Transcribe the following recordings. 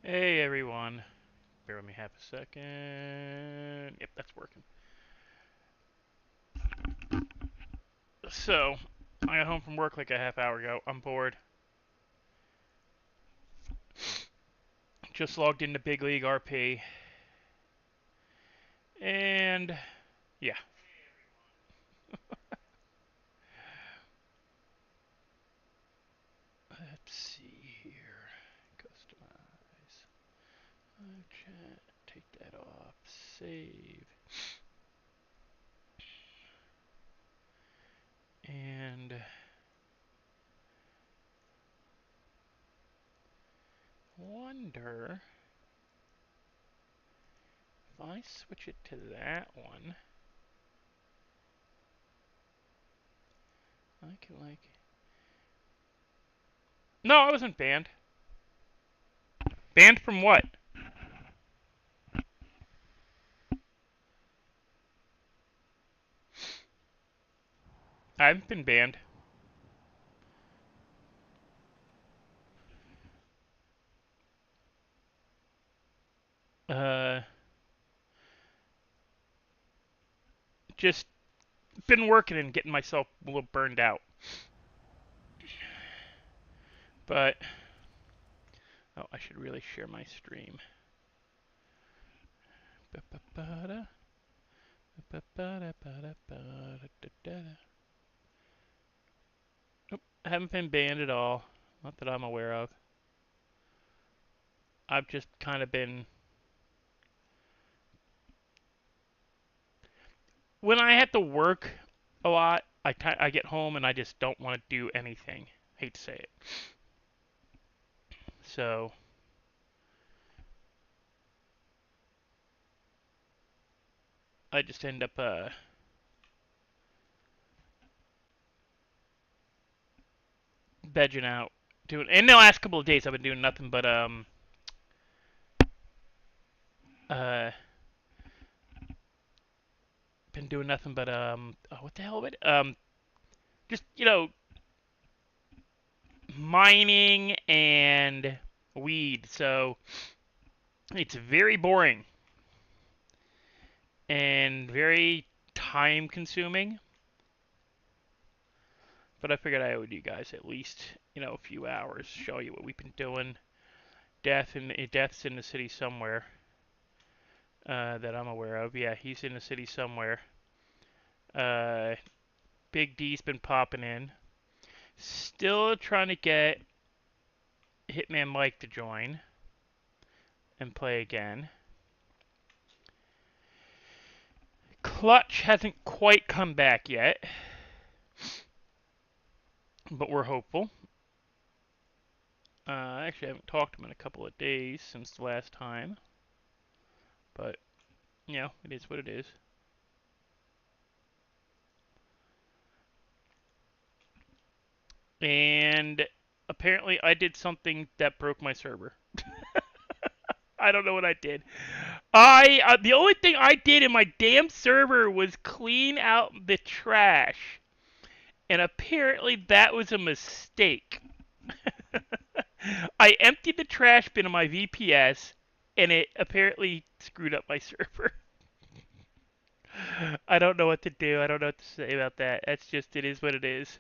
Hey everyone, bear with me half a second. Yep, that's working. So, I got home from work like a half hour ago. I'm bored. Just logged into Big League RP. And, yeah. Let's see here. Customize. Chat. Take that off. Save. And, wonder if I switch it to that one. I can like. No, I wasn't banned. Banned from what? I haven't been banned. Uh, just been working and getting myself a little burned out. But, oh, I should really share my stream. Nope, I haven't been banned at all. Not that I'm aware of. I've just kind of been. When I have to work a lot, I get home and I just don't want to do anything. Hate to say it. So, I just end up vegging out. In the last couple of days, I've been doing nothing but uh, been doing nothing but oh, what the hell of it? Just mining and weed. So it's very boring and very time consuming. But I figured I owed you guys at least, a few hours, show you what we've been doing. Death's in the city somewhere that I'm aware of. Yeah, he's in the city somewhere. Uh, Big D's been popping in. Still trying to get Hitman Mike to join and play again. Clutch hasn't quite come back yet, but we're hopeful. Actually, I haven't talked to him in a couple of days since the last time, but it is what it is. And apparently, I did something that broke my server. I don't know what I did. The only thing I did in my damn server was clean out the trash, and apparently that was a mistake. I emptied the trash bin of my VPS, and it apparently screwed up my server. I don't know what to do. I don't know what to say about that. That's just, it is what it is.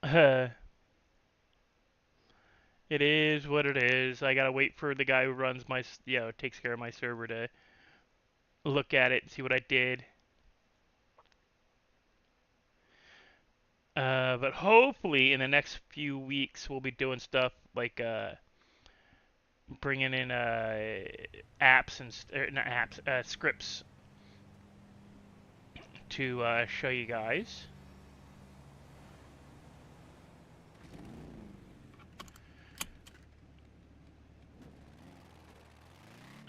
Uh, it is what it is. I gotta wait for the guy who runs my, takes care of my server to look at it and see what I did. But hopefully in the next few weeks we'll be doing stuff like bringing in apps and not apps, scripts to show you guys.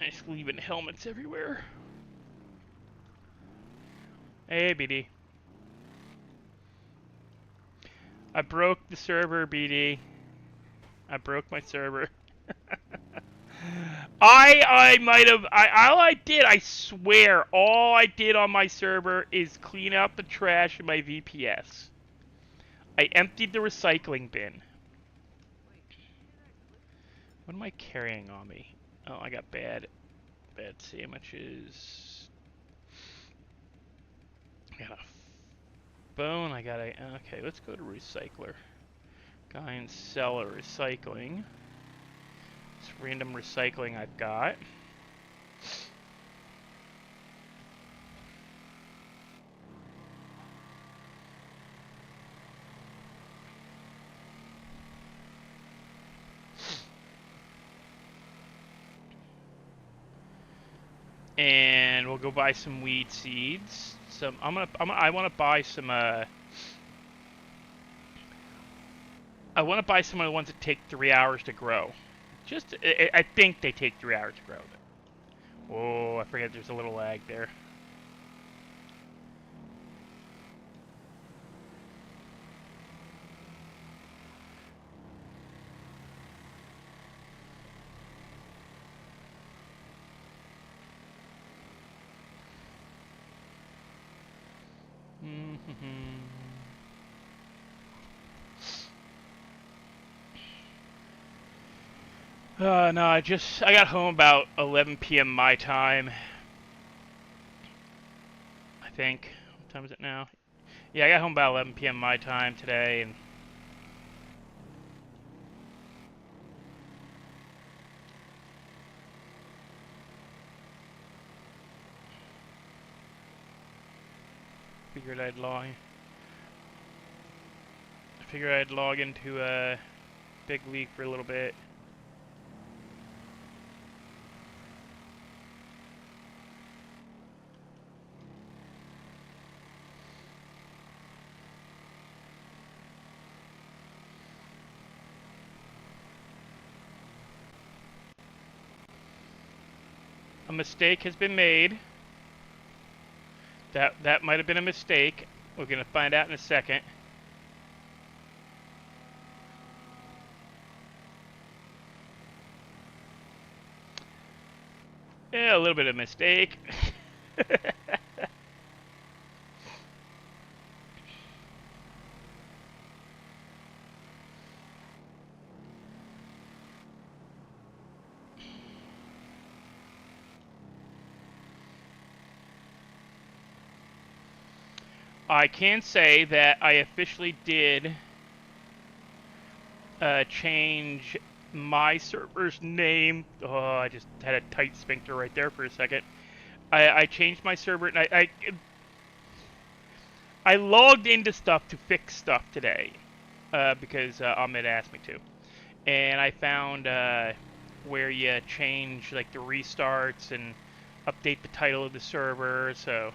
Nice leaving helmets everywhere. Hey, BD. I broke the server, BD. I broke my server. I might have. All I did, I swear, all I did on my server is clean out the trash in my VPS. I emptied the recycling bin. What am I carrying on me? Oh, I got bad sandwiches. I got a bone. I got a. Okay, let's go to recycler. Guy and seller recycling. This random recycling I've got. And we'll go buy some weed seeds. I want to buy some I want to buy some of the ones that take 3 hours to grow. I think they take 3 hours to grow. Oh, I forget there's a little lag there. No, I got home about 11 p.m. my time. I think. What time is it now? Yeah, I got home about 11 p.m. my time today, and figured I'd log. I figured I'd log into Big League for a little bit. A mistake has been made. That might have been a mistake. We're gonna find out in a second. Yeah, a little bit of mistake. I can say that I officially did change my server's name. Oh, I just had a tight sphincter right there for a second. I changed my server, and I logged into stuff to fix stuff today because Ahmed asked me to, and I found where you change like the restarts and update the title of the server. So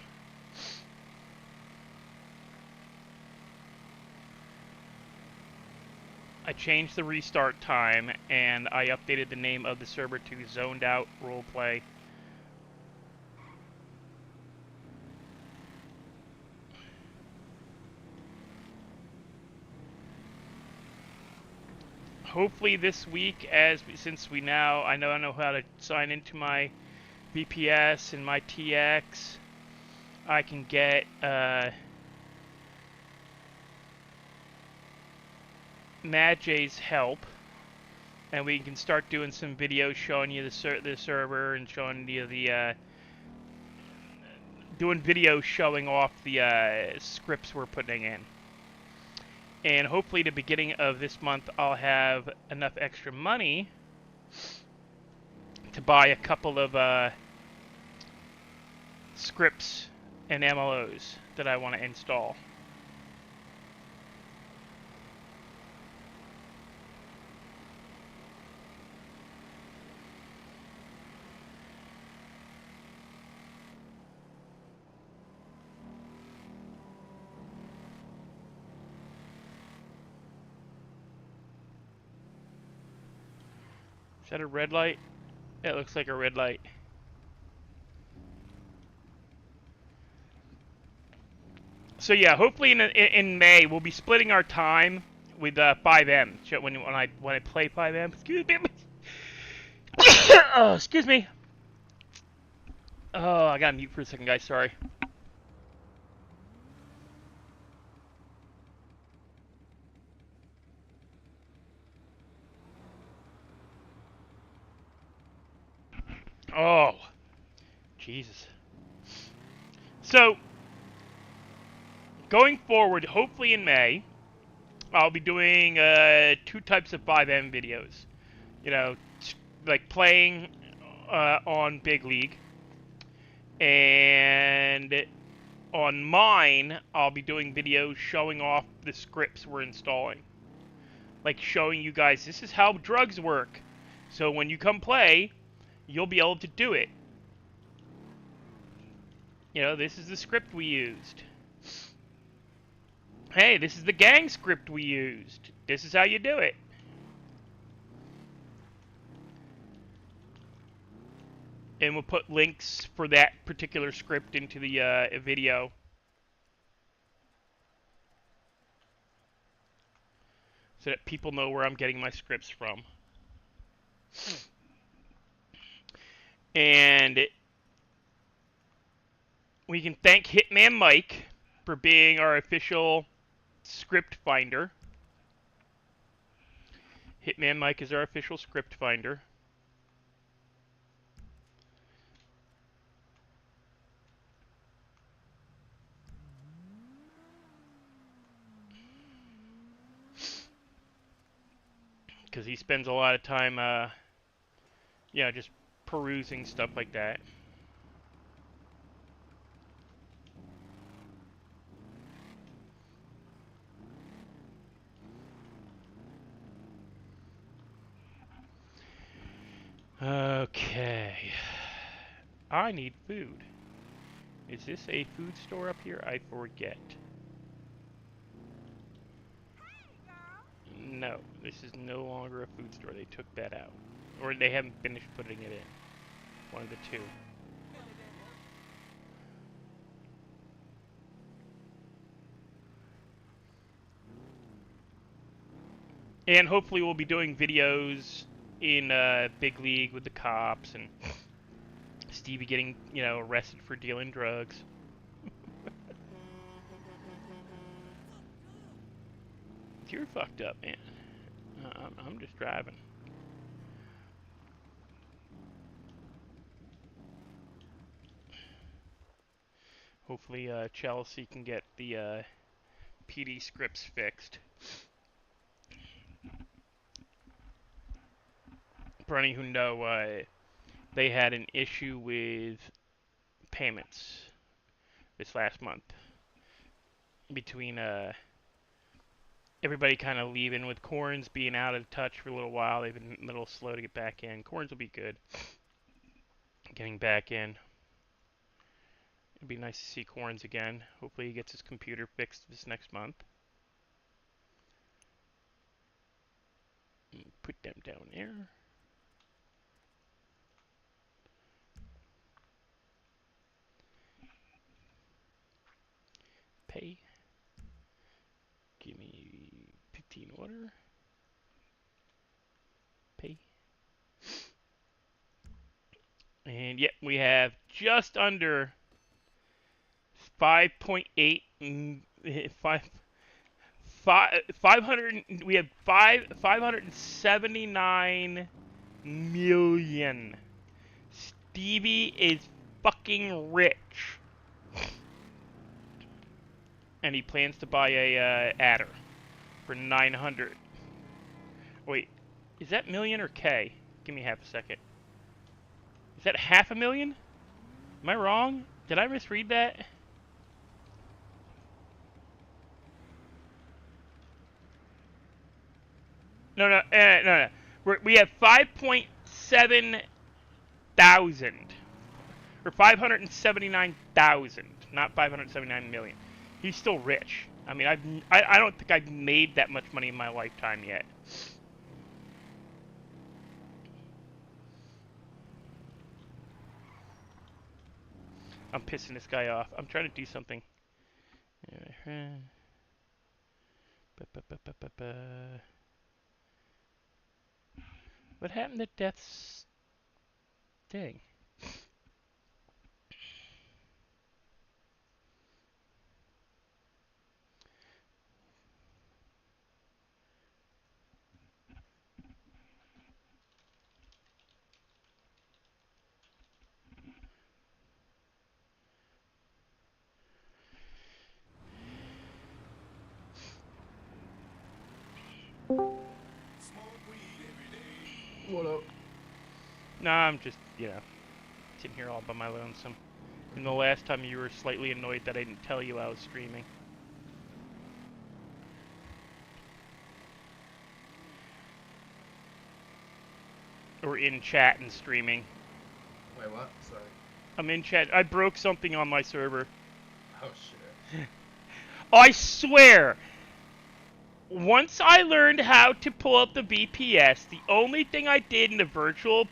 I changed the restart time, and I updated the name of the server to Zoned Out Roleplay. Hopefully this week, since I know how to sign into my VPS and my TX, I can get Mad J's help, and we can start doing some videos showing you the server and showing you the doing videos showing off the scripts we're putting in. And hopefully the beginning of this month I'll have enough extra money to buy a couple of scripts and MLOs that I want to install. Is that a red light? It looks like a red light. So yeah, hopefully in May we'll be splitting our time with 5M when I play 5M. Excuse me. Oh, excuse me. Oh, I got mute for a second, guys. Sorry. Oh, Jesus. So, going forward, hopefully in May, I'll be doing 2 types of 5M videos. You know, like playing on Big League, and on mine, I'll be doing videos showing off the scripts we're installing. Like showing you guys, this is how drugs work. So when you come play, you'll be able to do it. You know, this is the script we used. Hey, this is the gang script we used. This is how you do it. And we'll put links for that particular script into the video. So that people know where I'm getting my scripts from. And we can thank Hitman Mike for being our official script finder. Hitman Mike is our official script finder. Because he spends a lot of time, just perusing stuff like that. Okay. I need food. Is this a food store up here? I forget. No, this is no longer a food store. They took that out. Or they haven't finished putting it in. One of the two. And hopefully we'll be doing videos in Big League with the cops and Stevie getting, arrested for dealing drugs. You're fucked up, man. I'm just driving. Hopefully Chelsea can get the PD scripts fixed. For any who know, they had an issue with payments this last month. Between everybody kind of leaving, with Corns being out of touch for a little while. They've been a little slow to get back in. Corns will be good getting back in. It'd be nice to see Corns again. Hopefully he gets his computer fixed this next month. Put them down there. Pay. Give me 15 order. Pay. And yep, we have just under 5.8 500. We have 579 million. Stevie is fucking rich, and he plans to buy a adder for 900. Wait, is that million or K? Give me half a second. Is that 500,000? Am I wrong? Did I misread that? No. We have 5.7 thousand. Or 579,000, not 579 million. He's still rich. I mean, I don't think I've made that much money in my lifetime yet. I'm pissing this guy off. I'm trying to do something. What happened to Death's thing? What up? Nah, I'm just, sitting here all by my lonesome. And the last time you were slightly annoyed that I didn't tell you I was streaming. Or in chat and streaming. Wait, what? Sorry. I'm in chat. I broke something on my server. Oh shit. I swear! Once I learned how to pull up the VPS, the only thing I did in the virtual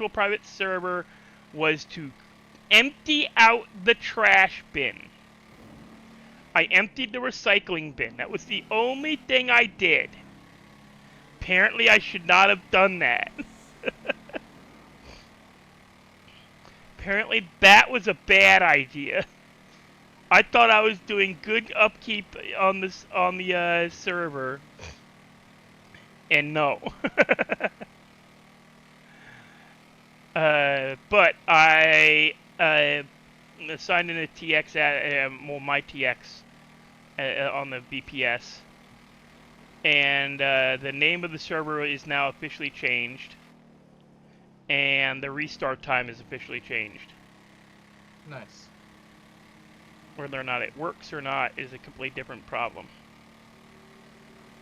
private server was to empty out the trash bin. I emptied the recycling bin. That was the only thing I did. Apparently I should not have done that. Apparently that was a bad idea. I thought I was doing good upkeep on the server, and no. But I assigned in a TX my TX on the VPS, and the name of the server is now officially changed, and the restart time is officially changed. Nice. Whether or not it works or not is a completely different problem.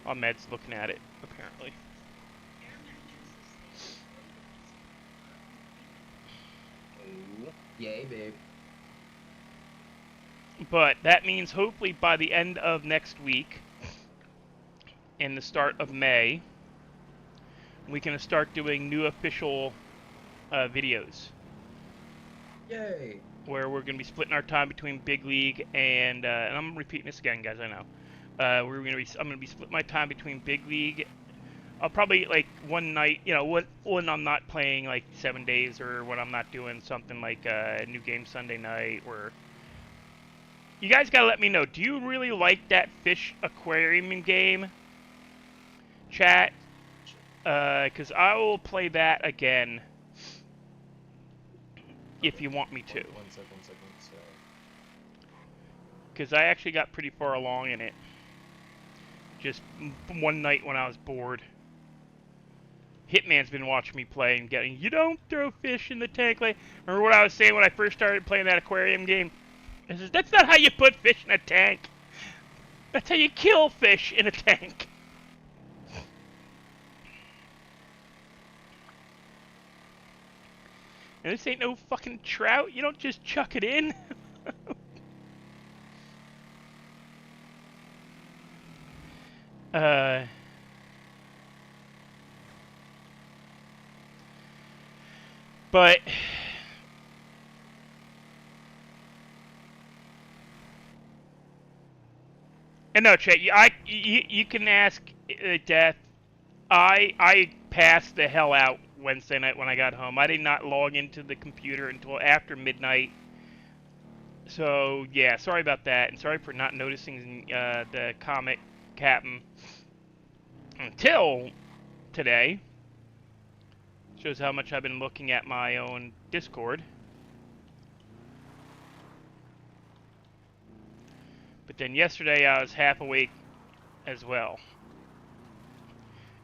Ahmed's looking at it, apparently. Oh, yay, babe. But that means hopefully by the end of next week and the start of May, we can start doing new official videos. Yay. Where we're going to be splitting our time between Big League and I'm repeating this again, guys, I know. I'm going to be splitting my time between Big League. I'll probably, like, one night, when I'm not playing, like, 7 days, or when I'm not doing something like a New Game Sunday night, or... You guys gotta let me know, do you really like that fish aquarium game? Chat? Because I will play that again. If you want me to. One second. Sorry. Because I actually got pretty far along in it. Just one night when I was bored. Hitman's been watching me play and getting, you don't throw fish in the tank. Like, remember what I was saying when I first started playing that aquarium game? I says, that's not how you put fish in a tank. That's how you kill fish in a tank. And this ain't no fucking trout. You don't just chuck it in. But and no, chat. You can ask Death. I passed the hell out Wednesday night when I got home. I did not log into the computer until after midnight. So yeah, sorry about that, and sorry for not noticing the comic captain until today. Shows how much I've been looking at my own Discord. But then yesterday I was half awake as well.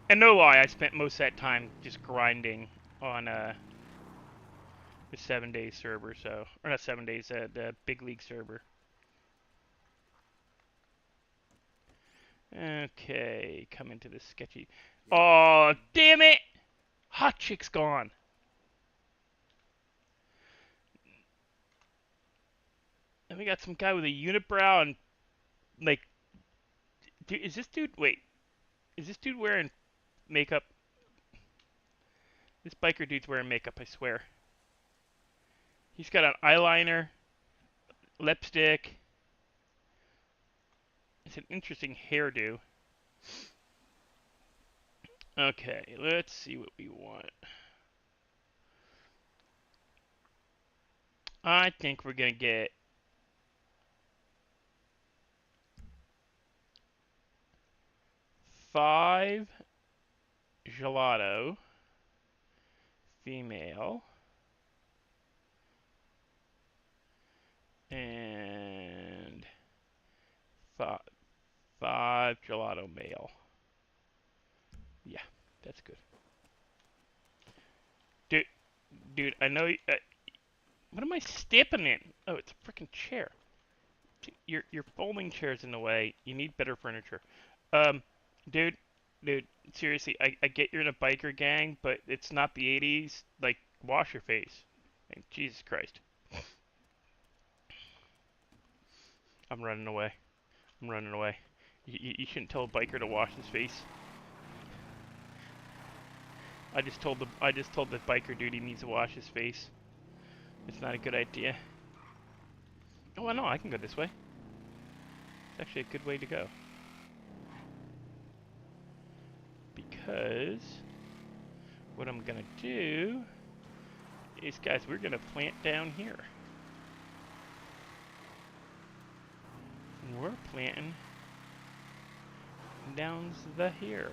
And no lie, I spent most of that time just grinding on the 7 days server, so, or not 7 days, the Big League server. Okay, come into this sketchy. Oh, damn it! Hot chick's gone. And we got some guy with a unibrow and, like, dude, is this dude wearing makeup? This biker dude's wearing makeup, I swear. He's got an eyeliner, lipstick. It's an interesting hairdo. Okay, let's see what we want. I think we're gonna get 5 gelato, female, and 5 gelato, male. Yeah, that's good. Dude, I know. What am I stepping in? Oh, it's a freaking chair. Your folding chair's in the way. You need better furniture. Um, dude, dude, seriously, I get you're in a biker gang, but it's not the '80s. Like, wash your face. Like, Jesus Christ. I'm running away. I'm running away. You shouldn't tell a biker to wash his face. I just told the biker dude he needs to wash his face. It's not a good idea. Oh, no, I can go this way. It's actually a good way to go. Because what I'm gonna do is, guys, we're gonna plant down here. And we're planting down the here.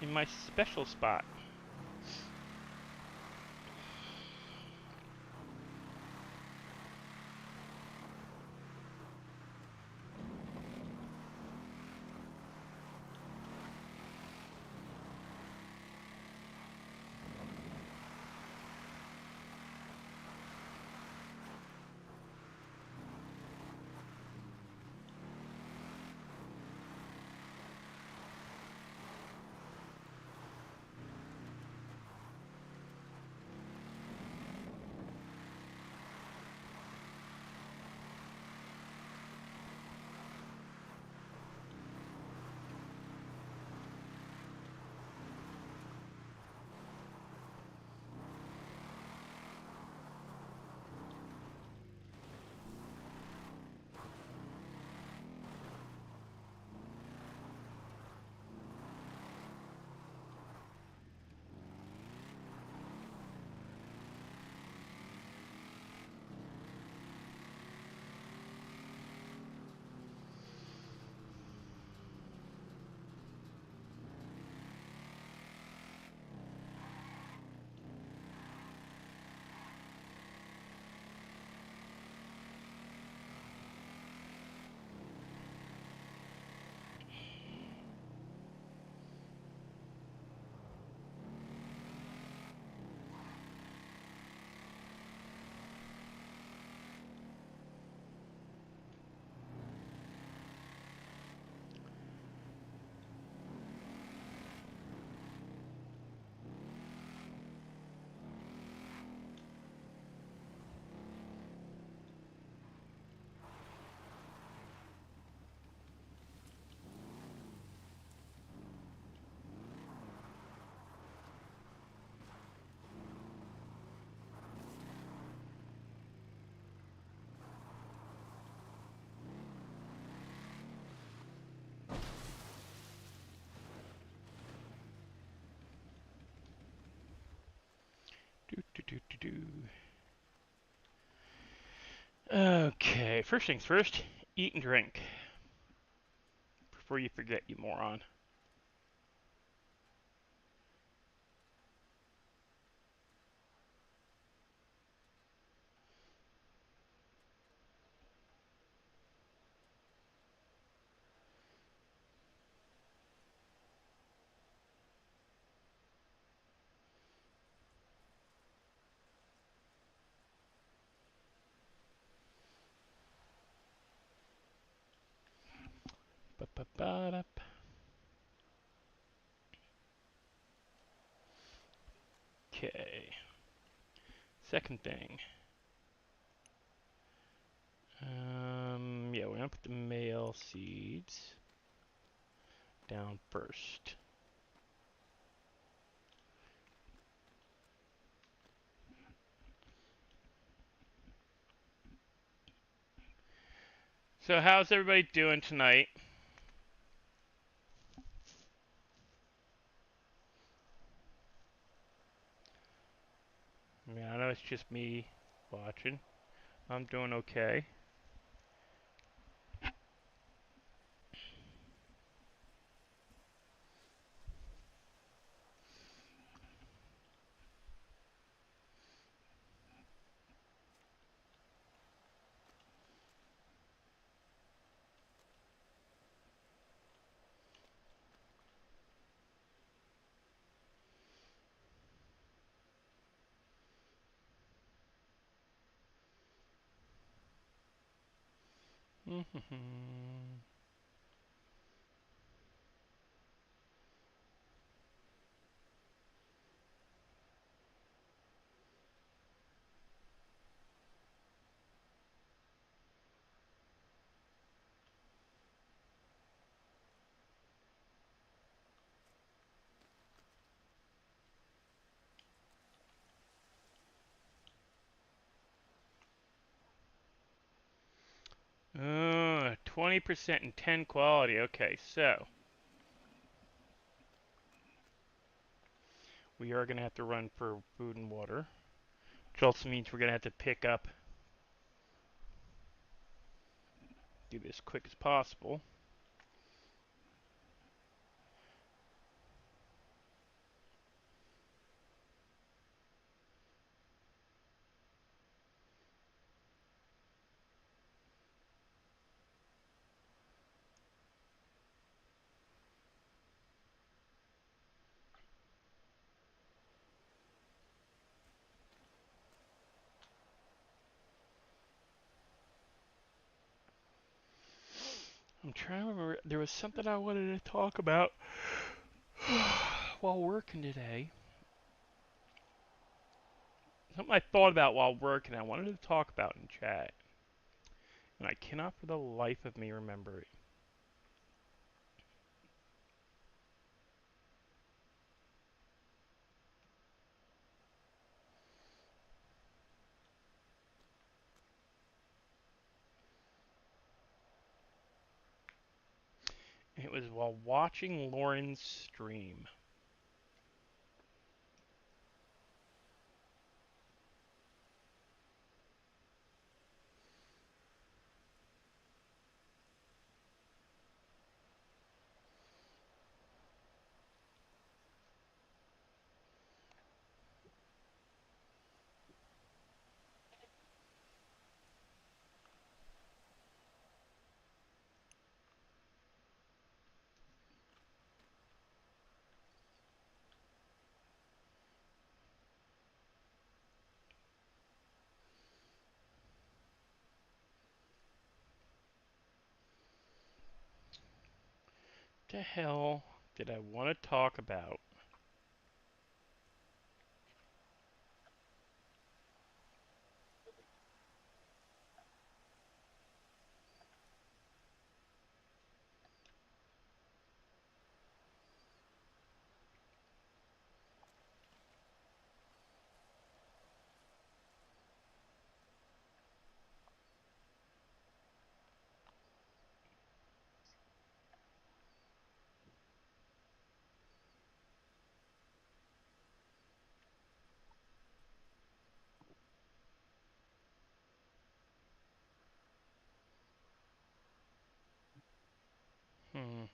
In my special spot. Do, do, do, do, do. Okay, first things first, eat and drink. Before you forget, you moron. Ba-ba-ba-da. Okay. Second thing. Yeah, we're gonna put the male seeds down first. So how's everybody doing tonight? I mean, I know it's just me watching. I'm doing okay. 20% and 10 quality. Okay, so we are going to have to run for food and water, which also means we're going to have to pick up, do this as quick as possible. I'm trying to remember. There was something I wanted to talk about while working today. Something I thought about while working. I wanted to talk about in chat, and I cannot for the life of me remember it. It was while watching Lauren's stream. What the hell did I want to talk about? Hmm.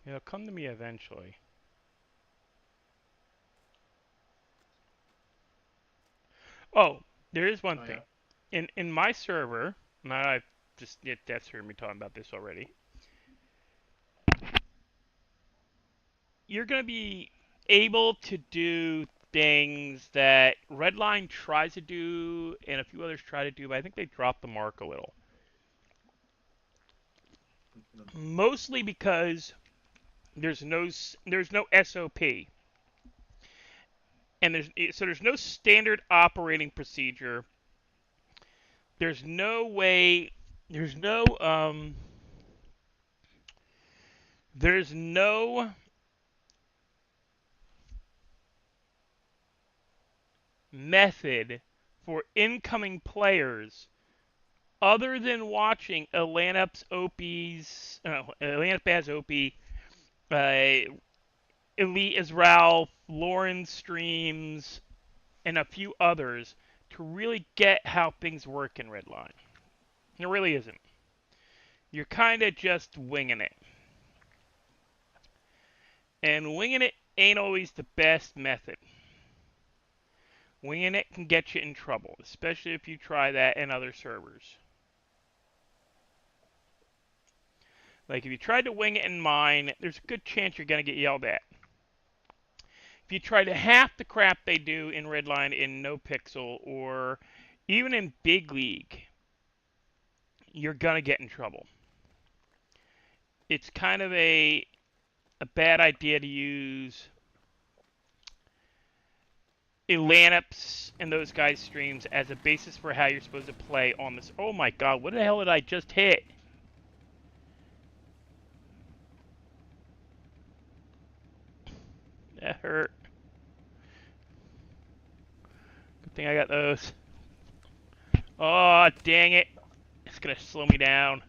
It'll come to me eventually. Oh, there is one Oh thing. yeah. In my server, now I've just that's heard me talking about this already. You're gonna be able to do things that Redline tries to do and a few others try to do, but I think they dropped the mark a little. Mhm. Mostly because there's no SOP, and there's no standard operating procedure. There's no way. There's no There's no method for incoming players other than watching Atlanta's OP's Atlanta Baz OP, Elite Israel, Lauren streams, and a few others to really get how things work in Redline. It really isn't. You're kind of just winging it. And winging it ain't always the best method. Winging it can get you in trouble, especially if you try that in other servers. Like if you tried to wing it in mine, there's a good chance you're going to get yelled at. If you try to half the crap they do in Redline in No Pixel or even in Big League, you're gonna get in trouble. It's kind of a bad idea to use Elanips and those guys' streams as a basis for how you're supposed to play on this. Oh my god, what the hell did I just hit? That hurt. Good thing I got those. Oh, dang it. It's gonna slow me down.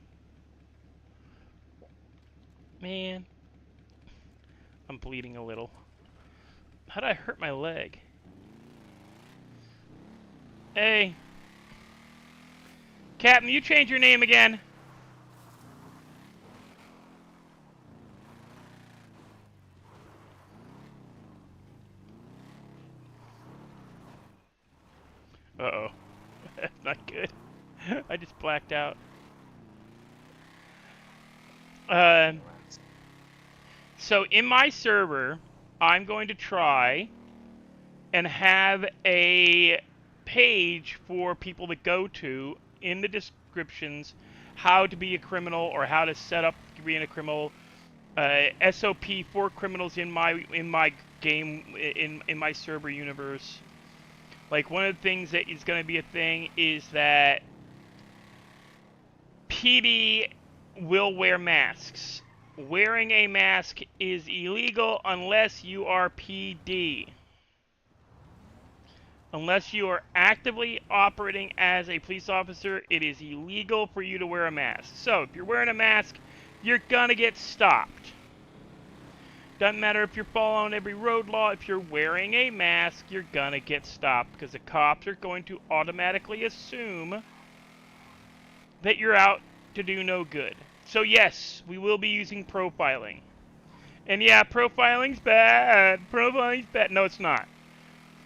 Man. I'm bleeding a little. How'd I hurt my leg? Hey. Captain, you change your name again? Uh-oh. That's not good. I just blacked out. So in my server, I'm going to try and have a page for people to go to in the descriptions how to be a criminal or how to set up being a criminal. SOP for criminals in my game in my server universe. Like, one of the things that is going to be a thing is that PD will wear masks. Wearing a mask is illegal unless you are PD. Unless you are actively operating as a police officer, it is illegal for you to wear a mask. So, if you're wearing a mask, you're gonna get stopped. Doesn't matter if you're following every road law, if you're wearing a mask, you're gonna get stopped because the cops are going to automatically assume that you're out to do no good. So yes, we will be using profiling. And yeah, profiling's bad. Profiling's bad. No, it's not.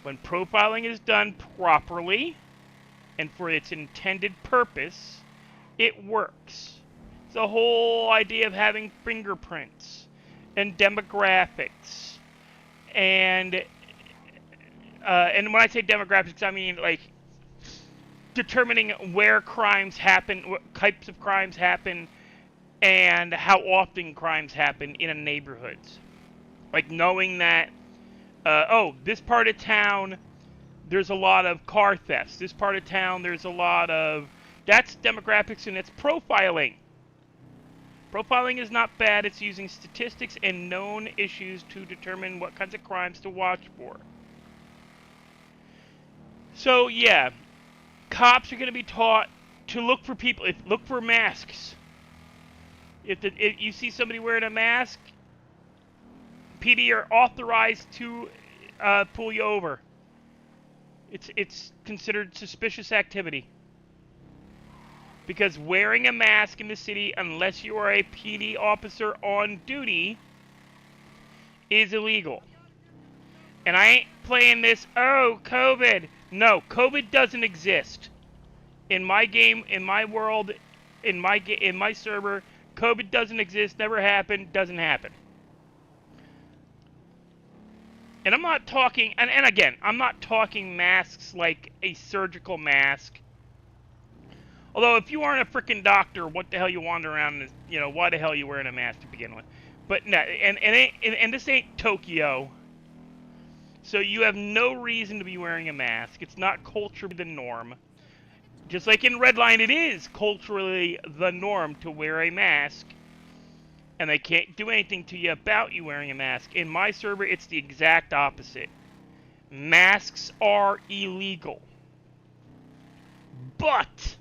When profiling is done properly and for its intended purpose, it works. It's the whole idea of having fingerprints and demographics, and when I say demographics, I mean like determining where crimes happen, what types of crimes happen, and how often crimes happen in a neighborhood. Like knowing that, oh, this part of town there's a lot of car thefts. This part of town there's a lot of. That's demographics and it's profiling. Profiling is not bad, it's using statistics and known issues to determine what kinds of crimes to watch for. So yeah, cops are going to be taught to look for people, look for masks. If you see somebody wearing a mask, PD are authorized to pull you over. It's considered suspicious activity. Because wearing a mask in the city, unless you are a PD officer on duty, is illegal. And I ain't playing this, oh, COVID. No, COVID doesn't exist. In my game, in my world, in my server, COVID doesn't exist, never happened, doesn't happen. And I'm not talking, and again, I'm not talking masks like a surgical mask. Although, if you aren't a freaking doctor, what the hell you wander around, why the hell you wearing a mask to begin with? But no, and this ain't Tokyo. So you have no reason to be wearing a mask. It's not culturally the norm. Just like in Redline, it is culturally the norm to wear a mask. And they can't do anything to you about you wearing a mask. In my server, it's the exact opposite. Masks are illegal. But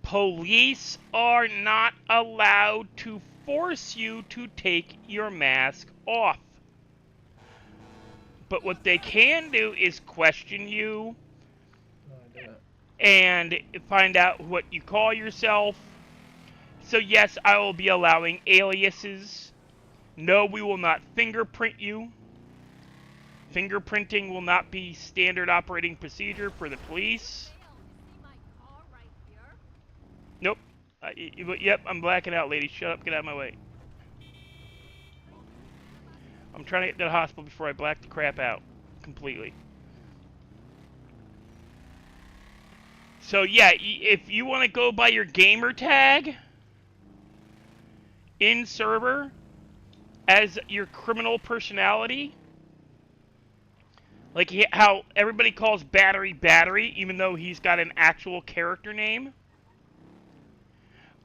police are not allowed to force you to take your mask off. But what they can do is question you and find out what you call yourself. So yes, I will be allowing aliases. No, we will not fingerprint you. Fingerprinting will not be standard operating procedure for the police. Nope. Yep, I'm blacking out, lady. Shut up, get out of my way. I'm trying to get to the hospital before I black the crap out completely. So yeah, if you want to go by your gamer tag in server as your criminal personality, like how everybody calls Battery Battery, even though he's got an actual character name.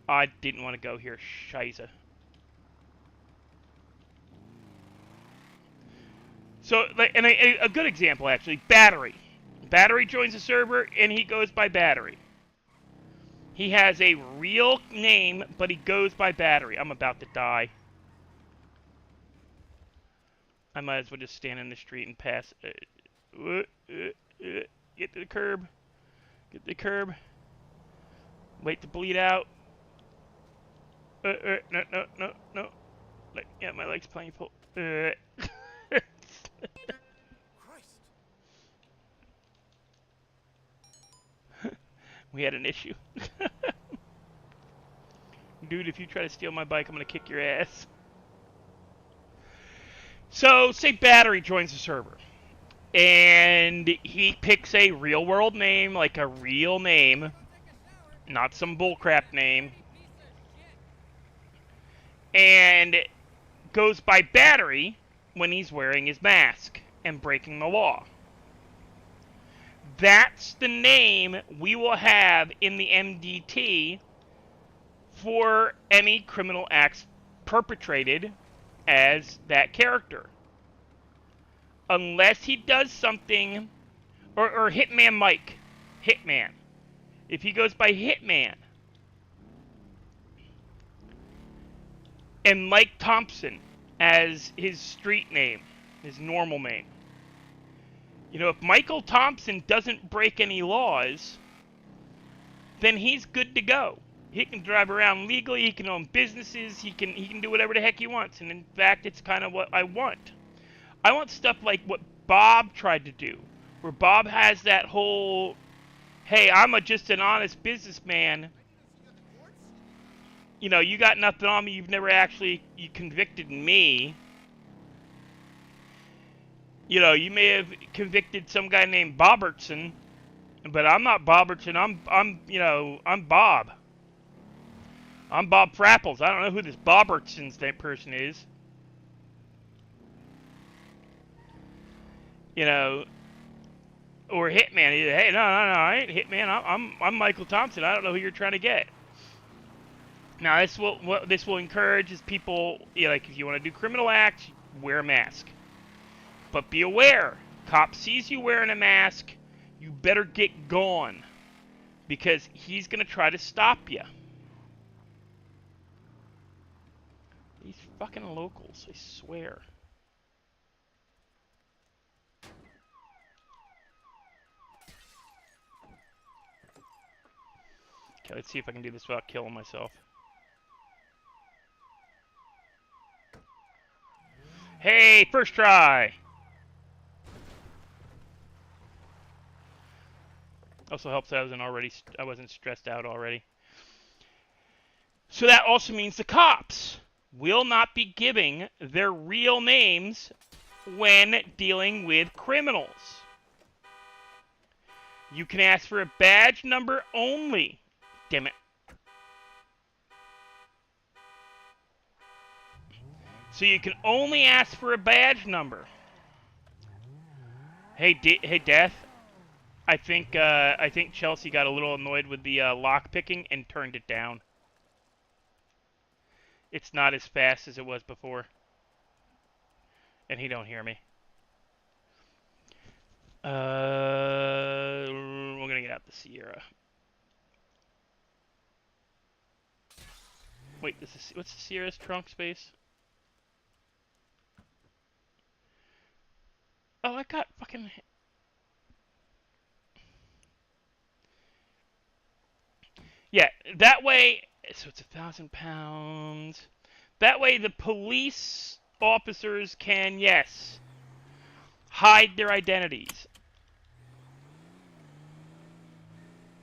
I didn't want to go here, Shiza. So, like, and a good example actually, Battery. Battery joins the server and he goes by Battery. He has a real name, but he goes by Battery. I'm about to die. I might as well just stand in the street and pass. Get to the curb. Get to the curb. Wait to bleed out. No. Like, yeah, my leg's painful. We had an issue. Dude, if you try to steal my bike, I'm gonna kick your ass. So, say Battery joins the server. And he picks a real world name, like a real name. Not some bullcrap name. And goes by Battery when he's wearing his mask and breaking the law. That's the name we will have in the MDT for any criminal acts perpetrated as that character. Unless he does something, or Hitman Mike. Hitman. If he goes by Hitman. And Mike Thompson as his street name, his normal name. You know, if Michael Thompson doesn't break any laws, then he's good to go. He can drive around legally, he can own businesses, he can do whatever the heck he wants. And in fact, it's kind of what I want. I want stuff like what Bob tried to do, where Bob has that whole, hey, I'm just an honest businessman. You know, you got nothing on me, you've never actually convicted me. You know, you may have convicted some guy named Bobertson, but I'm not Bobertson. I'm Bob. I'm Bob Frapples. I don't know who this Bobertson's that person is. You know, or Hitman. Hey, no, I ain't Hitman. I'm Michael Thompson. I don't know who you're trying to get. Now, what this will encourage is people, you know, like if you want to do criminal acts, wear a mask. But be aware, cop sees you wearing a mask, you better get gone, because he's going to try to stop you. These fucking locals, I swear. Okay, let's see if I can do this without killing myself. Hey, first try! Also helps that I wasn't stressed out already. So that also means the cops will not be giving their real names when dealing with criminals. You can ask for a badge number only. Damn it. So you can only ask for a badge number. Hey, Death. I think Chelsea got a little annoyed with the lock picking and turned it down. It's not as fast as it was before. And he don't hear me. We're gonna get out the Sierra. Wait, what's the Sierra's trunk space? Oh, I got fucking... Yeah, that way... So it's 1,000 pounds. That way the police officers can, yes, hide their identities.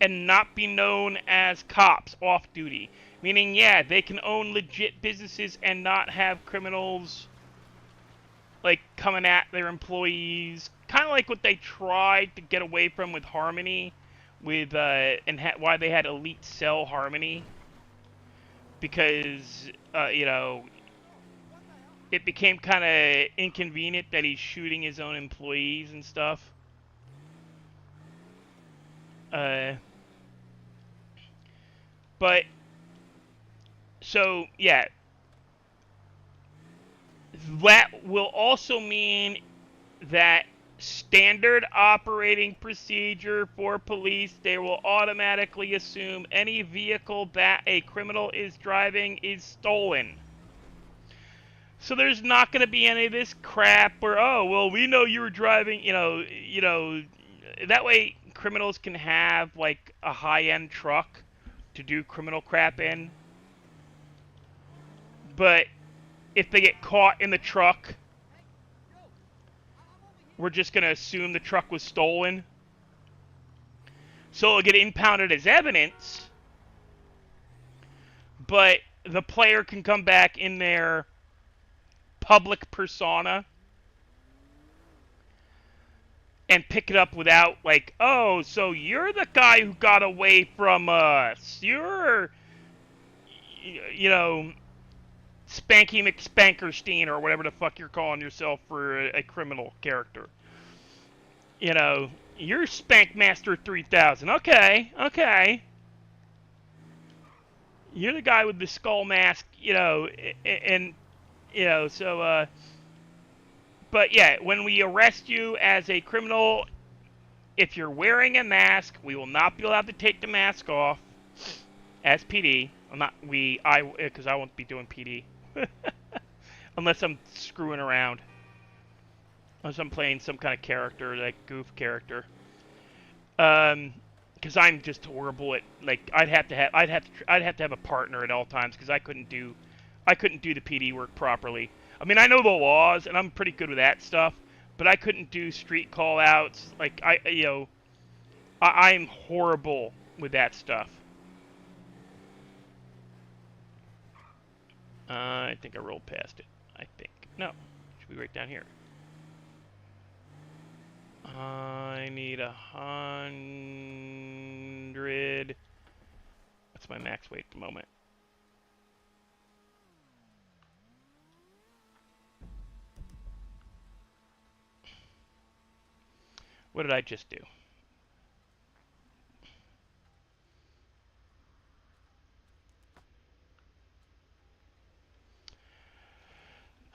And not be known as cops off duty. Meaning, yeah, they can own legit businesses and not have criminals, like, coming at their employees. Kind of like what they tried to get away from with Harmony, with why they had elite cell harmony, because it became kind of inconvenient that he's shooting his own employees and stuff. But so yeah, that will also mean that standard operating procedure for police, they will automatically assume any vehicle that a criminal is driving is stolen. So there's not going to be any of this crap where, oh, well, we know you were driving, that way criminals can have like a high-end truck to do criminal crap in. But if they get caught in the truck, we're just going to assume the truck was stolen. So it'll get impounded as evidence, but the player can come back in their public persona and pick it up without, like, oh, so you're the guy who got away from us. You're, Spanky McSpankerstein or whatever the fuck you're calling yourself for a criminal character. You're Spankmaster 3000. Okay. You're the guy with the skull mask, and, so, but yeah, when we arrest you as a criminal, if you're wearing a mask, we will not be allowed to take the mask off as PD. Because I won't be doing PD. Unless I'm screwing around. Unless I'm playing some kind of character, like goof character. Because I'm just horrible at, like, I'd have to have a partner at all times because I couldn't do the PD work properly. I mean, I know the laws and I'm pretty good with that stuff, but I couldn't do street call outs. Like, I'm horrible with that stuff. I think I rolled past it. I think. No. It should be right down here. I need 100. That's my max weight at the moment. What did I just do?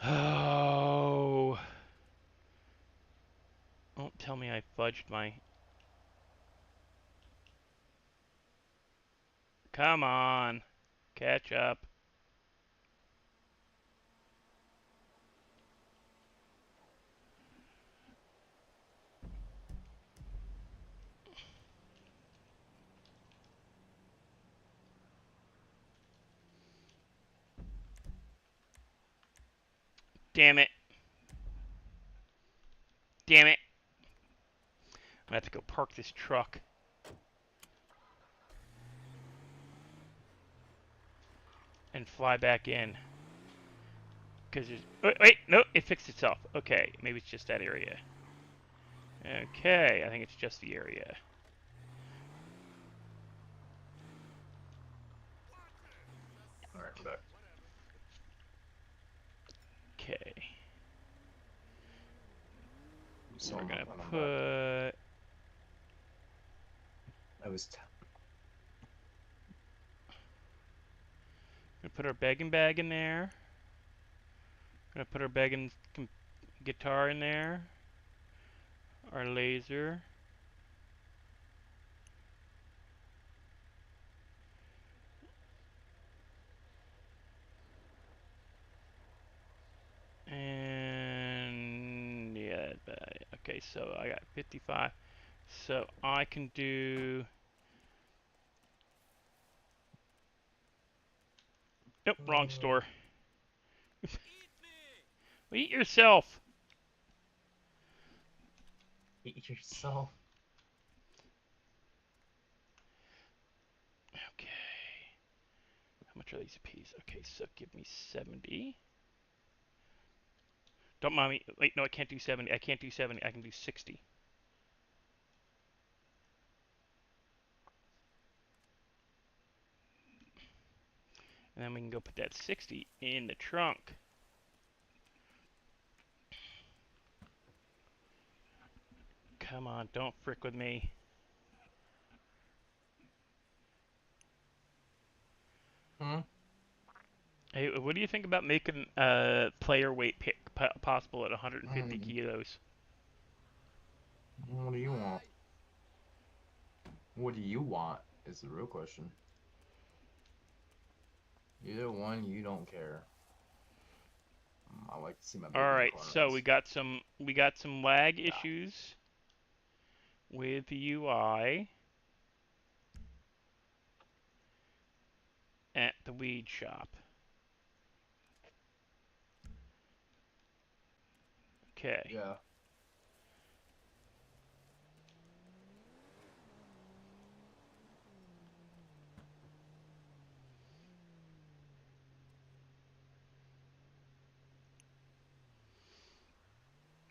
Oh. Don't tell me I fudged my... Come on. Catch up. Damn it. Damn it. I'm going to have to go park this truck. And fly back in. Because there's... Wait, no, it fixed itself. Okay, maybe it's just that area. Okay, I think it's just the area. Alright, I'm back. Okay. So We're going to I'm put... I was... Gonna put our begging bag in there. Gonna put our begging guitar in there. Our laser. And yeah, okay, so I got 55. So I can do... Nope, wrong store. Eat yourself. Eat yourself. Okay. How much are these apiece? Okay, so give me 70. Don't mind me. Wait, no, I can't do 70. I can't do 70. I can do 60. And then we can go put that 60 in the trunk. Come on, don't frick with me. Hmm? Hey, what do you think about making player weight pick possible at 150 kilos? What do you want? What do you want is the real question. Either one, you don't care. I like to see my All bacon in right, so cornrows. we got some lag Yeah. issues with the UI at the weed shop. Okay. Yeah.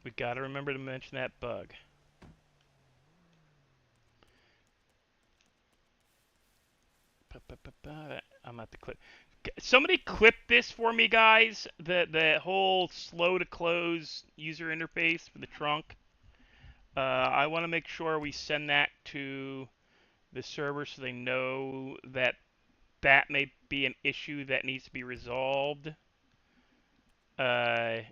We got to remember to mention that bug. I'm at the clip. Somebody clip this for me, guys. The whole slow to close user interface for the trunk. I want to make sure we send that to the server so they know that that may be an issue that needs to be resolved. To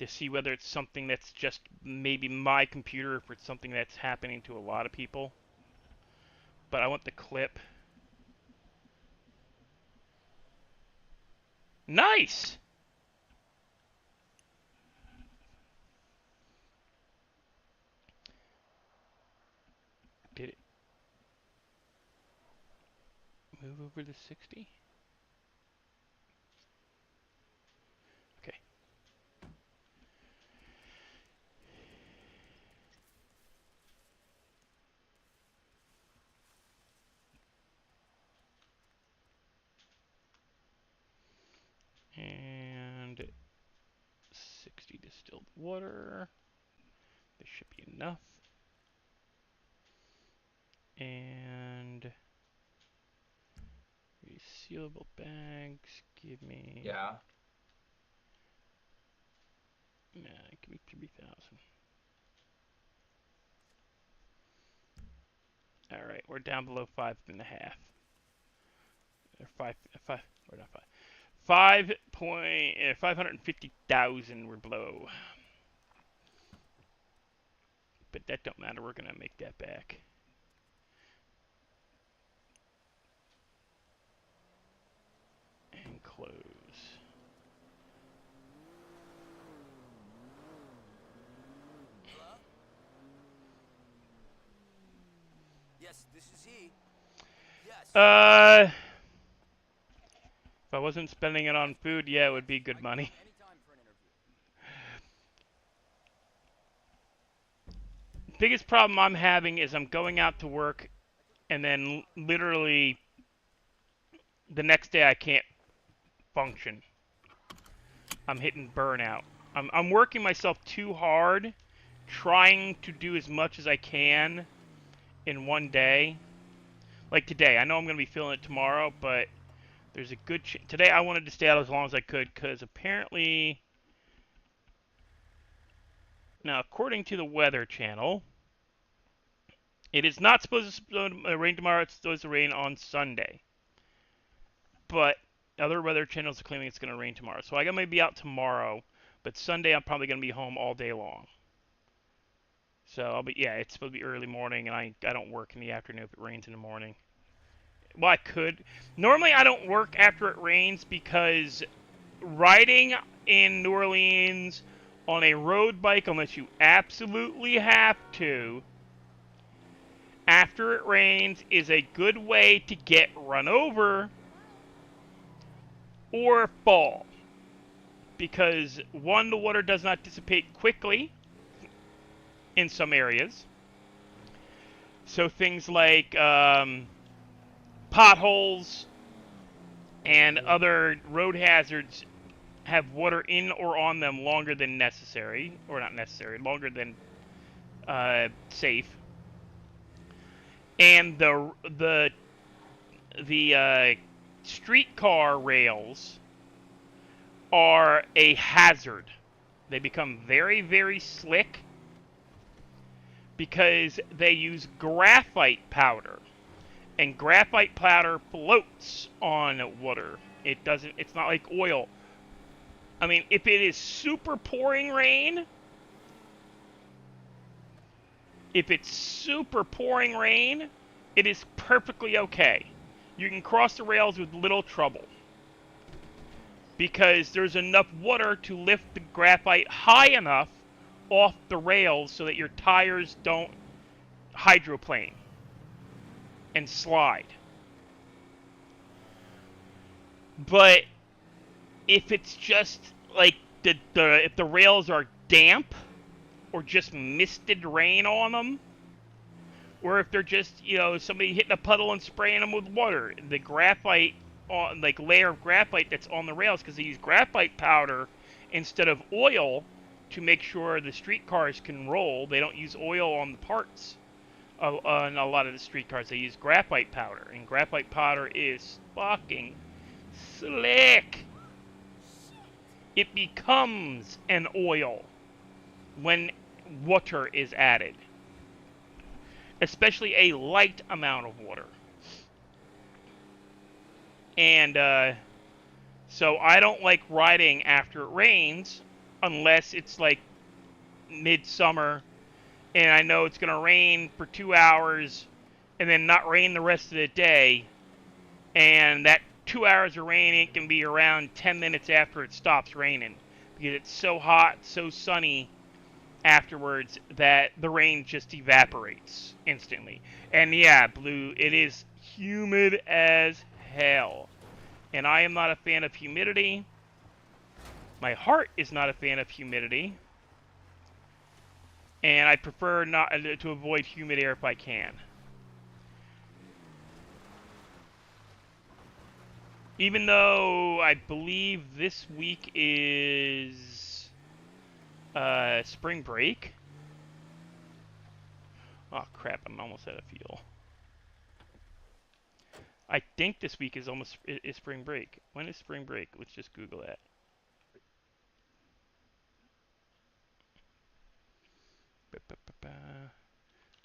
see whether it's something that's just maybe my computer, or if it's something that's happening to a lot of people. But I want the clip. Nice! Did it move over to 60? Okay. And 60 distilled water. This should be enough. And resealable bags. Give me. Yeah. Nah, give me 3,000. All right, we're down below 5.5. Or five. We're not 550,000. We're below. But that don't matter. We're gonna make that back. And close. Hello? Yes, this is he. Yes. If I wasn't spending it on food, yeah, it would be good I can money. come anytime for an interview. Biggest problem I'm having is I'm going out to work, and then literally the next day I can't function. I'm hitting burnout. I'm working myself too hard, trying to do as much as I can in one day. Like today, I know I'm gonna be feeling it tomorrow, but there's a good today I wanted to stay out as long as I could because apparently, now according to the Weather Channel, it is not supposed to rain tomorrow. It's supposed to rain on Sunday. But other weather channels are claiming it's going to rain tomorrow. So I got maybe out tomorrow, but Sunday I'm probably going to be home all day long. So I'll be it's supposed to be early morning, and I don't work in the afternoon if it rains in the morning. Well, I could. Normally I don't work after it rains because riding in New Orleans on a road bike, unless you absolutely have to, after it rains is a good way to get run over or fall. Because one, the water does not dissipate quickly in some areas. So things like potholes and other road hazards have water in or on them longer than necessary, or not necessary, longer than safe. And the the streetcar rails are a hazard. They become very, very slick because they use graphite powder. And graphite powder floats on water. It's not like oil. I mean, if it is super pouring rain, it is perfectly okay. You can cross the rails with little trouble. Because there's enough water to lift the graphite high enough off the rails so that your tires don't hydroplane and slide. But if it's just like if the rails are damp or just misted rain on them, or if they're just, somebody hitting a puddle and spraying them with water, the graphite layer of graphite that's on the rails, because they use graphite powder instead of oil to make sure the streetcars can roll. They don't use oil on the parts. On a lot of the streetcars, they use graphite powder, and graphite powder is fucking slick. It becomes an oil when water is added, especially a light amount of water. And so I don't like riding after it rains unless it's like midsummer and I know it's going to rain for 2 hours and then not rain the rest of the day. And that 2 hours of rain, it can be around 10 minutes after it stops raining because it's so hot, so sunny afterwards that the rain just evaporates instantly. And yeah, Blue, it is humid as hell. And I am not a fan of humidity. My heart is not a fan of humidity. And I prefer not to avoid humid air if I can. Even though I believe this week is spring break. Oh crap, I'm almost out of fuel. I think this week is spring break. When is spring break? Let's just Google that.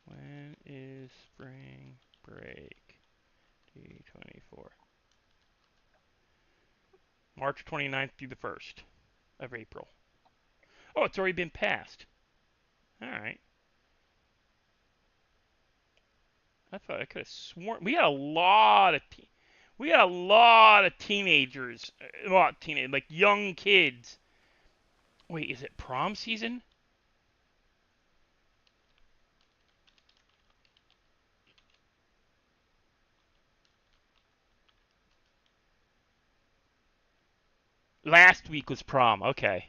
When is spring break? D24. March 29th through the 1st of April. Oh, it's already been passed. Alright. I thought I could have sworn we had a lot of teenagers, like young kids. Wait, is it prom season? Last week was prom. Okay.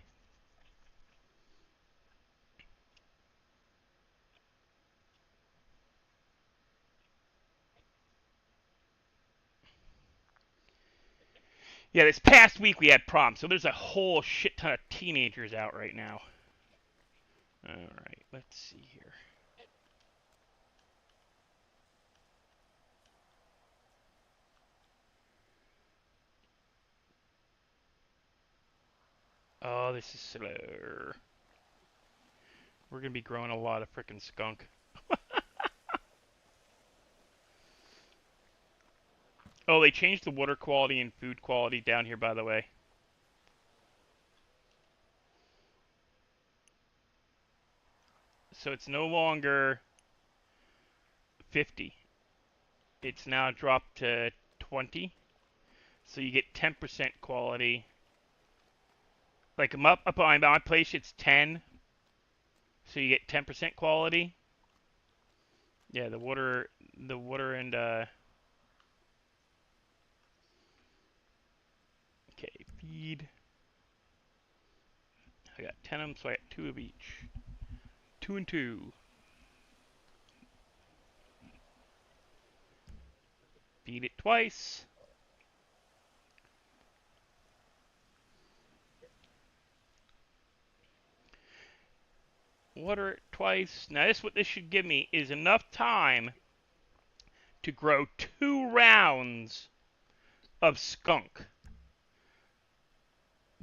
Yeah, this past week we had prom, so there's a whole shit ton of teenagers out right now. Alright, let's see here. Oh, this is slow. We're gonna be growing a lot of frickin' skunk. Oh, they changed the water quality and food quality down here, by the way. So it's no longer 50. It's now dropped to 20. So you get 10% quality. Like up on my place, it's 10. So you get 10% quality. Yeah, the water and okay, feed. I got 10 of them, so I got 2 of each. 2 and 2. Feed it twice. Water it twice. Now what this should give me is enough time to grow 2 rounds of skunk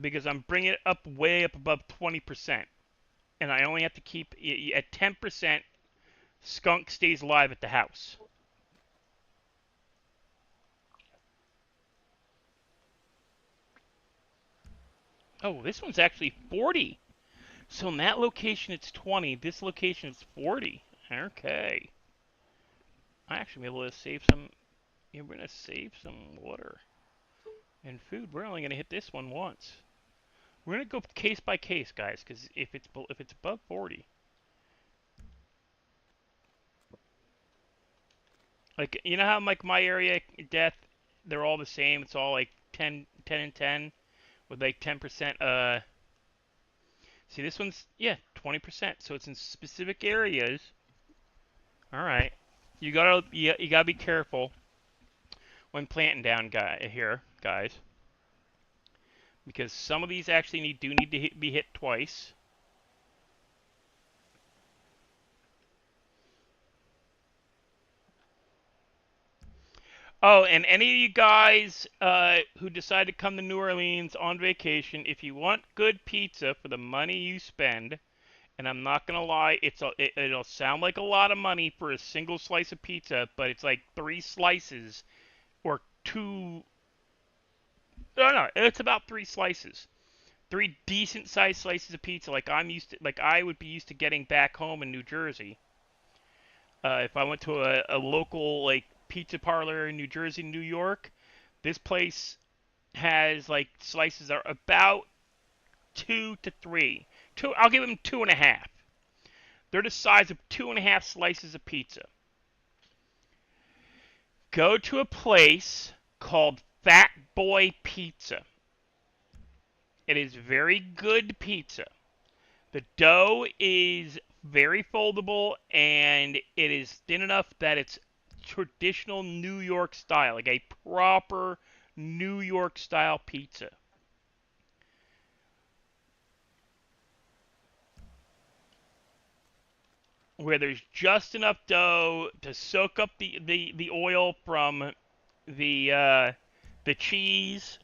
because I'm bringing it up way up above 20%, and I only have to keep at 10%. Skunk stays live at the house. Oh, this one's actually 40. So in that location it's 20. This location is 40. Okay. I actually be able to save some. Yeah, we're gonna save some water and food. We're only gonna hit this one once. We're gonna go case by case, guys, because if it's above 40, like you know how like my area death, they're all the same. It's all like 10, 10 and 10 with like 10%. See this one's 20%. So it's in specific areas. All right, you gotta be careful when planting down guys, because some of these actually need to be hit twice. Oh, and any of you guys who decide to come to New Orleans on vacation, if you want good pizza for the money you spend, and I'm not gonna lie, it'll sound like a lot of money for a single slice of pizza, but it's like 3 slices or 2. No, it's about 3 slices. 3 decent sized slices of pizza, like I would be used to getting back home in New Jersey. If I went to a local like pizza parlor in New Jersey, New York, this place has like slices are about 2 to 3. I'll give them 2.5. They're the size of 2.5 slices of pizza. Go to a place called Fat Boy Pizza. It is very good pizza. The dough is very foldable and it is thin enough that it's traditional New York style, like a proper New York style pizza. Where there's just enough dough to soak up the oil from the cheese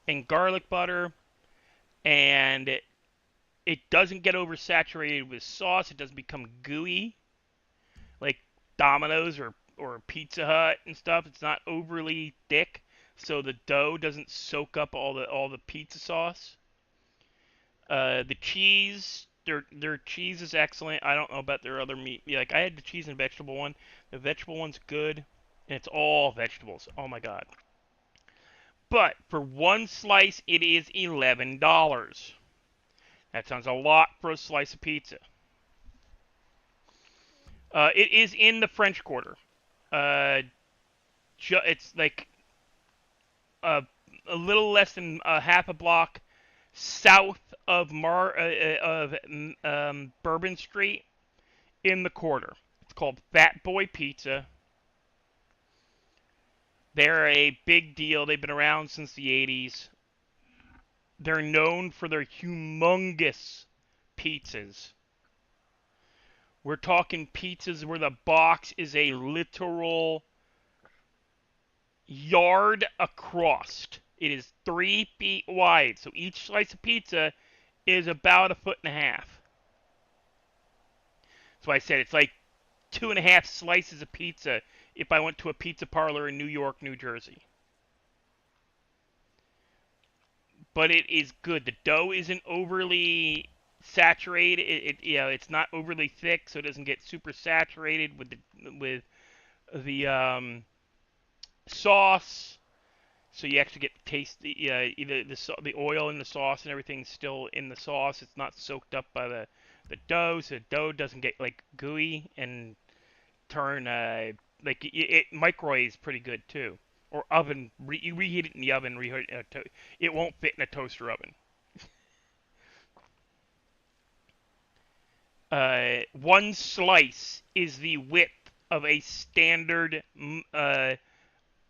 and garlic butter, and it doesn't get oversaturated with sauce. It doesn't become gooey like Domino's or Pizza Hut and stuff. It's not overly thick, so the dough doesn't soak up all the pizza sauce. The cheese, their cheese is excellent. I don't know about their other meat. Yeah, like I had the cheese and vegetable one. The vegetable one's good, and it's all vegetables. Oh my god! But for one slice, it is $11. That sounds a lot for a slice of pizza. It is in the French Quarter. Uh, it's like a, a little less than a half a block south of Bourbon Street in the Quarter. It's called Fat Boy Pizza. They're a big deal. They've been around since the 80s. They're known for their humongous pizzas. We're talking pizzas where the box is a literal yard across. It is 3 feet wide, so each slice of pizza is about 1.5 feet. So I said it's like 2.5 slices of pizza if I went to a pizza parlor in New York, New Jersey. But it is good. The dough isn't overly saturated. It's not overly thick, so it doesn't get super saturated with the sauce. So you actually get to taste either the oil in the sauce and everything's still in the sauce. It's not soaked up by the dough, so the dough doesn't get like gooey and turn like it microwaves pretty good too. Or oven, you reheat it in the oven. It won't fit in a toaster oven. One slice is the width of a standard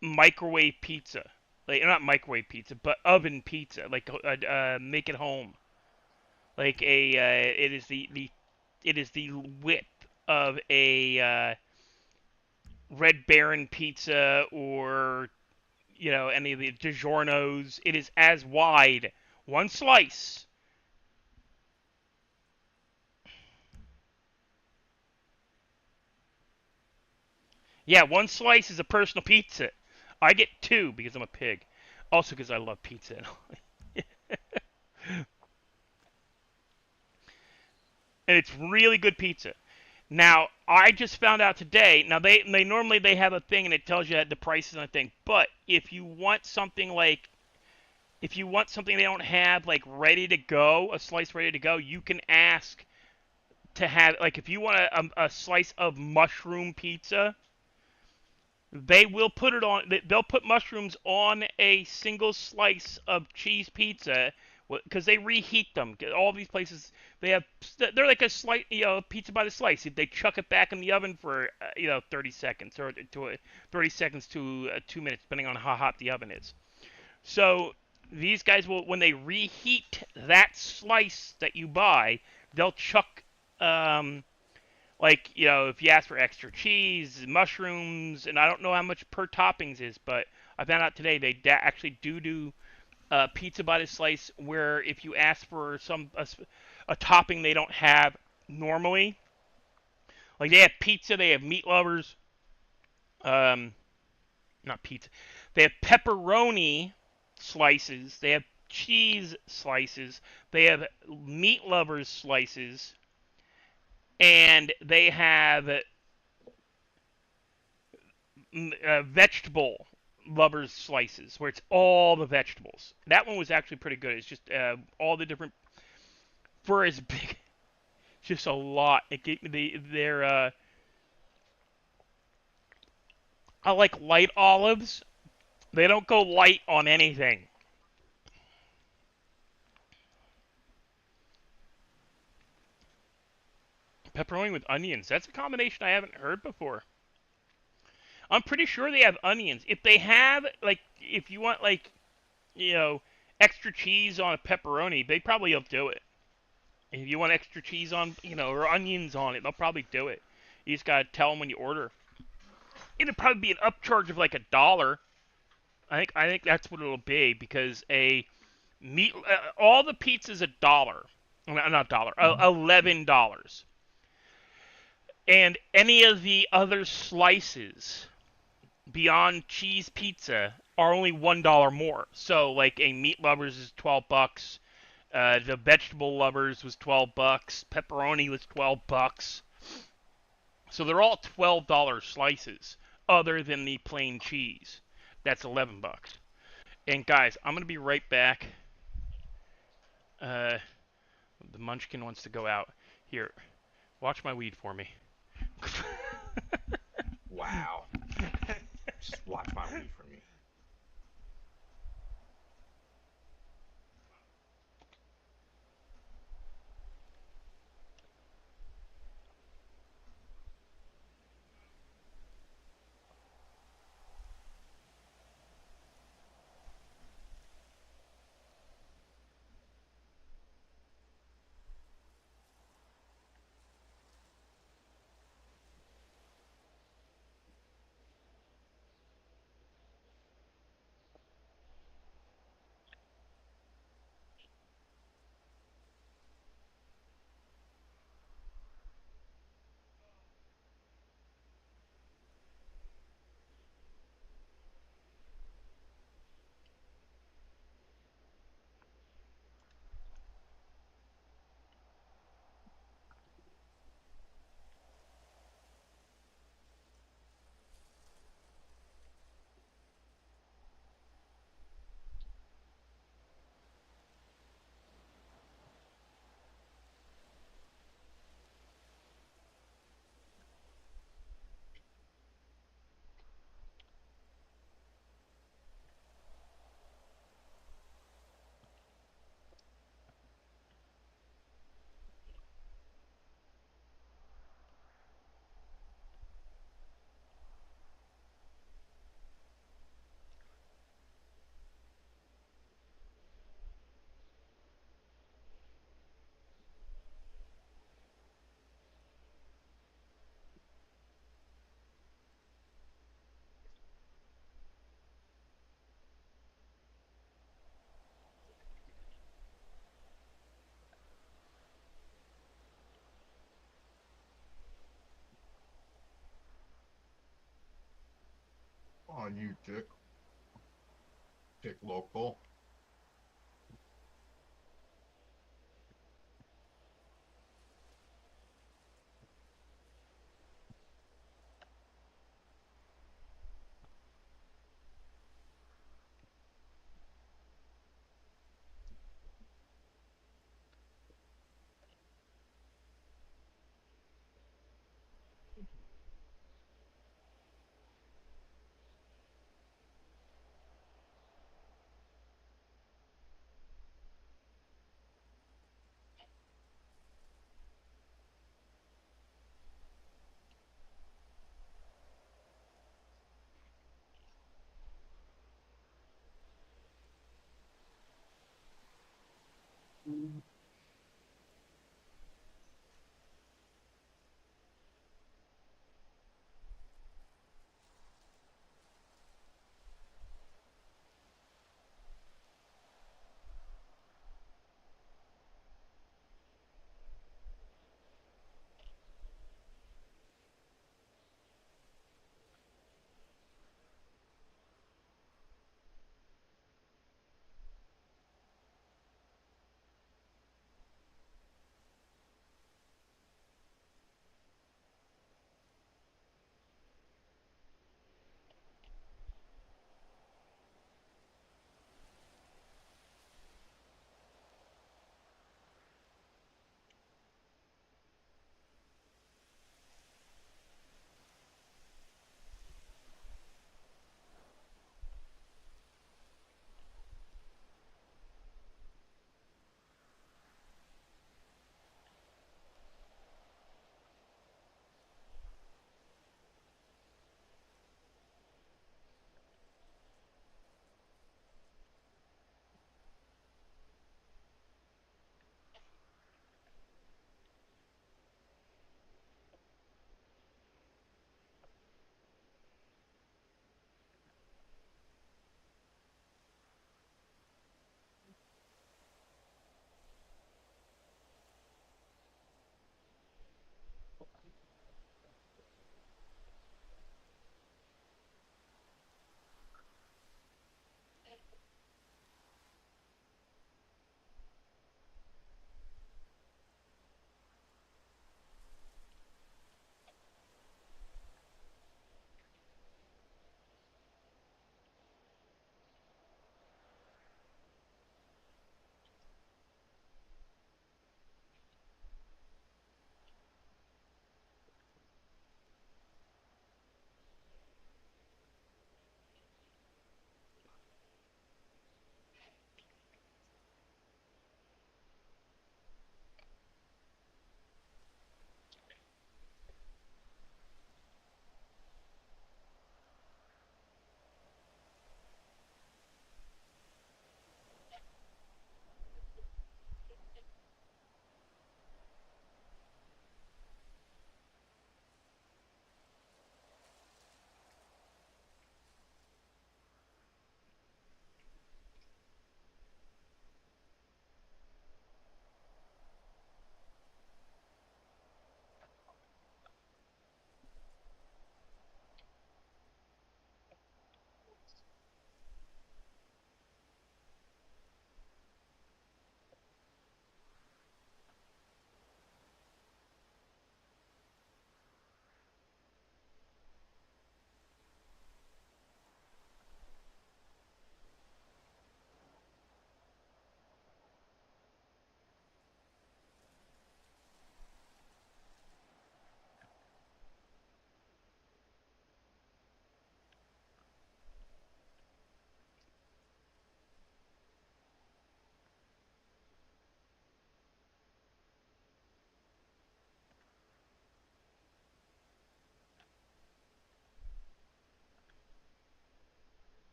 microwave pizza. Like not microwave pizza, but oven pizza. Like make it home. Like it is the width of a Red Baron pizza or any of the DiGiorno's. It is as wide. One slice. Yeah, one slice is a personal pizza. I get two because I'm a pig. Also because I love pizza. And it's really good pizza. Now, I just found out today. Now they normally they have a thing and it tells you the prices and a thing. But if you want something they don't have like ready to go, a slice ready to go, you can ask to have like if you want a slice of mushroom pizza, they will put it on. They'll put mushrooms on a single slice of cheese pizza because they reheat them. All these places they're like a slice, pizza by the slice. If they chuck it back in the oven for 30 seconds or to 30 seconds to 2 minutes, depending on how hot the oven is. So these guys will, when they reheat that slice that you buy, they'll chuck like if you ask for extra cheese, mushrooms, and I don't know how much per toppings is, but I found out today they actually do pizza by the slice where if you ask for a topping they don't have normally, like they have pizza, they have meat lovers, um, not pizza, they have pepperoni slices, they have cheese slices, they have meat lovers slices, and they have vegetable lovers slices where it's all the vegetables. That one was actually pretty good. It's just all the different for as big, just a lot. It gave me their I like light olives. They don't go light on anything. Pepperoni with onions. That's a combination I haven't heard before. I'm pretty sure they have onions. If they have like if you want like you know extra cheese on a pepperoni, they probably will do it. If you want extra cheese on, or onions on it, they'll probably do it. You just gotta tell them when you order. It'll probably be an upcharge of like $1. I think that's what it'll be because a meat all the pizza's $1. Not dollar, $11. And any of the other slices beyond cheese pizza are only $1 more. So like a meat lovers is $12. The vegetable lovers was $12. Pepperoni was $12. So they're all $12 slices, other than the plain cheese. That's $11. And guys, I'm gonna be right back. Uh, the Munchkin wants to go out. Here, watch my weed for me. Wow. Just watch my weed for me. on you, chick. Chick local.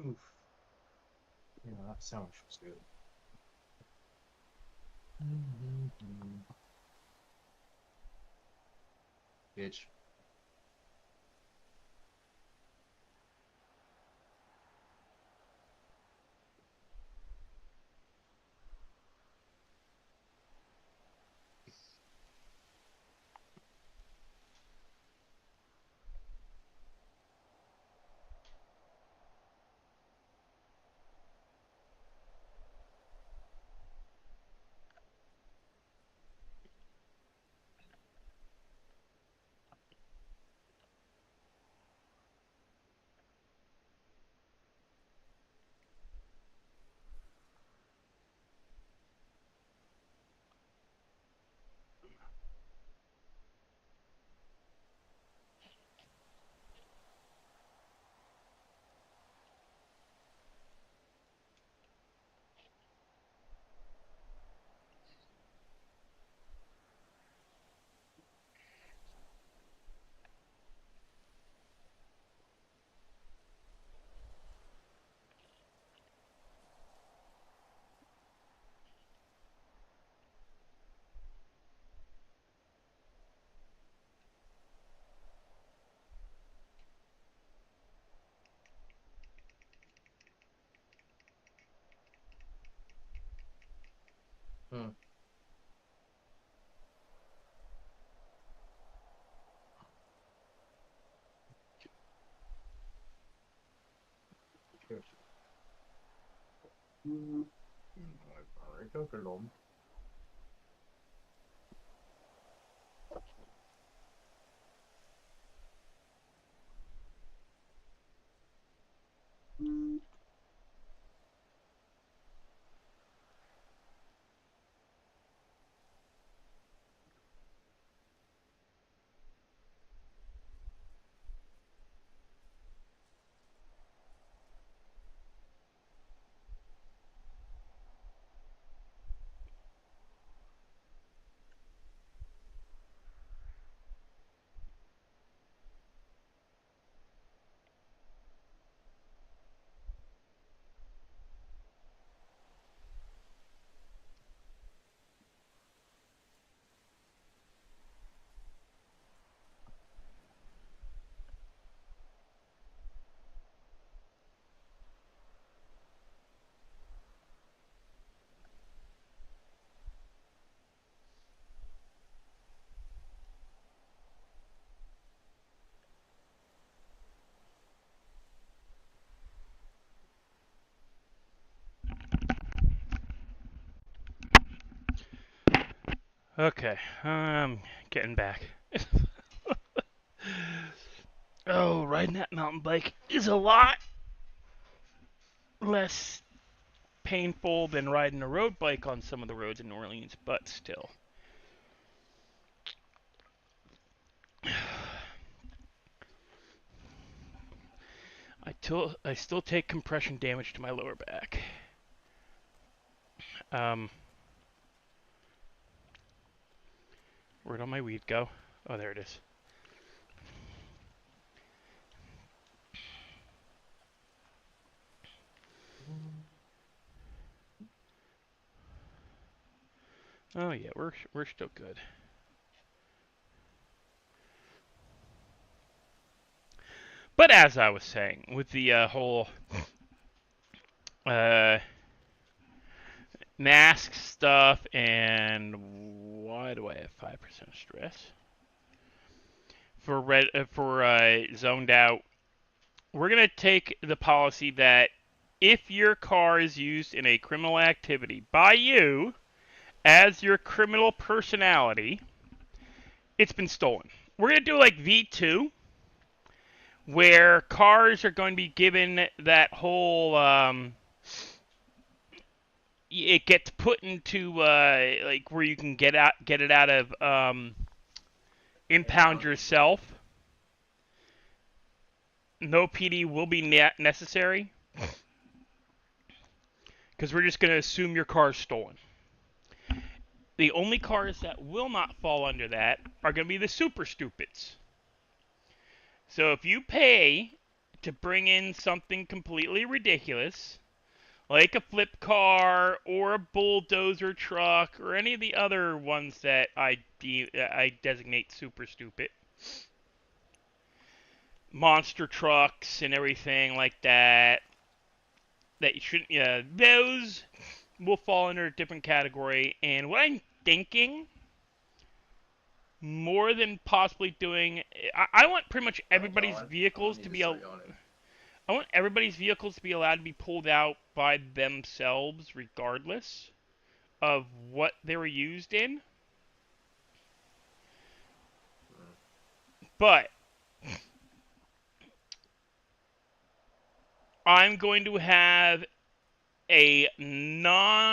Oof. Yeah, that sandwich was good. Bitch. 确实。我反而就是龙。Okay, I'm getting back. Oh, riding that mountain bike is a lot less painful than riding a road bike on some of the roads in New Orleans, but still. I still take compression damage to my lower back. Where'd all my weed go? Oh, there it is. Oh yeah, we're still good. But as I was saying, with the whole uh, mask stuff, and why do I have 5% stress? For zoned out, we're gonna take the policy that if your car is used in a criminal activity by you as your criminal personality, it's been stolen. We're gonna do like V2, where cars are going to be given that whole it gets put into like where you can get it out of impound yourself. No PD will be necessary because we're just going to assume your car is stolen. The only cars that will not fall under that are going to be the super stupids. So if you pay to bring in something completely ridiculous, like a flip car or a bulldozer truck or any of the other ones that I designate super stupid, monster trucks and everything like that, that you shouldn't, those will fall under a different category. And what I'm thinking, more than possibly doing, I want pretty much everybody's vehicles to be I want everybody's vehicles to be allowed to be pulled out by themselves, regardless of what they were used in. But I'm going to have a non-police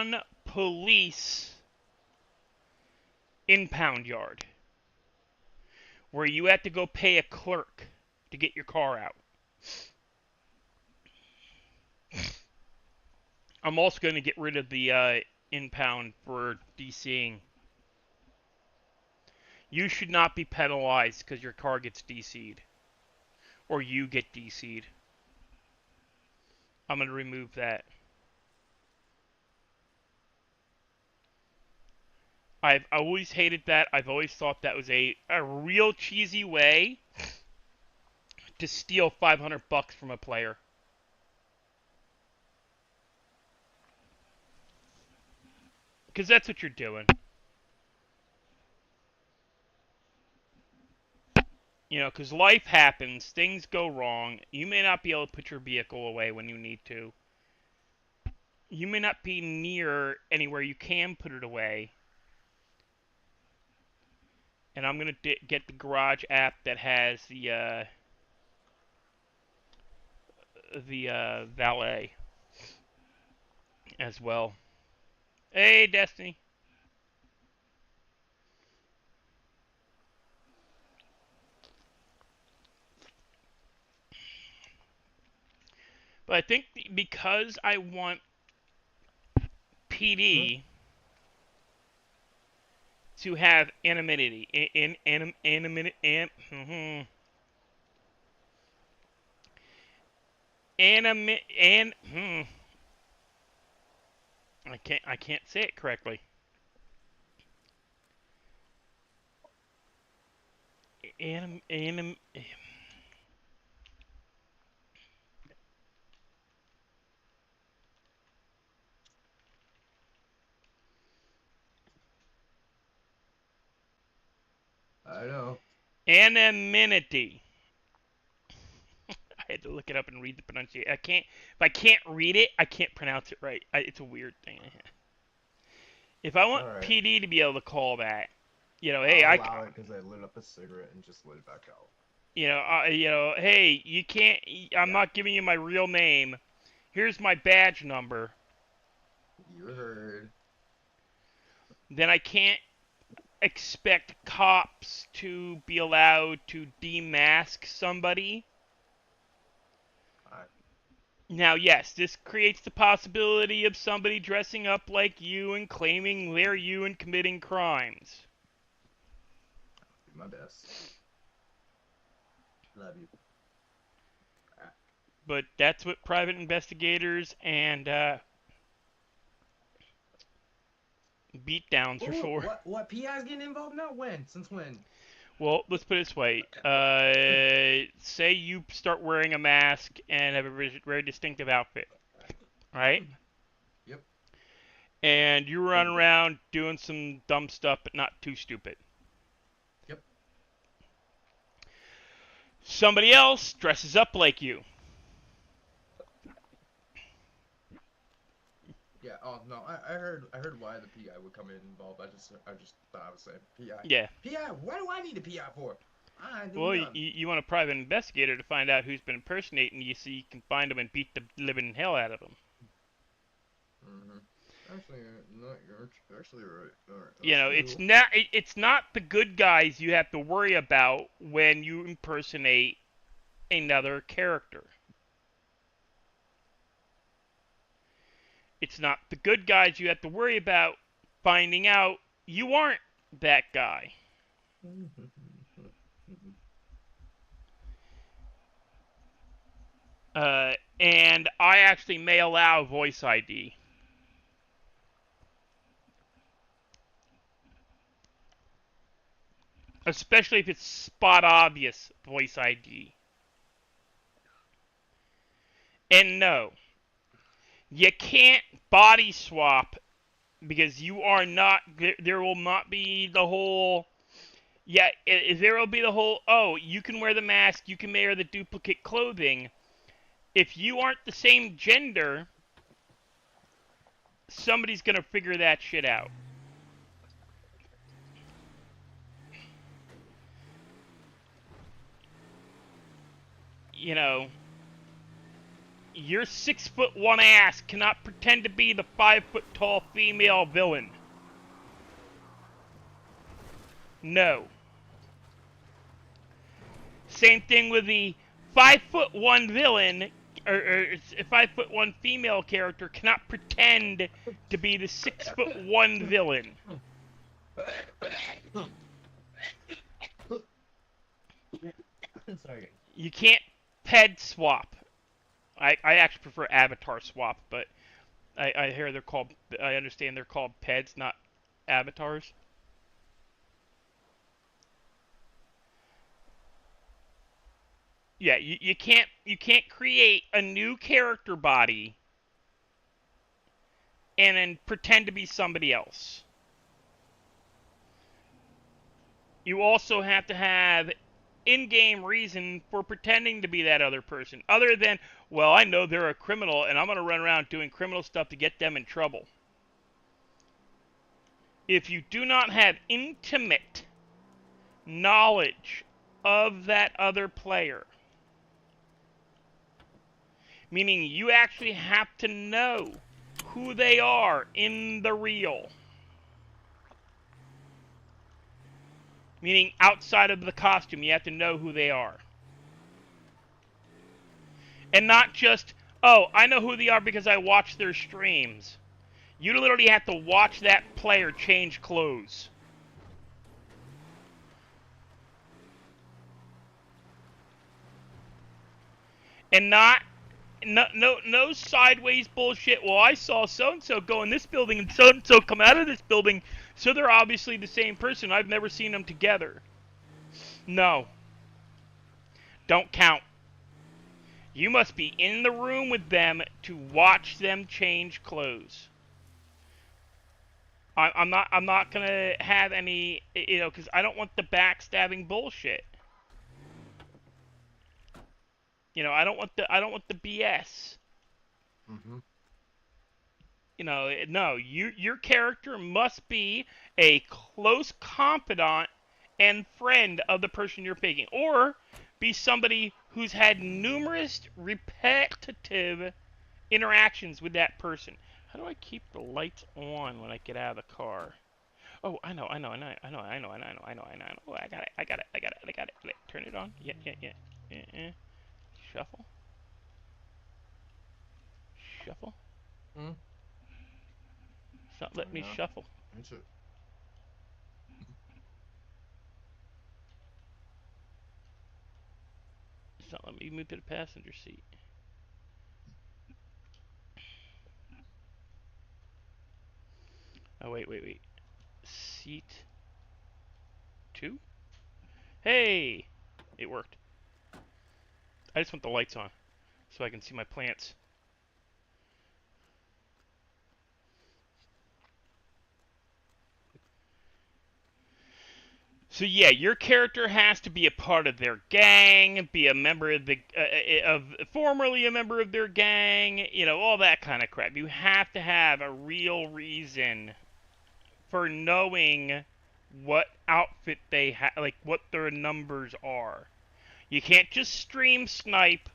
impound yard where you have to go pay a clerk to get your car out. I'm also going to get rid of the impound for DCing. You should not be penalized because your car gets DC'd. Or you get DC'd. I'm going to remove that. I've always hated that. I've always thought that was a real cheesy way to steal $500 from a player. Because that's what you're doing. You know, because life happens, things go wrong. You may not be able to put your vehicle away when you need to. You may not be near anywhere you can put it away. And I'm going to get the garage app that has the valet as well. Hey, Destiny. But I think because I want PD to have anonymity, I can't say it correctly. Anim, anim, I know. anonymity. I had to look it up and read the pronunciation. I can't. If I can't read it, I can't pronounce it right. It's a weird thing. If I want Alright. PD to be able to call that, you know, hey, I'll allow it because I lit up a cigarette and just lit it back out. Hey, you can't. I'm not giving you my real name. Here's my badge number. You heard. Then I can't expect cops to be allowed to demask somebody. Alright. Now, yes, this creates the possibility of somebody dressing up like you and claiming they're you and committing crimes. Do my best. Love you. But that's what private investigators and beatdowns are for. What PI's getting involved now? When? Since when? Well, let's put it this way. Say you start wearing a mask and have a very distinctive outfit, right? Yep. And you run around doing some dumb stuff, but not too stupid. Yep. Somebody else dresses up like you. Yeah. Oh no. I heard why the PI would come in involved. I just thought I was saying PI. Yeah. PI. What do I need a PI for? I ain't doing Well, nothing. you want a private investigator to find out who's been impersonating you, so you can find them and beat the living hell out of them. Mm-hmm. Actually, no, you're actually right. All right. You know, it's not the good guys you have to worry about when you impersonate another character. It's not the good guys you have to worry about finding out you aren't that guy. And I actually may allow voice ID. Especially if it's spot obvious voice ID. And no, you can't body swap because you are not. There will not be the whole. Yeah, there will be the whole. Oh, you can wear the mask. You can wear the duplicate clothing. If you aren't the same gender, somebody's gonna figure that shit out. You know, your 6'1" ass cannot pretend to be the 5' tall female villain. No. Same thing with the 5'1" villain, or 5'1" female character cannot pretend to be the 6'1" villain. Sorry. You can't ped swap. I actually prefer avatar swap, but I hear they're called. I understand they're called peds, not avatars. Yeah, you can't create a new character body and then pretend to be somebody else. You also have to have in-game reason for pretending to be that other person, other than, well, I know they're a criminal, and I'm going to run around doing criminal stuff to get them in trouble. If you do not have intimate knowledge of that other player, meaning you actually have to know who they are in the real, meaning outside of the costume, you have to know who they are. And not just, oh, I know who they are because I watch their streams. You literally have to watch that player change clothes. And no sideways bullshit. Well, I saw so-and-so go in this building and so-and-so come out of this building, so they're obviously the same person. I've never seen them together. No. Don't count. You must be in the room with them to watch them change clothes. I'm not gonna have any, because I don't want the backstabbing bullshit. I don't want the BS. Mm-hmm. No, your character must be a close confidant and friend of the person you're picking, or be somebody who's had numerous repetitive interactions with that person. How do I keep the lights on when I get out of the car? Oh, I know. Oh, I got it. Turn it on. Yeah. Shuffle. Shuffle. Mm. It's not letting me shuffle. It's a... It's not letting me move to the passenger seat. Oh, wait. Seat 2? Hey! It worked. I just want the lights on so I can see my plants. So yeah, your character has to be a part of their gang, be a member of formerly a member of their gang, all that kind of crap. You have to have a real reason for knowing what outfit they have, like what their numbers are. You can't just stream snipe,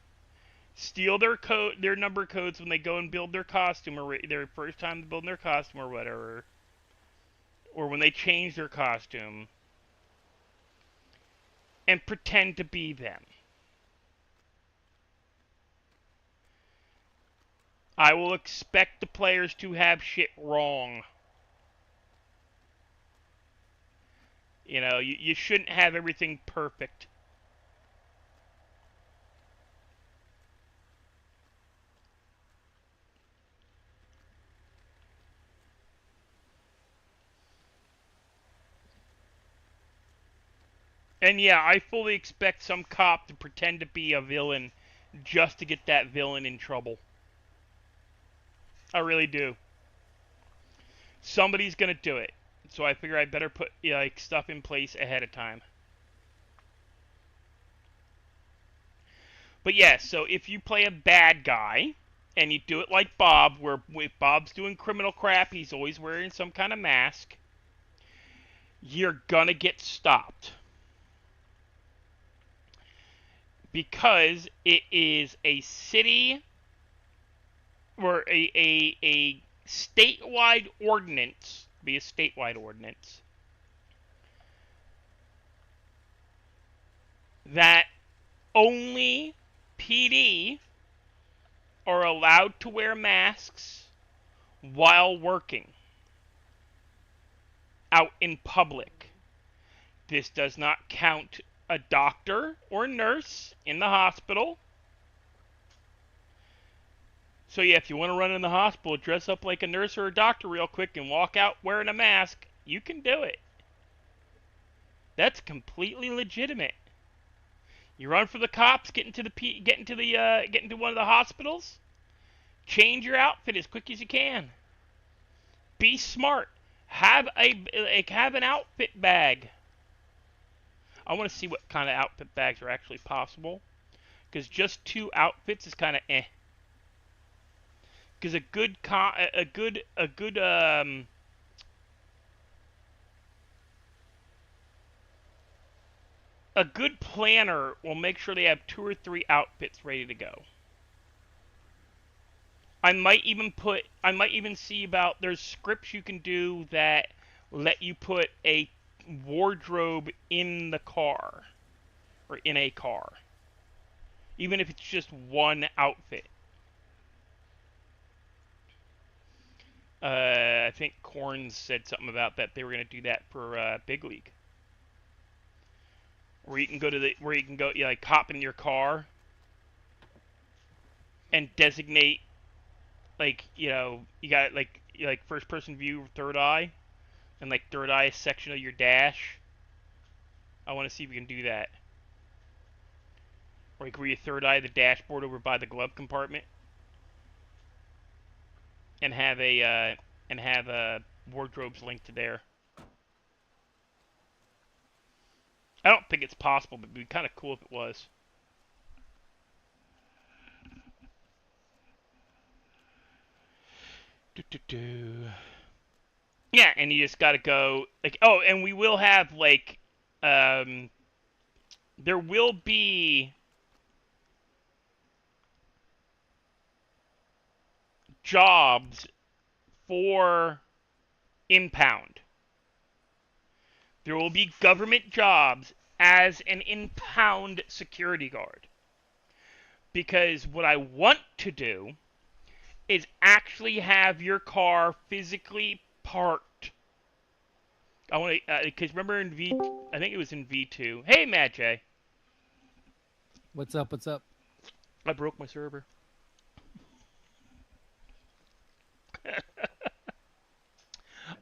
steal their number codes when they go and build their costume, or their first time building their costume or whatever, or when they change their costume, and pretend to be them. I will expect the players to have shit wrong. You shouldn't have everything perfect. And yeah, I fully expect some cop to pretend to be a villain just to get that villain in trouble. I really do. Somebody's gonna do it. So I figure I better put stuff in place ahead of time. But yeah, so if you play a bad guy, and you do it like Bob, where if Bob's doing criminal crap, he's always wearing some kind of mask, you're gonna get stopped. Because it is a city, or a statewide ordinance, that only PD are allowed to wear masks while working out in public. This does not count a doctor or nurse in the hospital. So yeah, if you want to run in the hospital, dress up like a nurse or a doctor real quick and walk out wearing a mask, you can do it. That's completely legitimate. You run for the cops, get into one of the hospitals, change your outfit as quick as you can. Be smart. Have an outfit bag. I want to see what kind of outfit bags are actually possible. Because just 2 outfits is kind of eh. Because a good planner will make sure they have 2 or 3 outfits ready to go. I might even see about there's scripts you can do that let you put a wardrobe in the car or in a car, even if it's just 1 outfit. I think Corns said something about that. They were going to do that for Big League, where you can go like hop in your car and designate, like, you got like first person view, third eye, and like third eye section of your dash. I want to see if we can do that. Or like where you third eye the dashboard over by the glove compartment, and have wardrobes linked to there. I don't think it's possible, but it'd be kind of cool if it was. Yeah, and you just gotta go like, oh, and we will have like there will be jobs for impound. There will be government jobs as an impound security guard. Because what I want to do is actually have your car physically parked. I want to, because remember I think it was in V2. Hey, Matt J. What's up? What's up? I broke my server.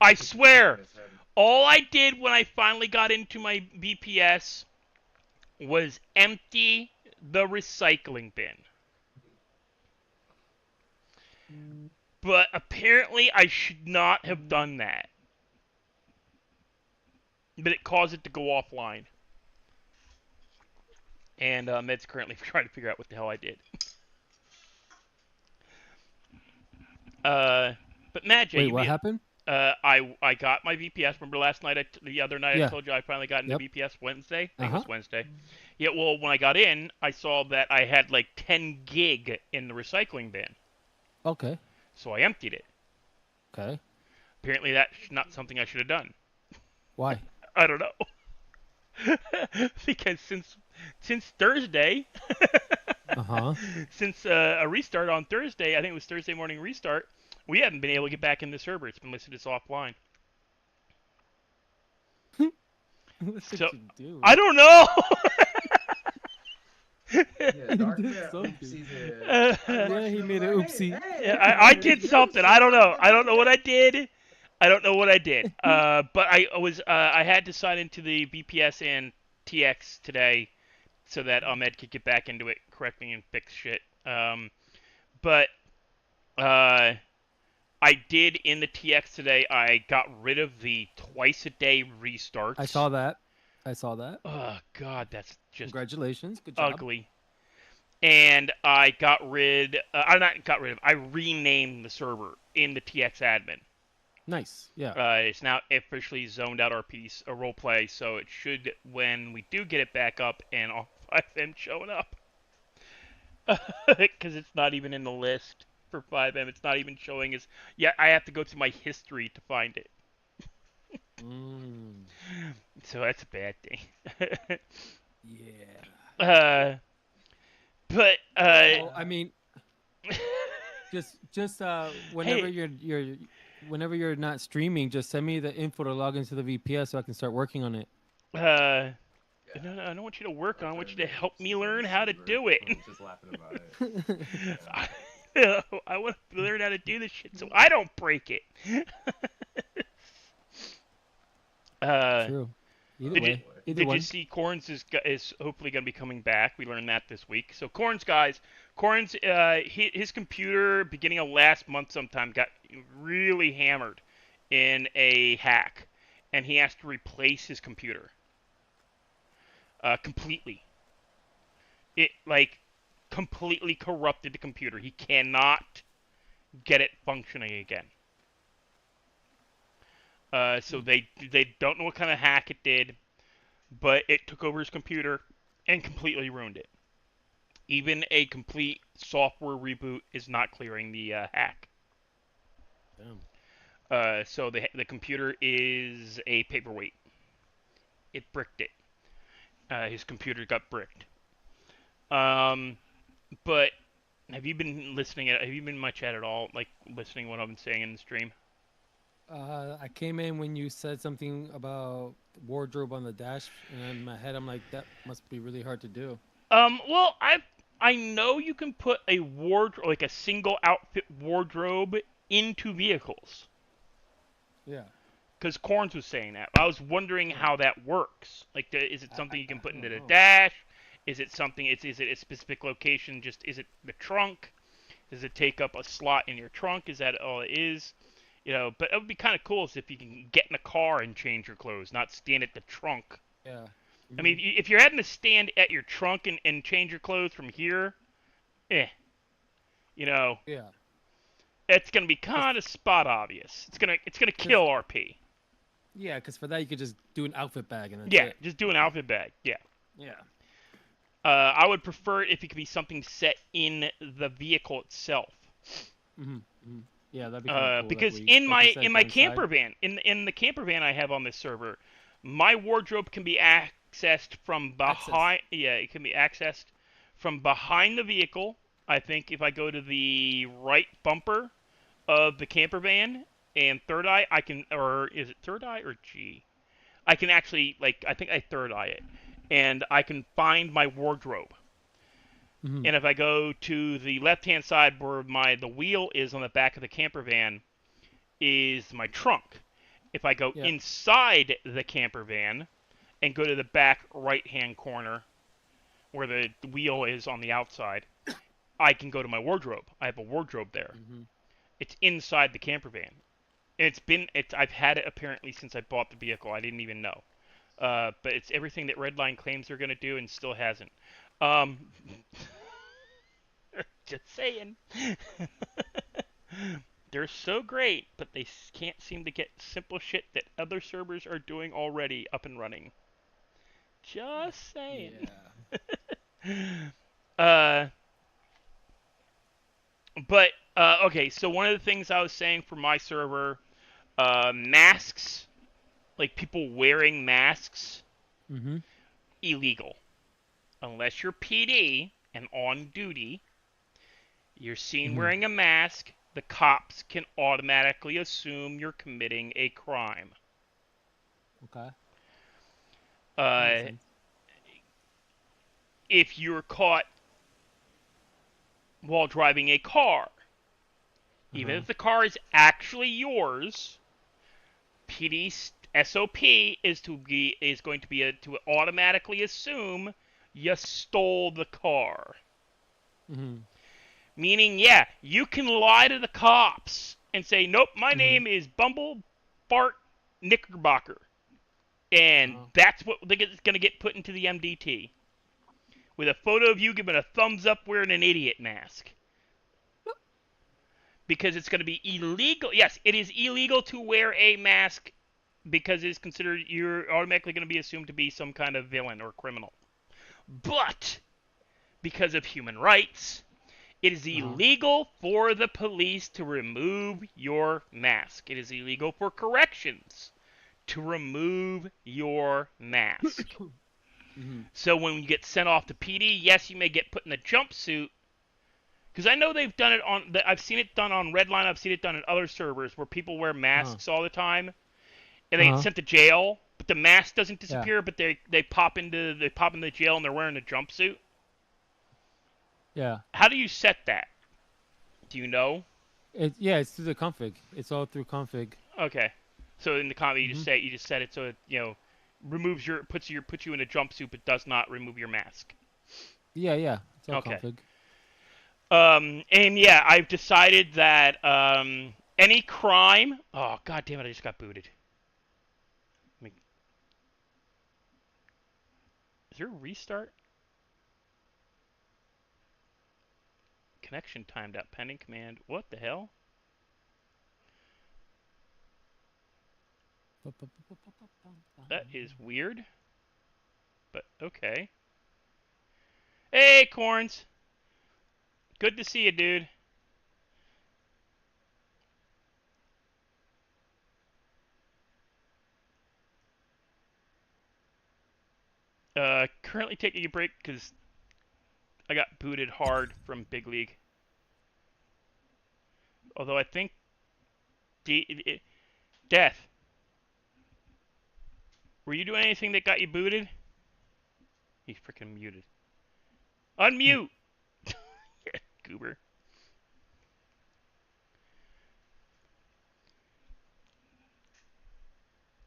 I swear, all I did when I finally got into my BPS was empty the recycling bin. But apparently I should not have done that. But it caused it to go offline. And Med's currently trying to figure out what the hell I did. But Mad J, wait, what happened? I got my VPS. Remember the other night I told you I finally got into VPS Wednesday? I think it was Wednesday. Yeah, well, when I got in, I saw that I had like 10 gig in the recycling bin. Okay. So I emptied it. Okay. Apparently that's not something I should have done. Why? I don't know. Because since Thursday, since a restart on Thursday, I think it was Thursday morning restart, we haven't been able to get back in the server. It's been listed as offline. So I don't know. Yeah, he made an oopsie. Yeah, I did something. I don't know. I don't know what I did. But I had to sign into the BPS and TX today so that Ahmed could get back into it, correct me and fix shit. But I did in the TX today. I got rid of the twice-a-day restarts. I saw that. Oh, God, that's just congratulations. Good job. ugly. And I I renamed the server in the TX admin. Nice. Yeah. It's now officially zoned out RP roleplay, so it should, when we do get it back up and all 5M showing up. Because it's not even in the list for 5M. It's not even showing as... Yeah, I have to go to my history to find it. So that's a bad thing. Yeah. But well, I mean, just whenever hey. whenever you're not streaming, just send me the info to log into the VPS so I can start working on it. No, I don't want you to work on it. I want you to help me learn how to do it. I'm just laughing about it. I want to learn how to do this shit so I don't break it. True. Either way. You see Corns is hopefully going to be coming back? We learned that this week. So Corns, his computer beginning of last month sometime got really hammered in a hack, and he has to replace his computer. completely. It like completely corrupted the computer. He cannot get it functioning again. So they don't know what kind of hack it did, but it took over his computer and completely ruined it. Even a complete software reboot is not clearing the hack. Damn. So the computer is a paperweight. It bricked it. His computer got bricked. But have you been listening? Have you been in my chat at all? Like listening to what I've been saying in the stream? I came in when you said something about wardrobe on the dash, and in my head, I'm like, that must be really hard to do. Well, I know you can put a wardrobe, like a single outfit wardrobe, into vehicles. Yeah. Because Corns was saying that. I was wondering how that works. Like, is it something you can put into the know. dash? Is it something? Is it a specific location? Just is it the trunk? Does it take up a slot in your trunk? Is that all it is? You know, but it would be kind of cool if you can get in a car and change your clothes, not stand at the trunk. Yeah. I mean, if you're having to stand at your trunk and change your clothes from here, you know, Yeah. it's gonna be kind of spot obvious. It's gonna kill RP. Yeah, because for that you could just do an outfit bag and that's Yeah, it. just do an outfit bag. Yeah. Yeah. I would prefer it if it could be something set in the vehicle itself. Yeah, that'd be kind of cool. Because like in like you said, my go camper inside. van, in the camper van I have on this server, my wardrobe can be accessed from behind. Yeah, it can be accessed from behind the vehicle. I think if I go to the right bumper of the camper van and third eye, I can, or is it third eye or G? I can actually, like, I think I third eye it, and I can find my wardrobe. And if I go to the left-hand side where the wheel is on the back of the camper van is my trunk. If I go inside the camper van and go to the back right-hand corner where the wheel is on the outside, I can go to my wardrobe. I have a wardrobe there. It's inside the camper van. I've had it apparently since I bought the vehicle. I didn't even know. But it's everything that Redline claims they're going to do and still hasn't. Just saying. They're so great, but they can't seem to get simple shit that other servers are doing already up and running. Just saying. Yeah. Okay, so one of the things I was saying for my server, masks, like people wearing masks, illegal. Unless you're PD and on duty, you're seen wearing a mask, the cops can automatically assume you're committing a crime. Okay. If you're caught while driving a car, even if the car is actually yours, PD's SOP is going to be to automatically assume you stole the car. Meaning, yeah, you can lie to the cops and say, nope, my name is Bumble Bart Knickerbocker. And that's what is going to get put into the MDT. With a photo of you giving a thumbs up wearing an idiot mask. Because it's going to be illegal. Yes, it is illegal to wear a mask because it is considered, you're automatically going to be assumed to be some kind of villain or criminal. But, because of human rights, it is illegal for the police to remove your mask. It is illegal for corrections to remove your mask. So when you get sent off to PD, yes, you may get put in a jumpsuit. Because I know they've done it on, I've seen it done on Redline, I've seen it done on other servers where people wear masks all the time, and they get sent to jail, but the mask doesn't disappear, but they pop into the jail and they're wearing a jumpsuit. Yeah. How do you set that? Do you know? It's through the config. It's all through config. Okay. So in the config, you just set it so it removes puts you in a jumpsuit, but does not remove your mask. Yeah. It's all config. And yeah, I've decided that any crime. Oh god damn it! I just got booted. Is there a restart? Connection timed out. Pending command. What the hell? That is weird. But okay. Hey, Corns. Good to see you, dude. Currently taking a break because I got booted hard from Big League. Although I think Death. Were you doing anything that got you booted? He's freaking muted. Unmute! Goober.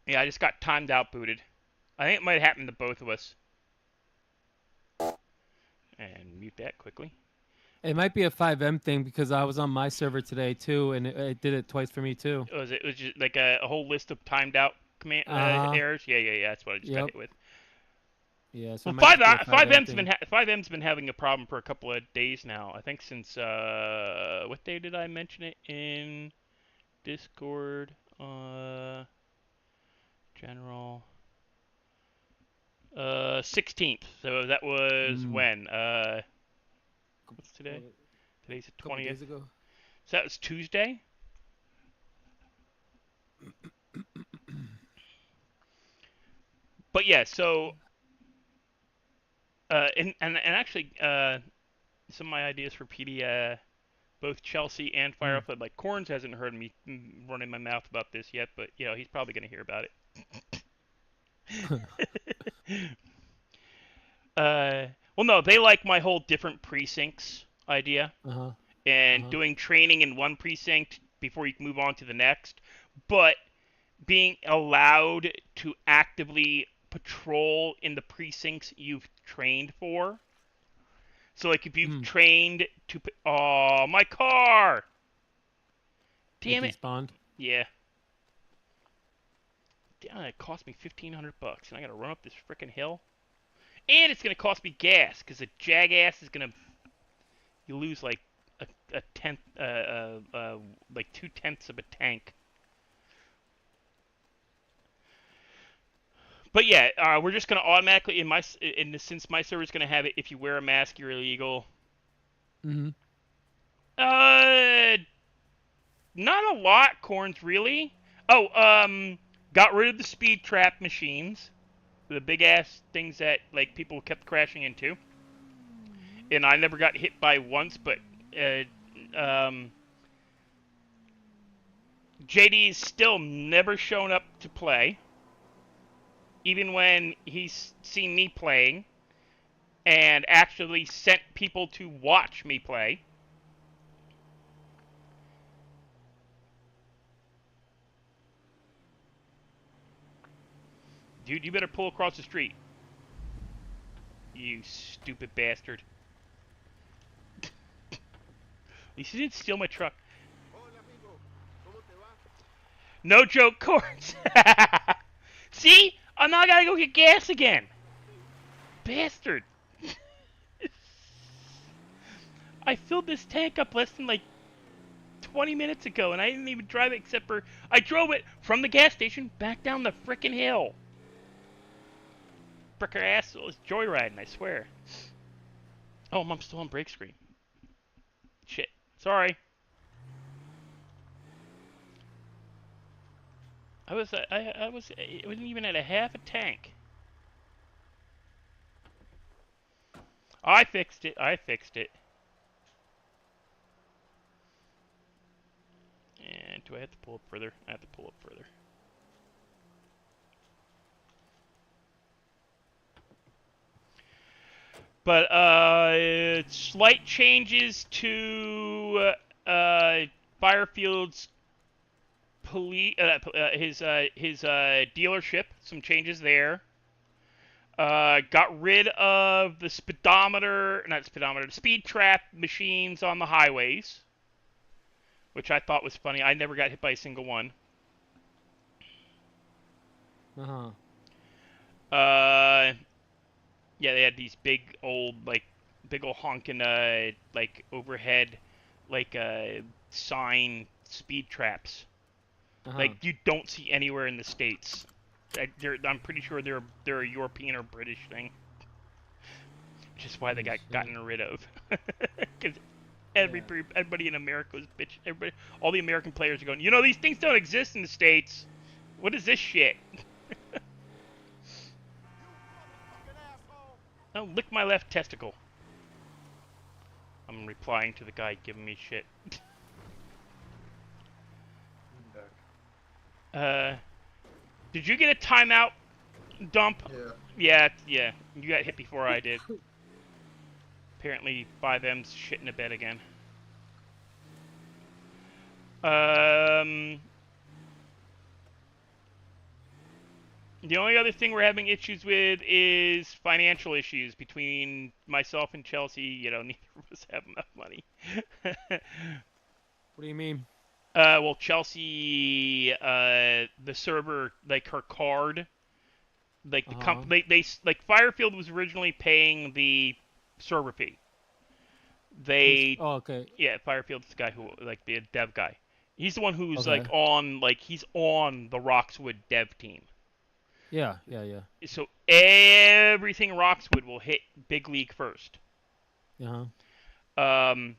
Yeah, I just got timed out booted. I think it might happen to both of us. And mute that quickly. It might be a 5M thing because I was on my server today too, and it did it twice for me too. Was it was just like a whole list of timed out command errors? Yeah. That's what I just got hit with. Yeah, so well, it might just be a 5M's been having a problem for a couple of days now. I think since what day did I mention it in Discord? General 16th. So that was when? What's today? Today's the 20th. Couple days ago. So that was Tuesday. But yeah, so and actually some of my ideas for PD, both Chelsea and Firefly, like Corns hasn't heard me running my mouth about this yet, but you know he's probably gonna hear about it. Well, no, they like my whole different precincts idea, and doing training in one precinct before you can move on to the next, but being allowed to actively patrol in the precincts you've trained for. So, like, if you've trained to... Oh, my car! Damn it. Despawned? Yeah. Damn, it cost me $1,500, and I gotta run up this frickin' hill. And it's gonna cost me gas, because the jackass is gonna... You lose, like, a tenth... like 2/10 of a tank. But yeah, we're just gonna automatically since my server's gonna have it. If you wear a mask, you're illegal. Not a lot, Corns, really. Oh, got rid of the speed trap machines, the big ass things that like people kept crashing into. And I never got hit by once, but JD's still never shown up to play. Even when he's seen me playing, and actually sent people to watch me play. Dude, you better pull across the street. You stupid bastard. At least you didn't steal my truck. No joke, Corns. See? Oh, now I gotta go get gas again. Bastard. I filled this tank up less than like 20 minutes ago, and I didn't even drive it except for... I drove it from the gas station back down the frickin' hill. Fricker asshole is joyriding, I swear. Oh, I'm still on brake screen. Shit. Sorry. I wasn't even at a half a tank. I fixed it. And do I have to pull up further? I have to pull up further. But slight changes to Firefield's his dealership. Some changes there. Got rid of the speed trap machines on the highways, which I thought was funny. I never got hit by a single one. Yeah, they had these big old honking like overhead like sign speed traps. Uh-huh. Like you don't see anywhere in the states. I'm pretty sure they're a European or British thing, which is why they Oh got shit. gotten rid of. Because Yeah. everybody in America was bitch. Everybody, all the American players are going. You know, these things don't exist in the states. What is this shit? Oh, lick my left testicle. I'm replying to the guy giving me shit. Back. Uh, did you get a timeout dump? Yeah. Yeah, yeah. You got hit before I did. Apparently, 5M's shit in the bed again. Um, the only other thing we're having issues with is financial issues between myself and Chelsea. You know, neither of us have enough money. What do you mean? Well, Chelsea, the server, like her card, like the Uh-huh. like Firefield was originally paying the server fee. Who's They, Oh, okay. yeah, Firefield's the guy who, like, the dev guy. He's the one who's Okay. he's on the Roxwood dev team. Yeah, yeah, yeah. So everything Roxwood will hit Big League first. Uh-huh. Um,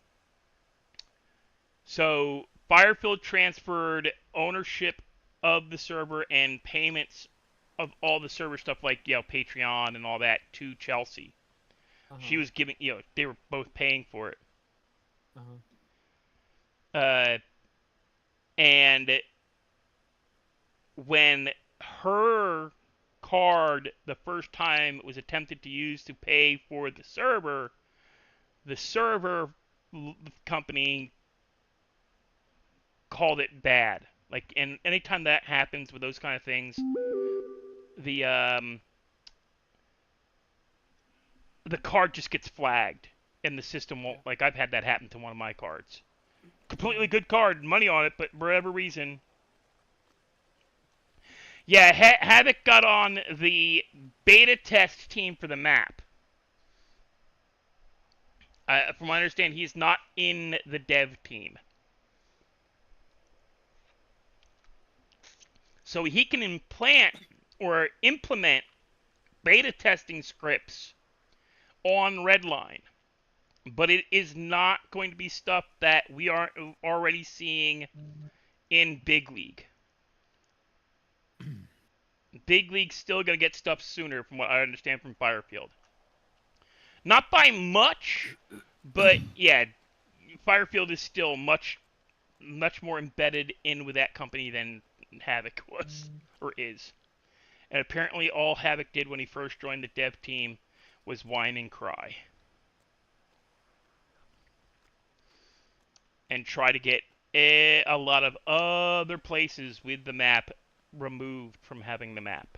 so Firefield transferred ownership of the server and payments of all the server stuff, like, you know, Patreon and all that, to Chelsea. She Uh-huh. was giving, you know, they were both paying for it. Uh-huh. Uh, and when her card the first time was attempted to use to pay for the server company called it bad. Like, and anytime that happens with those kind of things, the um the card just gets flagged and the system won't. Yeah. Like, I've had that happen to one of my cards. Completely good card, money on it, but for whatever reason. Yeah, Havoc got on the beta test team for the map. From what I understand, he's not in the dev team. So he can implement beta testing scripts on Redline. But it is not going to be stuff that we are already seeing in Big League. Big League's still going to get stuff sooner, from what I understand from Firefield. Not by much, but yeah, Firefield is still much more embedded in with that company than Havoc was or is. And apparently all Havoc did when he first joined the dev team was whine and cry. And try to get a lot of other places with the map removed from having the map.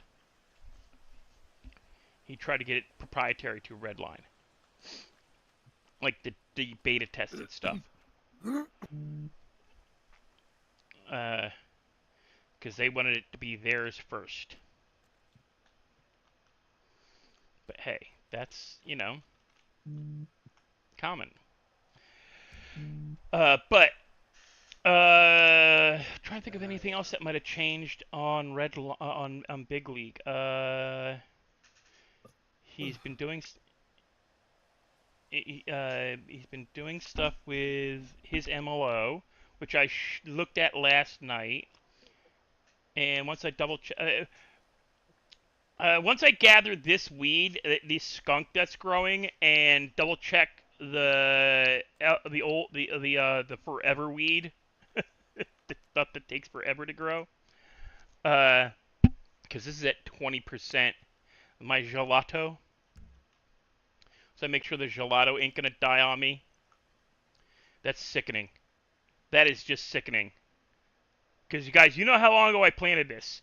He tried to get it proprietary to Redline. Like the beta tested stuff. Because they wanted it to be theirs first. But hey, that's, you know, common. But trying to think of anything else that might have changed on on Big League. He's been doing he's been doing stuff with his MLO, which I looked at last night. And once I once I gather this weed, this skunk that's growing, and double check the forever weed, the stuff that takes forever to grow, because this is at 20%. My gelato, so I make sure the gelato ain't gonna die on me. That's sickening. That is just sickening. Because you guys, you know how long ago I planted this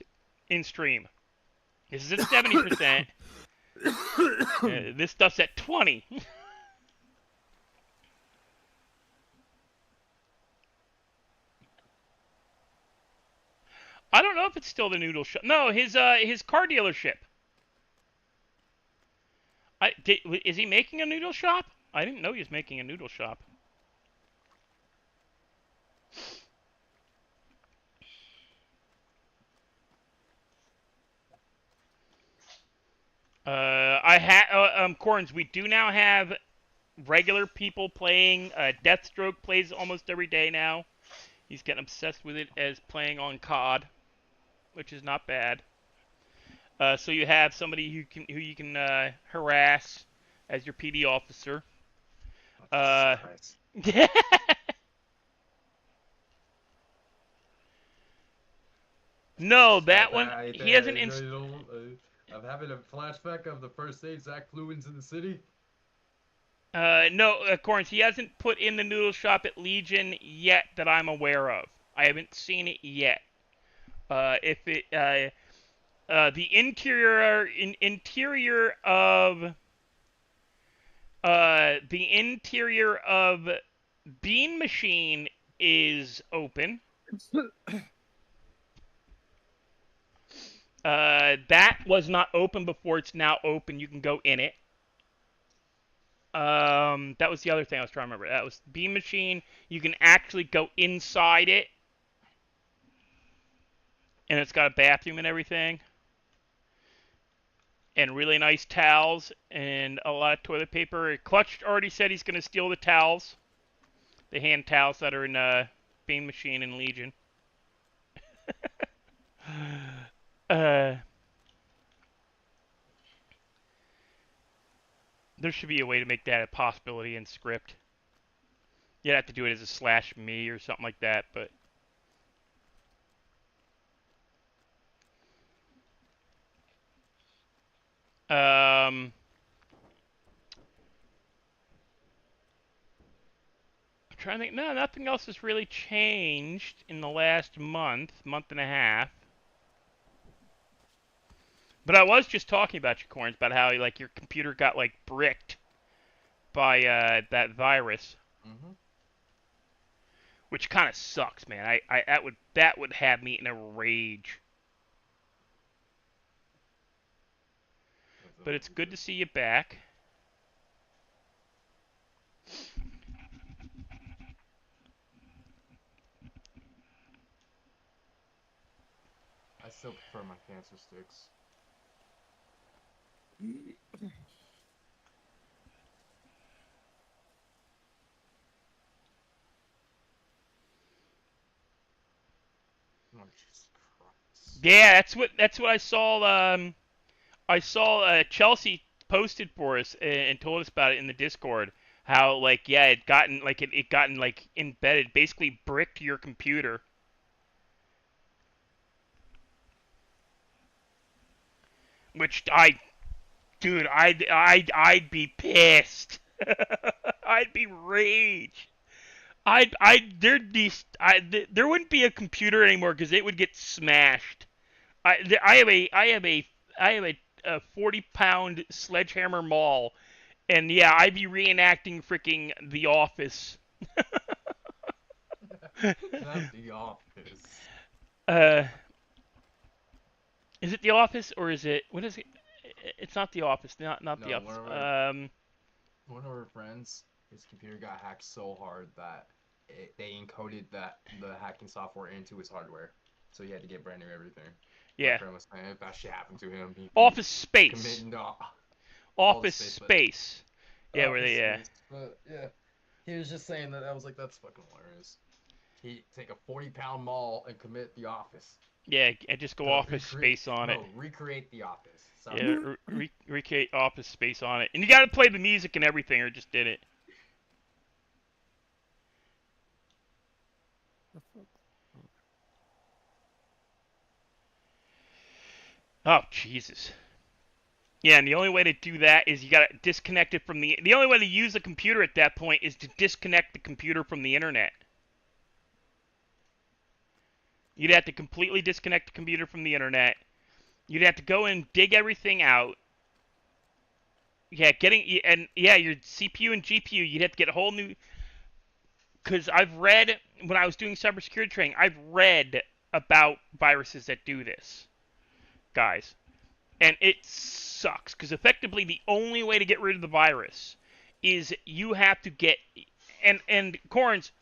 in stream. This is at 70%. This stuff's at 20. I don't know if it's still the noodle shop. No, his car dealership. Is he making a noodle shop? I didn't know he was making a noodle shop. Corns, we do now have regular people playing. Deathstroke plays almost every day now. He's getting obsessed with it as playing on COD, which is not bad. So you have somebody who you can harass as your PD officer. Oh, Jesus Christ. No, that one he hasn't. I'm having a flashback of the first day Zach flew into the city. No, Corns, he hasn't put in the noodle shop at Legion yet that I'm aware of. I haven't seen it yet. If it, the interior of Bean Machine is open. That was not open before. It's now open. You can go in it. That was the other thing I was trying to remember. That was Bean Machine. You can actually go inside it, and it's got a bathroom and everything, and really nice towels and a lot of toilet paper. Clutch already said he's going to steal the towels, the hand towels that are in Bean Machine and Legion. There should be a way to make that a possibility in script. You'd have to do it as a /me or something like that, but I'm trying to think. No, nothing else has really changed in the last month and a half. But I was just talking about you, Corns, about how like your computer got like bricked by that virus, which kind of sucks, man. That would have me in a rage. But it's good to see you back. I still prefer my cancer sticks. Oh, Jesus Christ. Yeah, that's what I saw. I saw Chelsea posted for us and told us about it in the Discord. How like yeah, it gotten like embedded, basically bricked your computer. Which dude, I'd be pissed. I'd be rage. There wouldn't be a computer anymore because it would get smashed. I have a 40-pound sledgehammer maul, and yeah, I'd be reenacting freaking The Office. Not The Office. Is it The Office or is it what is it? It's not The Office. Not No, The Office. One of our friends, his computer got hacked so hard that they encoded the hacking software into his hardware, so he had to get brand new everything. Yeah. My friend was saying if that shit happened to him, he'd Office Space. committing Office Space. Yeah, where they But yeah, he was just saying that. I was like, that's fucking hilarious. He take a 40-pound maul and commit The Office. Yeah, and just go Office Space on it. No, recreate The Office. Sorry. Yeah, recreate Office Space on it, and you got to play the music and everything, or just did it. Oh Jesus. Yeah, and the only way to do that is you got to disconnect it from the only way to use a computer at that point is to disconnect the computer from the internet. You'd have to completely disconnect the computer from the internet. You'd have to go and dig everything out. Yeah, your CPU and GPU, you'd have to get a whole new. Because I've read when I was doing cybersecurity training, I've read about viruses that do this, guys. And it sucks because effectively the only way to get rid of the virus is you have to get and Corns,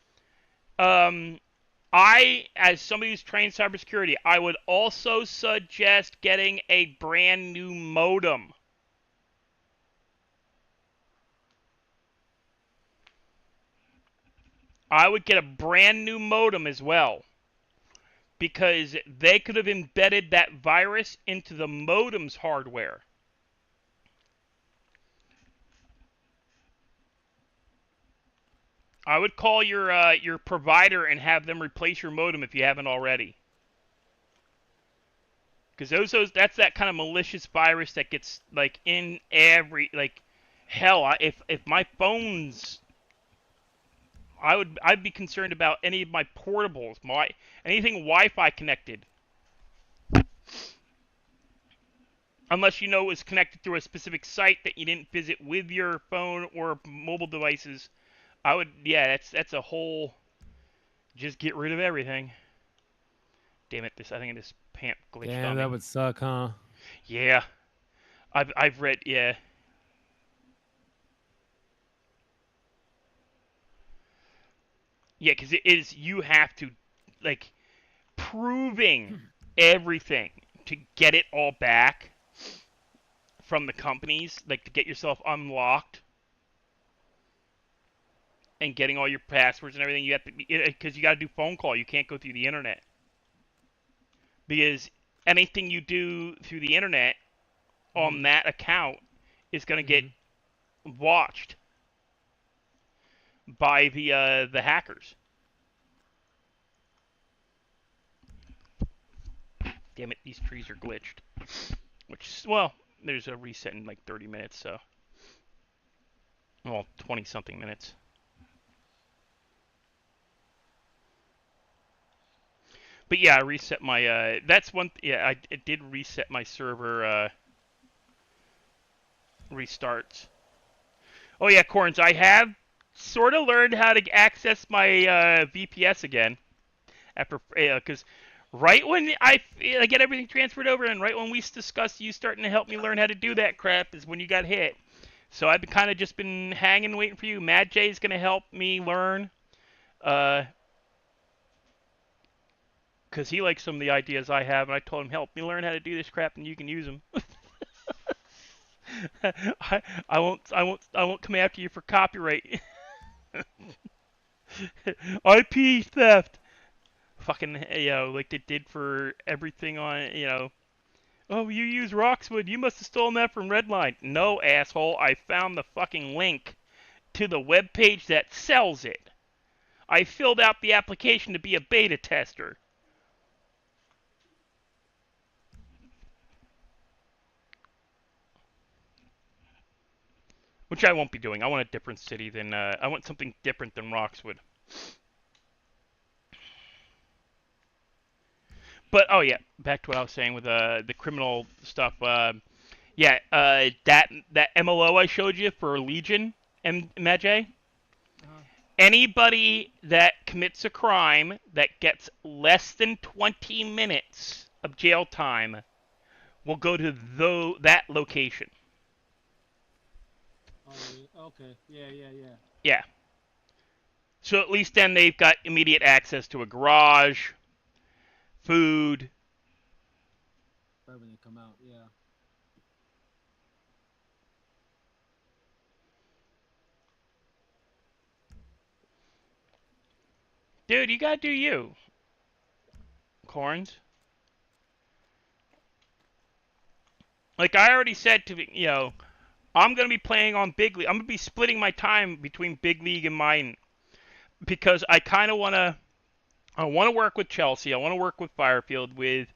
I, as somebody who's trained cybersecurity, I would also suggest getting a brand new modem. I would get a brand new modem as well, because they could have embedded that virus into the modem's hardware. I would call your provider and have them replace your modem if you haven't already. Because that's that kind of malicious virus that gets like in every hell. If my phone's, I'd be concerned about any of my portables, anything Wi-Fi connected. Unless you know it was connected through a specific site that you didn't visit with your phone or mobile devices. Yeah, that's a whole, just get rid of everything. Damn it, I think this pant glitched Damn, on me. that would suck, huh? Yeah. I've read, yeah. Yeah, because it is, you have to, like, proving everything to get it all back from the companies, like, to get yourself unlocked and getting all your passwords and everything. You have to, because you got to do phone call. You can't go through the internet. Because anything you do through the internet on that account is going to get watched by the hackers. Damn it, these trees are glitched. Which, well, there's a reset in like 30 minutes, so. Well, 20-something minutes. But yeah, I reset my, that's one, yeah, I did reset my server, restarts. Oh yeah, Corns, I have sort of learned how to access my, VPS again. After, because right when I get everything transferred over, and right when we discussed you starting to help me learn how to do that crap, is when you got hit. So I've kind of just been hanging, waiting for you. Mad J's gonna help me learn, because he likes some of the ideas I have, and I told him, help me learn how to do this crap, and you can use them. I won't come after you for copyright. IP theft. Fucking, like they did for everything on, oh, you use Roxwood, you must have stolen that from Redline. No, asshole, I found the fucking link to the web page that sells it. I filled out the application to be a beta tester. Which I won't be doing. I want a different city than, I want something different than Roxwood. But, oh yeah, back to what I was saying with the criminal stuff. Yeah, that MLO I showed you for Legion, Maj, anybody that commits a crime that gets less than 20 minutes of jail time will go to that location. Oh, okay. Yeah. Yeah. So at least then they've got immediate access to a garage, food. Right when they come out, yeah. Dude, you gotta do you. Corns. Like I already said to, I'm going to be playing on Big League. I'm going to be splitting my time between Big League and mine because I kind of want to work with Chelsea. I want to work with Firefield with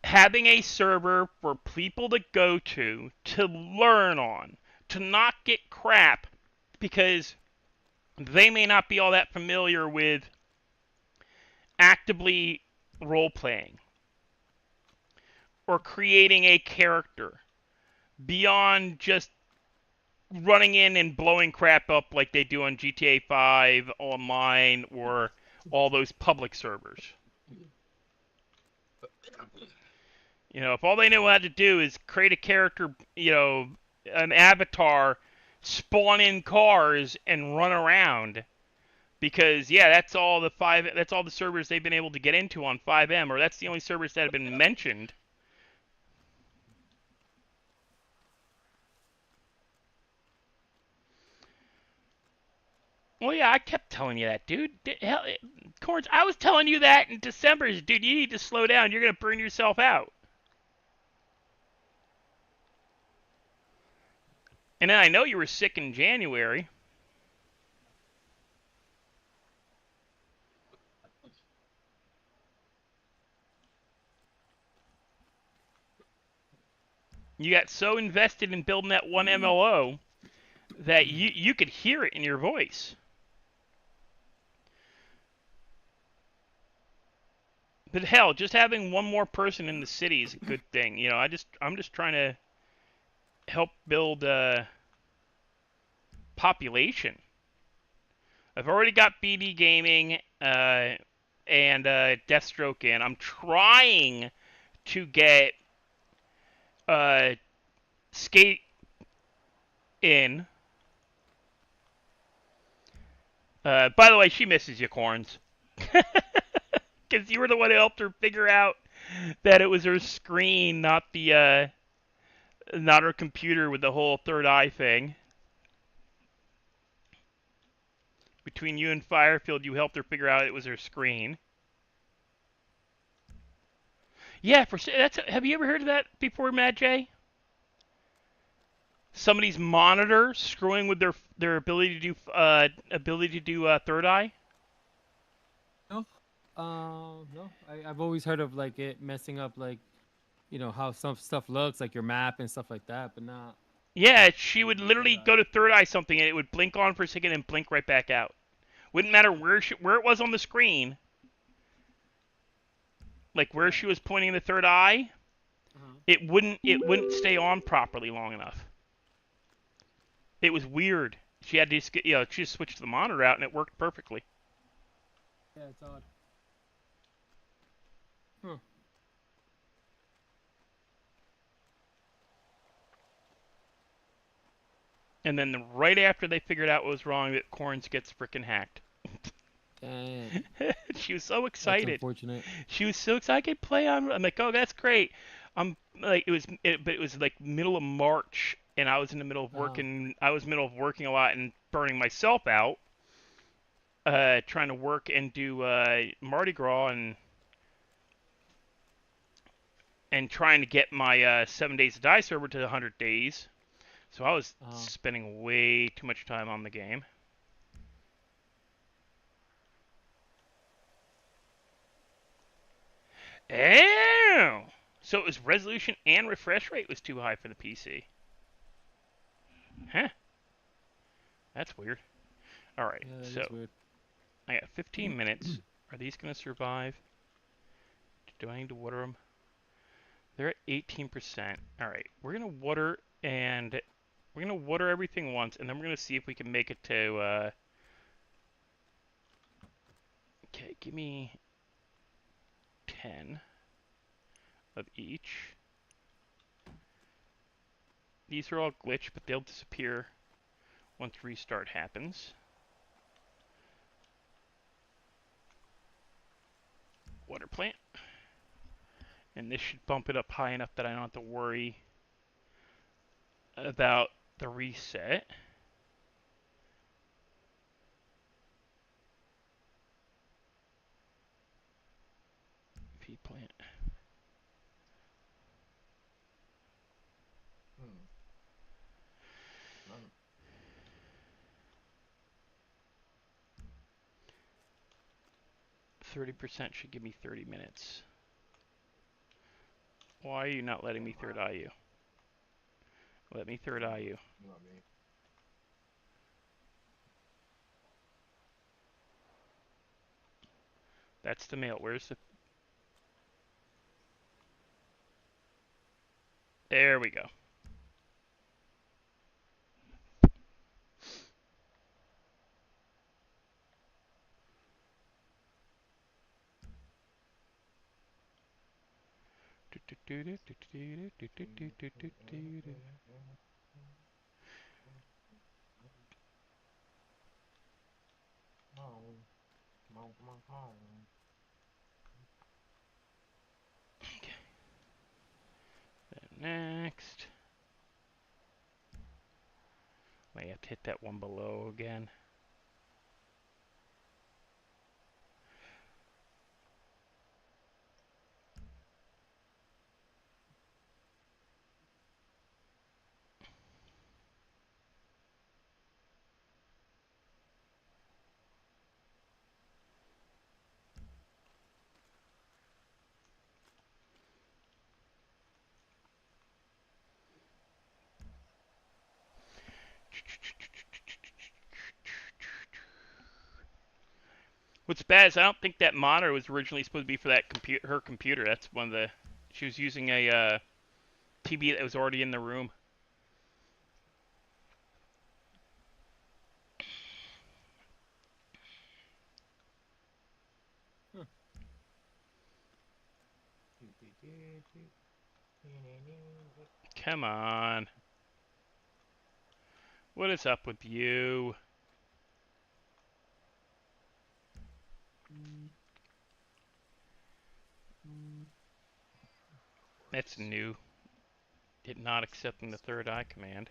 having a server for people to go to learn on, to not get crap because they may not be all that familiar with actively role-playing or creating a character beyond just running in and blowing crap up like they do on GTA 5 online or all those public servers. You know, if all they know how to do is create a character, you know, an avatar, spawn in cars and run around, because yeah, that's all the servers they've been able to get into on 5M, or that's the only servers that have been mentioned. Well, yeah, I kept telling you that, dude. Hell, Corns, I was telling you that in December, dude. You need to slow down. You're gonna burn yourself out. And then I know you were sick in January. You got so invested in building that one MLO that you could hear it in your voice. But hell, just having one more person in the city is a good thing. You know, I'm just trying to help build population. I've already got BD Gaming and Deathstroke in. I'm trying to get uh, Skate in. By the way, she misses you, Corns. Because you were the one who helped her figure out that it was her screen, not her computer with the whole third eye thing. Between you and Firefield, you helped her figure out it was her screen. Yeah, have you ever heard of that before, Mad J? Somebody's monitor screwing with their ability to do third eye. No, no. I've always heard of like it messing up like how some stuff looks like your map and stuff like that, but not Yeah, she would third literally eye. go to third eye something and it would blink on for a second and blink right back out. Wouldn't matter where it was on the screen, like where Yeah. she was pointing the third eye. Uh-huh. It wouldn't stay on properly long enough. It was weird. She had to she just switched the monitor out and it worked perfectly. Yeah, it's odd. Huh. And then right after they figured out what was wrong, that Corns gets frickin' hacked. Dang, She was so that's excited. unfortunate. She was so excited I could play on. I'm like, oh, that's great. I'm like, but it was like middle of March, and I was in the middle of Uh-huh. working. I was middle of working a lot and burning myself out, trying to work and do Mardi Gras and trying to get my 7 days to die server to 100 days. So I was Uh-huh. spending way too much time on the game. Oh! So it was resolution and refresh rate was too high for the PC. Huh? That's weird. Alright, Yeah, that so is weird. I got 15 minutes. Are these going to survive? Do I need to water them? They're at 18%. Alright, we're going to water and we're going to water everything once, and then we're going to see if we can make it to, okay, give me 10 of each. These are all glitched, but they'll disappear once restart happens. Water plant. And this should bump it up high enough that I don't have to worry about the reset. Pea plant. Hmm. None. 30% should give me 30 minutes. Why are you not letting me third eye you? Let me third eye you. You want me? That's the mail. Where's the... There we go. Come on, come on, come on. Next. I have to hit that one below again. What's bad is I don't think that monitor was originally supposed to be for that her computer. That's one of the. She was using a TV that was already in the room. Huh. Come on. What is up with you? That's new. Did not accepting the third eye command.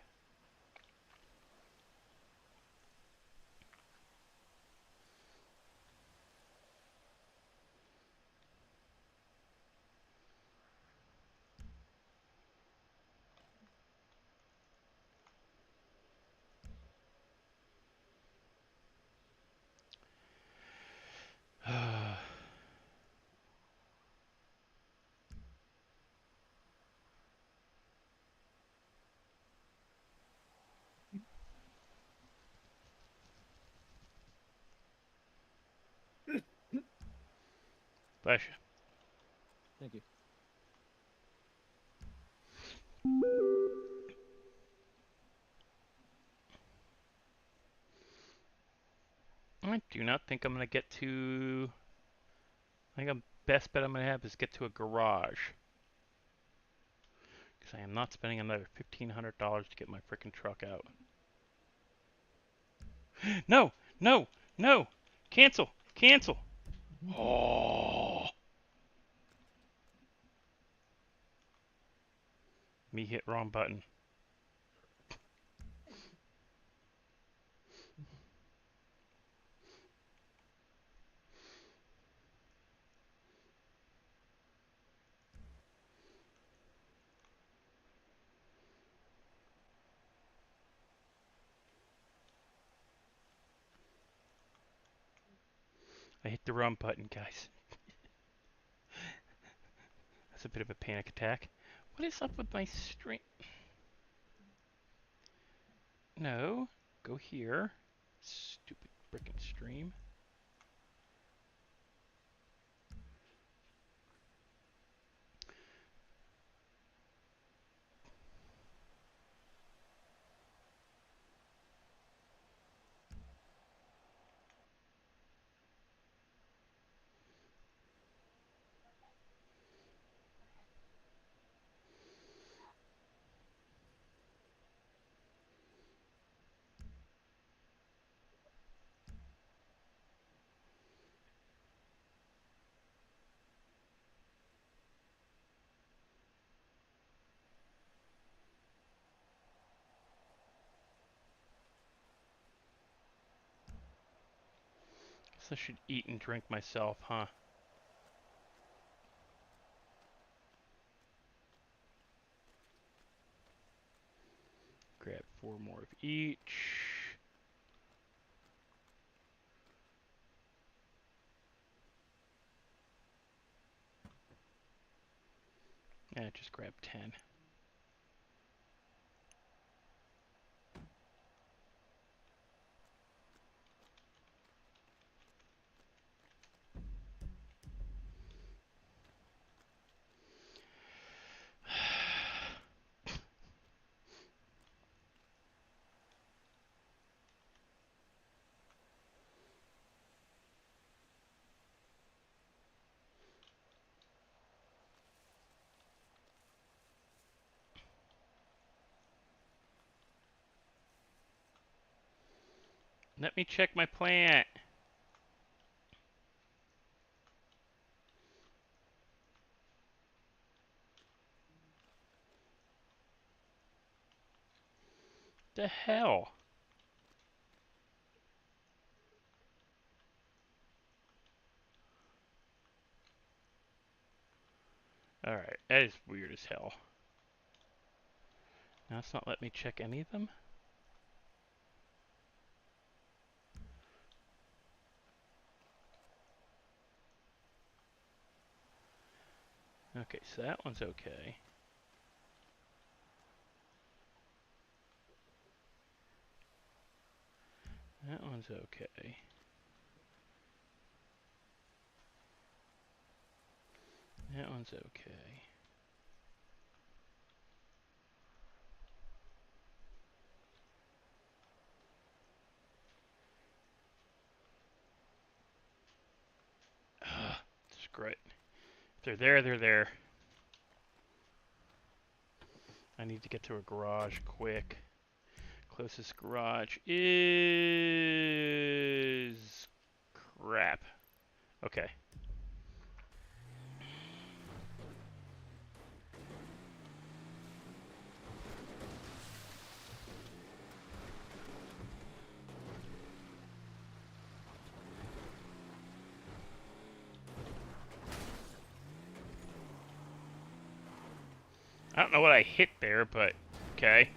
Bless you. Thank you. I do not think I'm going to get to... I think the best bet I'm going to have is get to a garage. Because I am not spending another $1,500 to get my freaking truck out. No! No! No! Cancel! Cancel! Oh! Me hit wrong button. I hit the wrong button, guys. That's a bit of a panic attack. What is up with my stream? No. Go here. Stupid frickin' stream. Guess I should eat and drink myself, huh? Grab 4 more of each. Yeah, just grab 10. Let me check my plant. The hell? Alright, that is weird as hell. Now it's not letting me check any of them? Okay, so that one's okay. That one's okay. That one's okay. Screw it. If they're there, they're there. I need to get to a garage quick. Closest garage is... crap. Okay. I don't know what I hit there, but okay.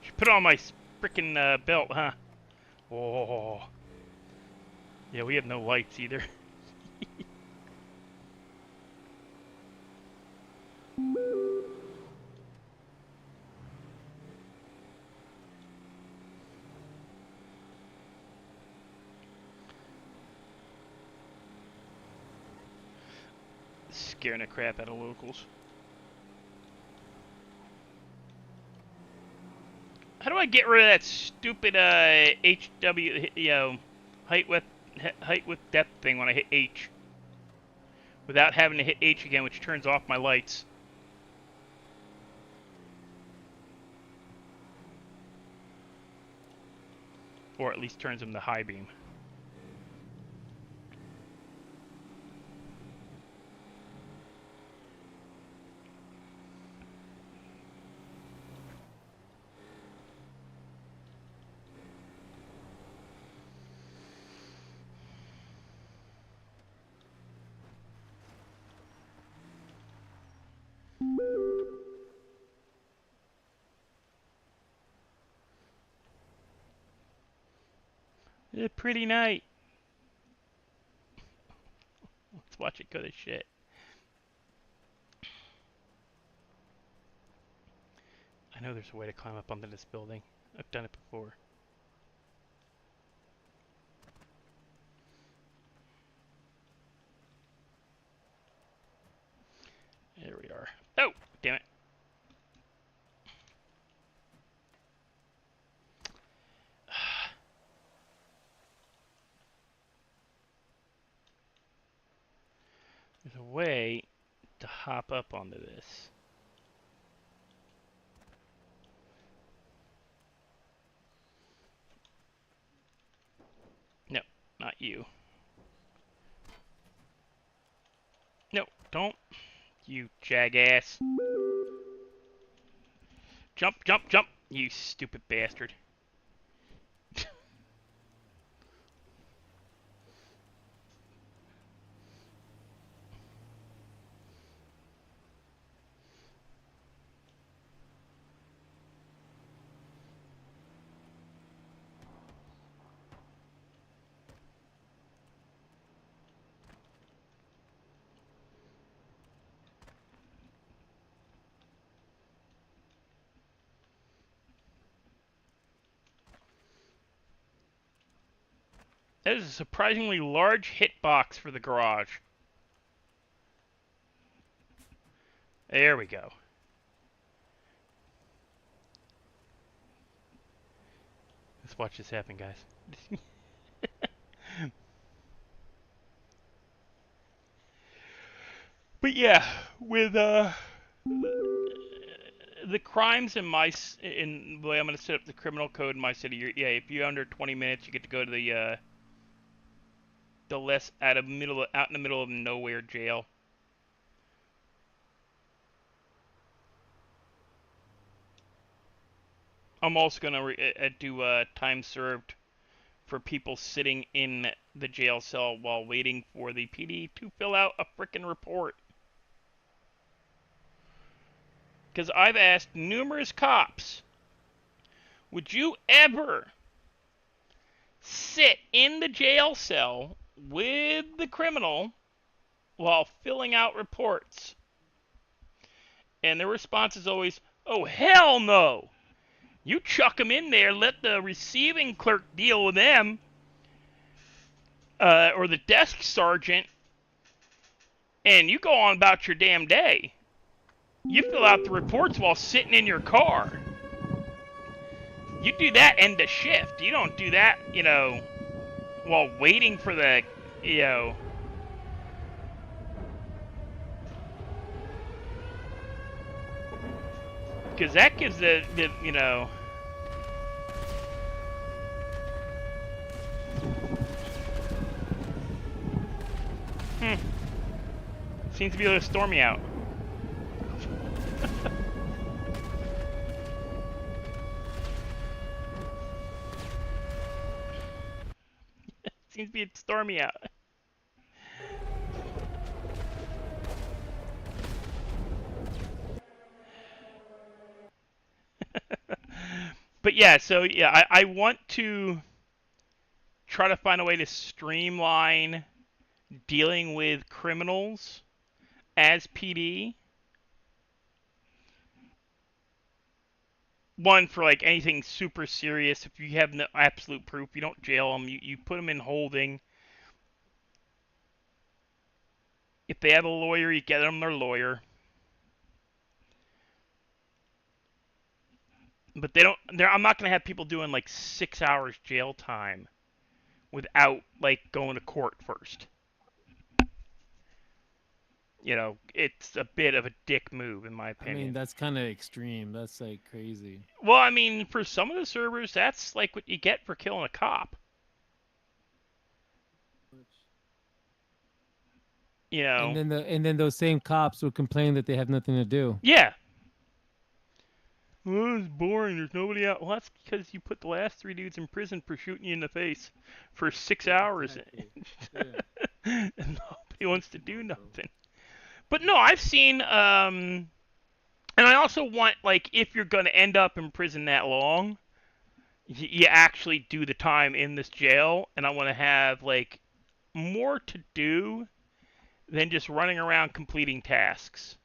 Should put on my frickin' belt, huh? Oh. Yeah, we have no lights either. Scaring the crap out of locals. How do I get rid of that stupid HW, height width depth thing when I hit H? Without having to hit H again, which turns off my lights. Or at least turns them to high beam. It's a pretty night. Let's watch it go to shit. I know there's a way to climb up onto this building. I've done it before. There we are. Oh, damn it. There's a way to hop up onto this. No, not you. No, don't. You jackass. Jump, jump, jump. You stupid bastard. That is a surprisingly large hitbox for the garage. There we go. Let's watch this happen, guys. But yeah, with the crimes in in the way I'm going to set up the criminal code in my city, yeah, if you're under 20 minutes, you get to go to the less out in the middle of nowhere jail. I'm also going to do time served for people sitting in the jail cell while waiting for the PD to fill out a frickin' report. Because I've asked numerous cops, would you ever sit in the jail cell with the criminal while filling out reports? And their response is always, oh, hell no! You chuck them in there, let the receiving clerk deal with them, or the desk sergeant, and you go on about your damn day. You fill out the reports while sitting in your car. You do that end of shift. You don't do that, while waiting for the, because that gives the seems to be a little stormy out. Seems to be stormy out. But yeah, so yeah, I want to try to find a way to streamline dealing with criminals as PD. One, for like anything super serious, if you have no absolute proof, you don't jail them, you put them in holding. If they have a lawyer, you get them their lawyer. But I'm not going to have people doing like 6 hours jail time without like going to court first. It's a bit of a dick move, in my opinion. I mean, that's kind of extreme. That's like crazy. Well, I mean, for some of the servers, that's like what you get for killing a cop. And then those same cops will complain that they have nothing to do. Yeah. Oh, it's boring. There's nobody out. Well, that's because you put the last 3 dudes in prison for shooting you in the face for 6 hours. Exactly. And nobody wants to do nothing. But no, I've seen, and I also want, like, if you're going to end up in prison that long, you actually do the time in this jail, and I want to have, like, more to do than just running around completing tasks.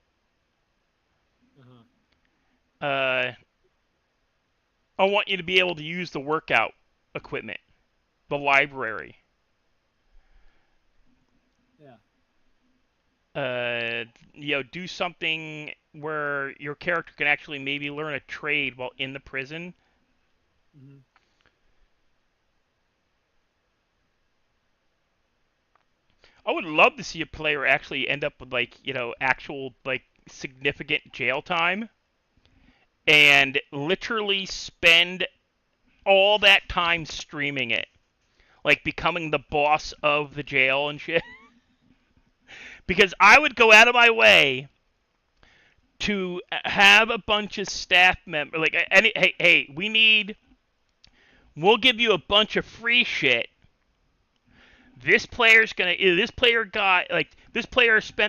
I want you to be able to use the workout equipment, the library. Do something where your character can actually maybe learn a trade while in the prison. Mm-hmm. I would love to see a player actually end up with actual significant jail time and literally spend all that time streaming it, like becoming the boss of the jail and shit. Because I would go out of my way to have a bunch of staff members, we'll give you a bunch of free shit. This player spent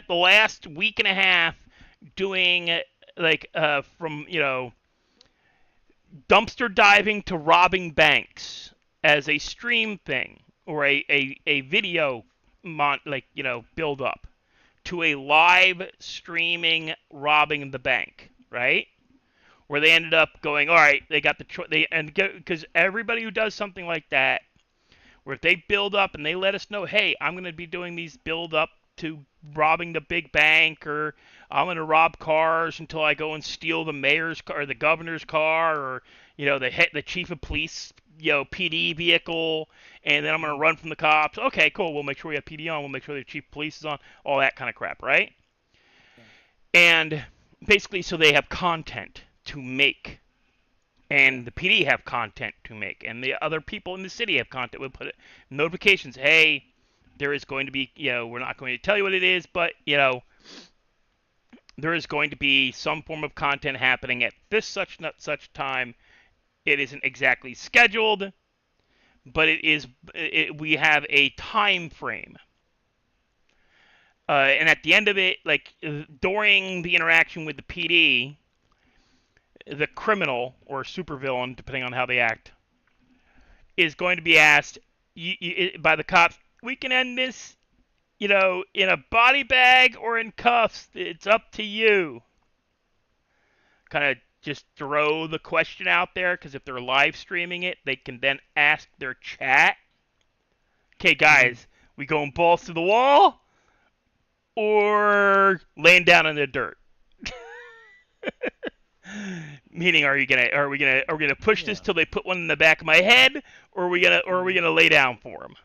the last week and a half doing from dumpster diving to robbing banks as a stream thing or a video build up to a live streaming robbing the bank, right? Where they ended up going, all right, they got because everybody who does something like that, where if they build up and they let us know, hey, I'm going to be doing these build up to robbing the big bank, or I'm going to rob cars until I go and steal the mayor's car or the governor's car, or the chief of police PD vehicle, and then I'm gonna Mhm. run from the cops. Okay, cool. We'll make sure we have PD on. We'll make sure the chief of police is on. All that kind of crap, right? Yeah. And basically, so they have content to make, Yeah. and the PD have content to make, and the other people in the city have content. We'll put it notifications. Hey, there is going to be, we're not going to tell you what it is, but there is going to be some form of content happening at this such not such time. It isn't exactly scheduled, but we have a time frame. And at the end of it, like during the interaction with the PD, the criminal or supervillain, depending on how they act, is going to be asked by the cops. We can end this, in a body bag or in cuffs. It's up to you. Kind of just throw the question out there, because if they're live streaming it, they can then ask their chat. Okay, Mhm. guys, we going balls to the wall or laying down in the dirt? Meaning, are we gonna push this Yeah. till they put one in the back of my head, or are we Mhm. gonna lay down for them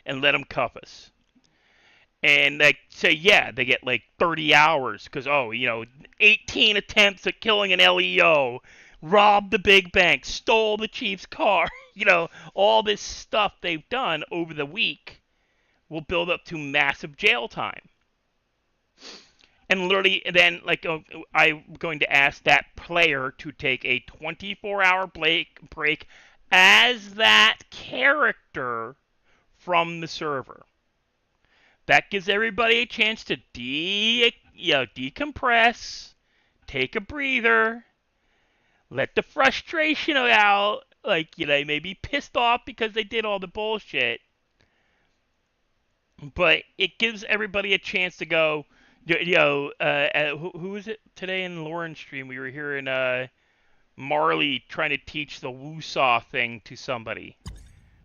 and let them cuff us? And like say, yeah, they get like 30 hours because 18 attempts at killing an LEO, robbed the big bank, stole the chief's car. All this stuff they've done over the week will build up to massive jail time. And literally, then I'm going to ask that player to take a 24-hour break as that character from the server. That gives everybody a chance to decompress, take a breather, let the frustration out. Like, they may be pissed off because they did all the bullshit, but it gives everybody a chance to go. Who was it today in Lauren's stream? We were hearing Marley trying to teach the woo-saw thing to somebody,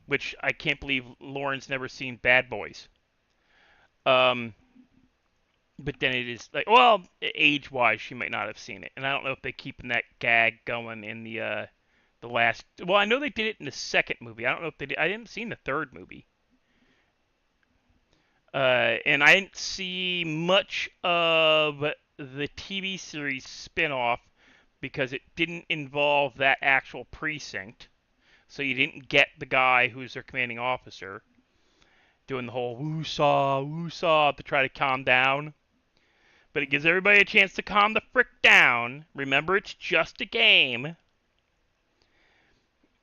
which I can't believe Lauren's never seen Bad Boys. Um, but then it is like, well, age-wise, she might not have seen it, and I don't know if they're keeping that gag going in the last. Well, I know they did it in the second movie. I don't know if they did. I didn't see the third movie. And I didn't see much of the TV series spin-off because it didn't involve that actual precinct. So you didn't get the guy who's their commanding officer doing the whole woo-saw, woo-saw to try to calm down. But it gives everybody a chance to calm the frick down. Remember, it's just a game.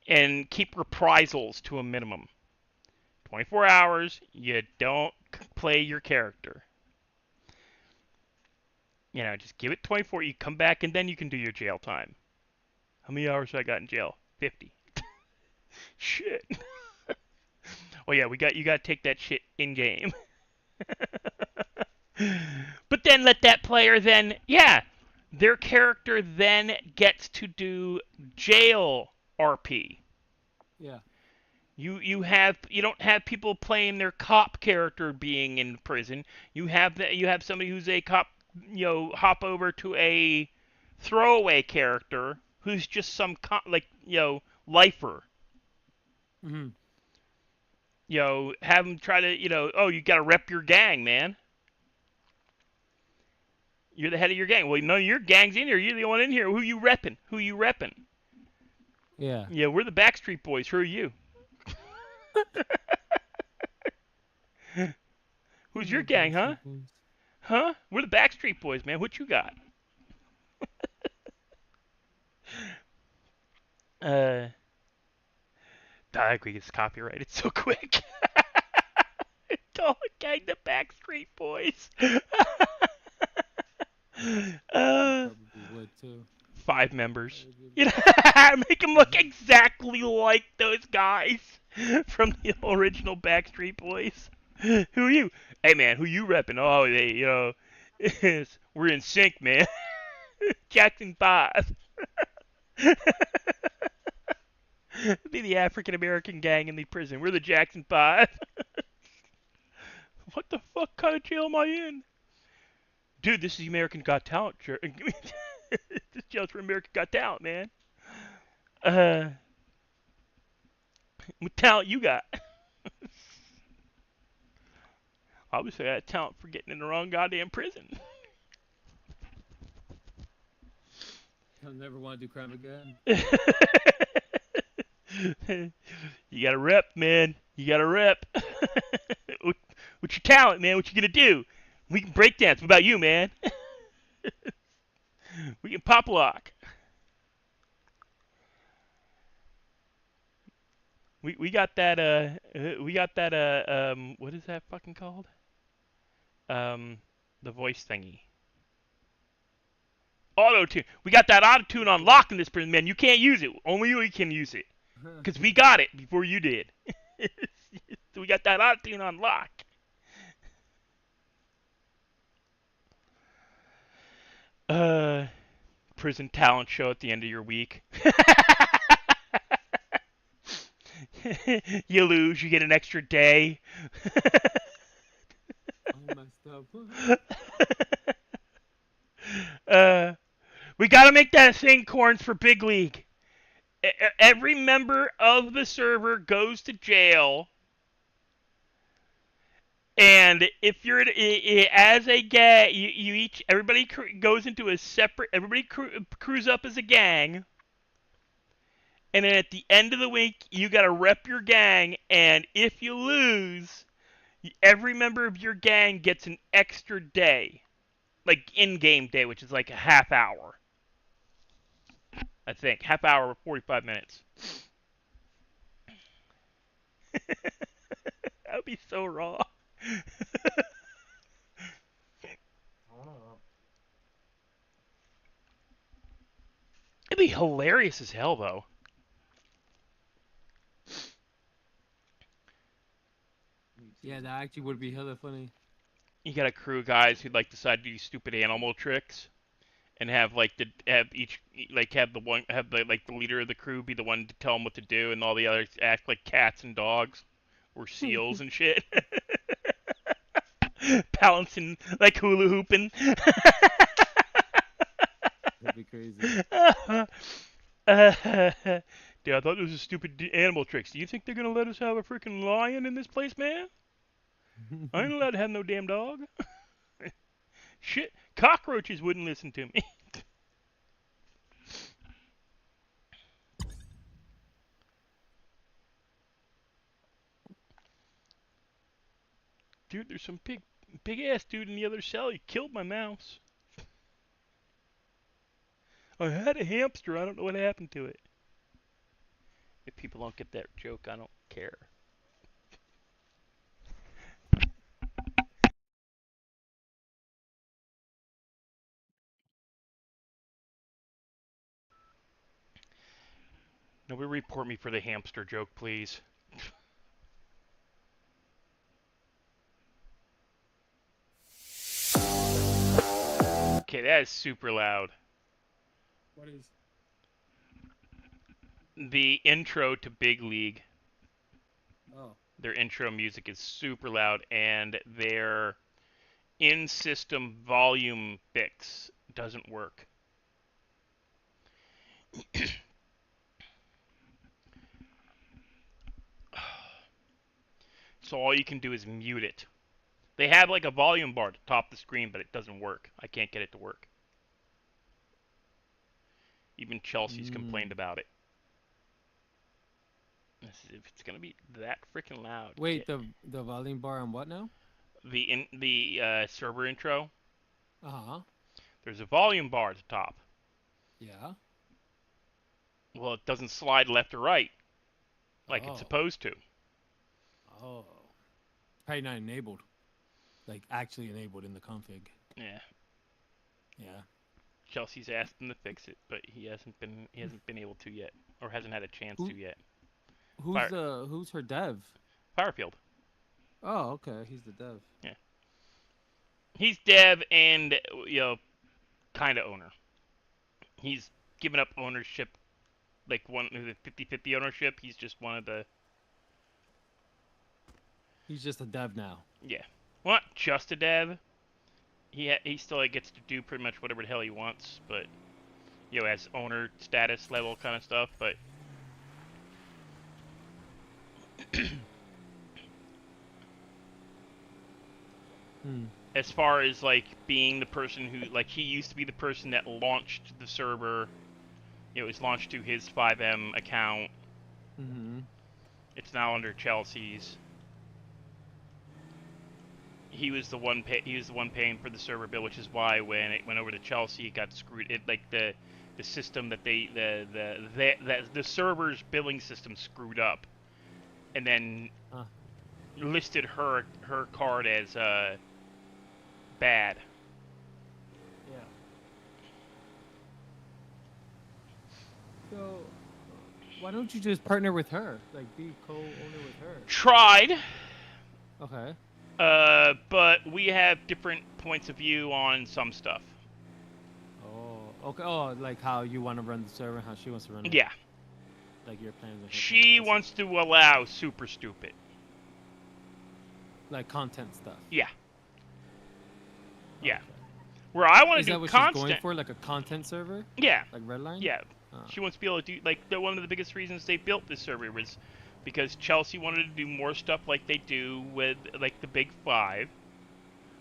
And keep reprisals to a minimum. 24 hours, you don't play your character. Just give it 24. You come back, and then you can do your jail time. How many hours I got in jail? 50. Shit. Oh yeah, you got to take that shit in game. But then let that player then, their character then gets to do jail RP. Yeah. You don't have people playing their cop character being in prison. You have somebody who's a cop, hop over to a throwaway character who's just some lifer. Mhm. Have them try to, oh, you got to rep your gang, man. You're the head of your gang. Well, no, your gang's in here. You're the one in here. Who you repping? Who you repping? Yeah. Yeah, we're the Backstreet Boys. Who are you? Who's your The gang, huh? Backstreet Boys. Huh? We're the Backstreet Boys, man. What you got? Uh, I agree. It's copyrighted so quick. Don't gang the Backstreet Boys. I uh, probably would too. 5 members. That would You know, make them look Mhm. exactly like those guys from the original Backstreet Boys. Who are you? Hey man, who you repping? Oh, we're in sync, man. Jackson 5. Be the African American gang in the prison. We're the Jackson 5. What the fuck kind of jail am I in? Dude, this is the American Got Talent. This jail's for American Got Talent, man. Uh, What talent you got? Obviously, I got talent for getting in the wrong goddamn prison. I'll never want to do crime again. You got to rep, man. You got to rep. What's your talent, man? What you gonna do? We can break dance. What about you, man? We can pop lock. We got that what is that fucking called? The voice thingy. Auto tune. We got that auto tune on lock in this prison, man. You can't use it. Only you can use it. Because we got it before you did. So we got that auto tune on lock. Prison talent show at the end of your week. You lose, you get an extra day. I messed up. We gotta make that a thing, Corns, for Big League. Every member of the server goes to jail, and if you're as a gang, you each everybody goes into a separate. Everybody crews up as a gang, and then at the end of the week, you gotta rep your gang. And if you lose, every member of your gang gets an extra day, like in-game day, which is like a half hour. I think half hour or 45 minutes. That would be so raw. It'd be hilarious as hell, though. Yeah, that actually would be hella funny. You got a crew of guys who like decide to do stupid animal tricks, and have like have the leader of the crew be the one to tell them what to do, and all the others act like cats and dogs, or seals and shit. Balancing like hula hooping. That'd be crazy. Dude, I thought this was stupid animal tricks. Do you think they're gonna let us have a freaking lion in this place, man? I ain't allowed to have no damn dog. Shit, cockroaches wouldn't listen to me. Dude, there's some big ass dude in the other cell. He killed my mouse. I had a hamster. I don't know what happened to it. If people don't get that joke, I don't care. Nobody report me for the hamster joke, please. Okay, that is super loud. What is? The intro to Big League. Oh. Their intro music is super loud, and their in-system volume fix doesn't work. So all you can do is mute it. They have like a volume bar to top the screen, but it doesn't work. I can't get it to work. Even Chelsea's complained about it. If it's gonna be that freaking loud. Wait, the volume bar on what now? The server intro. Uh-huh. There's a volume bar at the top. Yeah. Well, it doesn't slide left or right like it's Oh. supposed to. Oh. Probably not enabled. Like actually enabled in the config. Yeah. Yeah. Chelsea's asked him to fix it, but he hasn't been able to yet, or hasn't had a chance to yet. Who's her dev? Firefield. Oh, okay. He's the dev. Yeah. He's dev and kind of owner. He's given up ownership, like the 50-50 ownership. He's just one of the. He's just a dev now. Yeah. Well, not just a dev. He still gets to do pretty much whatever the hell he wants, but has owner status level kind of stuff. But Hmm. As far as like being the person who, like, he used to be the person that launched the server. It was launched to his 5M account. Mm-hmm. It's now under Chelsea's. He was the one paying for the server bill, which is why when it went over to Chelsea, it got screwed. It like the system that the server's billing system screwed up, and then Uh, listed her card as bad. yeah. So, why don't you just partner with her? Like, be co-owner with her? Tried, Okay. but we have different points of view on some stuff. Oh, okay. Oh, like how you want to run the server, and how she wants to run it. Yeah, Like your plans and her she plans. I see. wants to allow super stupid. Like content stuff. Yeah. Yeah. Okay. Where I want Is to do that what constant. she's going for? Like a content server? Yeah. Like Redline? Yeah. Oh. She wants to be able to do, like, one of the biggest reasons they built this server was because Chelsea wanted to do more stuff like they do with, like, the Big Five,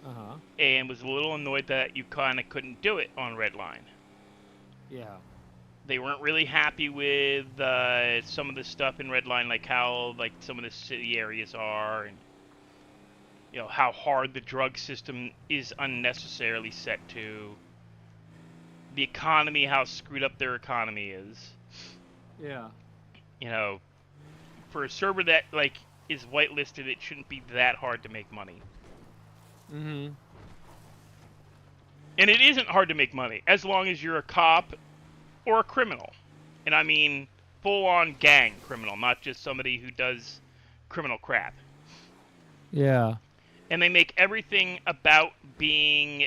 Uh-huh. and was a little annoyed that you kind of couldn't do it on Redline. Yeah. They weren't really happy with some of the stuff in Redline, like how, like, some of the city areas are, and, you know, how hard the drug system is unnecessarily set to. The economy, how screwed up their economy is. Yeah. You know, for a server that, like, is whitelisted, it shouldn't be that hard to make money. Mm-hmm. And it isn't hard to make money, as long as you're a cop or a criminal. And I mean full-on gang criminal, not just somebody who does criminal crap. Yeah. And they make everything about being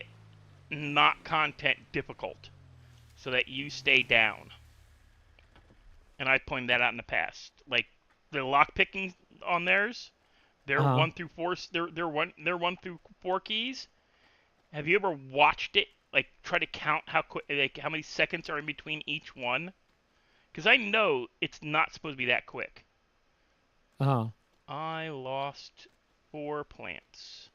not content difficult, so that you stay down. And I pointed that out in the past. Like, the lockpicking on theirs, they're Uh-huh. 1 through 4. They're 1 through 4 keys. Have you ever watched it? Like, try to count how quick, like, how many seconds are in between each one? Because I know it's not supposed to be that quick. Uh-huh. I lost 4 plants.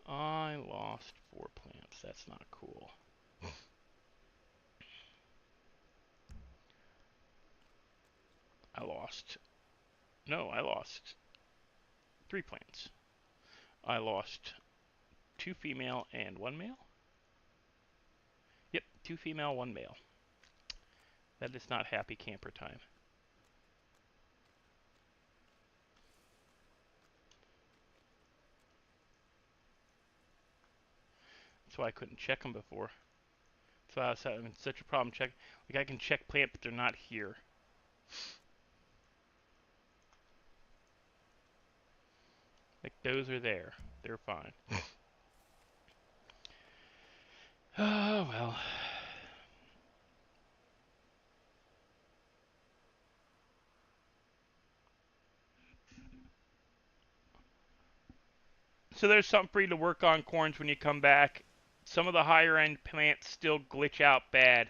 I lost 4 plants. That's not cool. I lost 3 plants. I lost 2 female and 1 male. Yep, 2 female, 1 male. That is not happy camper time. That's why I couldn't check them before. That's why I was having such a problem checking. Like, I can check plant, but they're not here. Like, those are there. They're fine. Oh, well. So there's something for you to work on, Corns, when you come back. Some of the higher end plants still glitch out bad.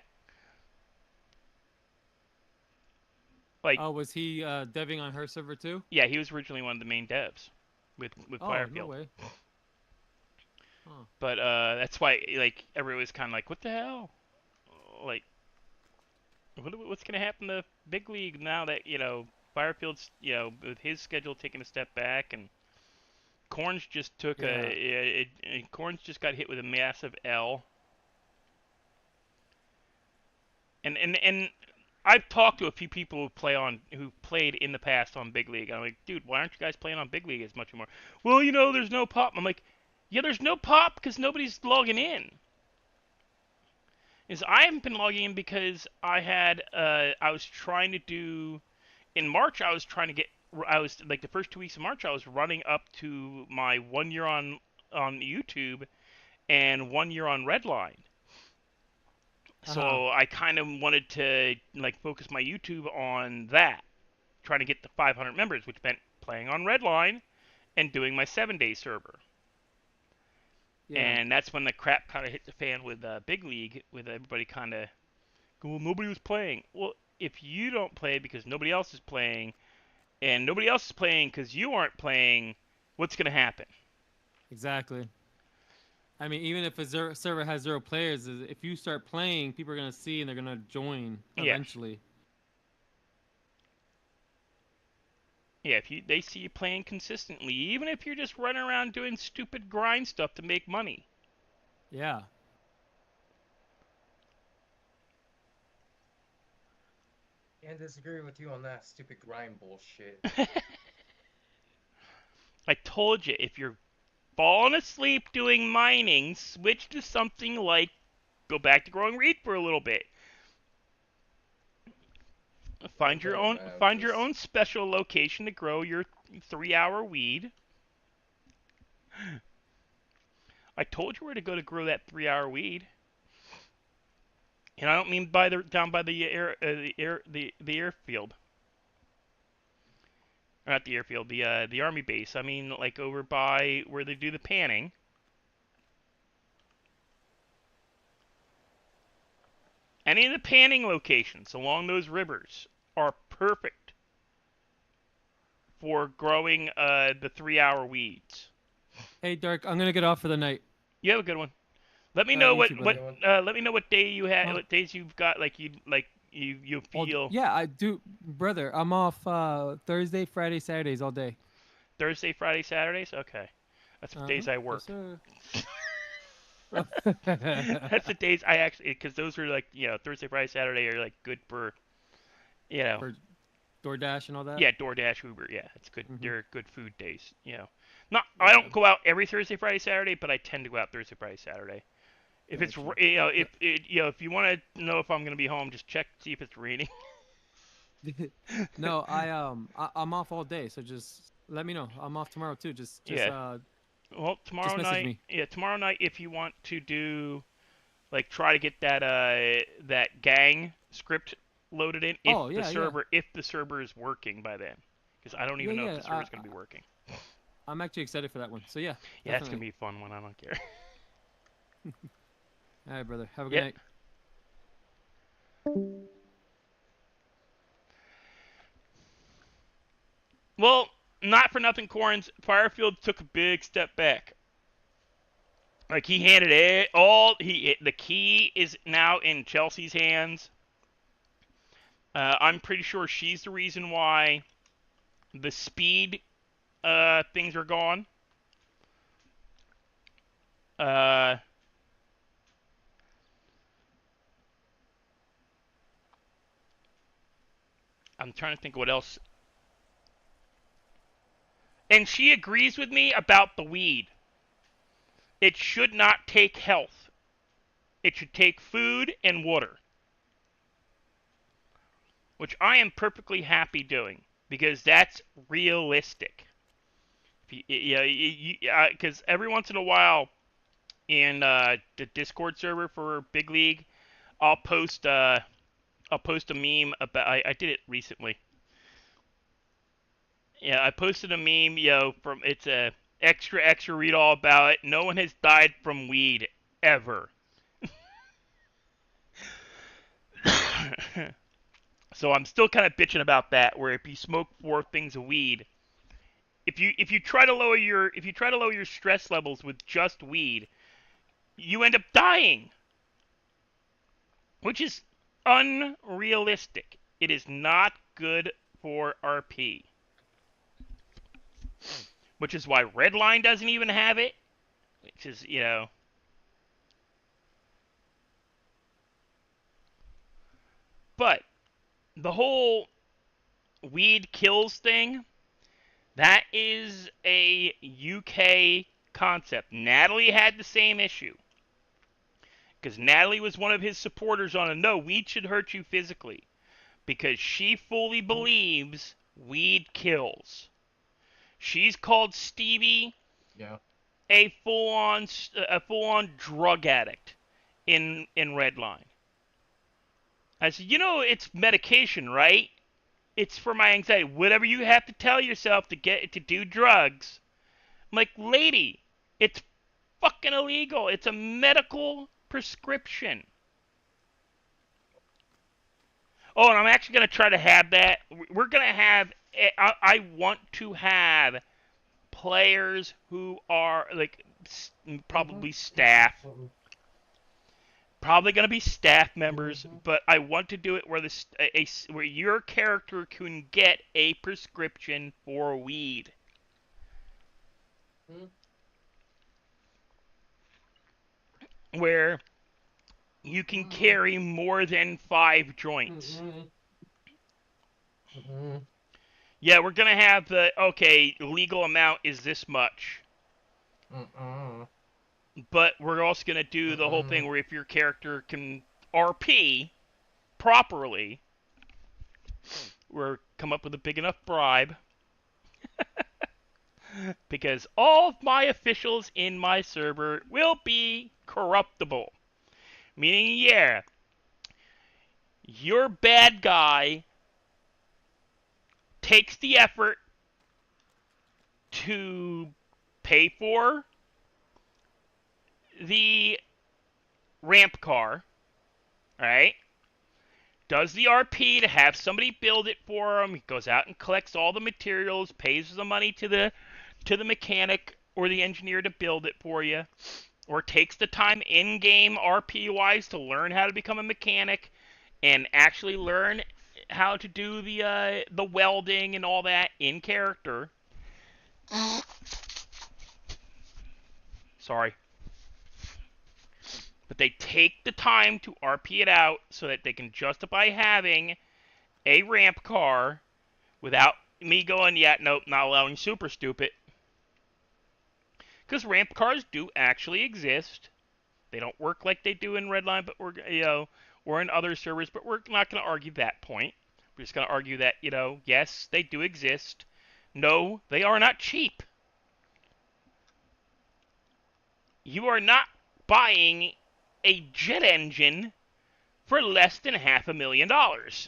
Like, Oh, was he deving on her server too? yeah, he was originally one of the main devs with Oh, Firefield. no way. Huh. But that's why, like, everyone was kind of like, what the hell? Like, what's going to happen to Big League now that, you know, Firefield's, you know, with his schedule taking a step back, and Corns just took Corns just got hit with a massive L. And I've talked to a few people who played in the past on Big League. I'm like, dude, why aren't you guys playing on Big League as much anymore? Well, you know, there's no pop. I'm like, yeah, there's no pop because nobody's logging in. I haven't been logging in because I was trying to do in March. I was like the first 2 weeks of March. I was running up to my 1 year on YouTube and 1 year on Redline. So I kind of wanted to, like, focus my YouTube on that, trying to get to 500 members, which meant playing on Redline and doing my 7-day server. Yeah. And that's when the crap kind of hit the fan with Big League, with everybody kind of, well, nobody was playing. Well, if you don't play because nobody else is playing, and nobody else is playing because you aren't playing, what's going to happen? Exactly. I mean, even if a server has 0 players, if you start playing, people are gonna see and they're gonna join Yeah. eventually. Yeah, if they see you playing consistently, even if you're just running around doing stupid grind stuff to make money. Yeah. Can't disagree with you on that stupid grind bullshit. I told you, if you're falling asleep doing mining, switch to something like go back to growing wheat for a little bit. Find your Okay, own man, find your just own special location to grow your 3-hour weed. I told you where to go to grow that 3-hour weed. And I don't mean down by the airfield. Or not the airfield, the army base. I mean like over by where they do the panning. Any of the panning locations along those rivers are perfect for growing the 3-hour weeds. Hey, Dark, I'm gonna get off for the night. You have a good one. Let me know You what too, what brother. let me know what day you have, Huh? what days you've got. You feel Yeah, I do, brother. I'm off Thursday, Friday, Saturdays all day. Thursday, Friday, Saturdays. Okay, that's the days I Yes, work. sir. That's the days I actually, because those are like Thursday, Friday, Saturday are like good for you know For DoorDash and all that. yeah DoorDash, Uber. Yeah, it's good. Hmm. They're good food days. Not I Yeah. don't go out every Thursday, Friday, Saturday, but I tend to go out Thursday, Friday, Saturday. If it's Gotcha. if you want to know if I'm gonna be home, just check see if it's raining. No, I'm off all day, so just let me know. I'm off tomorrow too. Yeah. Well, Just message me. tomorrow night, if you want to do like try to get that gang script loaded in, Oh yeah, yeah, if the server is working by then, because I don't yeah, even know if the yeah. server's gonna be working. I'm actually excited for that one. So yeah, Yeah, that's gonna definitely. be a fun one. I don't care. All right, brother. Have a good Yep. night. Well, not for nothing, Corns. Firefield took a big step back. Like he handed it all. The key is now in Chelsea's hands. I'm pretty sure she's the reason why the speed things are gone. Uh, I'm trying to think what else. And she agrees with me about the weed. It should not take health. It should take food and water, which I am perfectly happy doing because that's realistic. Because every once in a while in the Discord server for Big League, I'll post a meme about. I did it recently. Yeah, I posted a meme, from it's a extra read all about it. No one has died from weed ever. So I'm still kind of bitching about that. Where if you smoke 4 things of weed, if you try to lower your stress levels with just weed, you end up dying, which is unrealistic. It is not good for RP. Which is why Redline doesn't even have it. Which is, But the whole weed kills thing, that is a UK concept. Natalie had the same issue. Because Natalie was one of his supporters on a no, weed should hurt you physically. Because she fully believes weed kills. She's called Stevie yeah. a full-on drug addict in Redline. I said, it's medication, right? It's for my anxiety. Whatever you have to tell yourself to do drugs. I'm like, lady, it's fucking illegal. It's a medical prescription. Oh, and I'm actually gonna try to have that. We're gonna have. I want to have players who are like probably staff. Probably gonna be staff members, but I want to do it where where your character can get a prescription for weed. Where you can carry more than 5 joints. Yeah, we're gonna have the legal amount is this much. But we're also gonna do the whole thing where if your character can RP properly, we're come up with a big enough bribe. Because all of my officials in my server will be corruptible. Meaning, yeah, your bad guy takes the effort to pay for the ramp car, right? Does the RP to have somebody build it for him. He goes out and collects all the materials, pays the money to the mechanic or the engineer to build it for you, or takes the time in-game RP-wise to learn how to become a mechanic and actually learn how to do the welding and all that in character. Sorry. But they take the time to RP it out so that they can justify having a ramp car without me going, yeah, nope, not allowing super stupid. Because ramp cars do actually exist. They don't work like they do in Redline, but or in other servers, but we're not going to argue that point. We're just going to argue that, yes, they do exist. No, they are not cheap. You are not buying a jet engine for less than $500,000.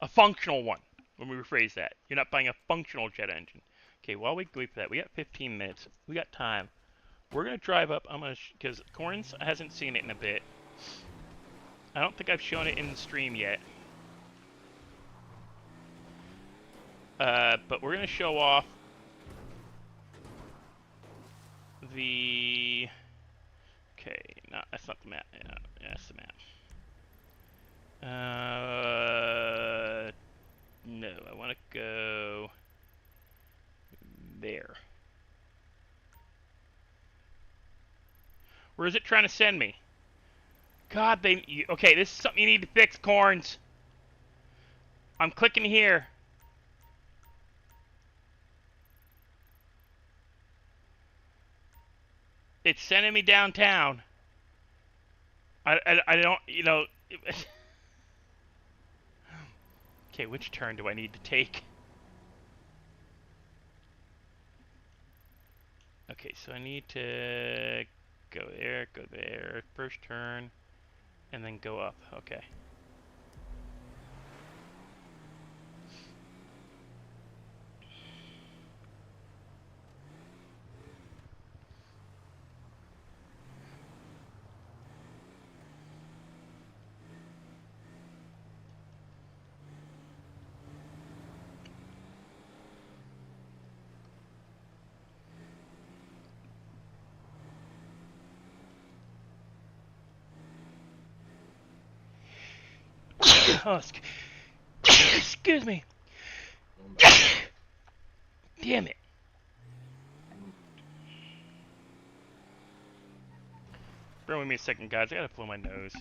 A functional one. Let me rephrase that. You're not buying a functional jet engine. Okay, while we wait for that, we got 15 minutes. We got time. We're going to drive up. I'm going to... Because Corns hasn't seen it in a bit. I don't think I've shown it in the stream yet. But we're going to show off the... Okay, no, that's not the map. Yeah, that's the map. No, I want to go there. Where is it trying to send me? God, okay, this is something you need to fix, Corns. I'm clicking here. It's sending me downtown. I don't, Okay, which turn do I need to take? Okay, so I need to go there, first turn, and then go up. Okay. Oh, excuse me. Damn it. Bear with me a second, guys. I gotta blow my nose.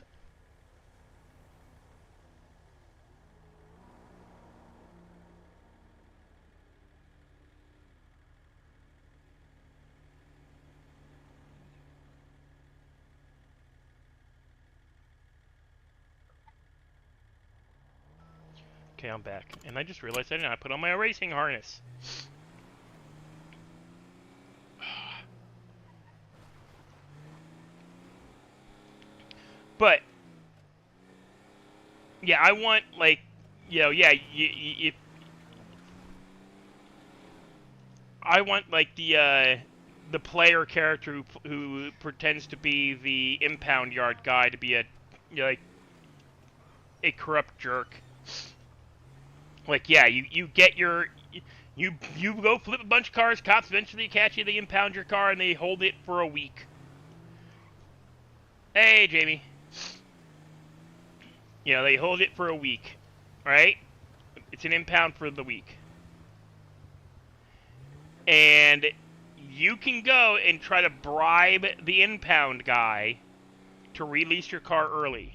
Okay, I'm back. And I just realized I did not put on my racing harness. But, yeah, I want, like, I want, like, the player character who pretends to be the impound yard guy to be a corrupt jerk. Like, yeah, you get your you go flip a bunch of cars, cops eventually catch you, they impound your car, and they hold it for a week. Hey, Jamie. You know, they hold it for a week, right? It's an impound for the week. And you can go and try to bribe the impound guy to release your car early.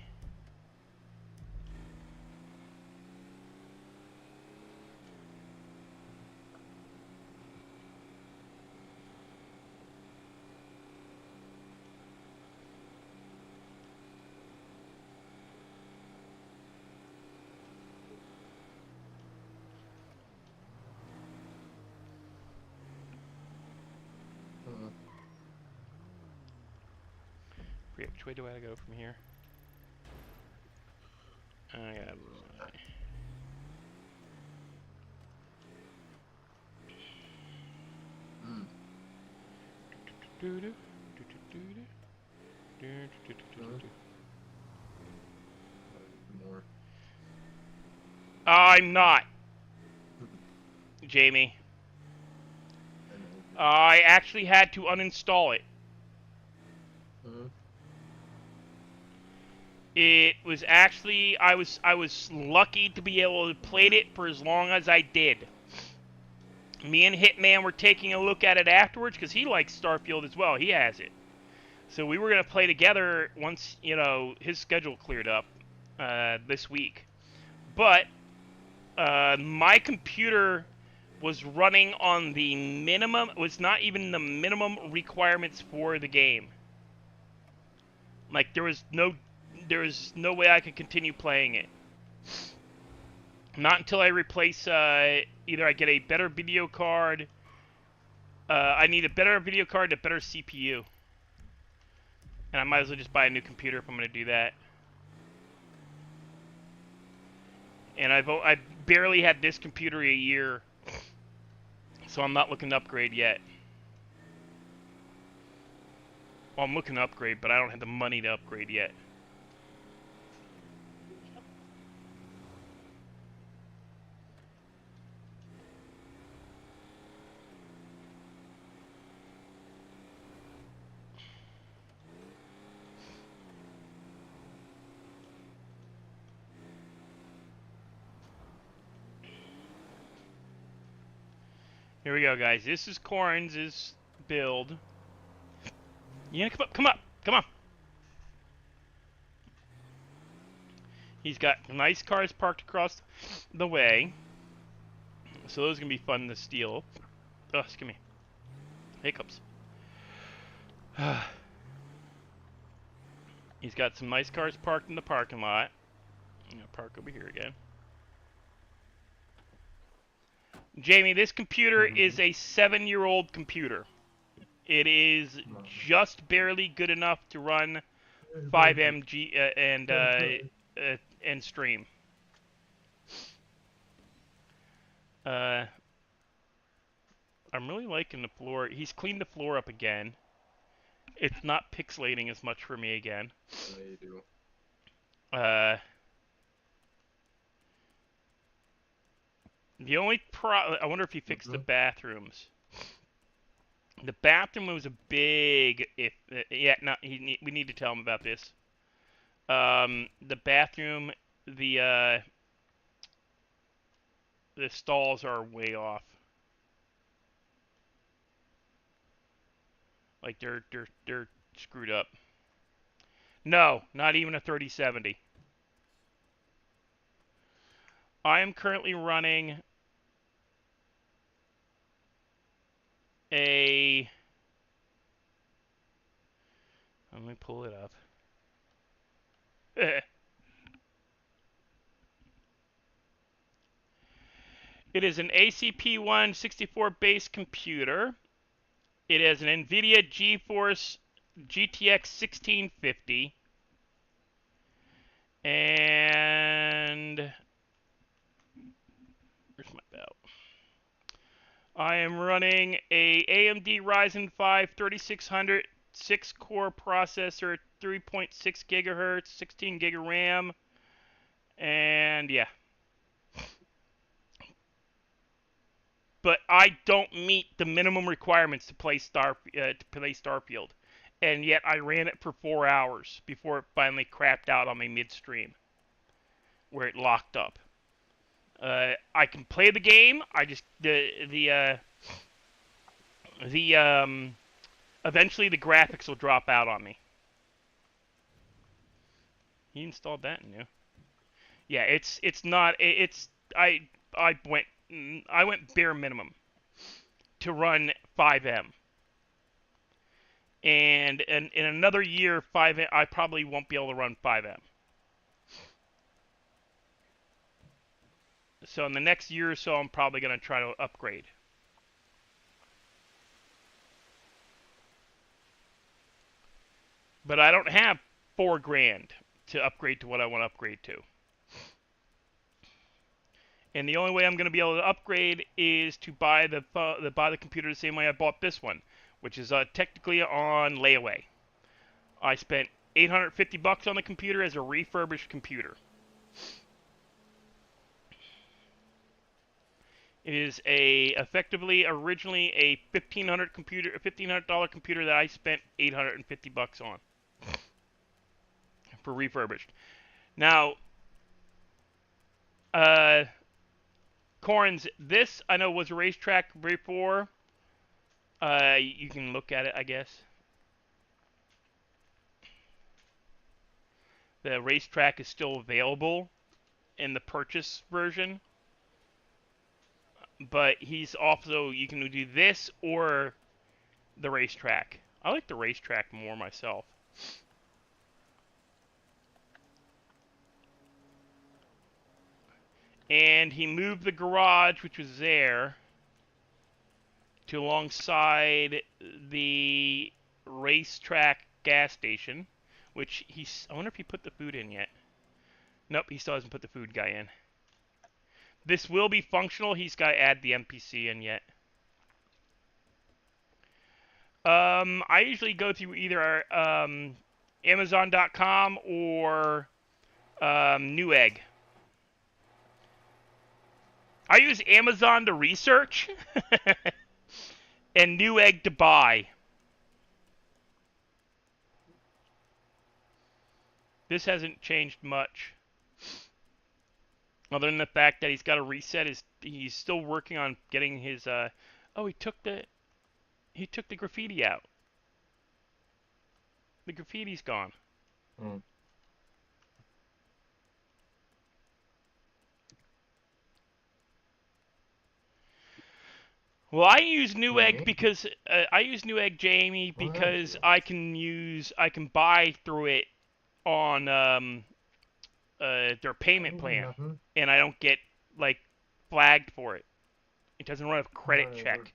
Which way do I go from here? I got. More. I'm not, Jamie. I actually had to uninstall it. It was actually I was lucky to be able to play it for as long as I did. Me and Hitman were taking a look at it afterwards because he likes Starfield as well. He has it, so we were gonna play together once his schedule cleared up this week. But my computer was running on the minimum. Was not even the minimum requirements for the game. Like there was no way I could continue playing it. Not until I replace, either I get a better video card, I need a better video card and a better CPU. And I might as well just buy a new computer if I'm going to do that. And I've barely had this computer a year, so I'm not looking to upgrade yet. Well, I'm looking to upgrade, but I don't have the money to upgrade yet. Here we go, guys. This is Corns' build. You gonna come up? Come up! Come on! He's got nice cars parked across the way. So those are gonna be fun to steal. Oh, excuse me. Hiccups. He's got some nice cars parked in the parking lot. I'm gonna park over here again. Jamie, this computer is a 7-year-old computer. It is just barely good enough to run 5MG and stream. I'm really liking the floor. He's cleaned the floor up again. It's not pixelating as much for me again. Yeah, you do. The only I wonder if he fixed the bathrooms. The bathroom was a big yeah, no, we need to tell him about this. The bathroom, the stalls are way off. Like they're screwed up. No, not even a 3070. I am currently running a... Let me pull it up. It is an ACP1 64-base computer. It has an NVIDIA GeForce GTX 1650. And... Where's my belt? I am running a AMD Ryzen 5 3600 6-core processor, 3.6 gigahertz, 16 gig of RAM, And yeah. But I don't meet the minimum requirements to play Starfield, and yet I ran it for 4 hours before it finally crapped out on me midstream, where it locked up. I can play the game. I just the eventually the graphics will drop out on me. He installed that in you. Yeah, it's not it's I went bare minimum to run 5M. And in another year, 5M, I probably won't be able to run 5M. So in the next year or so, I'm probably going to try to upgrade. But I don't have $4,000 to upgrade to what I want to upgrade to. And the only way I'm going to be able to upgrade is to buy the computer the same way I bought this one, which is technically on layaway. I spent $850 on the computer as a refurbished computer. It is effectively originally a $1,500 computer that I spent $850 on for refurbished. Now, Corns, this I know was a racetrack before. You can look at it, I guess. The racetrack is still available in the purchase version. But he's also, you can do this or the racetrack. I like the racetrack more myself. And he moved the garage, which was there, to alongside the racetrack gas station, which I wonder if he put the food in yet. Nope, he still hasn't put the food guy in. This will be functional. He's got to add the NPC in yet. I usually go through either Amazon.com or Newegg. I use Amazon to research and Newegg to buy. This hasn't changed much. Other than the fact that he's got to reset he's still working on getting his oh, he took the graffiti out. The graffiti's gone. Mm. Well, I use Newegg Right. because I use Newegg, Jamie, because I can buy through it on their payment plan, Nothing. and I don't get like flagged for it. It doesn't run a credit Whatever. check.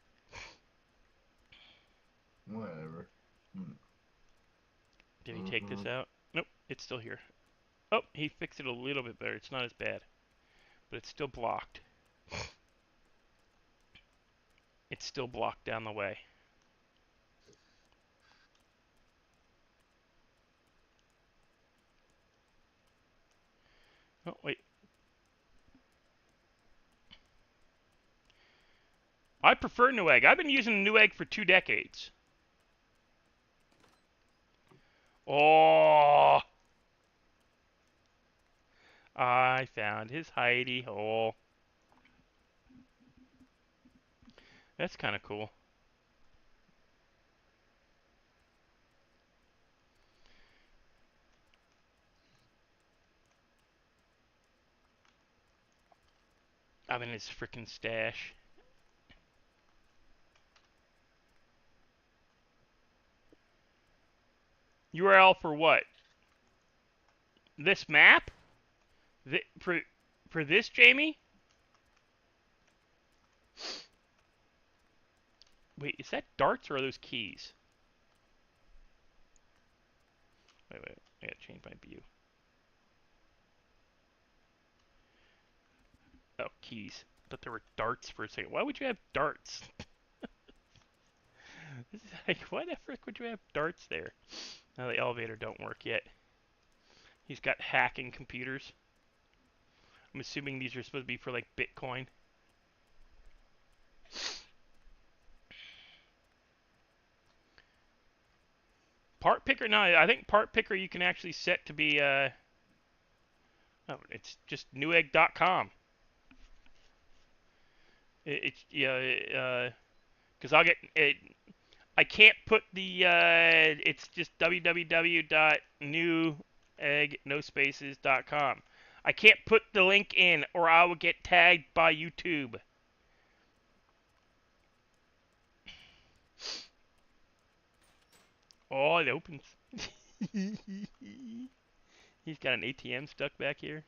Whatever. Did he take this out? Nope, it's still here. Oh, he fixed it a little bit better. It's not as bad, but it's still blocked. It's still blocked down the way. Oh, wait. I prefer Newegg. I've been using Newegg for 2 decades. Oh! I found his hidey hole. That's kind of cool. I'm in his frickin' stash. URL for what? This map? For this, Jamie? Wait, is that darts or are those keys? Wait, I gotta change my view. Oh, keys. I thought there were darts for a second. Why would you have darts? This is like, why the frick would you have darts there? Now the elevator don't work yet. He's got hacking computers. I'm assuming these are supposed to be for like Bitcoin. Part picker, no, I think part picker you can actually set to be oh, it's just newegg.com. It's yeah, because I'll get it. I can't put the it's just www.newegg.com. I can't put the link in or I will get tagged by YouTube. Oh, it opens. He's got an ATM stuck back here.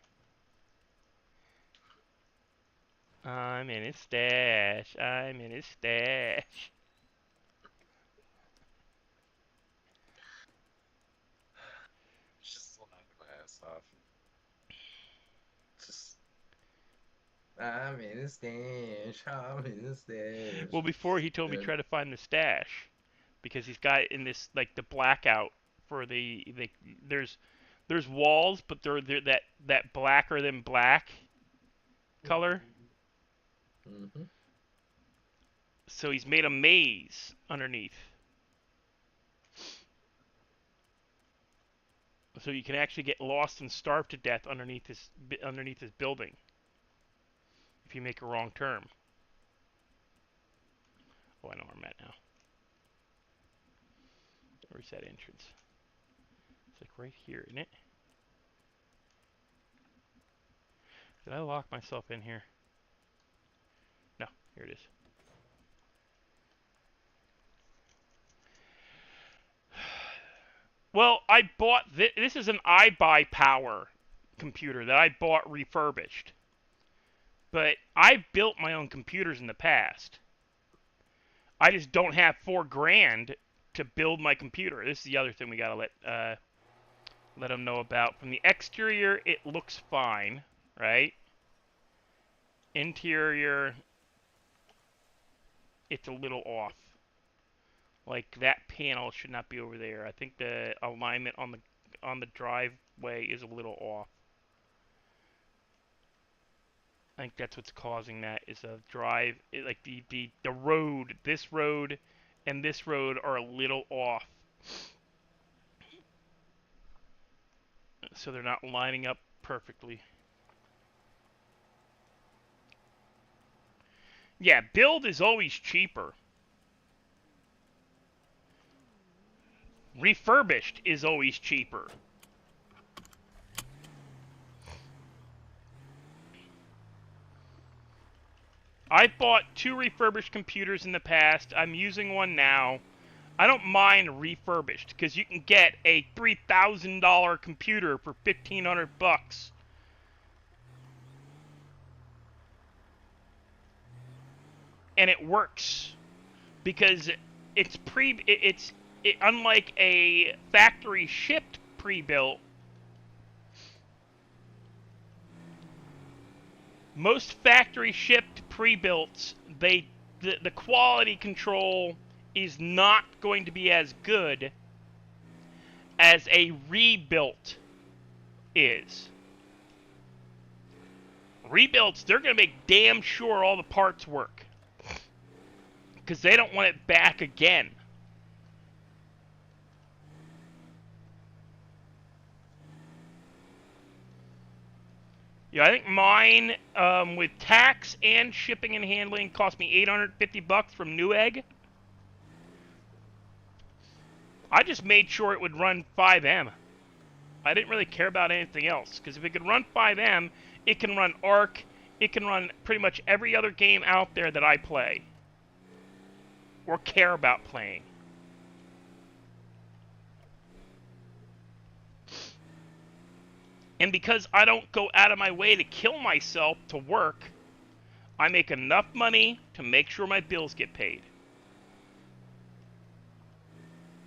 I'm in his stash. I'm in his stash. Just laughing my ass off. Just I'm in a stash. I'm in a stash. Well, before he told me Good. try to find the stash because he's got in this like the blackout for the there's walls, but they're that blacker than black color. Mm-hmm. So he's made a maze underneath. So you can actually get lost and starve to death underneath this building if you make a wrong turn. Oh, I know where I'm at now. Where's that entrance? It's like right here, isn't it? Did I lock myself in here? No, here it is. Well, I bought this is an iBuyPower computer that I bought refurbished. But I've built my own computers in the past. I just don't have $4,000 to build my computer. This is the other thing we gotta let them know about. From the exterior, it looks fine, right? Interior, it's a little off. Like that panel should not be over there. I think the alignment on the driveway is a little off. I think that's what's causing that is a drive like the road, this road and this road are a little off. So they're not lining up perfectly. Yeah, build is always cheaper. Refurbished is always cheaper. I bought 2 refurbished computers in the past. I'm using one now. I don't mind refurbished because you can get a $3,000 computer for $1,500. And it works because it's unlike a factory shipped pre-built. Most factory shipped pre-builts, the quality control is not going to be as good as a rebuilt is. Rebuilts, they're going to make damn sure all the parts work because they don't want it back again. Yeah, I think mine, with tax and shipping and handling, cost me $850 from Newegg. I just made sure it would run 5M. I didn't really care about anything else, because if it could run 5M, it can run Ark, it can run pretty much every other game out there that I play or care about playing. And because I don't go out of my way to kill myself to work, I make enough money to make sure my bills get paid.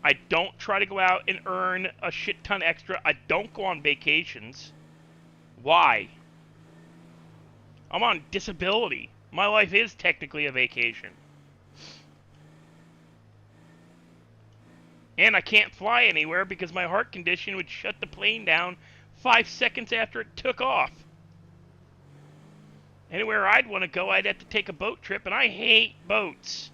I don't try to go out and earn a shit ton extra. I don't go on vacations. Why? I'm on disability. My life is technically a vacation. And I can't fly anywhere because my heart condition would shut the plane down 5 seconds after it took off. Anywhere I'd want to go, I'd have to take a boat trip, and I hate boats.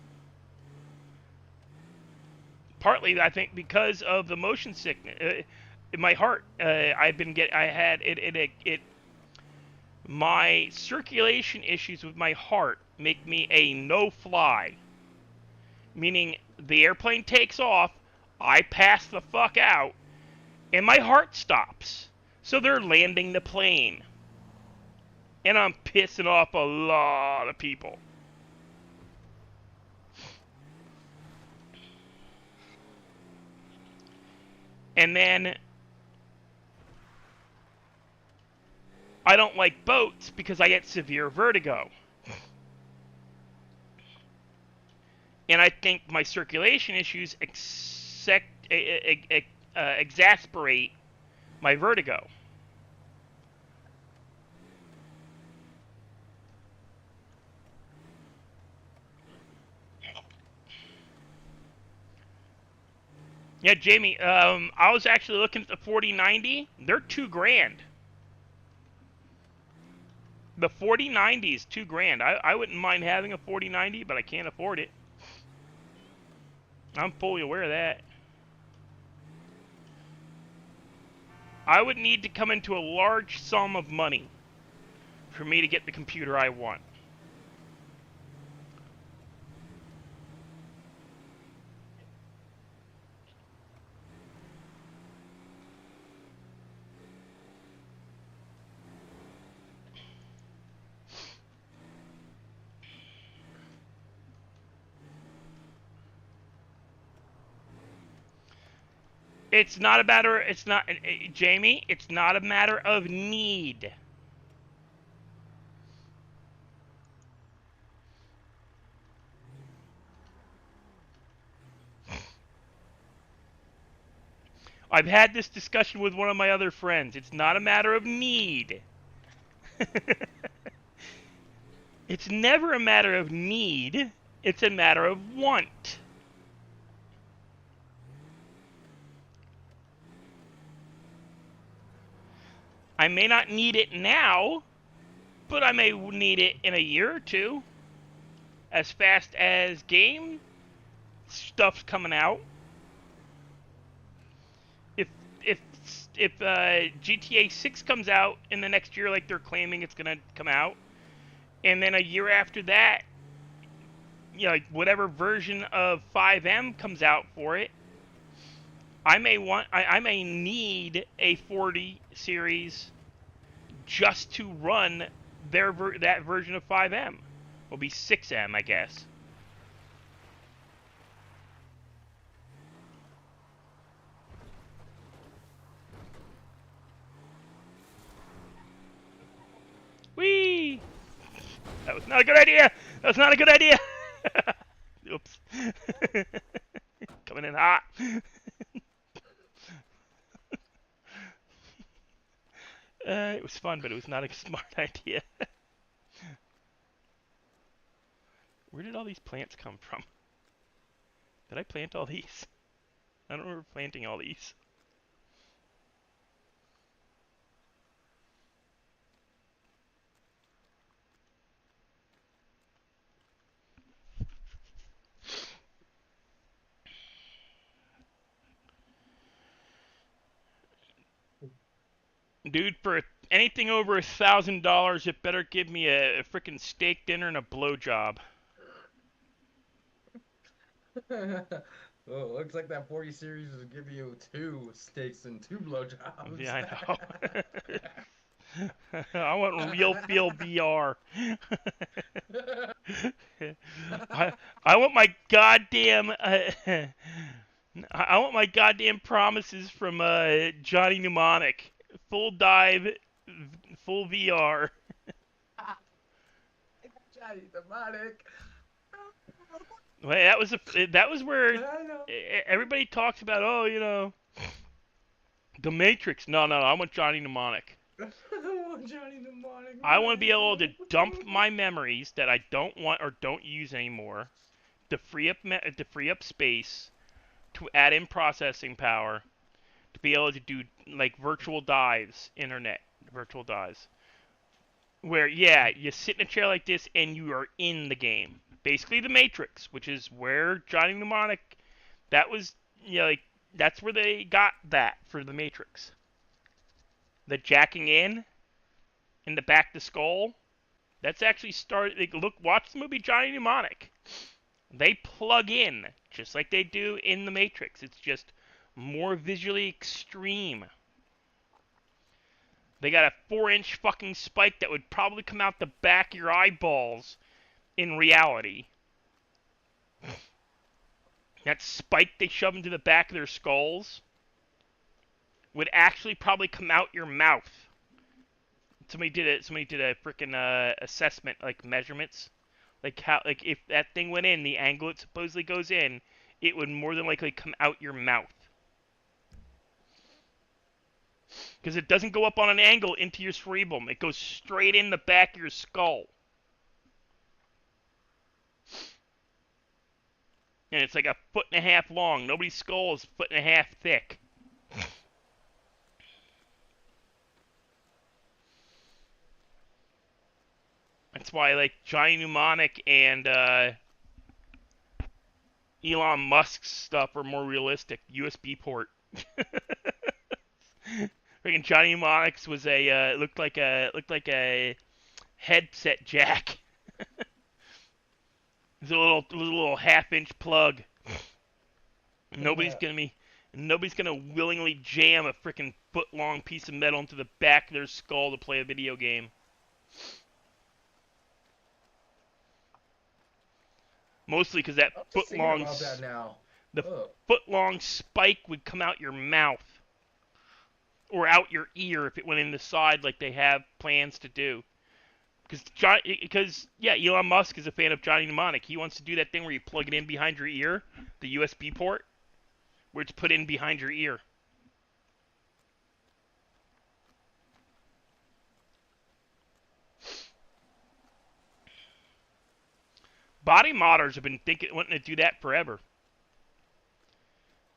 Partly, I think, because of the motion sickness. In my heart, my circulation issues with my heart make me a no-fly. Meaning, the airplane takes off, I pass the fuck out, and my heart stops. So they're landing the plane. And I'm pissing off a lot of people. And then I don't like boats because I get severe vertigo. And I think my circulation issues exasperate my vertigo. Yeah, Jamie, I was actually looking at the 4090. They're $2,000. The 4090 is $2,000. I wouldn't mind having a 4090, but I can't afford it. I'm fully aware of that. I would need to come into a large sum of money for me to get the computer I want. It's not a matter, it's not, Jamie, it's not a matter of need. I've had this discussion with one of my other friends. It's not a matter of need. It's never a matter of need. It's a matter of want. I may not need it now, but I may need it in a year or two. As fast as game stuff's coming out. If GTA 6 comes out in the next year, like they're claiming it's gonna come out, and then a year after that, you know, like whatever version of 5M comes out for it, I may need a 40 series just to run that version of 5M. Will be 6M, I guess. Whee! That was not a good idea! That was not a good idea! Oops. Coming in hot. It was fun, but it was not a smart idea. Where did all these plants come from? Did I plant all these? I don't remember planting all these. Dude, for anything over $1,000, it better give me a freaking steak dinner and a blowjob. Well, looks like that 40 series will give you 2 steaks and 2 blowjobs. Yeah, I know. I want real feel VR. I want my goddamn I want my goddamn promises from Johnny Mnemonic. Full dive, full VR. Johnny Mnemonic. Well, that was where everybody talks about. Oh, you know, the Matrix. No, I want Johnny Mnemonic. Johnny Mnemonic. I want to be able to dump my memories that I don't want or don't use anymore, to free up space, to add in processing power, to be able to do like virtual dives, virtual dives. where yeah, you sit in a chair like this and you are in the game. Basically, the Matrix, which is where Johnny Mnemonic. That was like that's where they got that for the Matrix. The jacking in the back of the skull. That's actually started. Like, watch the movie Johnny Mnemonic. They plug in just like they do in the Matrix. It's just more visually extreme. They got a 4-inch fucking spike that would probably come out the back of your eyeballs in reality. That spike they shove into the back of their skulls would actually probably come out your mouth. Somebody did a freaking assessment, like measurements, like how, like if that thing went in the angle it supposedly goes in, it would more than likely come out your mouth. Because it doesn't go up on an angle into your cerebrum. It goes straight in the back of your skull. And it's like a 1.5 feet long. Nobody's skull is 1.5 feet thick. That's why, like, Johnny Mnemonic and Elon Musk's stuff are more realistic. USB port. Freaking Johnny Mnemonic's was a looked like a headset jack. It's a little 1/2-inch plug. Nobody's gonna willingly jam a freaking 1-foot-long piece of metal into the back of their skull to play a video game. Mostly because that I'm just thinking foot-long about that now. the Ugh. foot-long spike would come out your mouth or out your ear if it went in the side like they have plans to do. Because Elon Musk is a fan of Johnny Mnemonic. He wants to do that thing where you plug it in behind your ear, the USB port, where it's put in behind your ear. Body modders have been wanting to do that forever.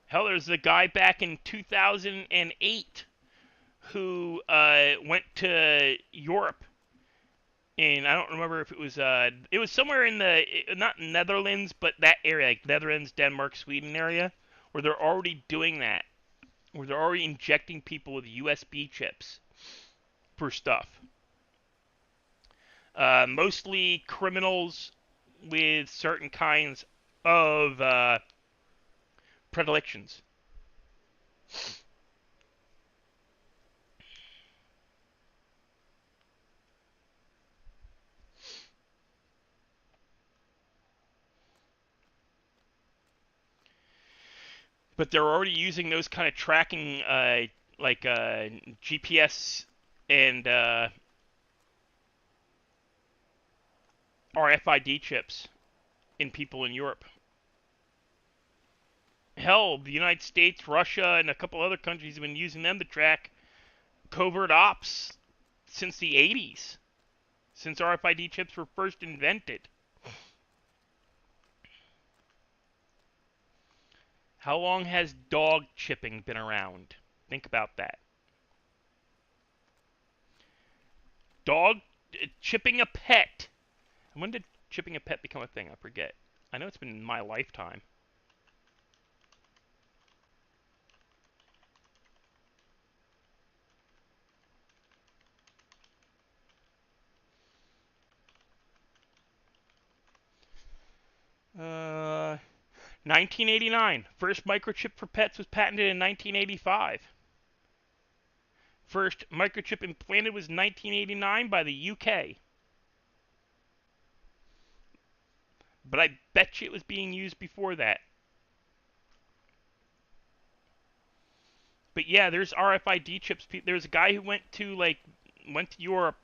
Hell, there's a guy back in 2008 who went to Europe. And I don't remember if it was somewhere in not Netherlands, but that area, like Netherlands, Denmark, Sweden area, where they're already doing that, where they're already injecting people with USB chips for stuff. Mostly criminals with certain kinds of predilections. But they're already using those kind of tracking, like GPS and RFID chips in people in Europe. Hell, the United States, Russia, and a couple other countries have been using them to track covert ops since the 80s, since RFID chips were first invented. How long has dog chipping been around? Think about that. Dog chipping a pet. When did chipping a pet become a thing? I forget. I know it's been in my lifetime. Uh, 1989. First microchip for pets was patented in 1985. First microchip implanted was 1989 by the UK. But I bet you it was being used before that. But yeah, there's RFID chips. There's a guy who went to Europe.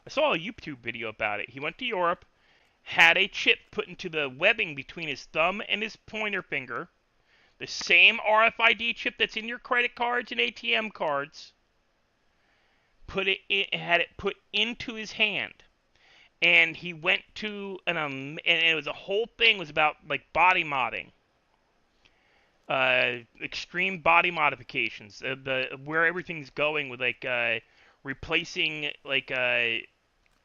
I saw a YouTube video about it. He went to Europe, had a chip put into the webbing between his thumb and his pointer finger. The same RFID chip that's in your credit cards and ATM cards. Had it put into his hand. And he went to and it was a whole thing was about like body modding. Extreme body modifications, where everything's going with like replacing like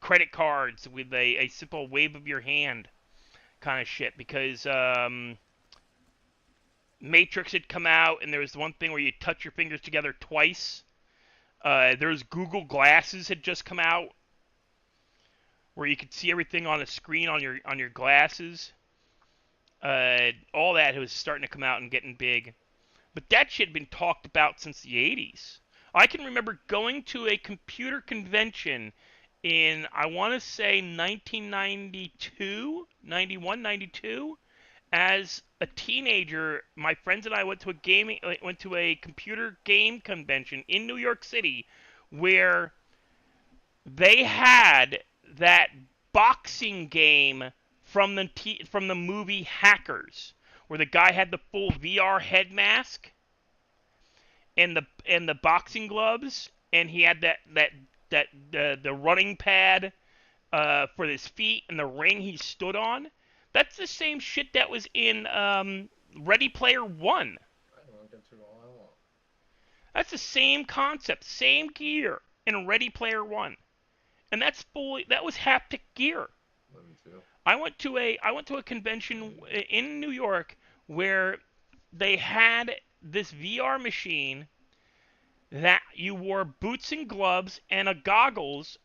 credit cards with a simple wave of your hand kind of shit. Because Matrix had come out, and there was one thing where you touch your fingers together twice. There's Google Glasses had just come out, where you could see everything on a screen on your glasses. All that was starting to come out and getting big. But that shit had been talked about since the 80s. I can remember going to a computer convention in, I want to say, 1992, 91, 92. As a teenager, my friends and I went to a computer game convention in New York City, where they had that boxing game from the movie Hackers, where the guy had the full VR head mask and the boxing gloves, and he had the running pad for his feet and the ring he stood on. That's the same shit that was in Ready Player One. I don't get to all I want. That's the same concept, same gear in Ready Player One, and that was haptic gear. Let me too. I went to a convention in New York where they had this VR machine that you wore boots and gloves and a goggles,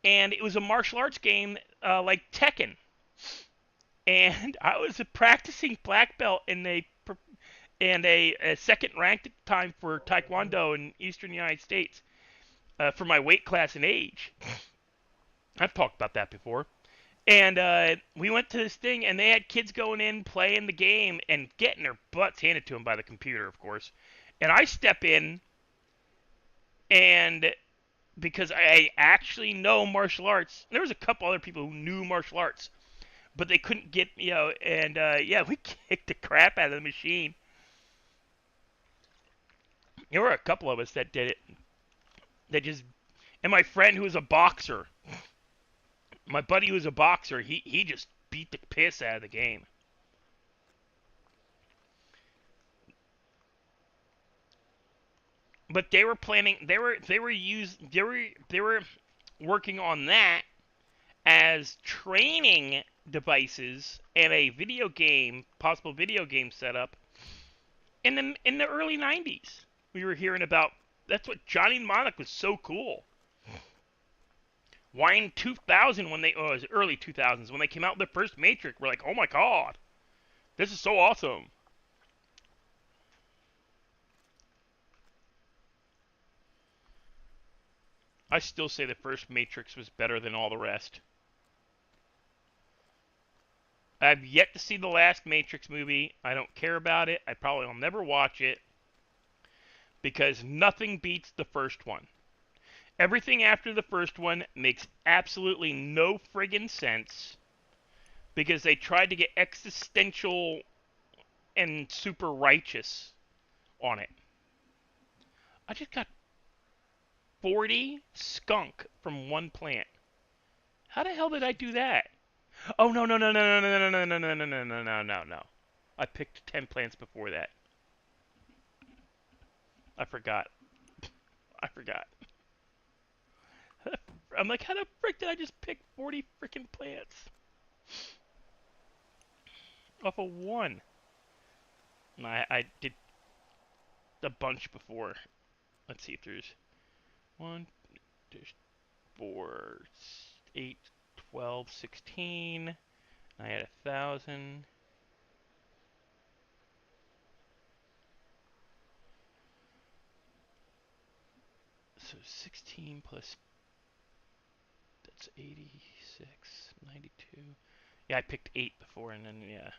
and it was a martial arts game like Tekken. And I was a practicing black belt in a second ranked at the time for Taekwondo in Eastern United States for my weight class and age. I've talked about that before. And we went to this thing, and they had kids going in, playing the game, and getting their butts handed to them by the computer, of course. And I step in, and because I actually know martial arts, there was a couple other people who knew martial arts, but they couldn't get, and yeah, we kicked the crap out of the machine. There were a couple of us that did it. And my friend who was a boxer, my buddy who was a boxer, he just beat the piss out of the game. But they were working on that as training devices and a possible video game setup in the early 90s. We were hearing about, that's what Johnny Mnemonic was so cool. Why in 2000 it was early 2000s when they came out with the first Matrix, we're like, oh my god, this is so awesome. I still say the first Matrix was better than all the rest. I've yet to see the last Matrix movie. I don't care about it. I probably will never watch it because nothing beats the first one. Everything after the first one makes absolutely no friggin' sense because they tried to get existential and super righteous on it. I just got 40 skunk from one plant. How the hell did I do that? Oh, no. I picked 10 plants before that. I forgot. I'm like, how the frick did I just pick 40 frickin' plants? Off of one. And I did a bunch before. Let's see if there's 1, 4, 8, 12, 16. I had 1,000. So 16 plus, that's 86, 92. Yeah, I picked 8 before, and then, yeah.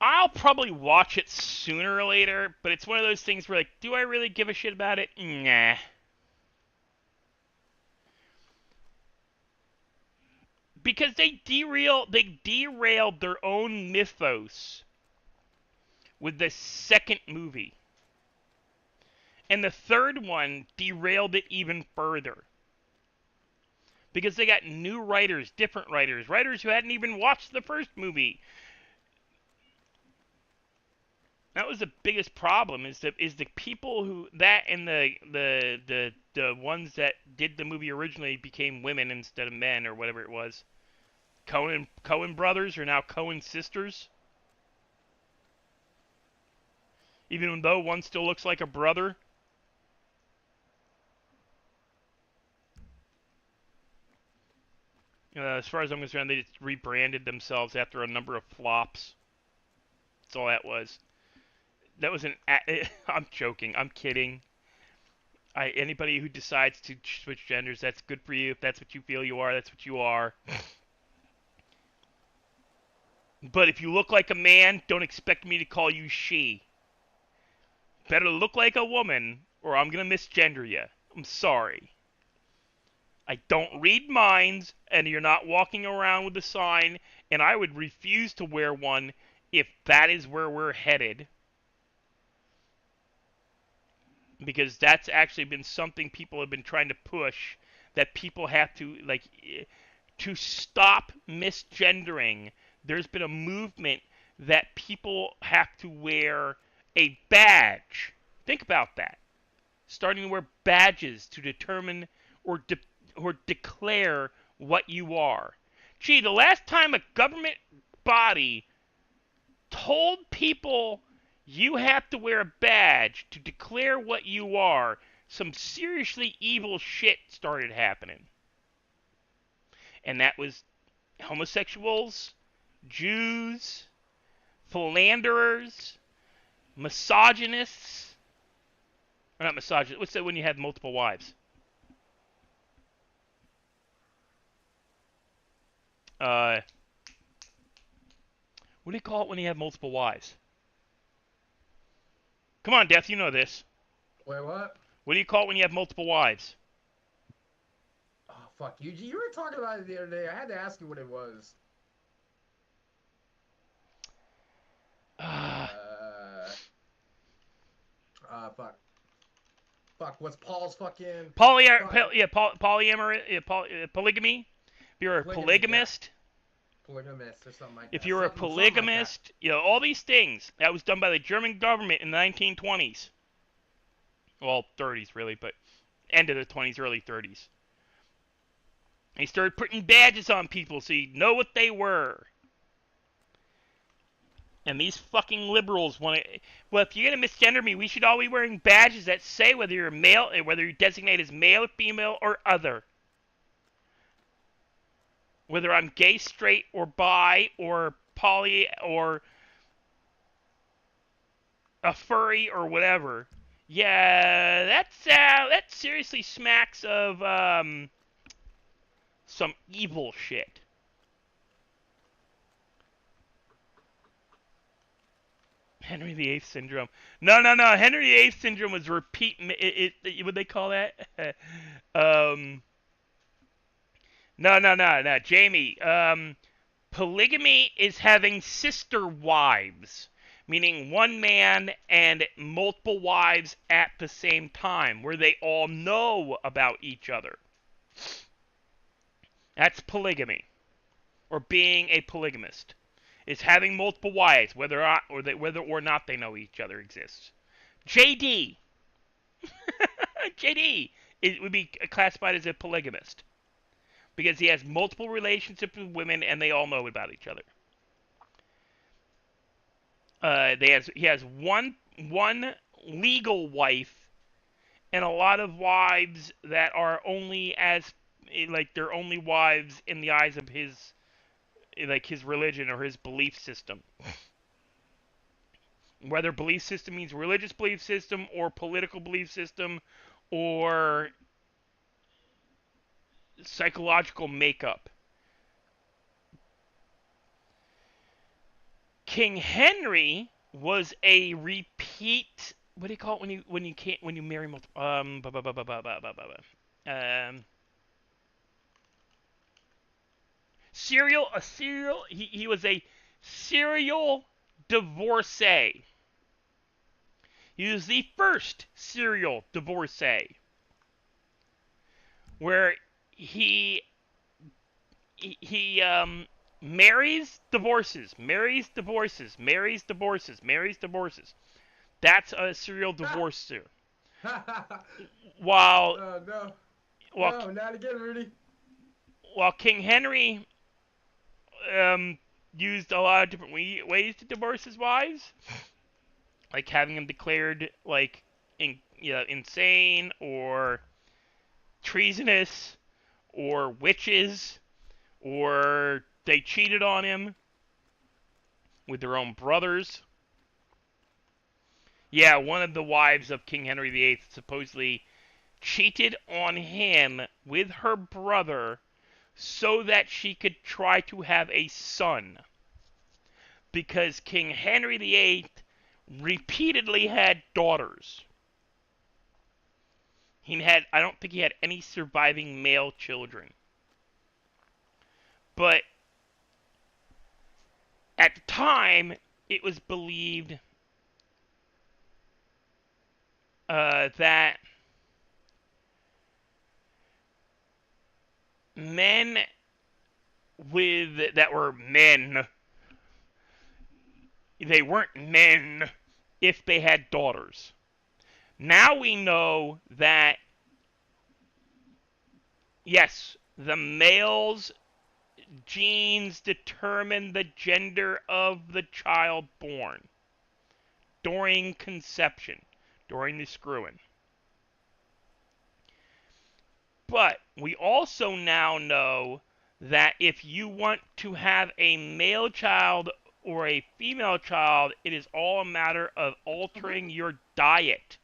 I'll probably watch it sooner or later, but it's one of those things where, like, do I really give a shit about it? Nah. Because they derailed their own mythos with the second movie. And the third one derailed it even further. Because they got new writers, different writers, writers who hadn't even watched the first movie. That was the biggest problem. Is the people who that and the ones that did the movie originally became women instead of men or whatever it was. Cohen brothers are now Cohen sisters, even though one still looks like a brother. As far as I'm concerned, they just rebranded themselves after a number of flops. That's all that was. That was an. I'm joking. I'm kidding. Anybody who decides to switch genders, that's good for you. If that's what you feel you are, that's what you are. But if you look like a man, don't expect me to call you she. Better look like a woman, or I'm gonna misgender you. I'm sorry. I don't read minds, and you're not walking around with a sign, and I would refuse to wear one if that is where we're headed. Because that's actually been something people have been trying to push, that people have to, like, to stop misgendering. There's been a movement that people have to wear a badge. Think about that. Starting to wear badges to determine or declare what you are. Gee, the last time a government body told people you have to wear a badge to declare what you are, some seriously evil shit started happening. And that was homosexuals, Jews, philanderers, misogynists. Or not misogynists. What's that when you have multiple wives? What do you call it when you have multiple wives? Come on, Death, you know this. Wait, what? What do you call it when you have multiple wives? Oh, fuck. You were talking about it the other day. I had to ask you what it was. Fuck. Fuck, what's Paul's fucking... Polyamory, polygamy. If you're a polygamist... Polygamist or something like that. If you're a polygamist, all these things. That was done by the German government in the 1920s. Well, 30s, really, but end of the 20s, early 30s. They started putting badges on people so you'd know what they were. And these fucking liberals want to... Well, if you're going to misgender me, we should all be wearing badges that say whether you're male, whether you're designated as male, female, or other. Whether I'm gay, straight, or bi, or poly, or a furry, or whatever. Yeah, that seriously smacks of some evil shit. Henry VIII syndrome. No. Henry VIII syndrome was repeat. What they call that? No. Jamie. Polygamy is having sister wives, meaning one man and multiple wives at the same time, where they all know about each other. That's polygamy, or being a polygamist. Is having multiple wives, whether or not they know each other exists. JD. JD would be classified as a polygamist because he has multiple relationships with women and they all know about each other. He has one legal wife and a lot of wives that are only they're only wives in the eyes of his religion or his belief system. Whether belief system means religious belief system or political belief system or psychological makeup. King Henry was a repeat. What do you call it when you marry multiple? He was a serial divorcee. He was the first serial divorcee, where he marries, divorces, marries, divorces, marries, divorces, marries, divorces. That's a serial divorcer. While Oh no, while no, not again, Rudy. while King Henry um, used a lot of different ways to divorce his wives, like having them declared like insane or treasonous or witches or they cheated on him with their own brothers. Yeah, one of the wives of King Henry VIII supposedly cheated on him with her brother so that she could try to have a son. Because King Henry VIII repeatedly had daughters. I don't think he had any surviving male children. But at the time, it was believed that men that were men, they weren't men if they had daughters. Now we know that, yes, the male's genes determine the gender of the child born during conception, during the screwing. But we also now know that if you want to have a male child or a female child, it is all a matter of altering your diet.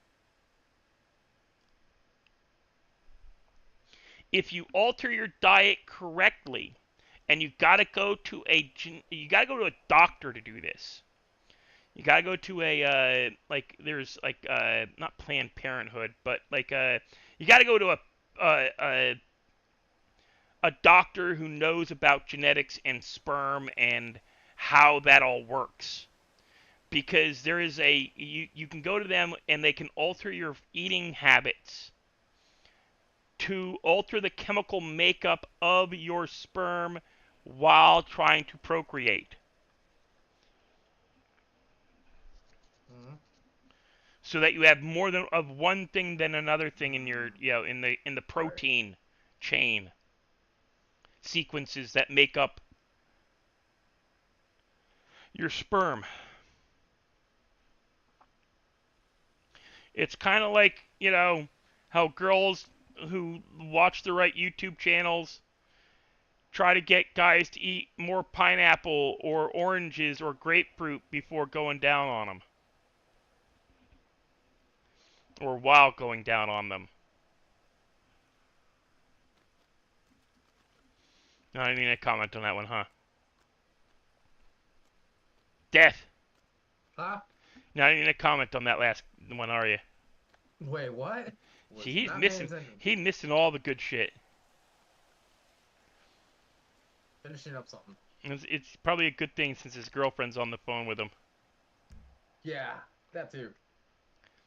If you alter your diet correctly, and you gotta go to a doctor to do this. You gotta go to a there's not Planned Parenthood, but you gotta go to a doctor who knows about genetics and sperm and how that all works. Because there is you can go to them and they can alter your eating habits to alter the chemical makeup of your sperm while trying to procreate. Mm-hmm. So that you have more of one thing than another thing in your in the protein chain sequences that make up your sperm. It's kind of like, how girls who watch the right YouTube channels try to get guys to eat more pineapple or oranges or grapefruit before going down on them. Or while going down on them. No, I didn't need a comment on that one, huh? Death. Huh? No, I didn't need a comment on that last one, are you? Wait, what? Was See, not paying attention. he's missing all the good shit. Finishing up something. It's probably a good thing since his girlfriend's on the phone with him. Yeah, that too.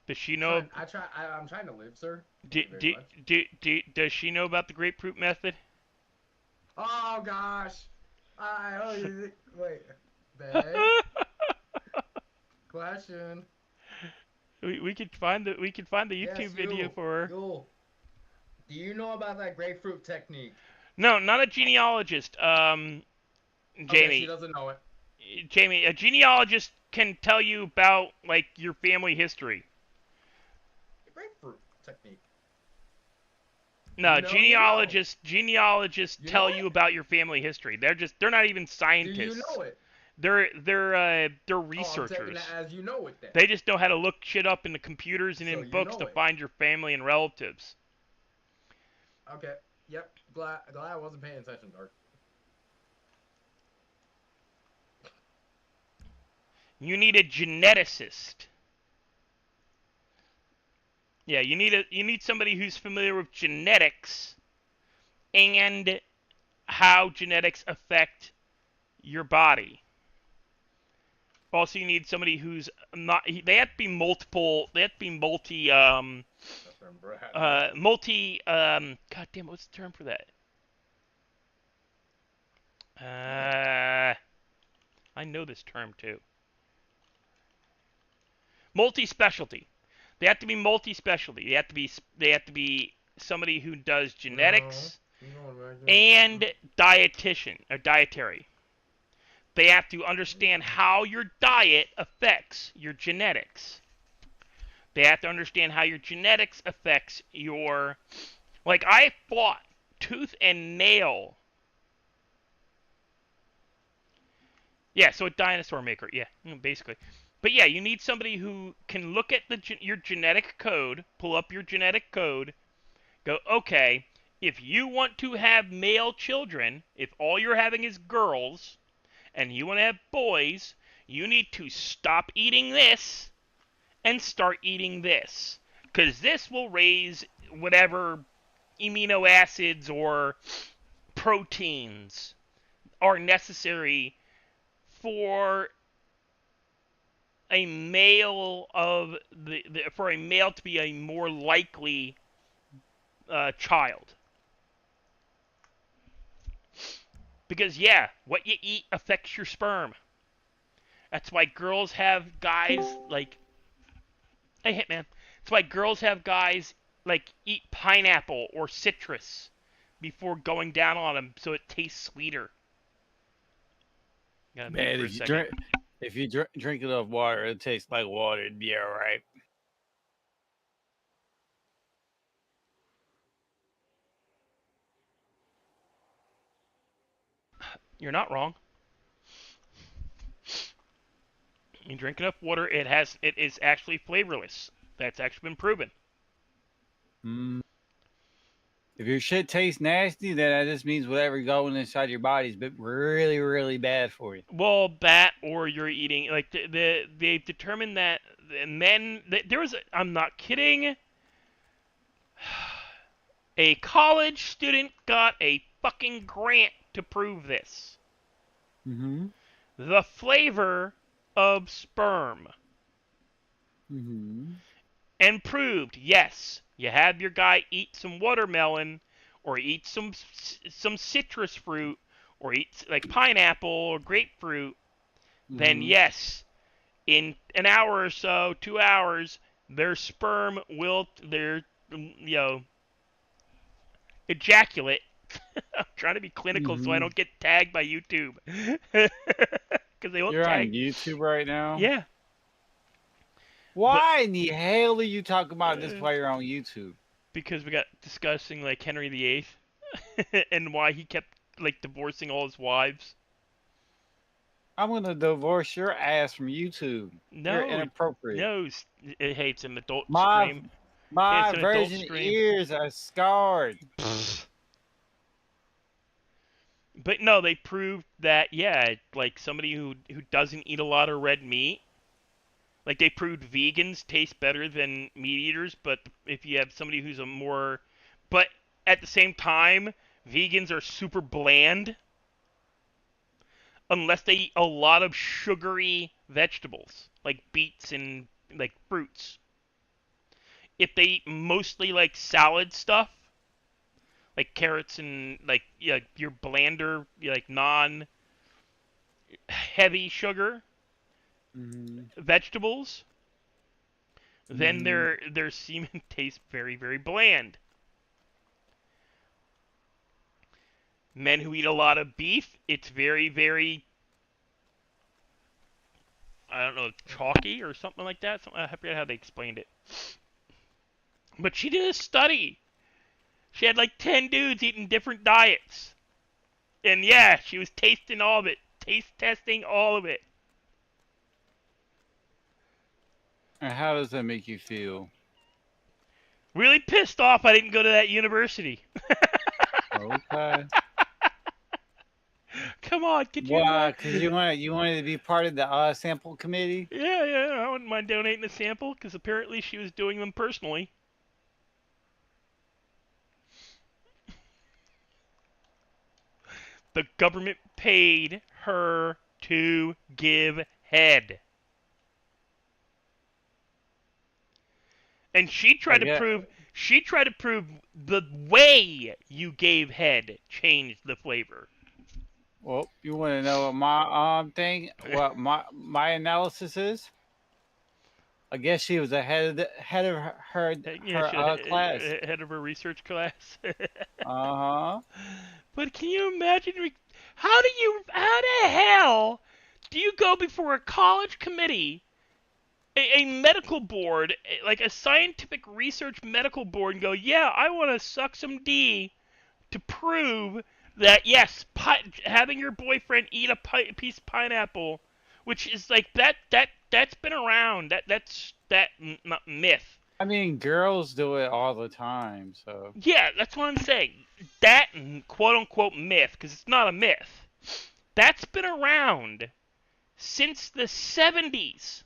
Does she know? I'm trying to live, sir. Does she know about the grapefruit method? Oh gosh. Wait, babe. Question. We could find the YouTube video for her. Cool. Do you know about that grapefruit technique? No, not a genealogist. Jamie. Okay, she doesn't know it. Jamie, a genealogist can tell you about your family history. The grapefruit technique. No, You know, genealogists You tell know you it? about your family history. They're not even scientists. Do you know it? They're Oh, I'm researchers. taking it as you know it then. They just know how to look shit up in the computers and So in you books know to it. find your family and relatives. Okay. Yep. Glad I wasn't paying attention, Dark. You need a geneticist. Yeah, you need somebody who's familiar with genetics and how genetics affect your body. Also, you need somebody who's not. They have to be multiple. They have to be multi. Multi. God damn, what's the term for that? I know this term too. Multi-specialty. They have to be multi-specialty. They have to be somebody who does No, genetics you going back there. and dietitian or dietary. They have to understand how your diet affects your genetics. They have to understand how your genetics affects your. Like, I fought tooth and nail. Yeah, so a dinosaur maker. Yeah, basically. But yeah, you need somebody who can look at your genetic code, pull up your genetic code, go, okay, if you want to have male children, if all you're having is girls, and you want to have boys, you need to stop eating this and start eating this. Because this will raise whatever amino acids or proteins are necessary for a male for a male to be a more likely child. Because yeah, what you eat affects your sperm. That's why girls have guys like, hey Hitman. That's why girls have guys like eat pineapple or citrus before going down on them, so it tastes sweeter. Gotta mute Man, for a second. if you drink enough water, it tastes like water. It'd be all right. You're not wrong. You drink enough water, it is actually flavorless. That's actually been proven. Mm. If your shit tastes nasty, then that just means whatever going inside your body is really, really bad for you. Well, that or you're eating like they determined that men there was I'm not kidding. A college student got a fucking grant to prove this. Mm-hmm. The flavor of sperm. Mm-hmm. And proved, yes, you have your guy eat some watermelon or eat some citrus fruit or eat like pineapple or grapefruit, then Mm-hmm. yes, in an hour or so, 2 hours, their sperm will ejaculate. I'm trying to be clinical so I Mm-hmm. don't get tagged by YouTube. Because they won't You're on tag. YouTube right now? Yeah. Why in the hell are you talking about this But while you're on YouTube? because we got discussing like Henry VIII and why he kept like divorcing all his wives. I'm gonna divorce your ass from YouTube. You're No, inappropriate. no, it hates an adult My stream. my It's an adult virgin stream. ears are scarred. But no, they proved that yeah, like somebody who doesn't eat a lot of red meat, like they proved vegans taste better than meat eaters, but if you have somebody who's a more but at the same time, vegans are super bland unless they eat a lot of sugary vegetables, like beets and like fruits. If they eat mostly like salad stuff, like carrots and like yeah, your blander, like non heavy sugar Mm-hmm. vegetables, then Mm-hmm. their semen tastes very very bland. Men who eat a lot of beef, it's very very I don't know chalky or something like that. I forget how they explained it. But she did a study. She had like 10 dudes eating different diets. And yeah, she was tasting all of it. Taste testing all of it. And how does that make you feel? Really pissed off I didn't go to that university. Okay. Come on, could you Why? imagine? Because you wanted to be part of the sample committee? Yeah, yeah, I wouldn't mind donating a sample because apparently she was doing them personally. The government paid her to give head. And I get. she tried to prove the way you gave head changed the flavor. Well, you want to know what my thing? What my analysis is? I guess she was ahead of head of Yeah, her she class. head of her research class. Uh huh. But can you imagine? How the hell do you go before a college committee, a medical board, like a scientific research medical board, and go, yeah, I want to suck some D to prove that yes, having your boyfriend eat a piece of pineapple, which is like that's been around. That's myth. I mean, girls do it all the time. So Yeah, that's what I'm saying. That quote unquote myth, because it's not a myth. That's been around since the 70s.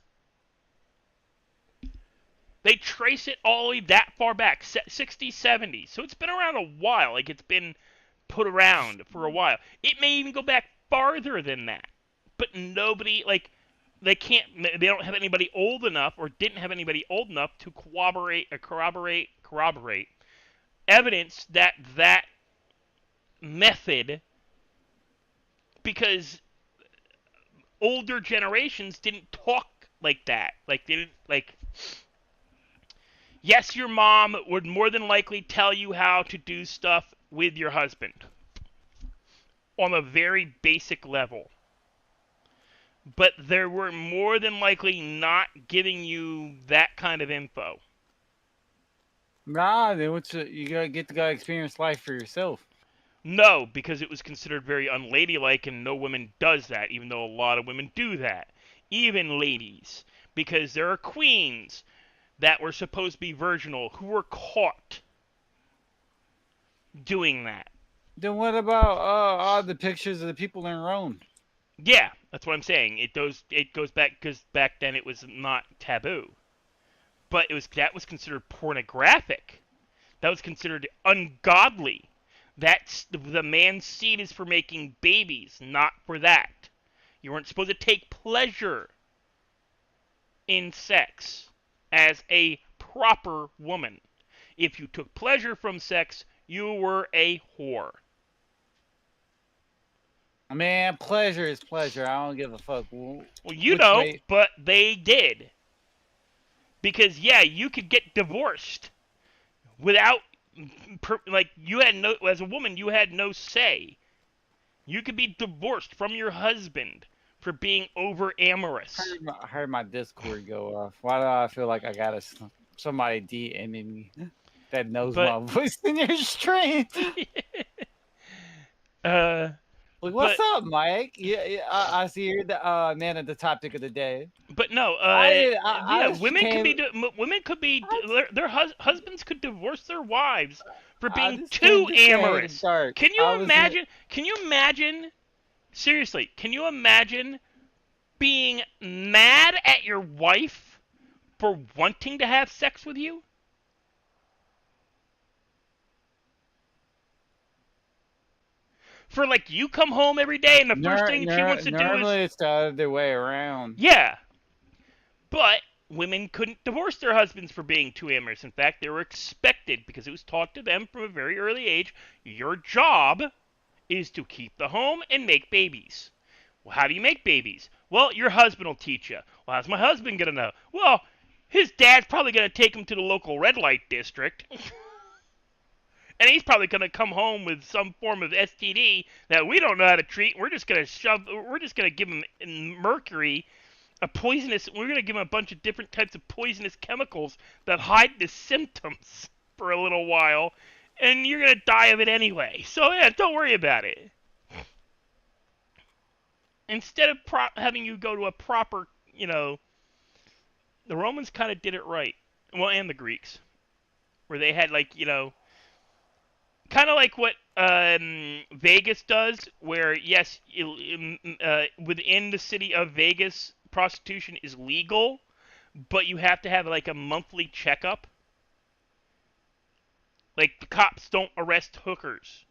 They trace it all the way that far back, 60s, 70s. So it's been around a while. Like it's been put around for a while. It may even go back farther than that. But nobody, like, they don't have anybody old enough or didn't have anybody old enough to corroborate evidence that that method, because older generations didn't talk like that. Like they didn't like. Yes, your mom would more than likely tell you how to do stuff with your husband on a very basic level. But they were more than likely not giving you that kind of info. nah, then you gotta get to go experience life for yourself. No, because it was considered very unladylike, and no woman does that, even though a lot of women do that. Even ladies. Because there are queens that were supposed to be virginal who were caught doing that. Then what about all the pictures of the people in Rome? Yeah, that's what I'm saying. It goes back because back then it was not taboo, but that was considered pornographic. That was considered ungodly. That's the man's seed is for making babies, not for that. You weren't supposed to take pleasure in sex as a proper woman. If you took pleasure from sex, you were a whore. Man, pleasure is pleasure. I don't give a fuck. Well, Which way? but they did. Because yeah, you could get divorced without like you had no as a woman you had no say. You could be divorced from your husband for being over amorous. I heard my Discord go off. Why do I feel like I got somebody DMing me that knows But my voice in your stream? uh Like, but what's up, Mike? Yeah, I see you're the man of the topic of the day. but no, I yeah, just came. women could be I, their husbands could divorce their wives for I being just came too to say hey to amorous. Dark. Can I you was imagine? Can you imagine? Seriously, can you imagine being mad at your wife for wanting to have sex with you? For like you come home every day and the first thing she wants to do normally is it's the other way around. yeah. But women couldn't divorce their husbands for being too amorous. In fact, they were expected because it was taught to them from a very early age, your job is to keep the home and make babies. Well, how do you make babies? Well, your husband will teach you. Well, how's my husband going to know? Well, his dad's probably going to take him to the local red light district. And he's probably going to come home with some form of STD that we don't know how to treat. We're just going to give him mercury, we're going to give him a bunch of different types of poisonous chemicals that hide the symptoms for a little while. And you're going to die of it anyway. So, yeah, don't worry about it. Instead of having you go to a proper, the Romans kind of did it right. Well, and the Greeks. Where they had, kind of like what Vegas does, where, yes, within the city of Vegas, prostitution is legal, but you have to have, a monthly checkup. Like, the cops don't arrest hookers.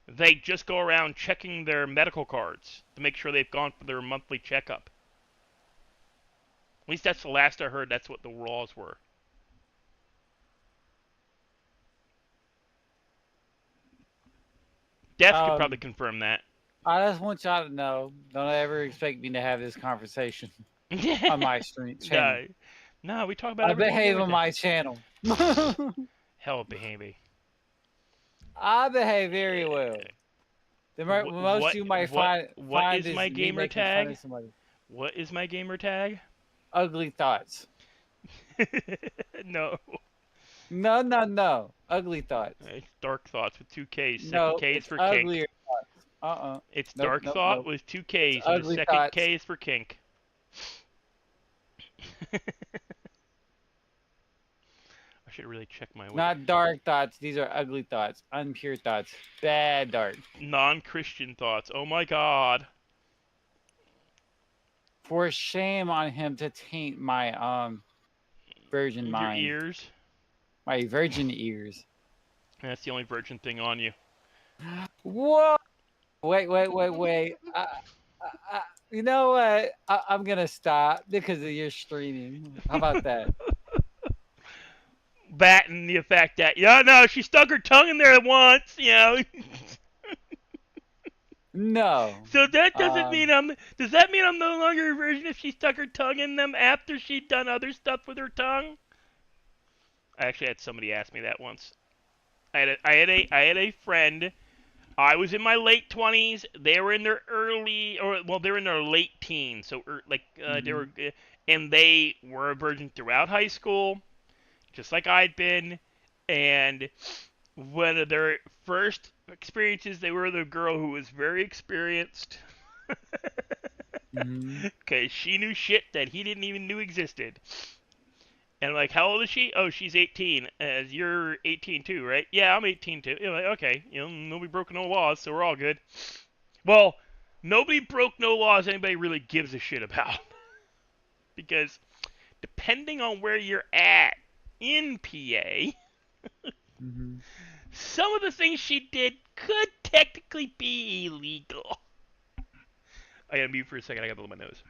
They just go around checking their medical cards to make sure they've gone for their monthly checkup. At least that's the last I heard. That's what the laws were. Death could probably confirm that. I just want y'all to know. Don't ever expect me to have this conversation on my stream channel. No, no, we talk about I everything and behave on everything. my channel. Hell, behaving. I behave very well. The most What you might what what find is is my me gamer making fun tag? of somebody. What is my gamer tag? Ugly thoughts. No. No, no, no. Ugly thoughts. It's Dark Thoughts with two K's. Second No, K is it's for kink. uglier thoughts. It's Nope, Dark nope, Thought nope. with two It's K's, and the ugly second thoughts. K is for kink. I should really check my weight. Not dark thoughts. These are ugly thoughts. Unpure thoughts. Bad dark. Non-Christian thoughts. Oh my God. For shame on him to taint my virgin Your mind. ears. My virgin ears. That's the only virgin thing on you. Whoa! Wait. You know what? I'm gonna stop because of your streaming. How about that? That and the fact that, yeah, no, she stuck her tongue in there once, you know. No. So that doesn't mean does that mean I'm no longer a virgin if she stuck her tongue in them after she'd done other stuff with her tongue? I actually had somebody ask me that once. I had a friend. I was in my late 20s. They were in their they were in their late teens. So they were, and they were a virgin throughout high school, just like I'd been. And one of their first experiences, they were the girl who was very experienced. Because she knew shit that he didn't even knew existed. And I'm like, how old is she? Oh, she's 18. As you're 18 too, right? Yeah, I'm 18 too. You're like, okay, nobody broke no laws, so we're all good. Well, nobody broke no laws anybody really gives a shit about. Because depending on where you're at in PA, some of the things she did could technically be illegal. I gotta mute for a second. I gotta blow my nose.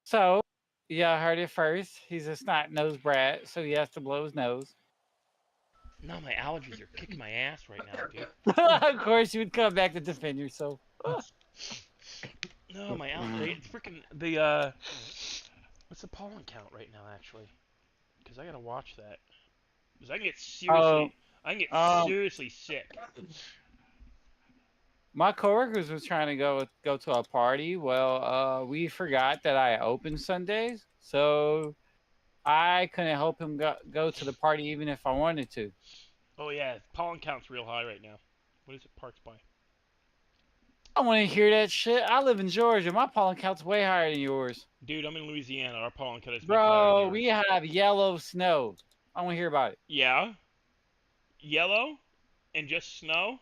So, yeah, I heard it first. He's a snot nosed brat, so he has to blow his nose. No, my allergies are kicking my ass right now, dude. Of course, you would come back to defend yourself. No, my allergies. It's freaking the what's the pollen count right now, actually? Because I gotta watch that. Because I can get seriously sick. My coworkers was trying to go to a party. Well, we forgot that I open Sundays, so I couldn't help him go to the party even if I wanted to. Oh yeah, pollen count's real high right now. What is it parked by? I don't want to hear that shit. I live in Georgia. My pollen count's way higher than yours. Dude, I'm in Louisiana. Our pollen count is Bro, we have yellow snow. I want to hear about it. Yeah? Yellow? And just snow?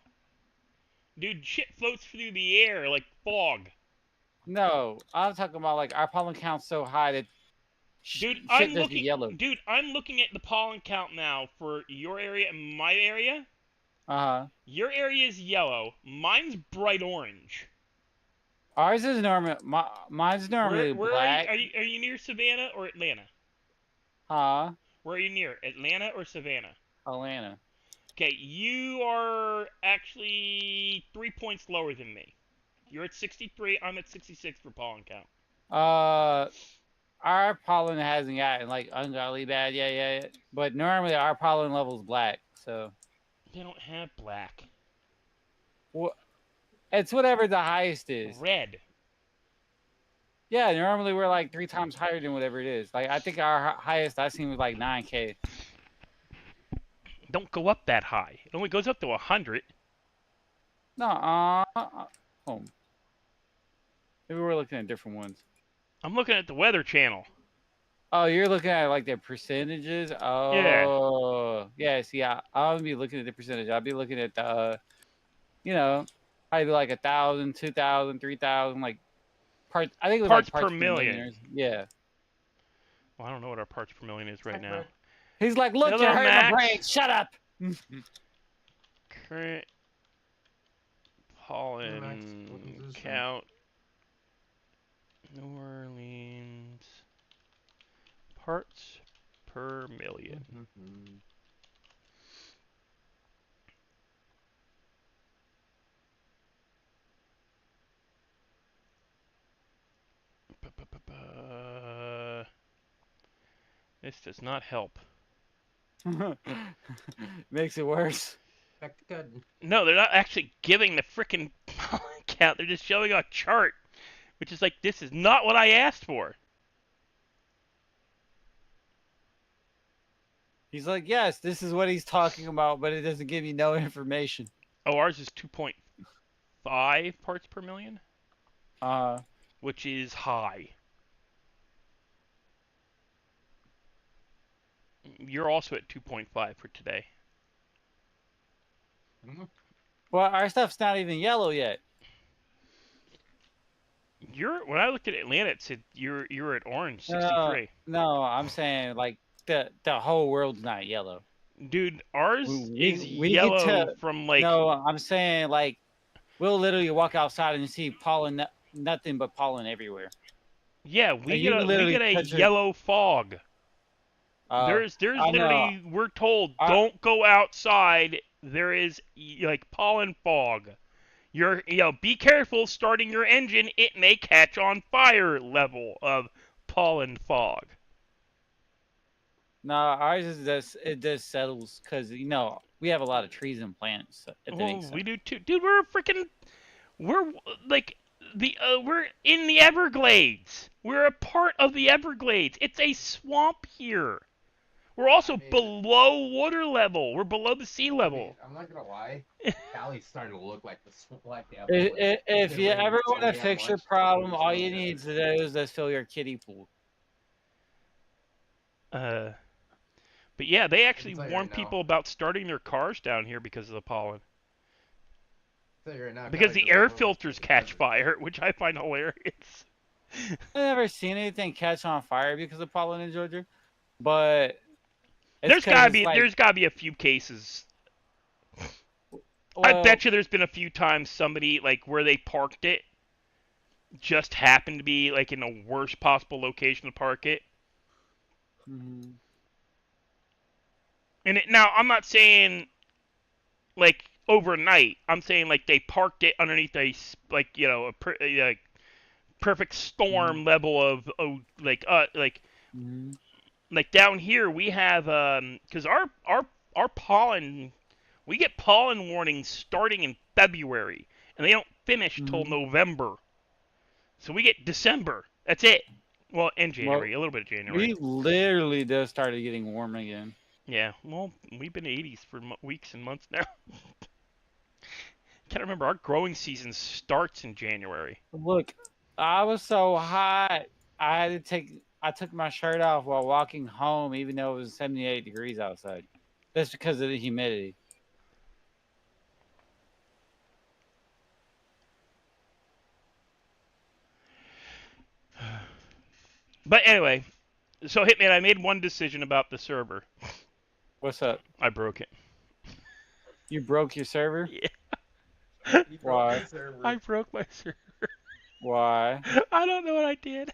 Dude, shit floats through the air like fog. No, I'm talking about like our pollen count's so high that Dude, shit does be yellow. Dude, I'm looking at the pollen count now for your area and my area. Your area is yellow. Mine's bright orange. Ours is normal. Mine's normally black. Are you near Savannah or Atlanta? Huh? Where are you near? Atlanta or Savannah? Atlanta. Okay, you are actually 3 points lower than me. You're at 63. I'm at 66 for pollen count. Our pollen hasn't gotten like ungodly bad yet. But normally our pollen level's black, so. They don't have black. Well, it's whatever the highest is. Red. Yeah, normally we're like 3 times higher than whatever it is. Like I think our highest I seen was like 9K. Don't go up that high. It only goes up to 100. No, maybe we're looking at different ones. I'm looking at the Weather Channel. Oh, you're looking at like the percentages? Oh, yeah. See, I'll be looking at the percentage. I'll be looking at the, probably like 1,000, 2,000, 3,000, like parts. I think it was parts like per million. Yeah. Well, I don't know what our parts per million is right now. He's like, look, you're hurting my brain. Shut up. Current pollen count. New Orleans parts per million. This does not help. Makes it worse. Back to good. No, they're not actually giving the frickin' count. They're just showing a chart, which is like, this is not what I asked for. He's like, yes, this is what he's talking about, but it doesn't give you no information. Oh, ours is 2.5 parts per million, Uh, which is high. You're also at 2.5 for today. well, our stuff's not even yellow yet. When I looked at Atlanta, it said you're at orange No, 63. no, I'm saying like the whole world's not yellow. Dude, ours is We get yellow to from like. no. I'm saying like we'll literally walk outside and see pollen, nothing but pollen everywhere. Yeah, we you get literally a touch it. yellow fog. There's I know. literally, we're told, don't go outside. There is like pollen fog. Be careful starting your engine. It may catch on fire level of pollen fog. No, ours is just it just settles because we have a lot of trees and plants. If that makes sense. We do too, dude. We're like we're in the Everglades. We're a part of the Everglades. It's a swamp here. We're also below water level. We're below the sea level. I'm not gonna lie. Cali's starting to look like the If you ever want to fix your problem, all you need to do is just fill your kiddie pool. But yeah, they actually tell you warn right now. people about starting their cars down here because of the pollen. Right now, Because Cali the doesn't air look filters like catch it. fire, which I find hilarious. I've never seen anything catch on fire because of pollen in Georgia, but There's gotta be a few cases. I bet you there's been a few times somebody like where they parked it just happened to be like in the worst possible location to park it. Mhm. And now I'm not saying like overnight. I'm saying like they parked it underneath a perfect storm level of Mhm. like down here we have because our pollen, we get pollen warnings starting in February and they don't finish till Mhm. November. So we get December. That's it. Well, in January, Well, a little bit of January. we literally just started getting warm again. Yeah, well, we've been 80s for weeks and months now. Can't remember. Our growing season starts in January. Look, I was so hot. I took my shirt off while walking home, even though it was 78 degrees outside. That's because of the humidity. But anyway, so Hitman, I made one decision about the server. What's up? I broke it. You broke your server? Yeah. Why? I broke my server. Why? I don't know what I did.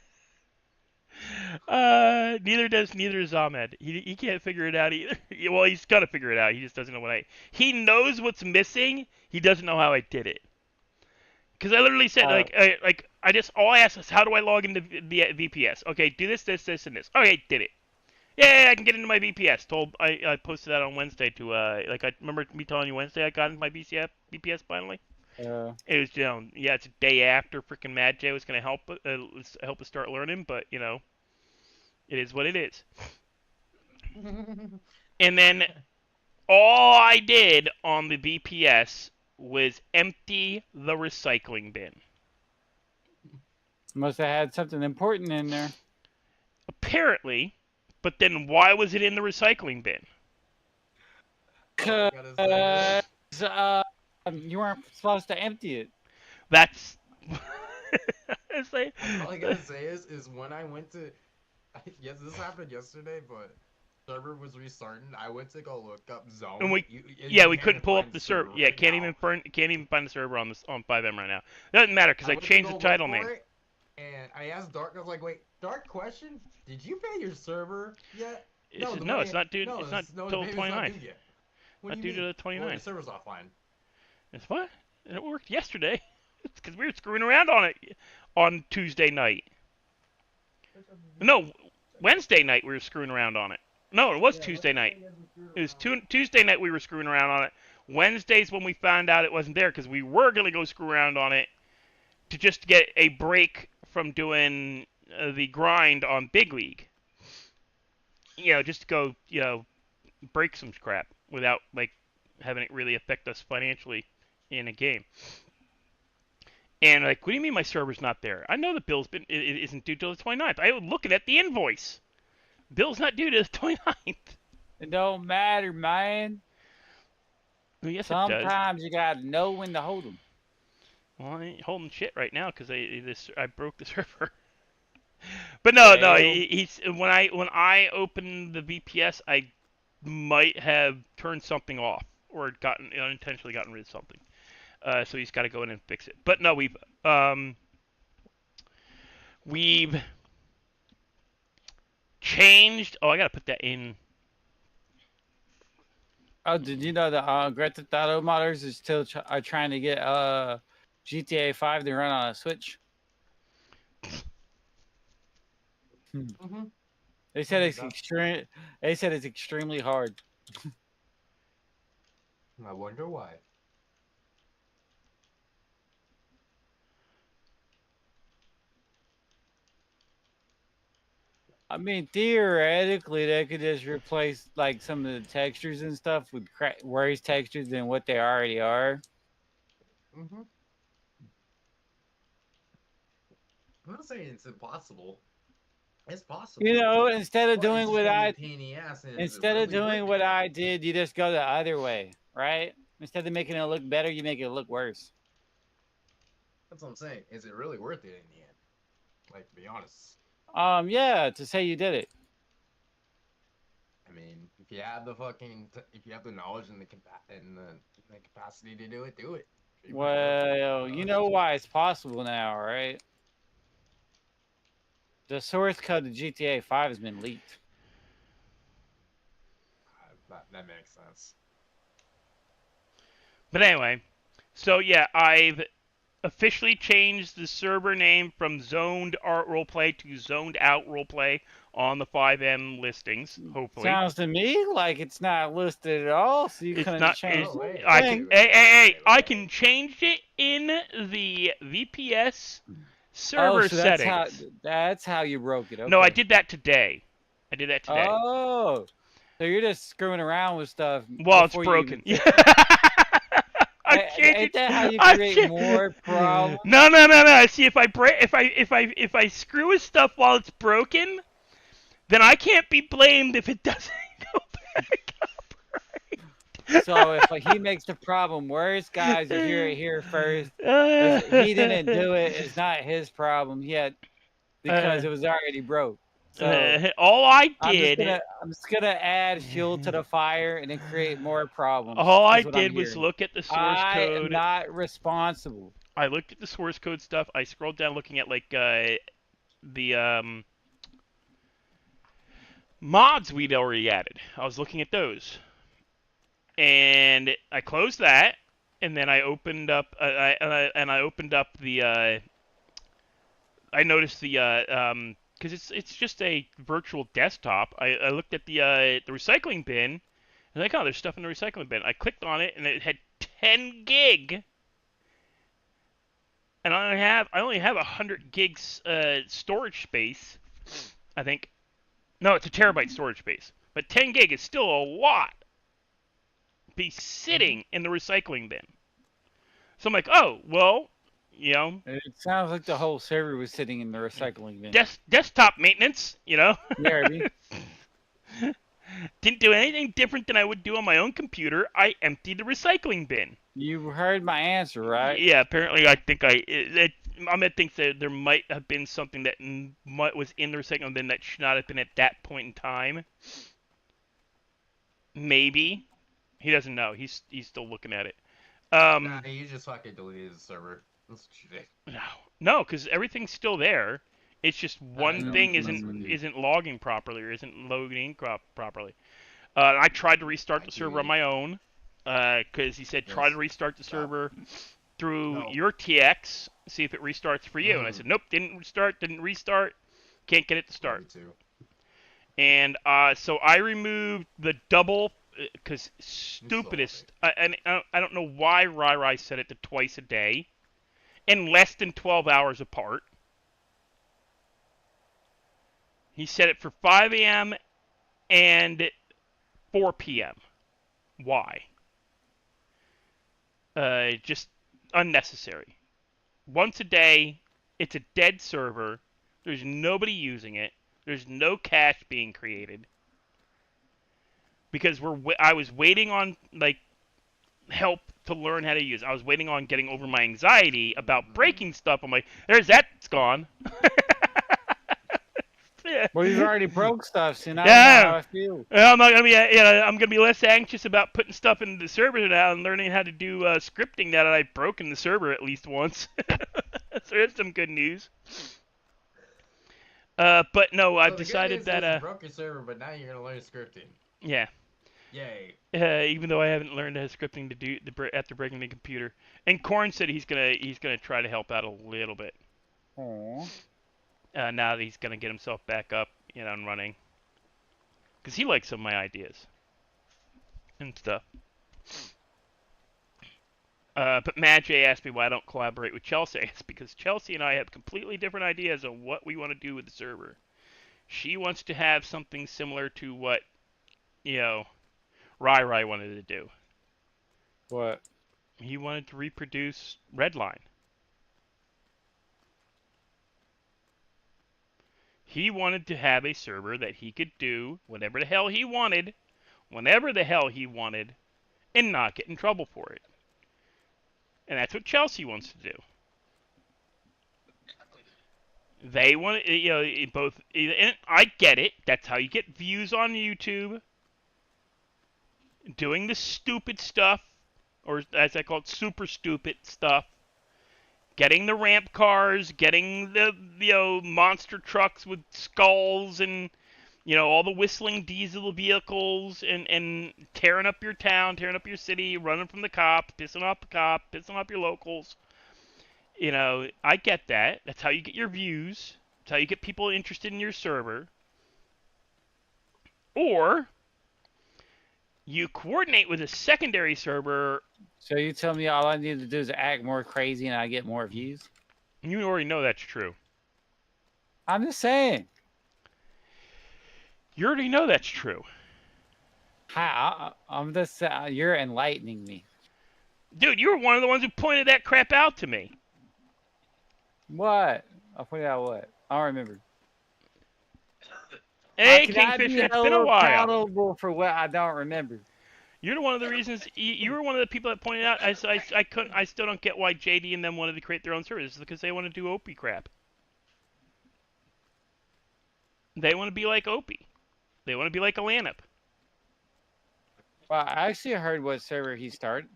Neither does Ahmed. He can't figure it out either. Well, he's got to figure it out. He just doesn't know what he knows what's missing. He doesn't know how I did it. Because I literally said all I asked is how do I log into the VPS? Okay, do this, and this. Okay, did it. Yeah, I can get into my VPS. I posted that on Wednesday to I remember me telling you Wednesday I got into my VPS finally. It was it's a day after freaking Mad J was gonna help us start learning, but it is what it is. And then all I did on the VPS was empty the recycling bin. Must have had something important in there. Apparently, but then why was it in the recycling bin? Cause you weren't supposed to empty it. That's. All I gotta say is when I went to, yes, this happened yesterday, but server was restarting. I went to go look up zone. And we you couldn't pull up the server. Yeah, right can't now. even find the server on 5M right now. Doesn't matter because I went to changed go the title look for name. it, and I asked Dark. I was like, "Wait, Dark question? Did you pay your server yet?" It's not due. It's not till 29. Not due to the 29. The server's offline. It's what? It worked yesterday. It's because we were screwing around on it on Tuesday night. No, Wednesday night we were screwing around on it. No, it was Tuesday night. It was Tuesday night we were screwing around on it. Wednesday's when we found out it wasn't there because we were gonna go screw around on it to just get a break from doing the grind on Big League. Just to go, break some crap without like having it really affect us financially in a game. And like, what do you mean my server's not there? I know the bill's it isn't due till the 29th. I was looking at the invoice. Bill's not due to the 29th. It don't matter, man. Well, yes, Sometimes you gotta know when to hold them. Well, I ain't holding shit right now because I broke the server. But no, he's when I opened the VPS, I might have turned something off or unintentionally gotten rid of something. So he's got to go in and fix it. But no, we've changed. Oh, I gotta put that in. Oh, did you know that Grand Theft Auto modders is still are trying to get GTA 5 to run on a Switch? Mm-hmm. They said it's extreme. They said it's extremely hard. I wonder why. I mean, theoretically, they could just replace like some of the textures and stuff with worse textures than what they already are. Mm-hmm. I'm not saying it's impossible. It's possible. You know, instead of But doing it's what just gonna I be a pain in the ass, and is it instead of really doing worth what it? I did, you just go the other way, right? Instead of making it look better, you make it look worse. That's what I'm saying. Is it really worth it in the end? Like, to be honest. Yeah, to say you did it. I mean, if you have the if you have the knowledge and the capacity to do it, do it. Well, you know why it's possible now, right? The source code of GTA 5 has been leaked. That makes sense. But anyway, so yeah, I've officially changed the server name from Zoned Art Roleplay to Zoned Out Roleplay on the 5M listings. Hopefully, Sounds to me like it's not listed at all, so you it's couldn't not. change Oh, wait, it. I wait, can. wait, Hey! wait, I wait. can change it in the VPS Oh, server so settings. that's how you broke it. Okay. No, I did that today. Oh, so you're just screwing around with stuff. Well, it's before you broken. even Yeah. fix it. I Ain't that how you I create more problems? No. See, if I screw with stuff while it's broken, then I can't be blamed if it doesn't go back up right. So if he makes the problem worse, guys, you hear it here first. If he didn't do it, it's not his problem yet because it was already broke. So all I did, I'm just gonna add fuel to the fire and then create more problems. all I is what I'm did was hearing. look at the source I am code. not responsible. I looked at the source code stuff. I scrolled down looking at like the mods we'd already added. I was looking at those, and I closed that, and then I opened up. I opened up the. I noticed the because it's just a virtual desktop. I looked at the recycling bin, and like, oh, there's stuff in the recycling bin. I clicked on it, and it had 10 gig. And I only have 100 gigs storage space, I think. No, it's a terabyte storage space. But 10 gig is still a lot. Be sitting in the recycling bin. So I'm like, oh, well, It sounds like the whole server was sitting in the recycling bin. desktop maintenance, You heard me? Didn't do anything different than I would do on my own computer. I emptied the recycling bin. You heard my answer, right? Yeah, apparently I think Ahmed thinks that there might have been something that was in the recycling bin that should not have been at that point in time. Maybe. He doesn't know. He's still looking at it. Nah, you just fucking deleted the server. That's what you did. No, because everything's still there. It's just one know, thing it's messing with you. isn't logging properly or isn't loading properly. I tried to restart the server on my own because he said try to restart the server through your TX, see if it restarts for you. And I said nope, didn't restart. Can't get it to Me start. too. And so I removed the double, because stupidest. I don't know why Rai set it to twice a day, and less than 12 hours apart. He set it for 5 a.m. and 4 p.m. Why? Just unnecessary. Once a day, it's a dead server. There's nobody using it. There's no cache being created. Because I was waiting on like help to learn how to use. I was waiting on getting over my anxiety about breaking stuff. I'm like, there's that's gone. Well, you've already broke stuff, so now you know Yeah. how I feel. I'm not gonna be. I'm gonna be less anxious about putting stuff into the server now and learning how to do scripting now that I've broken the server at least once. So there's some good news. But no, I've decided that. You broke your server, but now you're gonna learn scripting. Yeah. Yay. Even though I haven't learned scripting to do after breaking the computer, and Corn said he's gonna try to help out a little bit. Aww. Now that he's gonna get himself back up, and running, because he likes some of my ideas and stuff. But Mad J asked me why I don't collaborate with Chelsea. It's because Chelsea and I have completely different ideas on what we want to do with the server. She wants to have something similar to what, Rai wanted to do. What? He wanted to reproduce Redline. He wanted to have a server that he could do whatever the hell he wanted, whenever the hell he wanted, and not get in trouble for it. And that's what Chelsea wants to do. They want to, both, and I get it. That's how you get views on YouTube. Doing the stupid stuff, or as I call it, super stupid stuff. Getting the ramp cars, getting the monster trucks with skulls and all the whistling diesel vehicles, and tearing up your town, tearing up your city, running from the cops, pissing off the cop, pissing off your locals. I get that. That's how you get your views. That's how you get people interested in your server. Or you coordinate with a secondary server. So you tell me all I need to do is act more crazy and I get more views? You already know that's true. I'm just saying. You already know that's true. I'm just you're enlightening me. Dude, you were one of the ones who pointed that crap out to me. What? I pointed out what? I don't remember. Hey, Kingfisher, it's been a while. Accountable for what I don't remember. You're one of the reasons. You were one of the people that pointed out. I still don't get why JD and them wanted to create their own service, because they want to do Opie crap. They want to be like Opie. They want to be like Alanip. Well, I actually heard what server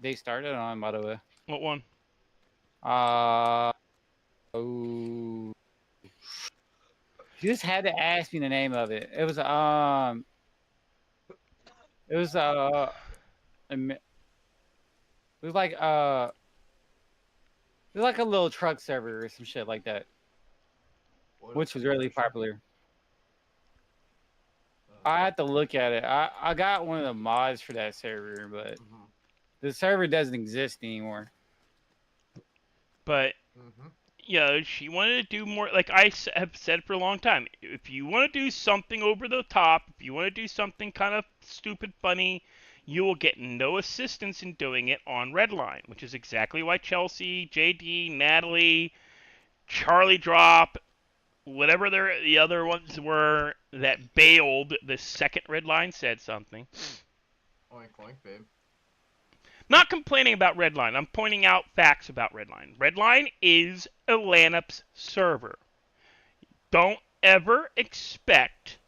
they started on, by the way. What one? Oh. You just had to ask me the name of it. It was like a little truck server or some shit like that, which was really popular. I had to look at it. I got one of the mods for that server, but the server doesn't exist anymore. But she wanted to do more. Like I have said for a long time, if you want to do something over the top, if you want to do something kind of stupid, funny, you will get no assistance in doing it on Redline, which is exactly why Chelsea, JD, Natalie, Charlie Drop, whatever the other ones were that bailed the second Redline said something. Oink, oink, babe. Not complaining about Redline. I'm pointing out facts about Redline. Redline is a LANUP's server. Don't ever expect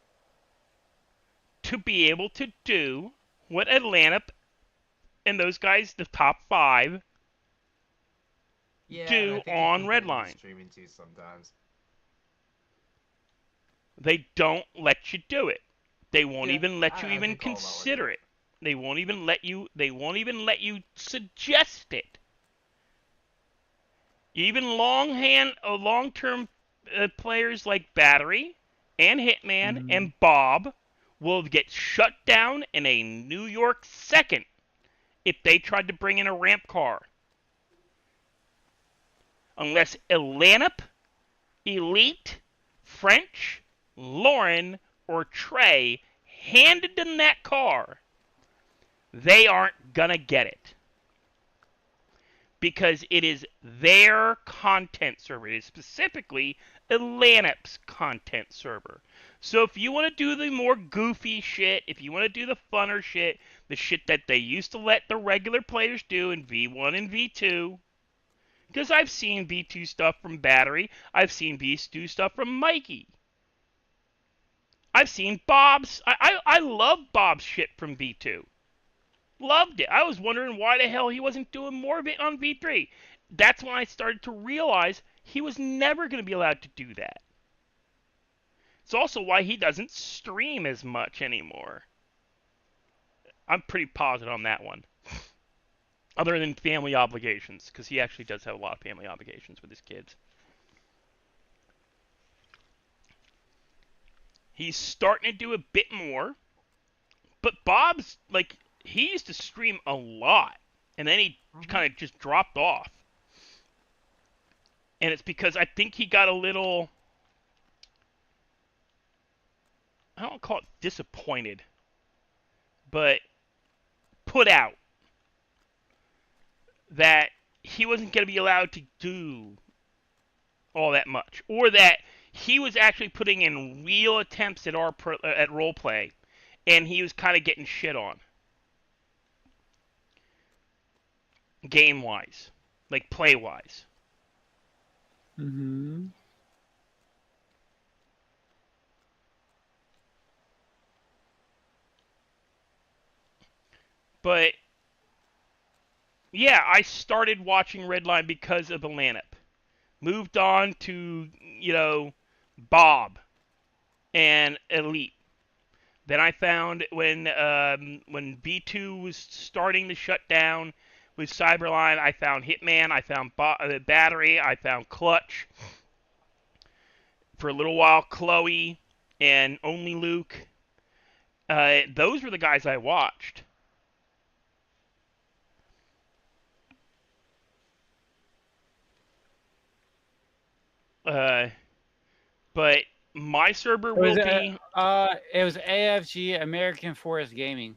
to be able to do what a LANUP and those guys, the top 5, do on Redline. Streaming too sometimes. They don't let you do it. They won't even let you even consider it. They won't even let you suggest it. Even long-term players like Battery and Hitman Mhm. and Bob will get shut down in a New York second if they tried to bring in a ramp car. Unless Elanip, Elite, French, Lauren, or Trey handed them that car, they aren't gonna get it. Because it is their content server. It is specifically Elanip's content server. So if you want to do the more goofy shit, if you want to do the funner shit, the shit that they used to let the regular players do in V1 and V2, because I've seen V2 stuff from Battery, I've seen V2 stuff from Mikey. I've seen Bob's. I love Bob's shit from V2. Loved it. I was wondering why the hell he wasn't doing more of it on V3. That's when I started to realize he was never going to be allowed to do that. It's also why he doesn't stream as much anymore. I'm pretty positive on that one. Other than family obligations, because he actually does have a lot of family obligations with his kids. He's starting to do a bit more, but Bob's, like, he used to stream a lot, and then he kind of just dropped off. And it's because I think he got a little, I don't call it disappointed, but put out that he wasn't going to be allowed to do all that much, or that he was actually putting in real attempts at at roleplay, and he was kind of getting shit on, game wise, like play wise. Mhm. But yeah, I started watching Redline because of Elanip. Moved on to, Bob and Elite. Then I found when V2 was starting to shut down with Cyberline, I found Hitman, I found Battery, I found Clutch. For a little while, Chloe and Only Luke. Those were the guys I watched. But my server It was will be. it was AFG, American Forest Gaming.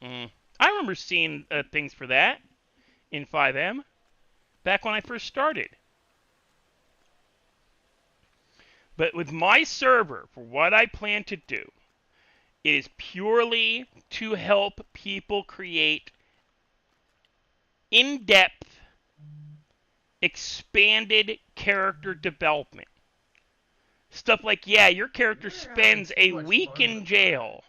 I remember seeing things for that in 5M back when I first started. But with my server, for what I plan to do, it is purely to help people create in-depth, expanded character development. Stuff like, yeah, your character spends a week in jail,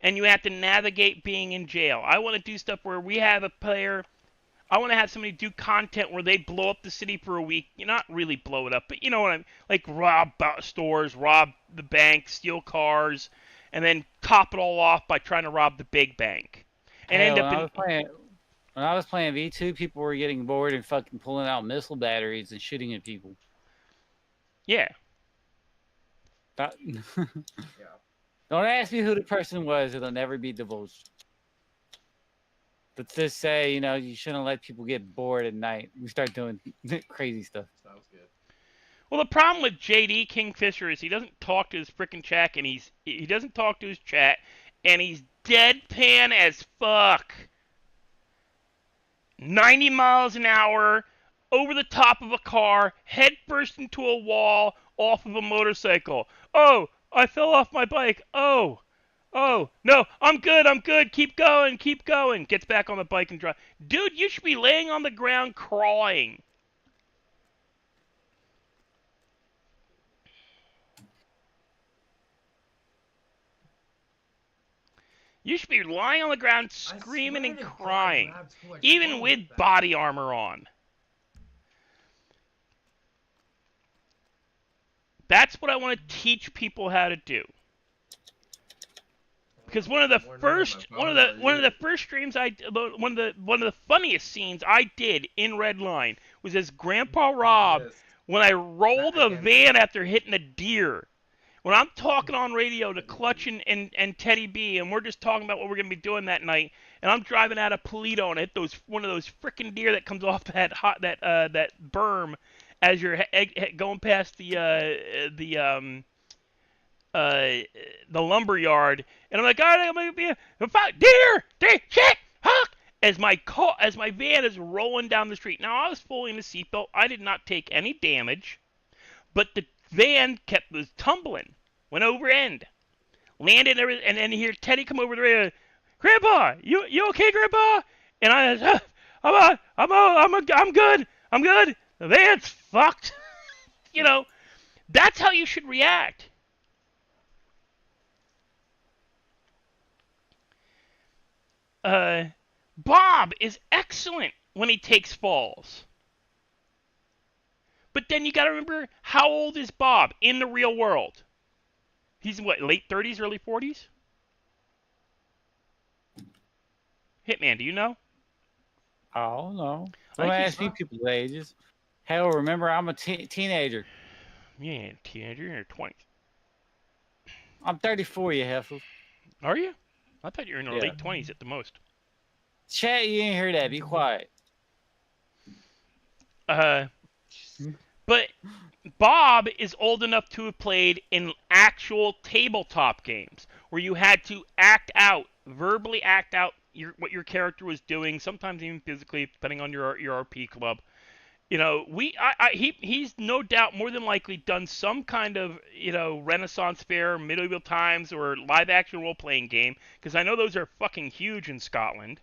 and you have to navigate being in jail. I want to do stuff where we have a player. I want to have somebody do content where they blow up the city for a week. Not really blow it up, but you know what I mean? Like rob stores, rob the bank, steal cars, and then top it all off by trying to rob the big bank. And Hell, end up in... When I was playing V2, people were getting bored and fucking pulling out missile batteries and shooting at people. Yeah. Yeah. Don't ask me who the person was. It'll never be divulged. But just say, you shouldn't let people get bored at night. We start doing crazy stuff. Sounds good. Well, the problem with JD Kingfisher is he doesn't talk to his frickin' chat, and he doesn't talk to his chat, and he's deadpan as fuck. 90 miles an hour, over the top of a car, head first into a wall, off of a motorcycle. Oh, I fell off my bike. Oh, no, I'm good, keep going. Gets back on the bike and drives. Dude, you should be laying on the ground crying. You should be lying on the ground screaming and crying, even with body armor on. That's what I want to teach people how to do. Because one of the first streams one of the funniest scenes I did in Redline was as Grandpa Rob when I rolled a van after hitting a deer When I'm talking on radio to Clutch and Teddy B, and we're just talking about what we're gonna be doing that night, and I'm driving out of Polito and hit one of those frickin' deer that comes off that berm as you're going past the lumber yard, and I'm like, all right, I'm gonna be deer, shit, hawk. As my van is rolling down the street. Now I was fully in the seatbelt. I did not take any damage, but the van was tumbling, went over end, landed, and then hear Teddy come over the radio. Grandpa, you okay, Grandpa? And I was, I'm good. The van's fucked. That's how you should react. Bob is excellent when he takes falls. But then you got to remember, how old is Bob in the real world? He's what, late 30s, early 40s? Hitman, do you know? I don't know. Don't ask me people's ages. Hell, remember, I'm a teenager. You ain't a teenager, you're in your 20s. I'm 34, you heifers. Are you? I thought you were in your late 20s at the most. Chat, you ain't hear that. Be quiet. But Bob is old enough to have played in actual tabletop games where you had to verbally act out what your character was doing, sometimes even physically, depending on your RP club. He's no doubt more than likely done some kind of, Renaissance fair, medieval times, or live action role playing game, because I know those are fucking huge in Scotland.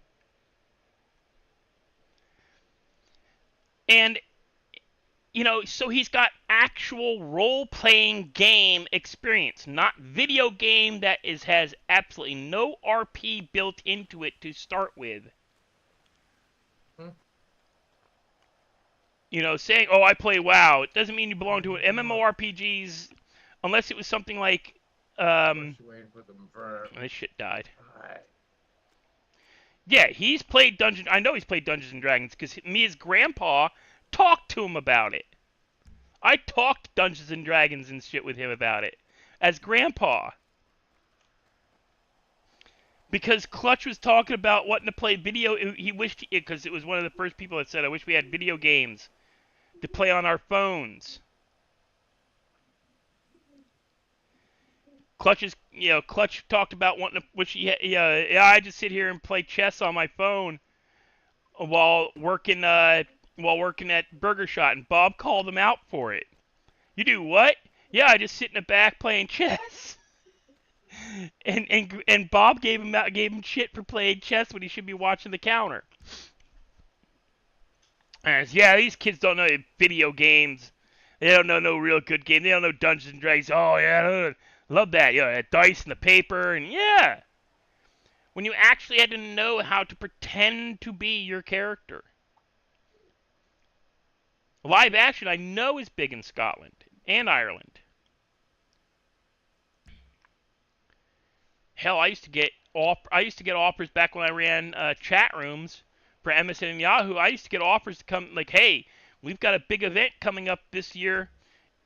And so he's got actual role-playing game experience, not video game that has absolutely no RP built into it to start with. Saying, oh, I play WoW, it doesn't mean you belong to an MMORPGs, unless it was something like, this shit died. Yeah, I know he's played Dungeons and Dragons, because me as grandpa talked to him about it. I talked Dungeons and Dragons and shit with him about it as grandpa. Because Clutch was talking about wanting to play video, he wished, because it was one of the first people that said, I wish we had video games to play on our phones. Clutch talked about wanting to, I just sit here and play chess on my phone while working at Burger Shot, and Bob called him out for it. You do what? Yeah, I just sit in the back playing chess. and Bob gave him shit for playing chess when he should be watching the counter. And yeah, these kids don't know video games. They don't know no real good game. They don't know Dungeons and Dragons. Oh yeah, love that. That dice and the paper, and yeah. When you actually had to know how to pretend to be your character. Live action, I know, is big in Scotland and Ireland. Hell, I used to get offers back when I ran chat rooms for MSN and Yahoo. I used to get offers to come, like, hey, we've got a big event coming up this year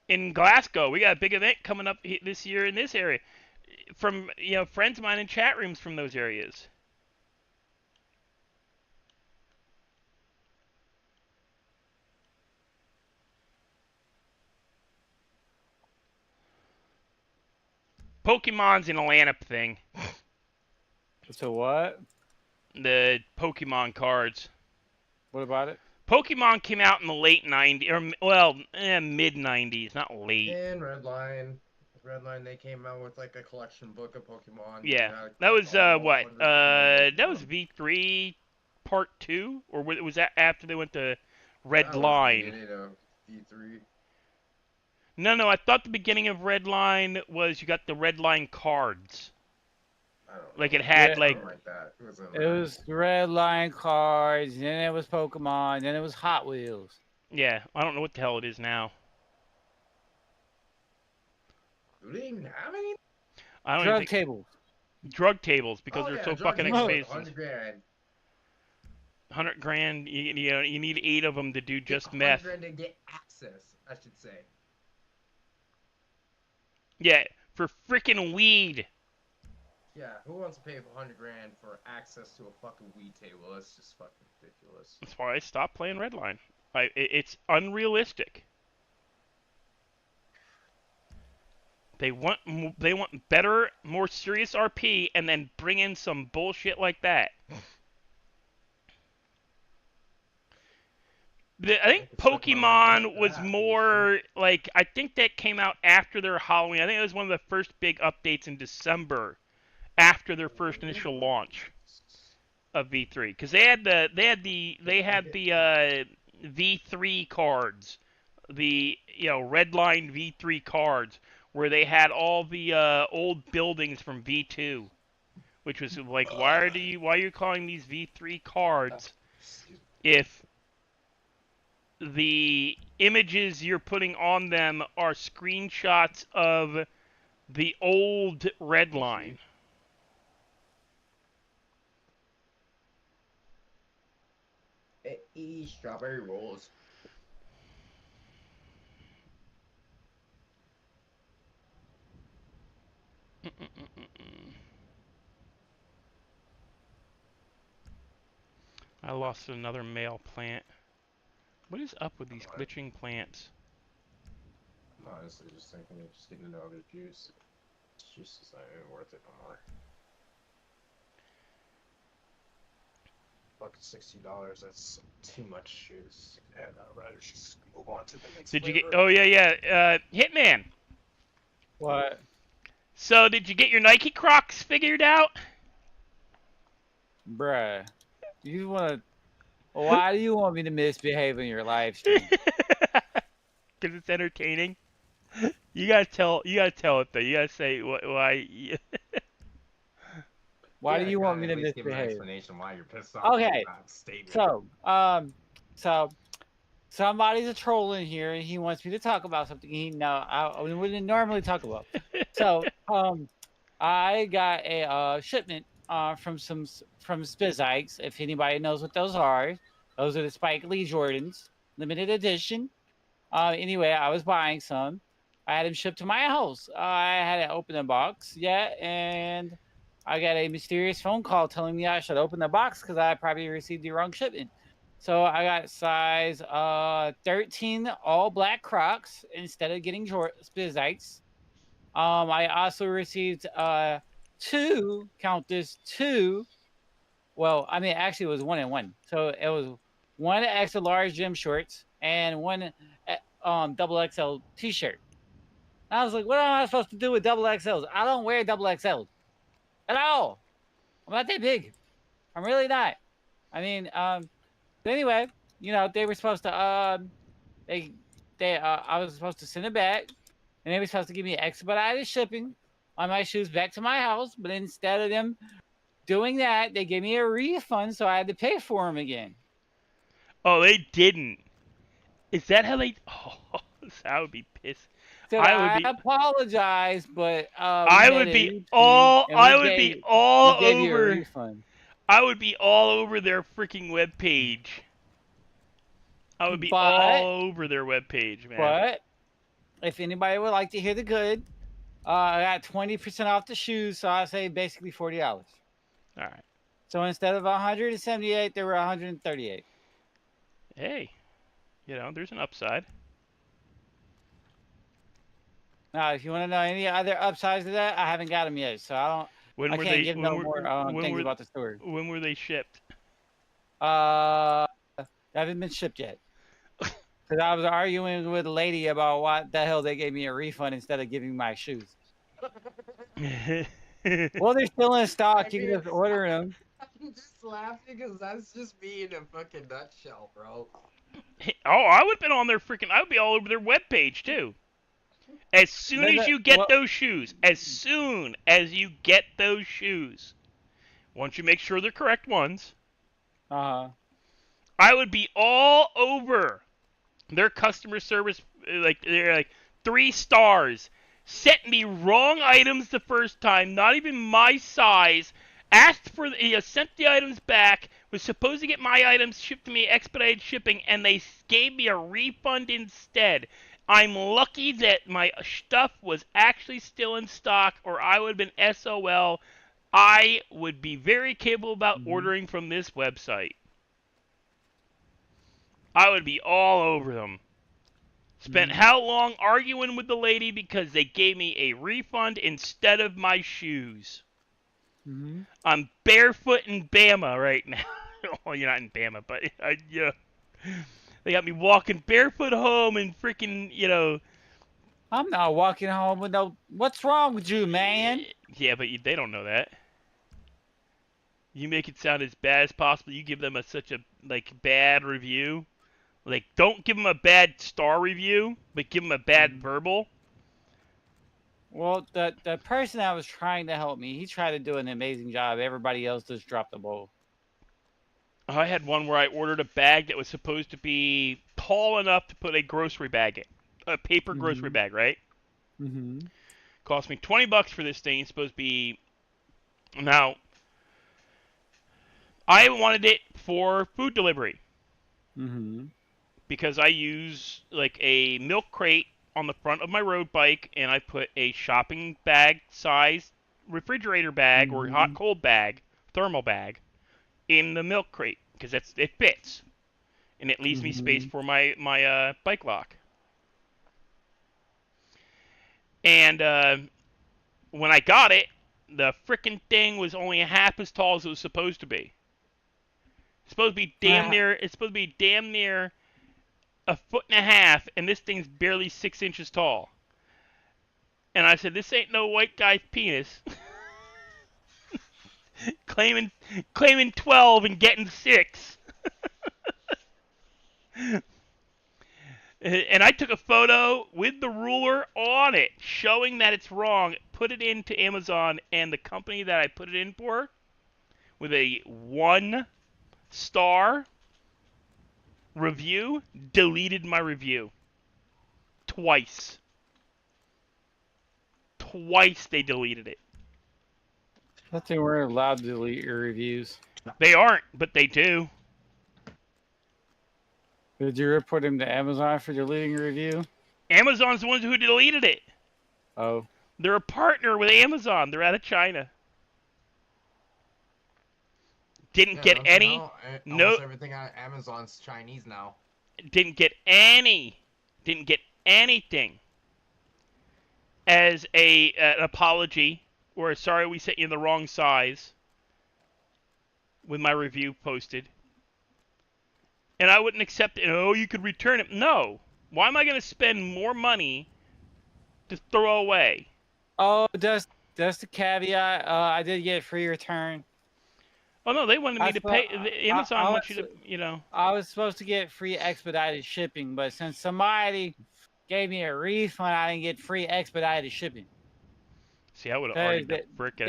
in Glasgow. We got a big event coming up this year in this area. From friends of mine in chat rooms from those areas. Pokemon's an Atlanta thing. So what? The Pokemon cards. What about it? Pokemon came out in the late 90s, or mid 90s, not late. In Redline, they came out with like a collection book of Pokemon. Yeah, that was what? That was V3 Part 2, or was that after they went to Redline? V3. No, I thought the beginning of Redline was you got the Redline cards. Like it had like that. It was Redline cards, then it was Pokemon, then it was Hot Wheels. Yeah, I don't know what the hell it is now. Do they even have any? I don't Drug tables. Drug tables, because they're so fucking expensive. 100 grand. 100 grand. You need 8 of them to do just meth. 100 grand to get access, I should say. Yeah, for freaking weed. Yeah, who wants to pay $100,000 for access to a fucking weed table? That's just fucking ridiculous. That's why I stopped playing Redline. It's unrealistic. They want better, more serious RP, and then bring in some bullshit like that. I think Pokemon was more like, I think that came out after their Halloween. I think it was one of the first big updates in December after their first initial launch of V3, because they had the V3 cards, the Redline V3 cards, where they had all the old buildings from V2, which was like, why are you calling these V3 cards if the images you're putting on them are screenshots of the old Redline? Strawberry rolls. I lost another male plant. What is up with these glitching plants? I'm honestly just thinking of just getting another juice. Juice is not even worth it no more. Fucking $60, that's too much juice. And I'd rather just move on to the next Did you flavor. get? Oh yeah. Hitman. What? So did you get your Nike Crocs figured out? Bruh. You wanna... Why do you want me to misbehave in your live stream? Because it's entertaining. You gotta tell it though. You gotta say why. Why do you want me to at least give an misbehave? explanation why you're pissed off. Okay, About that statement. so somebody's a troll in here, and he wants me to talk about something I wouldn't normally talk about. So, I got a shipment from Spizikes. If anybody knows what those are the Spike Lee Jordans, limited edition. Anyway, I was buying some. I had them shipped to my house. I hadn't opened the box yet, and I got a mysterious phone call telling me I should open the box because I probably received the wrong shipment. So I got size 13 all black Crocs instead of getting Spizikes. I also received two. Well, I mean, actually, it was 1 and 1. So it was one extra large gym shorts and one double XL T-shirt. I was like, what am I supposed to do with double XLs? I don't wear double XLs at all. I'm not that big. I'm really not. I mean, but anyway, they were supposed to I was supposed to send it back, and they were supposed to give me expedited shipping on my shoes back to my house. But instead of them doing that, they gave me a refund, so I had to pay for them again. Oh, they didn't. Is that how they? Oh, I would be pissed. So I apologize, but I would be all over. I would be all over their freaking webpage. I would be all over their webpage, man. But if anybody would like to hear the good, I got 20% off the shoes, so I say basically $40. All right. So instead of 178, there were 138. Hey, there's an upside. Now, if you want to know any other upsides to that, I haven't got them yet, so I can't give no more things about the story. When were they shipped? They haven't been shipped yet. Because I was arguing with a lady about what the hell they gave me a refund instead of giving my shoes. Well, they're still in stock. You can just order them. I'm just laughing because that's just me in a fucking nutshell, bro. Oh, I would have been on their freaking... I would be all over their webpage, too. As soon as you get those shoes, once you make sure they're correct ones, I would be all over their customer service. They're like 3 stars. Sent me wrong items the first time, not even my size. Asked for, sent the items back. Was supposed to get my items shipped to me expedited shipping, and they gave me a refund instead. I'm lucky that my stuff was actually still in stock, or I would have been SOL. I would be very capable about Mhm. ordering from this website. I would be all over them. Spent Mhm. how long arguing with the lady because they gave me a refund instead of my shoes. Mhm. I'm barefoot in Bama right now. Well, you're not in Bama, but yeah. They got me walking barefoot home and freaking, I'm not walking home with no. What's wrong with you, man? Yeah, but they don't know that. You make it sound as bad as possible. You give them such a bad review. Like, don't give them a bad star review, but give them a bad Mhm. verbal. Well, the person that was trying to help me, he tried to do an amazing job. Everybody else just dropped the ball. I had one where I ordered a bag that was supposed to be tall enough to put a grocery bag in. A paper grocery Mhm. bag, right? Mhm. Cost me $20 for this thing. It's supposed to be. Now, I wanted it for food delivery Mhm. because I use like a milk crate on the front of my road bike, and I put a shopping bag size refrigerator bag or hot Mhm. cold bag, thermal bag, in the milk crate because it fits and it leaves me space Mhm. for my bike lock. And when I got it, the frickin' thing was only half as tall as it was supposed to be. It's supposed to be damn Ah, near. It's supposed to be damn near a foot and a half, and this thing's barely 6 inches tall. And I said, "This ain't no white guy's penis." claiming claiming 12 and getting 6. And I took a photo with the ruler on it, showing that it's wrong. Put it into Amazon, and the company that I put it in for, with a 1-star review, deleted my review twice. Twice they deleted it. I think we're allowed to delete your reviews. They aren't, but they do. Did you report him to Amazon for deleting your review? Amazon's the ones who deleted it. Oh, They're a partner with Amazon. They're out of China. Didn't Yeah, get don't you any. know? No, Almost everything on Amazon's Chinese now. didn't get any. Didn't get anything as an apology or sorry we sent you the wrong size with my review posted. And I wouldn't accept it. Oh, you could return it. No. Why am I going to spend more money to throw away? oh, that's the caveat. I did get free return. Oh no, they wanted I me to spo- pay. Amazon wants you was to. I was supposed to get free expedited shipping, but since somebody gave me a refund, I didn't get free expedited shipping. See, I would have Cause argued the frick out of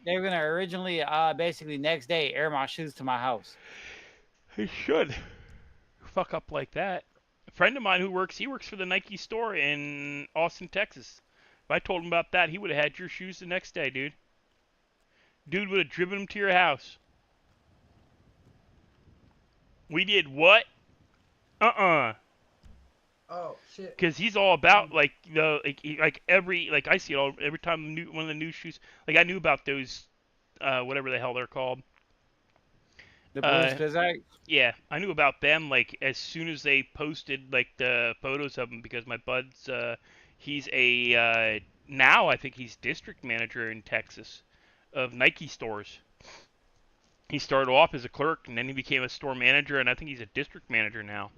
they were gonna originally basically next day air my shoes to my house. that. He should fuck up like that. A friend of mine he works for the Nike store in Austin, Texas. If I told him about that, he would have had your shoes the next day, dude. Dude would have driven them to your house. We did what? Uh-uh. Oh shit. Because he's all about like every I see it all every time one of the new shoes. Like I knew about those, whatever the hell they're called. The blue Uh, Spizak. yeah, I knew about them like as soon as they posted like the photos of them because my bud's he's a now I think he's district manager in Texas of Nike stores. He started off as a clerk and then he became a store manager and I think he's a district manager now,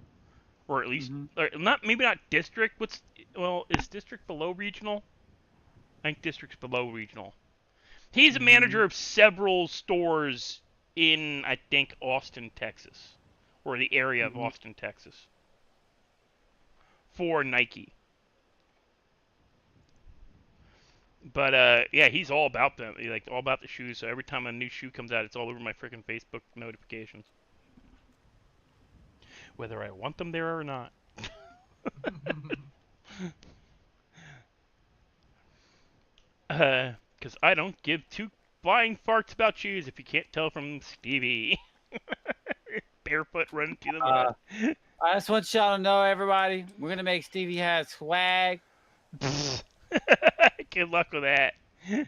or at least Mhm. or not maybe not district. Is district below regional? I think district's below regional. He's a manager Mhm. of several stores in, I think, Austin, Texas, or the area of Mhm. Austin, Texas, for Nike. But yeah, he's all about them, like all about the shoes. So every time a new shoe comes out, it's all over my freaking Facebook notifications, whether I want them there or not. Because I don't give two flying farts about shoes if you can't tell from Stevie. Barefoot running through the Uh, mud. I just want y'all to know, everybody, we're gonna make Stevie have swag. Good luck with that. The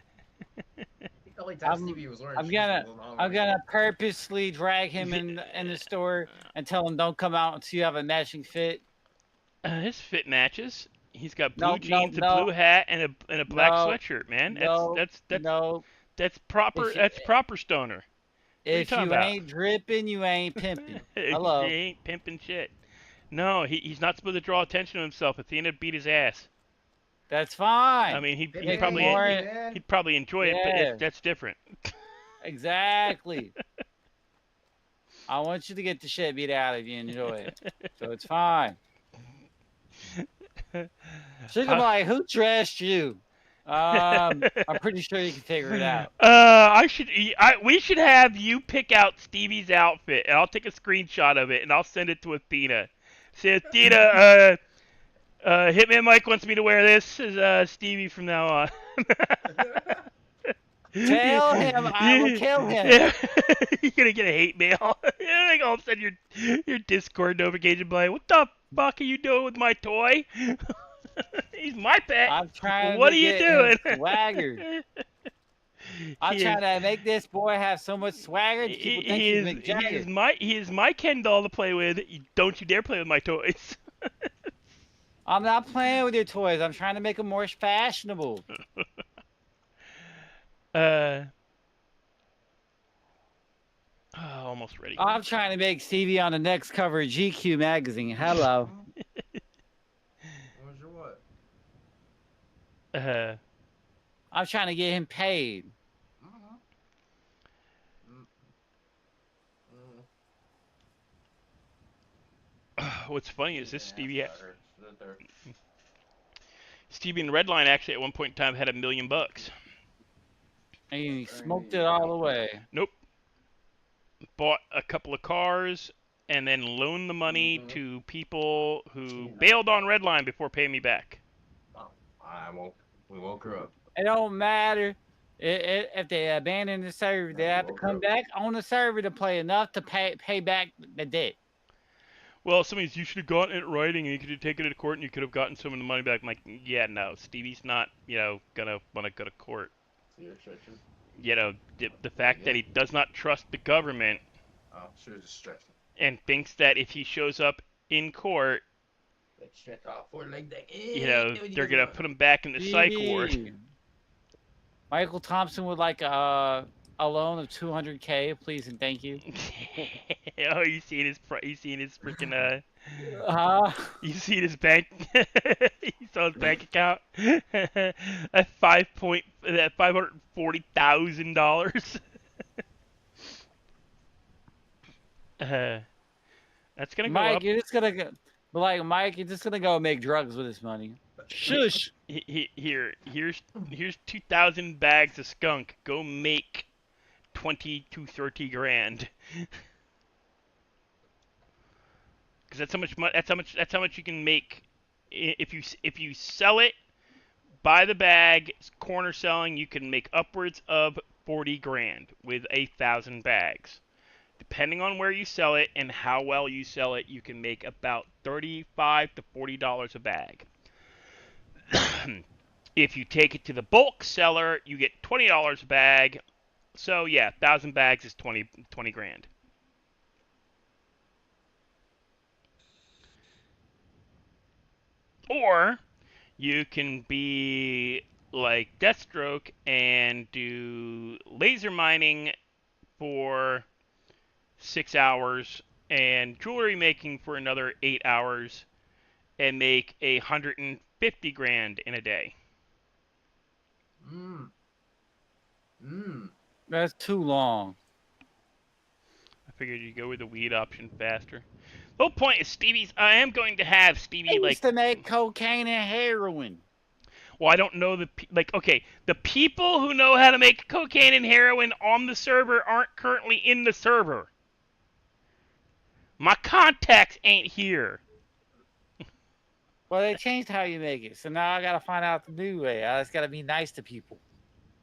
only time I'm, Stevie was wearing I'm shoes gonna, was on I'm Halloween. gonna purposely drag him in the store and tell him don't come out until you have a matching fit. His fit matches. He's got blue Nope, nope, jeans, a no, blue hat, and a black no, sweatshirt. Man, no, no. that's proper. If you, That's proper stoner. What are you if talking you about? ain't dripping, you ain't pimping. He Hello. ain't pimping shit. No, he's not supposed to draw attention to himself. Athena beat his ass. That's I fine. mean, Make him more. he'd probably enjoy it, but Yeah, that's different. exactly. I want you to get the shit beat out of you and enjoy it. So it's fine. She's gonna be like, who dressed you? I'm pretty sure you can figure it out. We should have you pick out Stevie's outfit, and I'll take a screenshot of it, and I'll send it to Athena. Say, Athena, Hitman Mike wants me to wear this as Stevie from now on. Tell him I will kill him. Yeah. You're gonna get a hate mail. Like all of a sudden your Discord notification be like, what the fuck are you doing with my toy? He's my pet. I'm trying What to are you get doing? him swagger. I'm trying to make this boy have so much swagger that people think he's Mick Jagger. He is my Ken doll to play with. Don't you dare play with my toys. I'm not playing with your toys. I'm trying to make them more fashionable. Almost ready. I'm trying to make Stevie on the next cover of GQ magazine. Hello. What's your what? I'm trying to get him paid. What's funny is this Stevie and There. Redline actually at one point in time had $1 million. And he smoked it all away. Nope. Bought a couple of cars and then loaned the money to people who bailed on Redline before paying me back. We woke her up. It don't matter if they abandon the server. They have to come back on the server to play enough to pay back the debt. Well, somebody's, you should have gotten it in writing and you could have taken it to court and you could have gotten some of the money back. I'm like, yeah, no, Stevie's not, gonna want to go to court. The fact that he does not trust the government and thinks that if he shows up in court, they're gonna put him back in the psych ward. Michael Thompson would like a loan of $200K, please and thank you. Oh, you seen his freaking you seen his bank? You saw his bank account at $540,000. That's gonna go Mike, up. you're just gonna go. But like Mike, you're just gonna go make drugs with this money. Shush. Here's 2,000 bags of skunk. Go make 20 to 30 grand. Because that's how much money. That's how much you can make if you sell it by the bag. Corner selling, you can make upwards of 40 grand with 1,000 bags. Depending on where you sell it and how well you sell it, you can make about $35 to $40 a bag. If you take it to the bulk seller, you get $20 a bag. So yeah, 1,000 bags is 20 grand. Or you can be like Deathstroke and do laser mining for 6 hours and jewelry making for another 8 hours and make 150 grand in a day. That's too long. I figured you'd go with the weed option faster. The whole point is I am going to have Stevie I used to make cocaine and heroin. Well, I don't know the people who know how to make cocaine and heroin on the server aren't currently in the server. My contacts ain't here. Well, they changed how you make it, so now I gotta find out the new way. I just gotta be nice to people.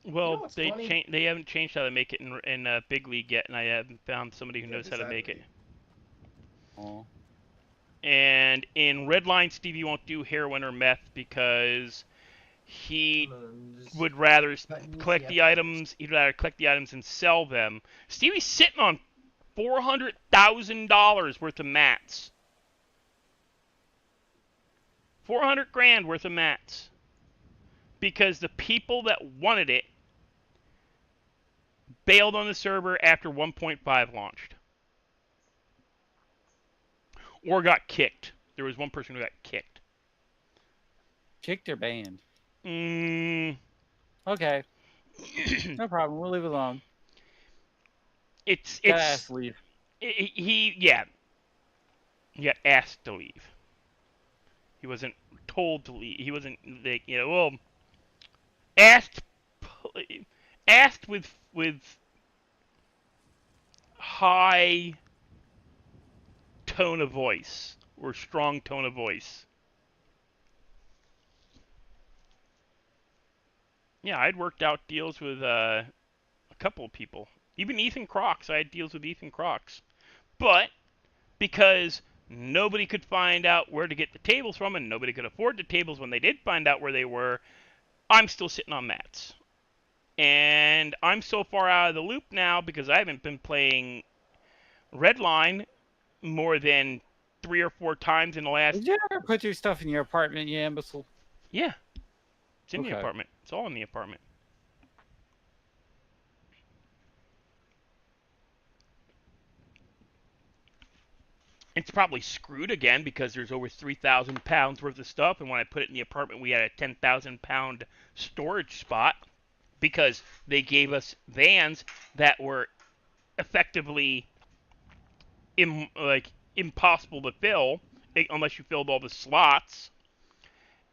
Well, they haven't changed how to make it in Big League yet, and I haven't found somebody who knows how to make it. Oh. And in Redline, Stevie won't do heroin or meth because he would rather collect the items. He'd rather collect the items and sell them. Stevie's sitting on $400,000 worth of mats. 400 grand worth of mats. Because the people that wanted it bailed on the server after 1.5 launched. Or got kicked. There was one person who got kicked. Kicked or banned? Okay. No problem. We'll leave it alone. It's Gotta ask to leave. He got asked to leave. He wasn't told to leave. He wasn't asked with high tone of voice or strong tone of voice. Yeah, I'd worked out deals with a couple of people. Even Ethan Crocs. I had deals with Ethan Crocs. But because nobody could find out where to get the tables from and nobody could afford the tables when they did find out where they were, I'm still sitting on mats. And I'm so far out of the loop now because I haven't been playing Redline more than 3 or 4 times in the last... Did you ever put your stuff in your apartment, you imbecile? Yeah. It's in the apartment. It's all in the apartment. It's probably screwed again because there's over 3,000 pounds worth of stuff, and when I put it in the apartment, we had a 10,000 pound storage spot because they gave us vans that were effectively impossible to fill unless you filled all the slots,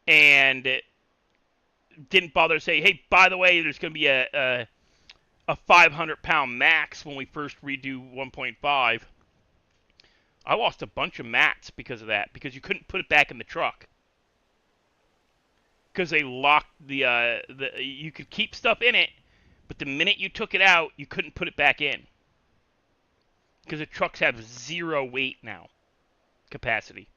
and didn't bother to say, hey, by the way, there's going to be a 500 pound max when we first redo 1.5. I lost a bunch of mats because of that, because you couldn't put it back in the truck. Because they locked you could keep stuff in it, but the minute you took it out, you couldn't put it back in. Because the trucks have 0 weight now. Capacity.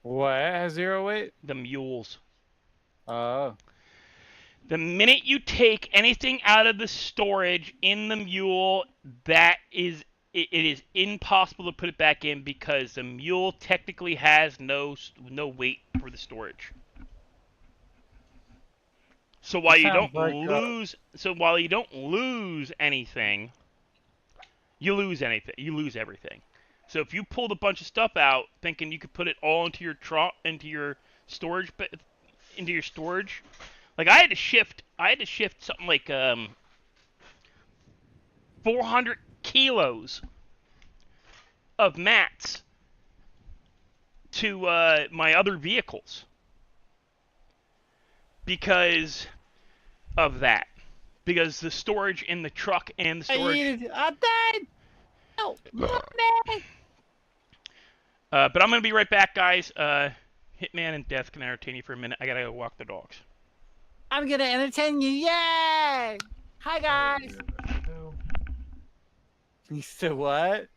What has 0 weight? The mules. Oh. The minute you take anything out of the storage in the mule, it is impossible to put it back in because the mule technically has no weight for the storage. So while you don't lose anything, you lose anything. You lose everything. So if you pulled a bunch of stuff out thinking you could put it all into your storage, like I had to shift something like 400 kilos of mats to my other vehicles because of that. Because the storage in the truck and the storage... I died! No! But I'm going to be right back, guys. Hitman and Death can entertain you for a minute. I got to go walk the dogs. I'm going to entertain you. Yay! Hi, guys! You said what?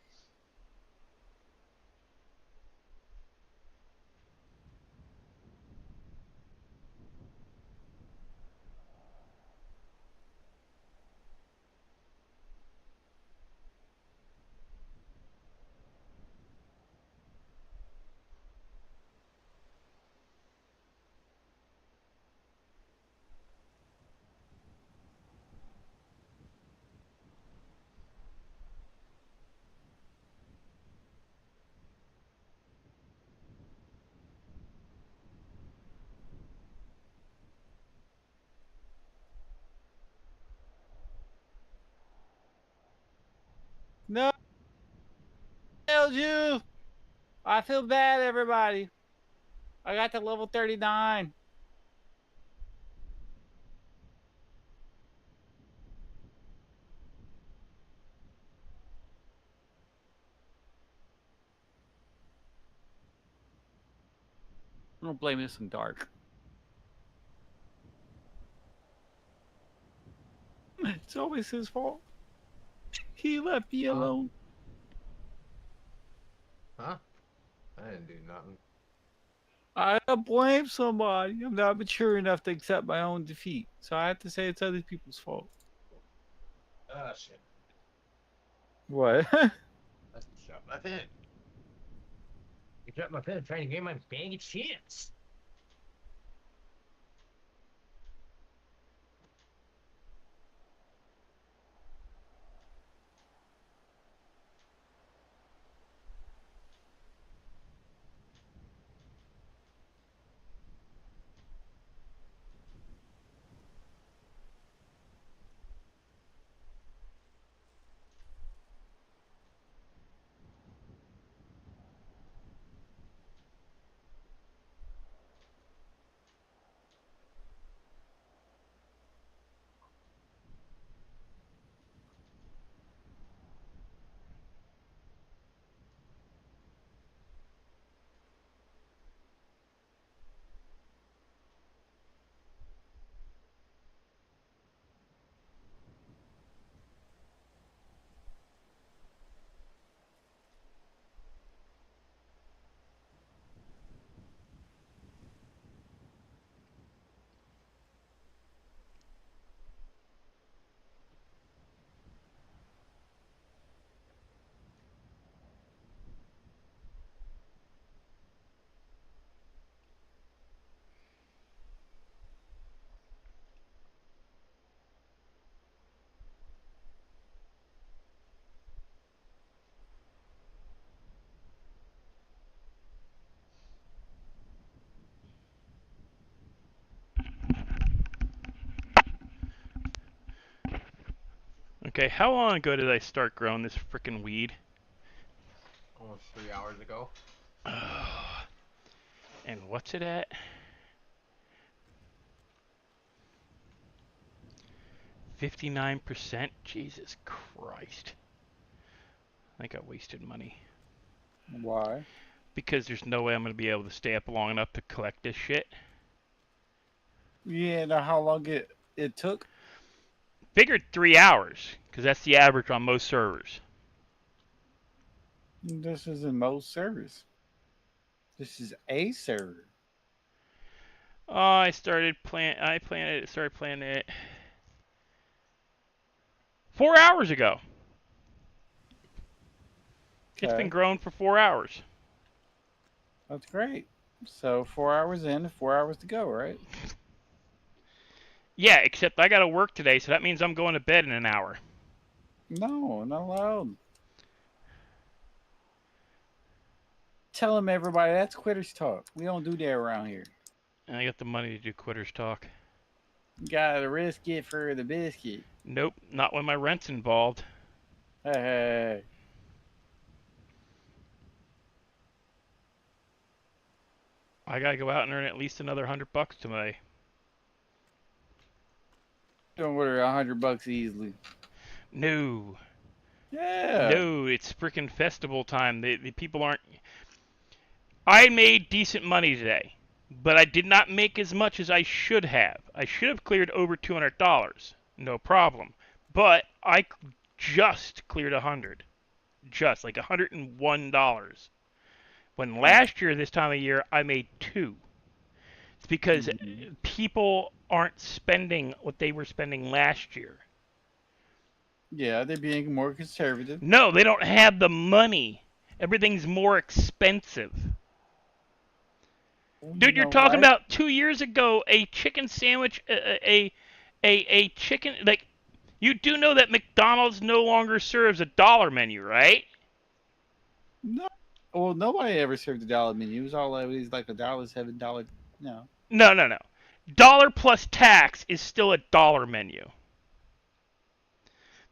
No! I failed you! I feel bad, everybody. I got to level 39. I'm gonna blame this on Dark. It's always his fault. He left me alone. Huh? I didn't do nothing. I don't blame somebody. I'm not mature enough to accept my own defeat, so I have to say it's other people's fault. Ah, shit. What? That's shot my pen. You dropped my pen trying to get my bag of chips. Okay, how long ago did I start growing this frickin' weed? Almost 3 hours ago. And what's it at? 59%? Jesus Christ. I think I wasted money. Why? Because there's no way I'm going to be able to stay up long enough to collect this shit. You know how long it took? Figured 3 hours, because that's the average on most servers. This isn't most servers. This is a server. Oh, I started playing it 4 hours ago. It's been Okay, grown for 4 hours. that's great. So 4 hours in, 4 hours to go, right? Yeah, except I got to work today, so that means I'm going to bed in an hour. No, not allowed. Tell them, everybody, that's quitters talk. We don't do that around here. And I got the money to do quitters talk. You gotta risk it for the biscuit. Nope, not when my rent's involved. Hey. I gotta go out and earn at least another $100 today. Don't order $100 easily. No. Yeah. No, it's frickin' festival time. The people aren't... I made decent money today, but I did not make as much as I should have. I should have cleared over $200. No problem. But I just cleared 100. Just, like $101. When last year, this time of year, I made 2. It's because people aren't spending what they were spending last year. Yeah, they're being more conservative. No, they don't have the money. Everything's more expensive. Dude, you're talking about 2 years ago, a chicken sandwich, a chicken, like, you do know that McDonald's no longer serves a dollar menu, right? No. Well, nobody ever served a dollar menu. It was always like $1, $7. No. No. Dollar plus tax is still a dollar menu.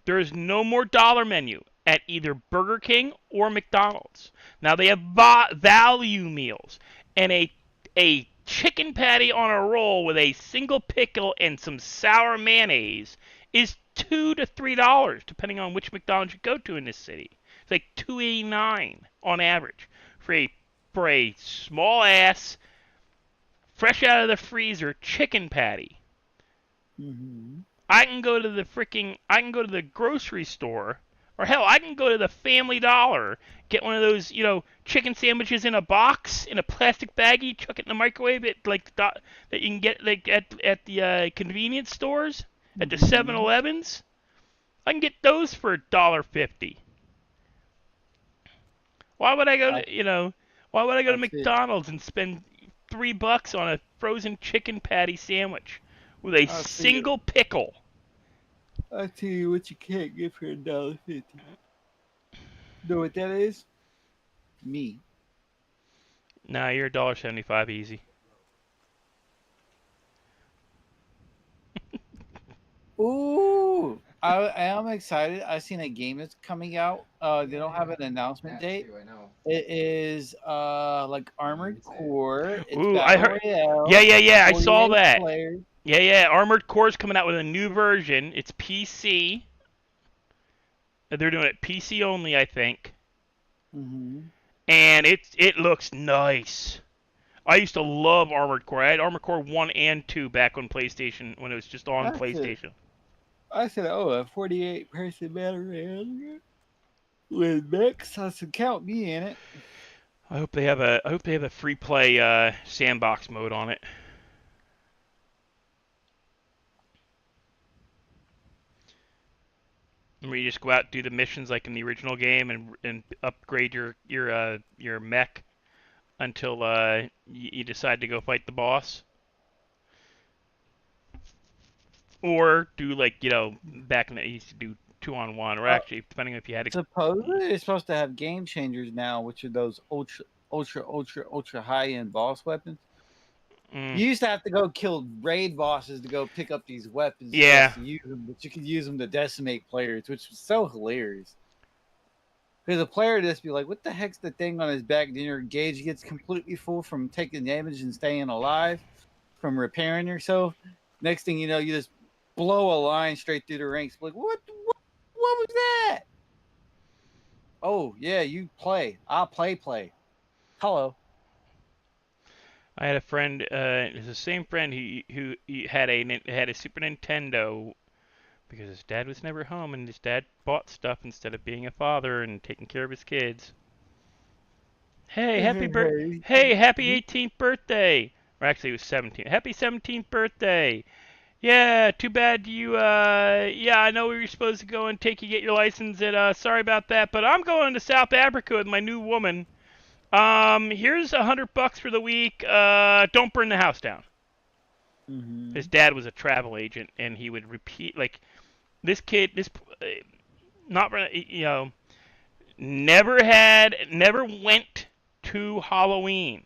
There is no more dollar menu at either Burger King or McDonald's. Now they have value meals, and a chicken patty on a roll with a single pickle and some sour mayonnaise is $2 to $3, depending on which McDonald's you go to in this city. It's like $2.89 on average for a small ass, fresh out of the freezer chicken patty. Mm-hmm. I can go to the grocery store Or hell, I can go to the Family Dollar, get one of those, chicken sandwiches in a box, in a plastic baggie, chuck it in the microwave that you can get like at the convenience stores, at the 7-Elevens. I can get those for $1.50. Why would I go That- to Why would I go to That's it. McDonald's and spend $3 on a frozen chicken patty sandwich with a I'll tell you. single pickle? I'll tell you what you can't get for $1.50. Know what that is? Me. Nah, you're $1.75 easy. Ooh, I am excited. I seen a game that's coming out. They don't have an announcement date. I know. It is like Armored Core. It's Ooh, I Battle heard. Royale. Yeah, I saw 48 that. players. Yeah, Armored Core's coming out with a new version. It's PC. They're doing it PC only, I think. Mm-hmm. And it looks nice. I used to love Armored Core. I had Armored Core 1 and 2 back on PlayStation when it was just on That's it. PlayStation. I said, oh, a 48-person battle royale with mechs. I said, count me in it. I hope they have a free play sandbox mode on it. Where you just go out and do the missions like in the original game and upgrade your mech until you decide to go fight the boss. Or do back in the, you used to do 2-on-1, or actually depending if you had Supposedly they're supposed to have game changers now, which are those ultra high end boss weapons. You used to have to go kill raid bosses to go pick up these weapons. Yeah. To use them, but you could use them to decimate players, which was so hilarious. Because a player would just be like, what the heck's the thing on his back? Then your gauge gets completely full from taking damage and staying alive, from repairing yourself. Next thing you know, you just blow a line straight through the ranks. Like, what was that? Oh, yeah, you play. I'll play. Hello. I had a friend. It's the same friend who had a Super Nintendo because his dad was never home, and his dad bought stuff instead of being a father and taking care of his kids. Hey, happy 18th birthday! Or actually, it was 17th. Happy 17th birthday! Yeah, too bad you. Yeah, I know we were supposed to go and get your license. And sorry about that, but I'm going to South Africa with my new woman. Here's $100 for the week. Don't burn the house down. Mm-hmm. His dad was a travel agent, and he would repeat this kid, not never went to Halloween.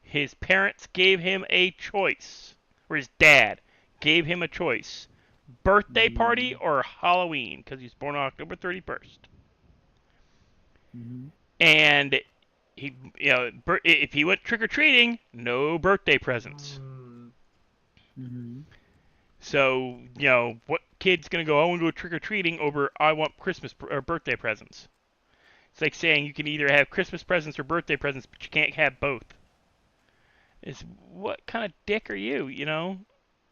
His parents gave him a choice, or his dad gave him a choice: birthday party or Halloween, because he's born on October 31st. Mm-hmm. And he, if he went trick or treating, no birthday presents. Mm-hmm. So, what kid's gonna go, I want to go trick or treating over I want Christmas or birthday presents? It's like saying you can either have Christmas presents or birthday presents, but you can't have both. What kind of dick are you?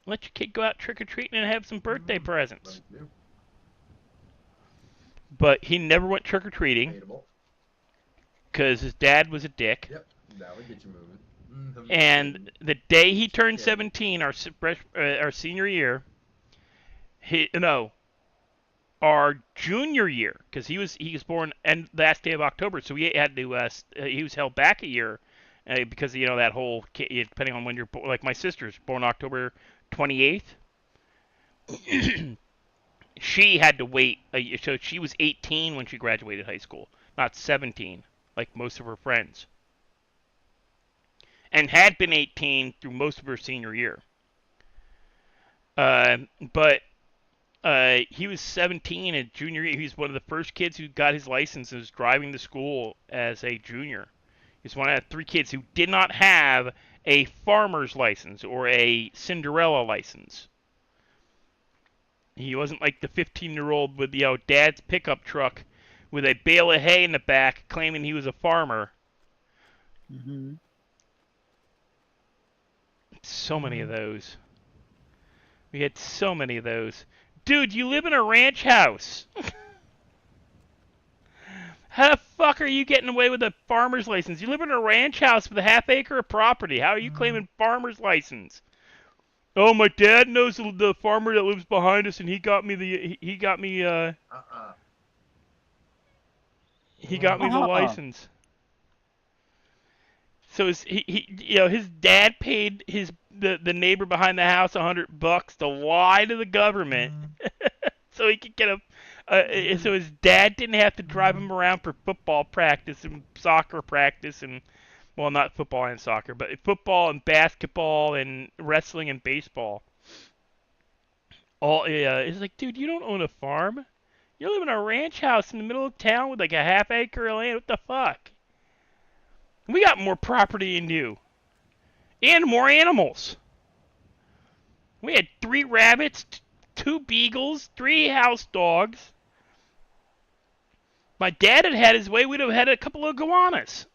Let your kid go out trick or treating and have some birthday presents. But he never went trick or treating because his dad was a dick. Yep, that would get you moving. And the day he turned 17, our senior year, our junior year, because he was born and last day of October, so he had to he was held back a year because that whole, depending on when you're born. Like my sister's born October 28th. She had to wait so she was 18 when she graduated high school, not 17 like most of her friends, and had been 18 through most of her senior year. But he was 17 in junior year. He was one of the first kids who got his license and was driving to school as a junior. He's one of 3 kids who did not have a farmer's license or a Cinderella license. He wasn't like the 15-year-old with dad's pickup truck with a bale of hay in the back claiming he was a farmer. Mm-hmm. So many of those. We had so many of those. Dude, you live in a ranch house. How the fuck are you getting away with a farmer's license? You live in a ranch house with a half acre of property. How are you claiming farmer's license? Oh, my dad knows the farmer that lives behind us, and he got me the he got me he got me the Uh-huh. license. So his dad paid the neighbor behind the house $100 to lie to the government, so he could get so his dad didn't have to drive him around for football practice and soccer practice and, well, not football and soccer, but football and basketball and wrestling and baseball. It's like, dude, you don't own a farm. You live in a ranch house in the middle of town with like a half acre of land. What the fuck? We got more property than you. And more animals. We had 3 rabbits, 2 beagles, 3 house dogs. My dad had his way, we'd have had a couple of iguanas.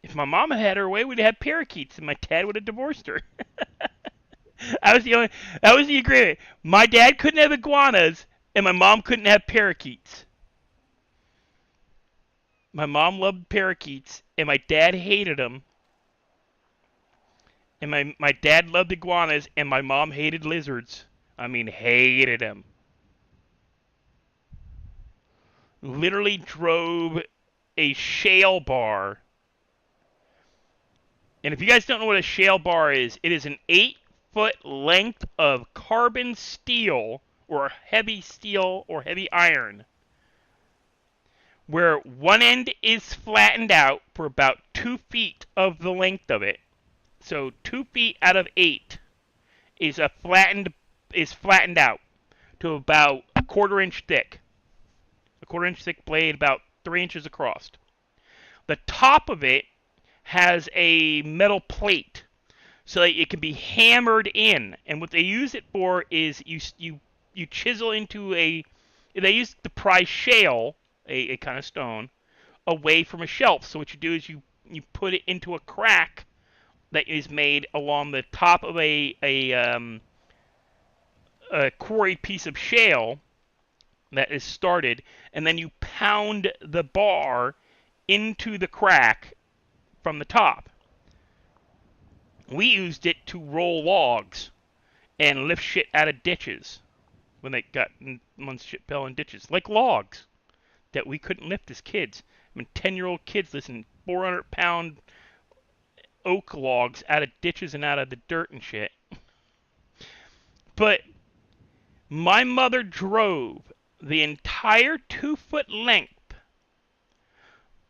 If my mom had her way, we'd have parakeets, and my dad would have divorced her. That was the agreement. My dad couldn't have iguanas, and my mom couldn't have parakeets. My mom loved parakeets, and my dad hated them. And my dad loved iguanas, and my mom hated lizards. I mean, hated them. Literally drove a shale bar. And if you guys don't know what a shale bar is, it is an 8-foot length of carbon steel or heavy iron, where one end is flattened out for about 2 feet of the length of it. So 2 feet out of 8 is flattened out to about a quarter-inch thick. A quarter-inch thick blade, about 3 inches across. The top of it has a metal plate so that it can be hammered in. And what they use it for is you chisel into they use to pry shale, a kind of stone, away from a shelf. So what you do is you put it into a crack that is made along the top of a quarried piece of shale that is started, and then you pound the bar into the crack from the top. We used it to roll logs and lift shit out of ditches when shit fell in ditches, like logs that we couldn't lift as kids. I mean, 10-year-old kids lifting 400-pound oak logs out of ditches and out of the dirt and shit. But my mother drove the entire 2-foot length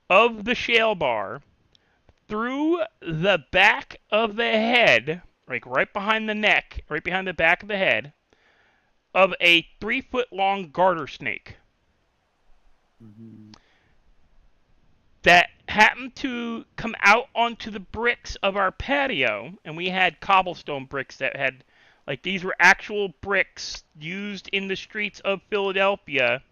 of the shale bar through the back of the head, like right behind the neck, right behind the back of the head, of a 3-foot long garter snake. That happened to come out onto the bricks of our patio, and we had cobblestone bricks that had, like, these were actual bricks used in the streets of Philadelphia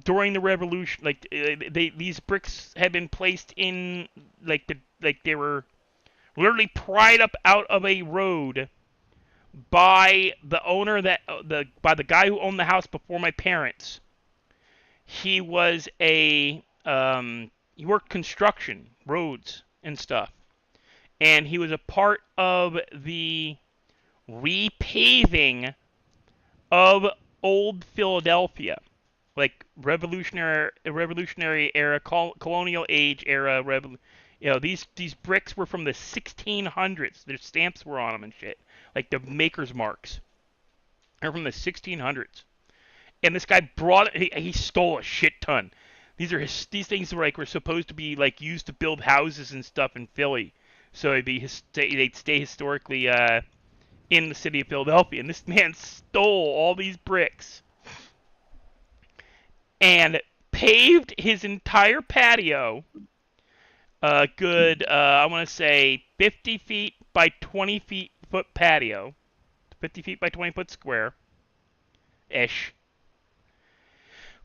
during the Revolution. Like, these bricks had been placed in, like they were literally pried up out of a road by the owner by the guy who owned the house before my parents. He was he worked construction, roads and stuff. And he was a part of the repaving of old Philadelphia. Like revolutionary era, colonial age era. These bricks were from the 1600s. Their stamps were on them and shit. Like the maker's marks. They're from the 1600s. And this guy he stole a shit ton. These things were supposed to be like used to build houses and stuff in Philly, so they'd stay historically in the city of Philadelphia. And this man stole all these bricks and paved his entire patio. Good, I want to say 50 feet by 20 foot patio, 50 feet by 20 foot square, ish.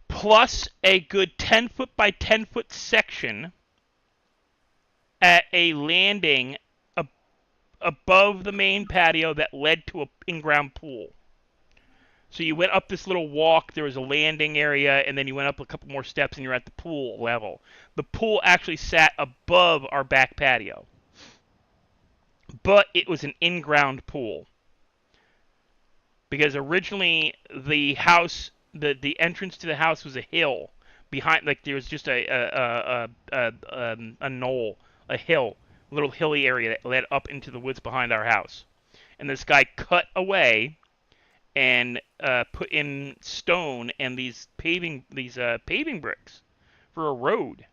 Plus a good 10 foot by 10 foot section at a landing above the main patio that led to an in-ground pool. So you went up this little walk, there was a landing area, and then you went up a couple more steps and you're at the pool level. The pool actually sat above our back patio. But it was an in-ground pool. Because originally the house, the entrance to the house was a hill. Behind, like there was just a knoll, a hill, a little hilly area that led up into the woods behind our house. And this guy cut away and put in stone and these paving bricks for a road.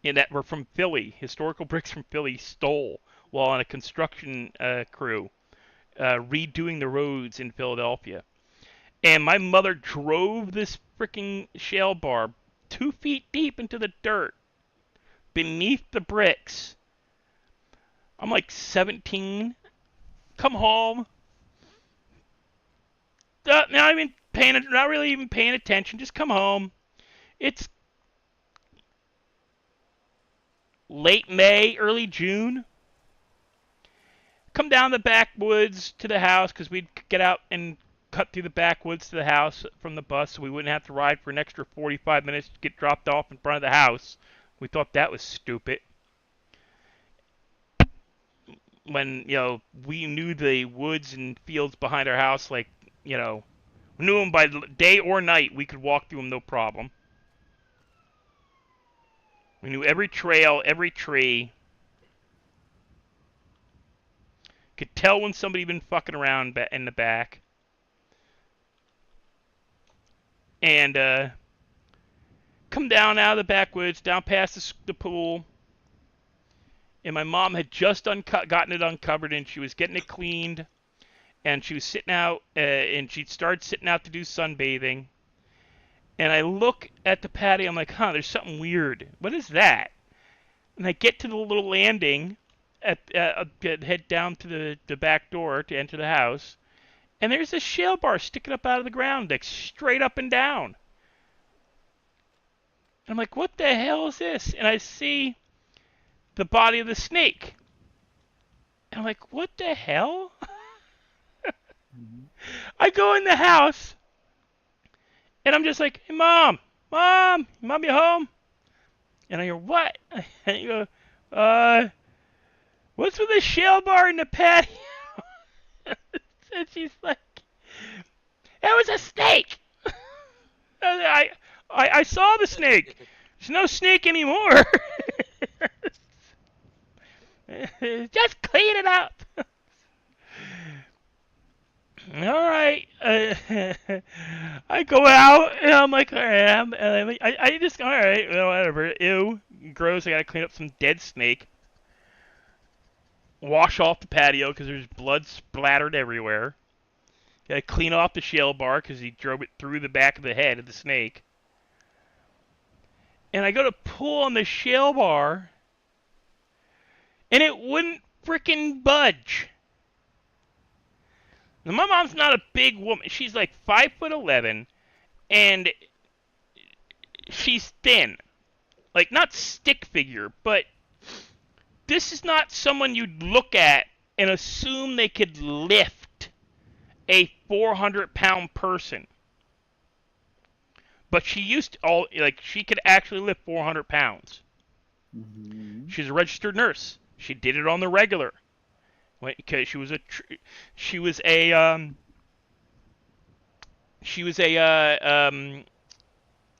And that were from Philly, historical bricks from Philly, stole while on a construction crew redoing the roads in Philadelphia. And my mother drove this freaking shale bar 2 feet deep into the dirt beneath the bricks. I'm like 17. Come home. Not really even paying attention. Just come home. It's late May, early June. Come down the backwoods to the house because we'd get out and cut through the backwoods to the house from the bus so we wouldn't have to ride for an extra 45 minutes to get dropped off in front of the house. We thought that was stupid. When, we knew the woods and fields behind our house, like, we knew them by day or night. We could walk through them no problem. We knew every trail, every tree. Could tell when somebody been fucking around in the back. And come down out of the backwoods, down past the pool. And my mom had just gotten it uncovered, and she was getting it cleaned. And she was sitting out, and she'd started sitting out to do sunbathing. And I look at the patio, I'm like, there's something weird. What is that? And I get to the little landing, head down to the back door to enter the house. And there's a shale bar sticking up out of the ground, like straight up and down. I'm like, what the hell is this? And I see the body of the snake. And I'm like, what the hell? I go in the house, and I'm just like, hey, Mom, you home? And I go, what? And you go, what's with the shale bar in the patio? And she's like, it was a snake. I saw the snake. There's no snake anymore. Just clean it up. All right. I go out, and I'm like, all right. I just, all right, whatever. Ew, gross. I gotta clean up some dead snake. Wash off the patio because there's blood splattered everywhere. Gotta clean off the shale bar because he drove it through the back of the head of the snake. And I go to pull on the shale bar, and it wouldn't frickin' budge. Now, my mom's not a big woman. She's like 5'11", and she's thin. Like, not stick figure, but this is not someone you'd look at and assume they could lift a 400-pound person. But she she could actually lift 400 pounds. Mm-hmm. She's a registered nurse. She did it on the regular. Because she was a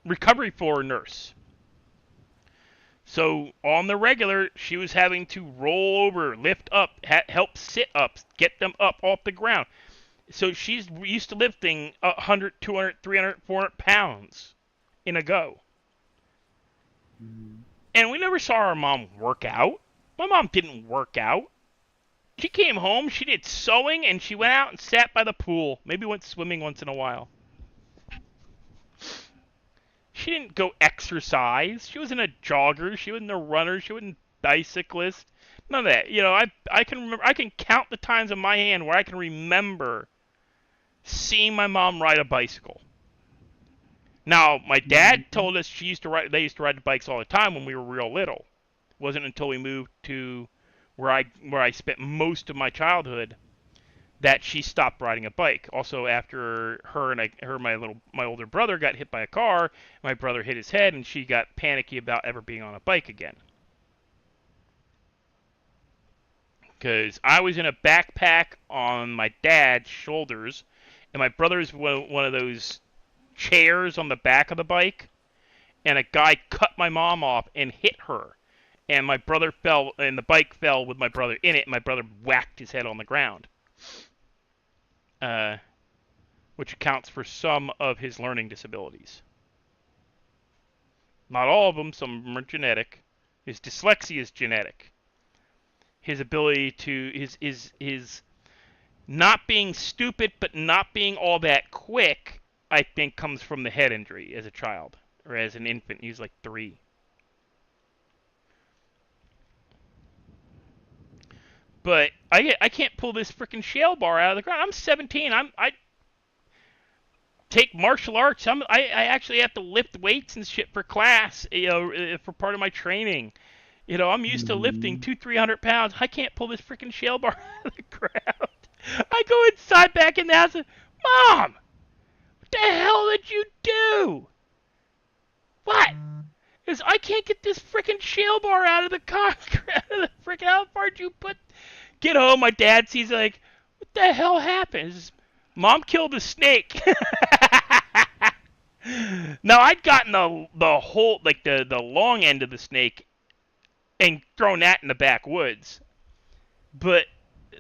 recovery floor nurse. So on the regular, she was having to roll over, lift up, help sit-ups, get them up off the ground. So she's used to lifting 100, 200, 300, 400 pounds in a go. Mm-hmm. And we never saw our mom work out. My mom didn't work out. She came home, she did sewing, and she went out and sat by the pool. Maybe went swimming once in a while. She didn't go exercise. She wasn't a jogger. She wasn't a runner. She wasn't a bicyclist. None of that. I can remember. I can count the times on my hand where I can remember seeing my mom ride a bicycle. Now, my dad told us they used to ride the bikes all the time when we were real little. It wasn't until we moved to where I spent most of my childhood that she stopped riding a bike. Also, after her and my older brother got hit by a car, my brother hit his head, and she got panicky about ever being on a bike again. Because I was in a backpack on my dad's shoulders, and my brother's one of those chairs on the back of the bike, and a guy cut my mom off and hit her. And my brother fell, and the bike fell with my brother in it, and my brother whacked his head on the ground. Which accounts for some of his learning disabilities. Not all of them, some of them are genetic. His dyslexia is genetic. His ability to, his not being stupid but not being all that quick, I think comes from the head injury as a child. Or as an infant, he was like 3. But I can't pull this freaking shale bar out of the ground. I'm 17. I take martial arts. I actually have to lift weights and shit for class, for part of my training. I'm used to lifting 200-300 pounds. I can't pull this freaking shale bar out of the ground. I go inside back in the house and, Mom, what the hell did you do? What? Because I can't get this freaking shale bar out of the concrete. Out of the freaking, how far did you put? Get home, my dad sees like, what the hell happened? Says, Mom killed a snake. Now I'd gotten the whole, like the long end of the snake and thrown that in the backwoods, but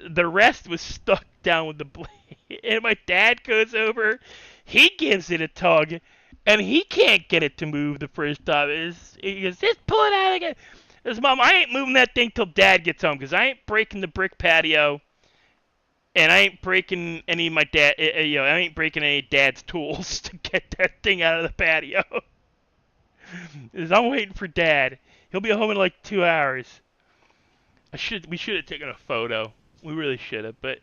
the rest was stuck down with the blade. And my dad goes over, he gives it a tug, and he can't get it to move the first time. He goes, just pull it out again. He says, Mom, I ain't moving that thing till Dad gets home, because I ain't breaking the brick patio, and I ain't breaking any of my I ain't breaking any of Dad's tools to get that thing out of the patio. Because I'm waiting for Dad. He'll be home in like 2 hours. We should have taken a photo. We really should have, but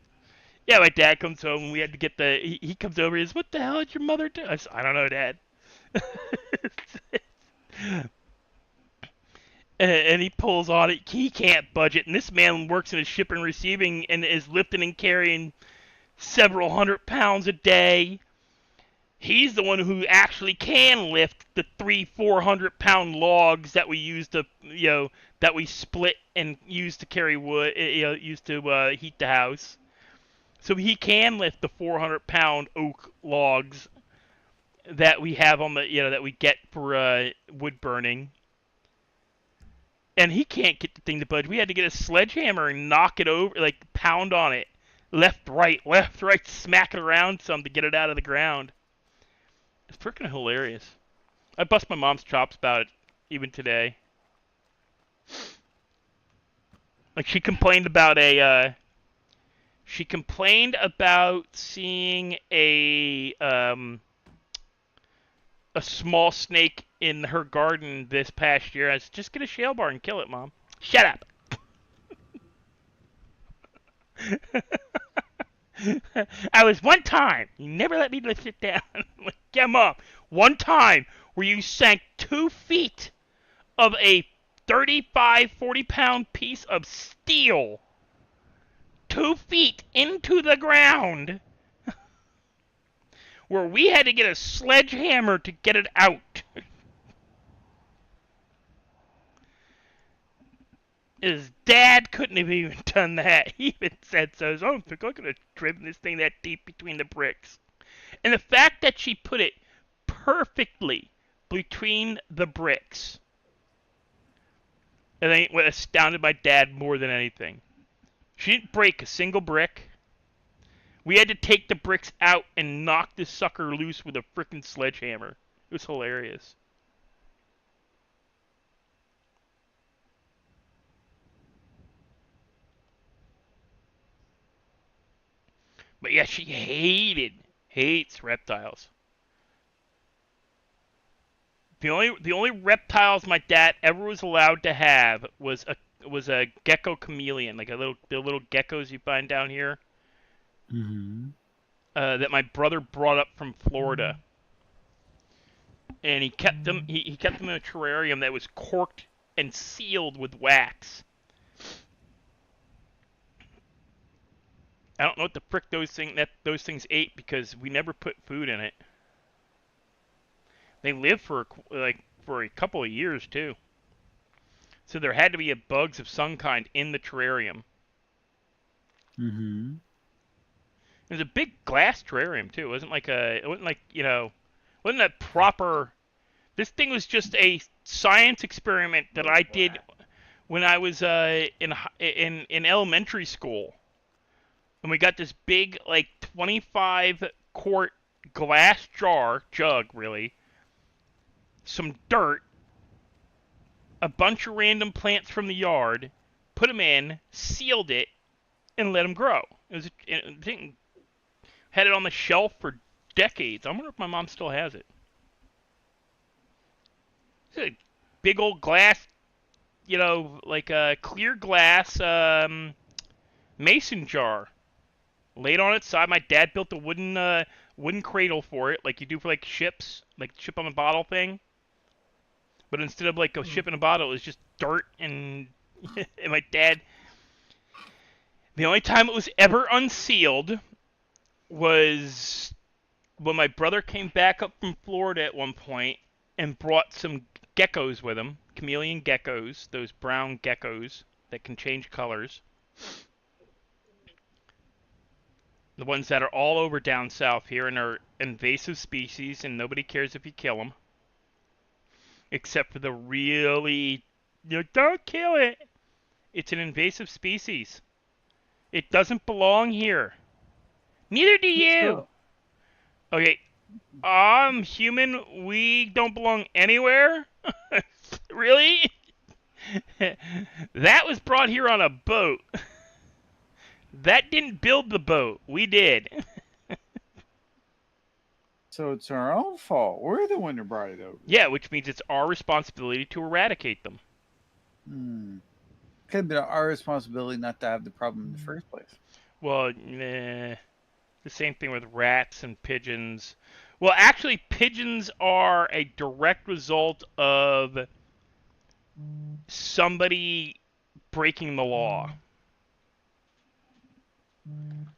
yeah, my dad comes home and we had to get he comes over and says, what the hell did your mother do? I said, I don't know, Dad. And he pulls on it. He can't budget. And this man works in a shipping and receiving and is lifting and carrying several 100 pounds a day. He's the one who actually can lift the 300-400 pound logs that we use to, that we split and use to carry wood, use to heat the house. So he can lift the 400 pound oak logs that we have on the, that we get for wood burning. And he can't get the thing to budge. We had to get a sledgehammer and knock it over, like pound on it. Left, right, smack it around some to get it out of the ground. It's freaking hilarious. I bust my mom's chops about it, even today. Like, she complained about seeing a small snake in her garden this past year. I said, just get a shale bar and kill it, Mom. Shut up! I was one time, you never let me sit down. Like, yeah, Mom, one time where you sank 2 feet of a 35-40 pound piece of steel 2 feet into the ground where we had to get a sledgehammer to get it out. His dad couldn't have even done that. He even said so. I don't think I could have driven this thing that deep between the bricks. And the fact that she put it perfectly between the bricks, I think what astounded my dad more than anything. She didn't break a single brick. We had to take the bricks out and knock this sucker loose with a frickin' sledgehammer. It was hilarious. But yeah, she hates reptiles. The only reptiles my dad ever was allowed to have was a gecko chameleon, like the little geckos you find down here. Mm-hmm. That my brother brought up from Florida, and he kept them. He kept them in a terrarium that was corked and sealed with wax. I don't know what the frick those things ate because we never put food in it. They lived for for a couple of years too. So there had to be bugs of some kind in the terrarium. Mm-hmm. It was a big glass terrarium too. It wasn't like, wasn't a proper. This thing was just a science experiment that I did when I was in elementary school. And we got this big, like, 25-quart glass jug, really, some dirt, a bunch of random plants from the yard, put them in, sealed it, and let them grow. Had it on the shelf for decades. I wonder if my mom still has it. It's a big old glass, like a clear glass mason jar. Laid on its side. My dad built a wooden cradle for it, like you do for like ships, like ship on a bottle thing. But instead of like a ship in a bottle, it was just dirt and and my dad. The only time it was ever unsealed was when my brother came back up from Florida at one point and brought some geckos with him, chameleon geckos, those brown geckos that can change colors. The ones that are all over down south here and are invasive species, and nobody cares if you kill them. Except for the really, don't kill it. It's an invasive species. It doesn't belong here. Neither do you. Okay, human, we don't belong anywhere? Really? That was brought here on a boat. That didn't build the boat. We did. So it's our own fault. We're the one that brought it over. Yeah, which means it's our responsibility to eradicate them. Could have been our responsibility not to have the problem in the first place. Well, the same thing with rats and pigeons. Well, actually, pigeons are a direct result of somebody breaking the law.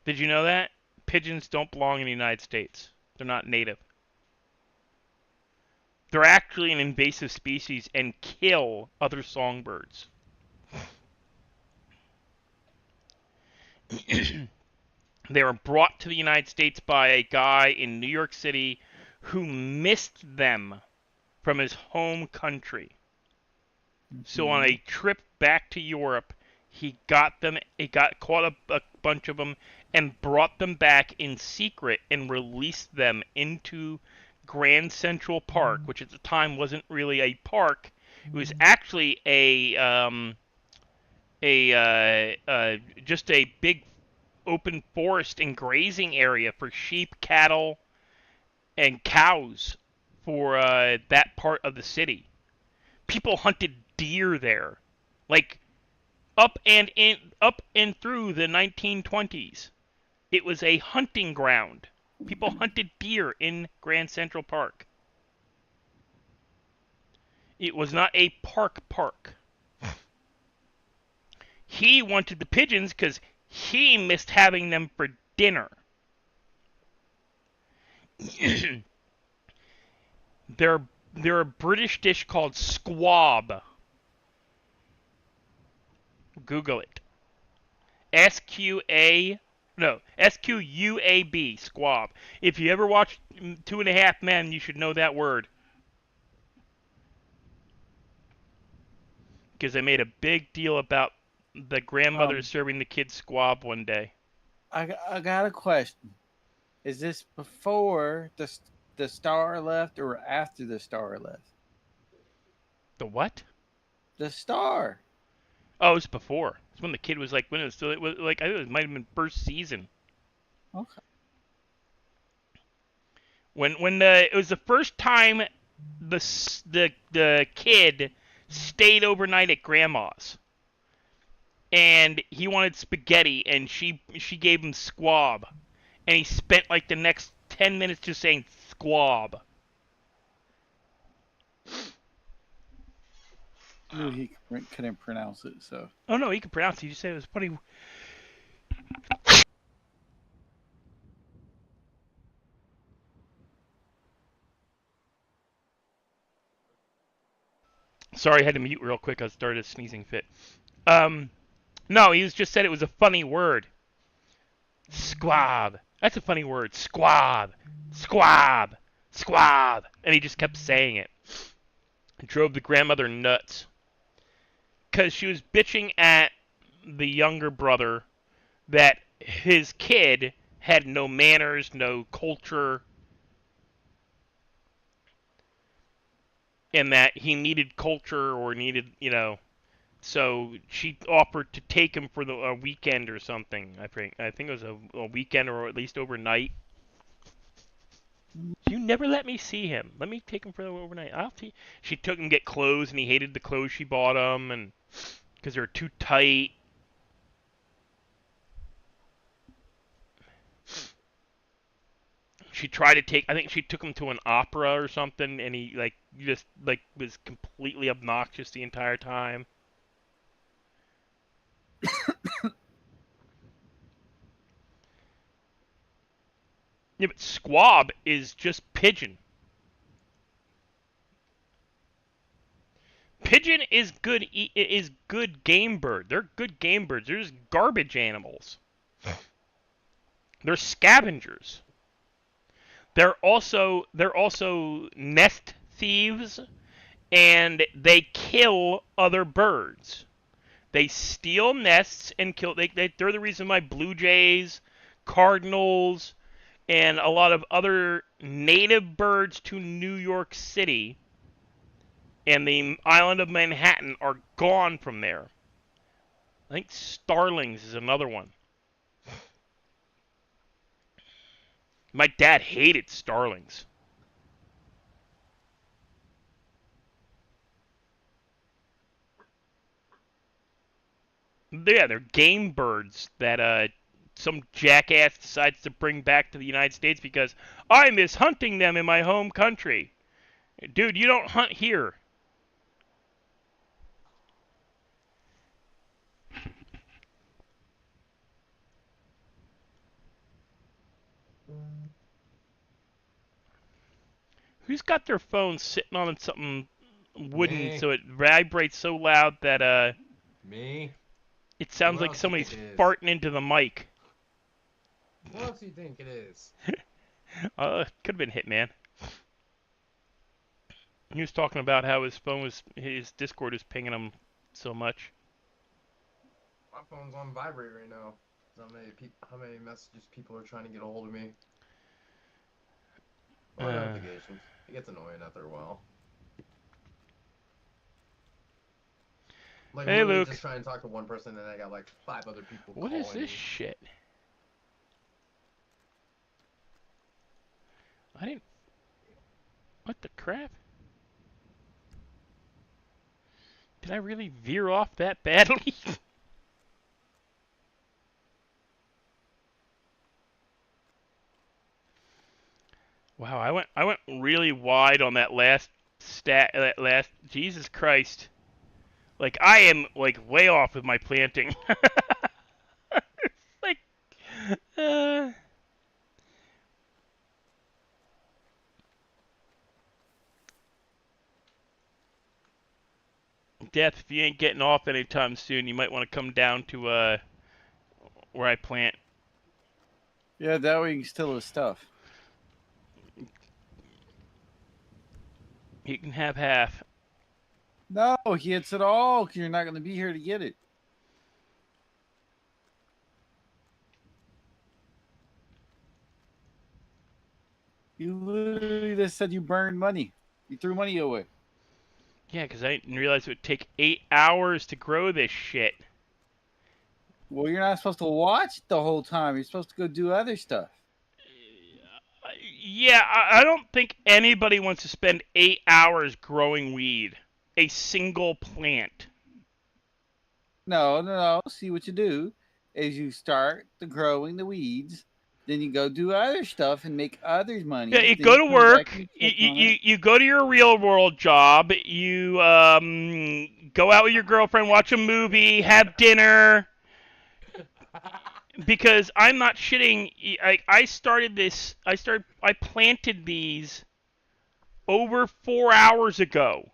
Did you know that? Pigeons don't belong in the United States. They're not native. They're actually an invasive species and kill other songbirds. They were brought to the United States by a guy in New York City who missed them from his home country. So on a trip back to Europe, he got caught a bunch of them and brought them back in secret and released them into Grand Central Park, which at the time wasn't really a park. It was actually just a big open forest and grazing area for sheep, cattle, and cows for that part of the city. People hunted deer there, like up and through the 1920s. It was a hunting ground. People hunted deer in Grand Central Park. It was not a park. He wanted the pigeons because he missed having them for dinner. They're a British dish called squab. Google it. SQUAB, squab. If you ever watched 2.5 Men, you should know that word. Because they made a big deal about the grandmother serving the kids squab one day. I got a question. Is this before the star left or after the star left? The what? The star. Oh, it was before. It's when the kid was like, when it was still, it was like, I think it might have been first season. Okay. When it was the first time the kid stayed overnight at grandma's, and he wanted spaghetti, and she gave him squab, and he spent like the next 10 minutes just saying squab. He couldn't pronounce it, so. Oh no, he could pronounce it. He just said it was funny. Sorry, I had to mute real quick. I started a sneezing fit. No, he just said it was a funny word. Squab. That's a funny word. Squab. Squab. Squab. And he just kept saying it. It drove the grandmother nuts. Because she was bitching at the younger brother that his kid had no manners, no culture, and that he needed culture or needed, so she offered to take him for a weekend or something. I think it was a weekend or at least overnight. You never let me see him. Let me take him for the overnight. She took him to get clothes, and he hated the clothes she bought him, and because they were too tight. She tried to take. I think she took him to an opera or something, and he just was completely obnoxious the entire time. Yeah, but squab is just pigeon. Pigeon is good game bird. They're good game birds. They're just garbage animals. They're scavengers. They're also nest thieves, and they kill other birds. They steal nests and kill. They're the reason why blue jays, cardinals, and a lot of other native birds to New York City and the island of Manhattan are gone from there. I think starlings is another one. My dad hated starlings. Yeah, they're game birds that some jackass decides to bring back to the United States because I miss hunting them in my home country. Dude, you don't hunt here. Who's got their phone sitting on something wooden Me. so it vibrates so loud that Me? it sounds Who like else do you somebody's think it is? farting into the mic? What else do you think it is? Could have been Hitman. He was talking about how his Discord was pinging him so much. My phone's on vibrate right now. How many messages people are trying to get a hold of me? Or notifications. It gets annoying after a while. Like, Hey, literally Luke. just trying to talk to one person, and I got like 5 other people What calling is me. this shit? I didn't... What the crap? Did I really veer off that badly? Wow, I went really wide on that last Jesus Christ. Like I am like way off with my planting. like Death, if you ain't getting off anytime soon, you might want to come down to where I plant. Yeah, that way you can steal his stuff. You can have half. No, he gets it all because you're not going to be here to get it. You literally just said you burned money. You threw money away. Yeah, because I didn't realize it would take 8 hours to grow this shit. Well, you're not supposed to watch it the whole time. You're supposed to go do other stuff. Yeah, I don't think anybody wants to spend 8 hours growing weed. A single plant. No. See what you do is you start growing the weeds. Then you go do other stuff and make others money. Yeah, you Then go to come work, back and check on it. you go to your real world job, you go out with your girlfriend, watch a movie, have dinner. Because I'm not shitting. I planted these over 4 hours ago.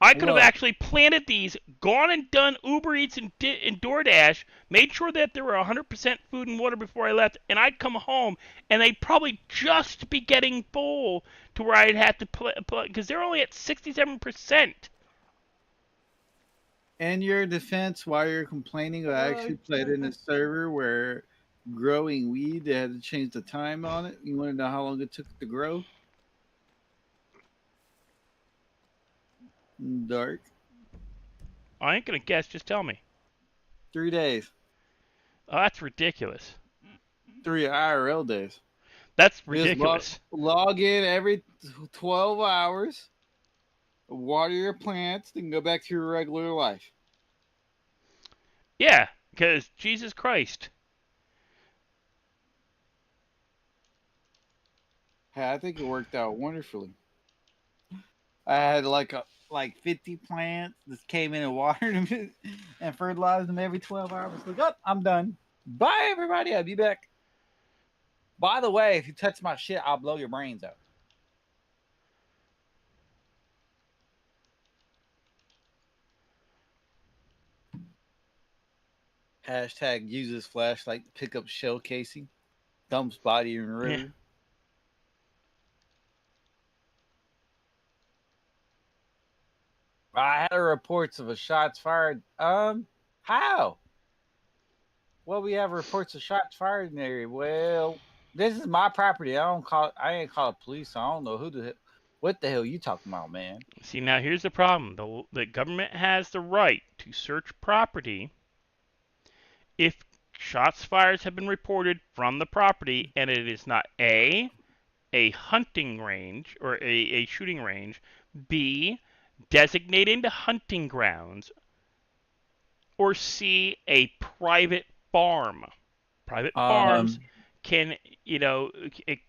I could have Look, actually planted these, gone and done Uber Eats and DoorDash, made sure that there were 100% food and water before I left, and I'd come home, and they'd probably just be getting full to where I'd have to because they're only at 67%. In your defense, while you're complaining, I actually played in a server where growing weed, they had to change the time on it. You want to know how long it took to grow? Dark. I ain't gonna guess. Just tell me. 3 days. Oh, that's ridiculous. 3 IRL days. That's You just ridiculous. log in every 12 hours, water your plants, then go back to your regular life. Yeah, because Jesus Christ. Hey, I think it worked out wonderfully. I had like 50 plants. Just came in and watered them and fertilized them every 12 hours. Like, oh, I'm done. Bye, everybody. I'll be back. By the way, if you touch my shit, I'll blow your brains out. Hashtag uses flashlight to pick up shell casing. Dumps body in river. Yeah. I had reports of a shots fired. How? Well, we have reports of shots fired in the area. Well, this is my property. I ain't called police. So I don't know what the hell you talking about, man. See, now here's the problem. The government has the right to search property if shots fired have been reported from the property and it is not A, a hunting range or a shooting range, B, designated hunting grounds, or C, a private farm. Private farms can,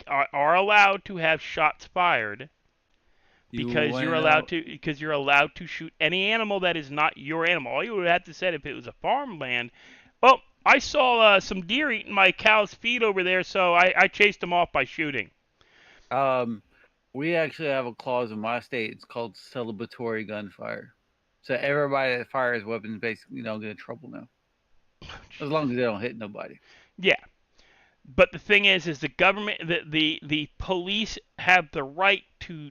are allowed to have shots fired because you're allowed to shoot any animal that is not your animal. All you would have to say if it was a farmland, well, I saw some deer eating my cow's feed over there, so I chased them off by shooting. We actually have a clause in my state. It's called celebratory gunfire. So everybody that fires weapons basically don't get in trouble now, as long as they don't hit nobody. Yeah, but the thing is the government, the police have the right to,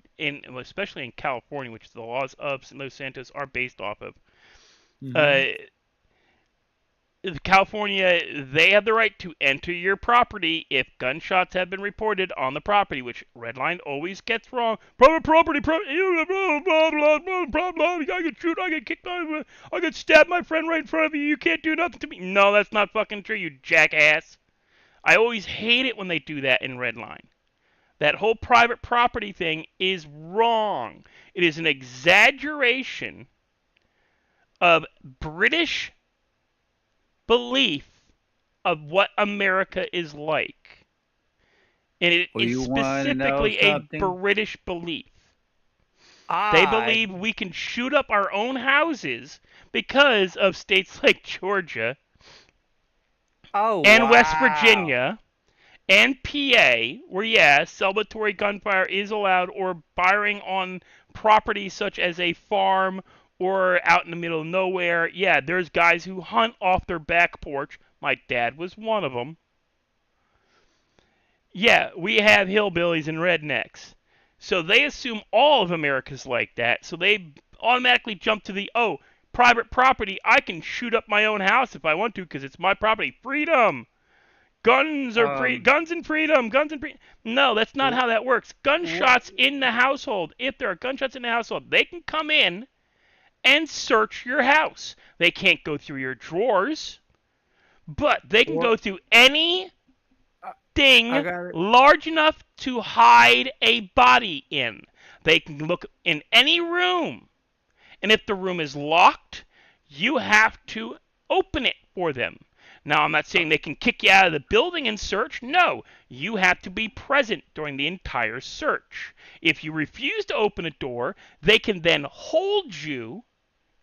especially in California, which the laws of Los Santos are based off of. California, they have the right to enter your property if gunshots have been reported on the property, which Redline always gets wrong. Private property, I get shoot, I get kicked out, I get stabbed my friend right in front of you, you can't do nothing to me. No, that's not fucking true, you jackass. I always hate it when they do that in Redline. That whole private property thing is wrong. It is an exaggeration of British belief of what America is like. And it is specifically a British belief. They believe we can shoot up our own houses because of states like Georgia and West Virginia and PA, where, celebratory gunfire is allowed, or firing on property such as a farm or out in the middle of nowhere. Yeah, there's guys who hunt off their back porch. My dad was one of them. Yeah, we have hillbillies and rednecks. So they assume all of America's like that. So they automatically jump to the, private property. I can shoot up my own house if I want to because it's my property. Freedom. Guns are free. Guns and freedom. Guns and freedom. No, that's not how that works. Gunshots in the household. If there are gunshots in the household, they can come in and search your house. They can't go through your drawers, but they can go through anything large enough to hide a body in. They can look in any room, and if the room is locked, you have to open it for them. Now, I'm not saying they can kick you out of the building and search. No, you have to be present during the entire search. If you refuse to open a door, they can then hold you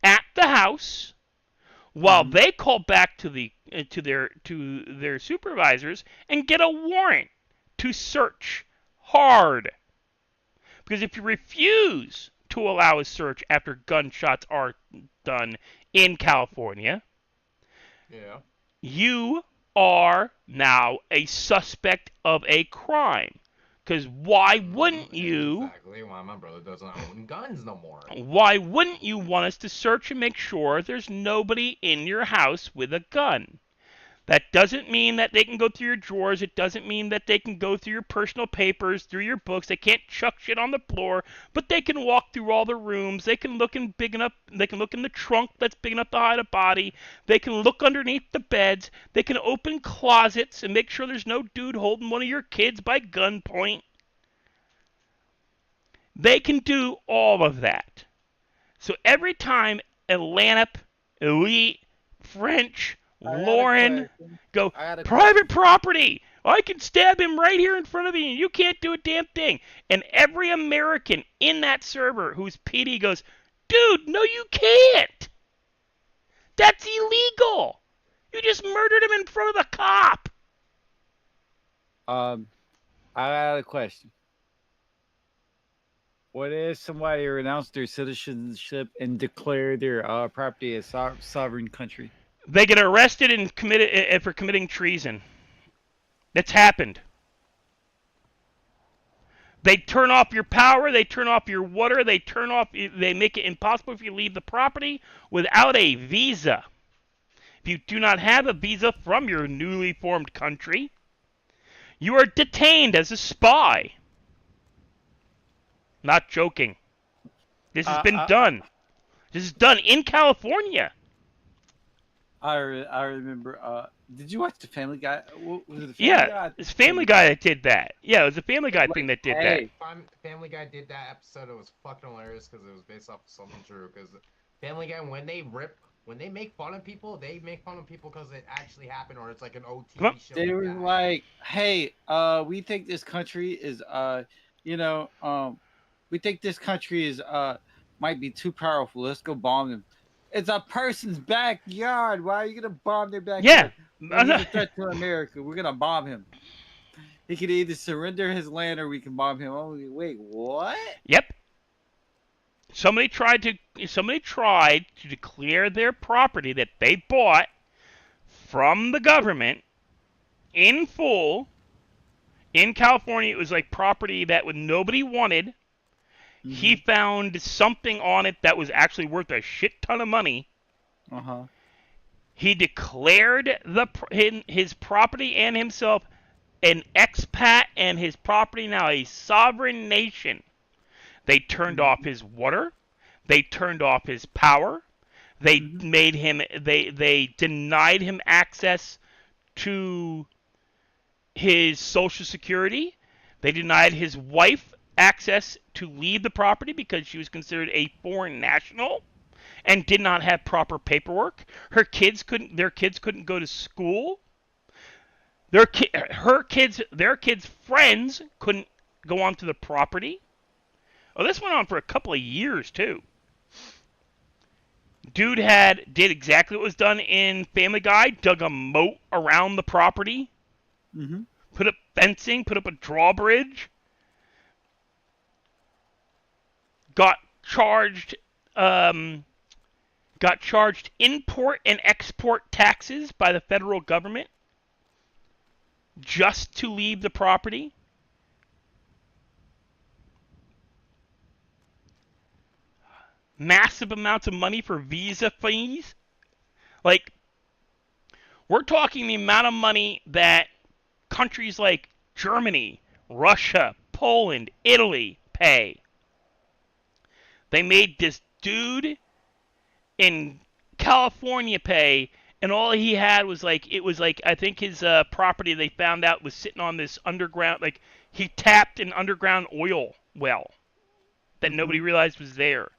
at the house while they call back to their supervisors and get a warrant to search hard. Because if you refuse to to allow a search after gunshots are done in California, Yeah. you are now a suspect of a crime. Because why wouldn't you? Exactly why my brother doesn't own guns no more. Why wouldn't you want us to search and make sure there's nobody in your house with a gun? That doesn't mean that they can go through your drawers. It doesn't mean that they can go through your personal papers, through your books. They can't chuck shit on the floor, but they can walk through all the rooms. They can look in big enough. They can look in the trunk that's big enough to hide a body. They can look underneath the beds. They can open closets and make sure there's no dude holding one of your kids by gunpoint. They can do all of that. So every time Atlanta, Elite, French, Lauren go, private property, I can stab him right here in front of you and you can't do a damn thing. And every American in that server who's PD goes, dude, no you can't. That's illegal. You just murdered him in front of the cop. I got a question. What if somebody renounced their citizenship and declared their property a sovereign country? They get arrested and committed for committing treason. That's happened. They turn off your power. They turn off your water. They make it impossible for you to leave the property without a visa. If you do not have a visa from your newly formed country, you are detained as a spy. Not joking. This has been done. This is done in California. I remember. Did you watch the Family Guy? Was it the Family Yeah, Guy? it's Family Guy that did that. Yeah, it was the Family Guy thing that did that. Family Guy did that episode. It was fucking hilarious because it was based off of something true. Because Family Guy, when they make fun of people, they make fun of people because it actually happened or it's like an OT show. They were like, "Hey, we think this country is, we think this country is, might be too powerful. Let's go bomb them." It's a person's backyard. Why are you gonna bomb their backyard? Yeah, He's a threat to America. We're gonna bomb him. He can either surrender his land or we can bomb him. Oh, wait, what? Yep. Somebody tried to declare their property that they bought from the government in full. In California, it was like property that nobody wanted. Mm-hmm. He found something on it that was actually worth a shit ton of money. He declared his property and himself an expat and his property now a sovereign nation. They turned off his water. They turned off his power. They made him. They denied him access to his Social Security. They denied his wife access to leave the property because she was considered a foreign national and did not have proper paperwork. Their kids couldn't go to school. Their kids' friends couldn't go onto the property. Oh, this went on for a couple of years too. Dude did exactly what was done in Family Guy, dug a moat around the property, put up fencing, put up a drawbridge, got charged import and export taxes by the federal government just to leave the property. Massive amounts of money for visa fees. Like, we're talking the amount of money that countries like Germany, Russia, Poland, Italy pay. They made this dude in California pay, and all he had was I think his property they found out was sitting on this underground, like he tapped an underground oil well that nobody realized was there.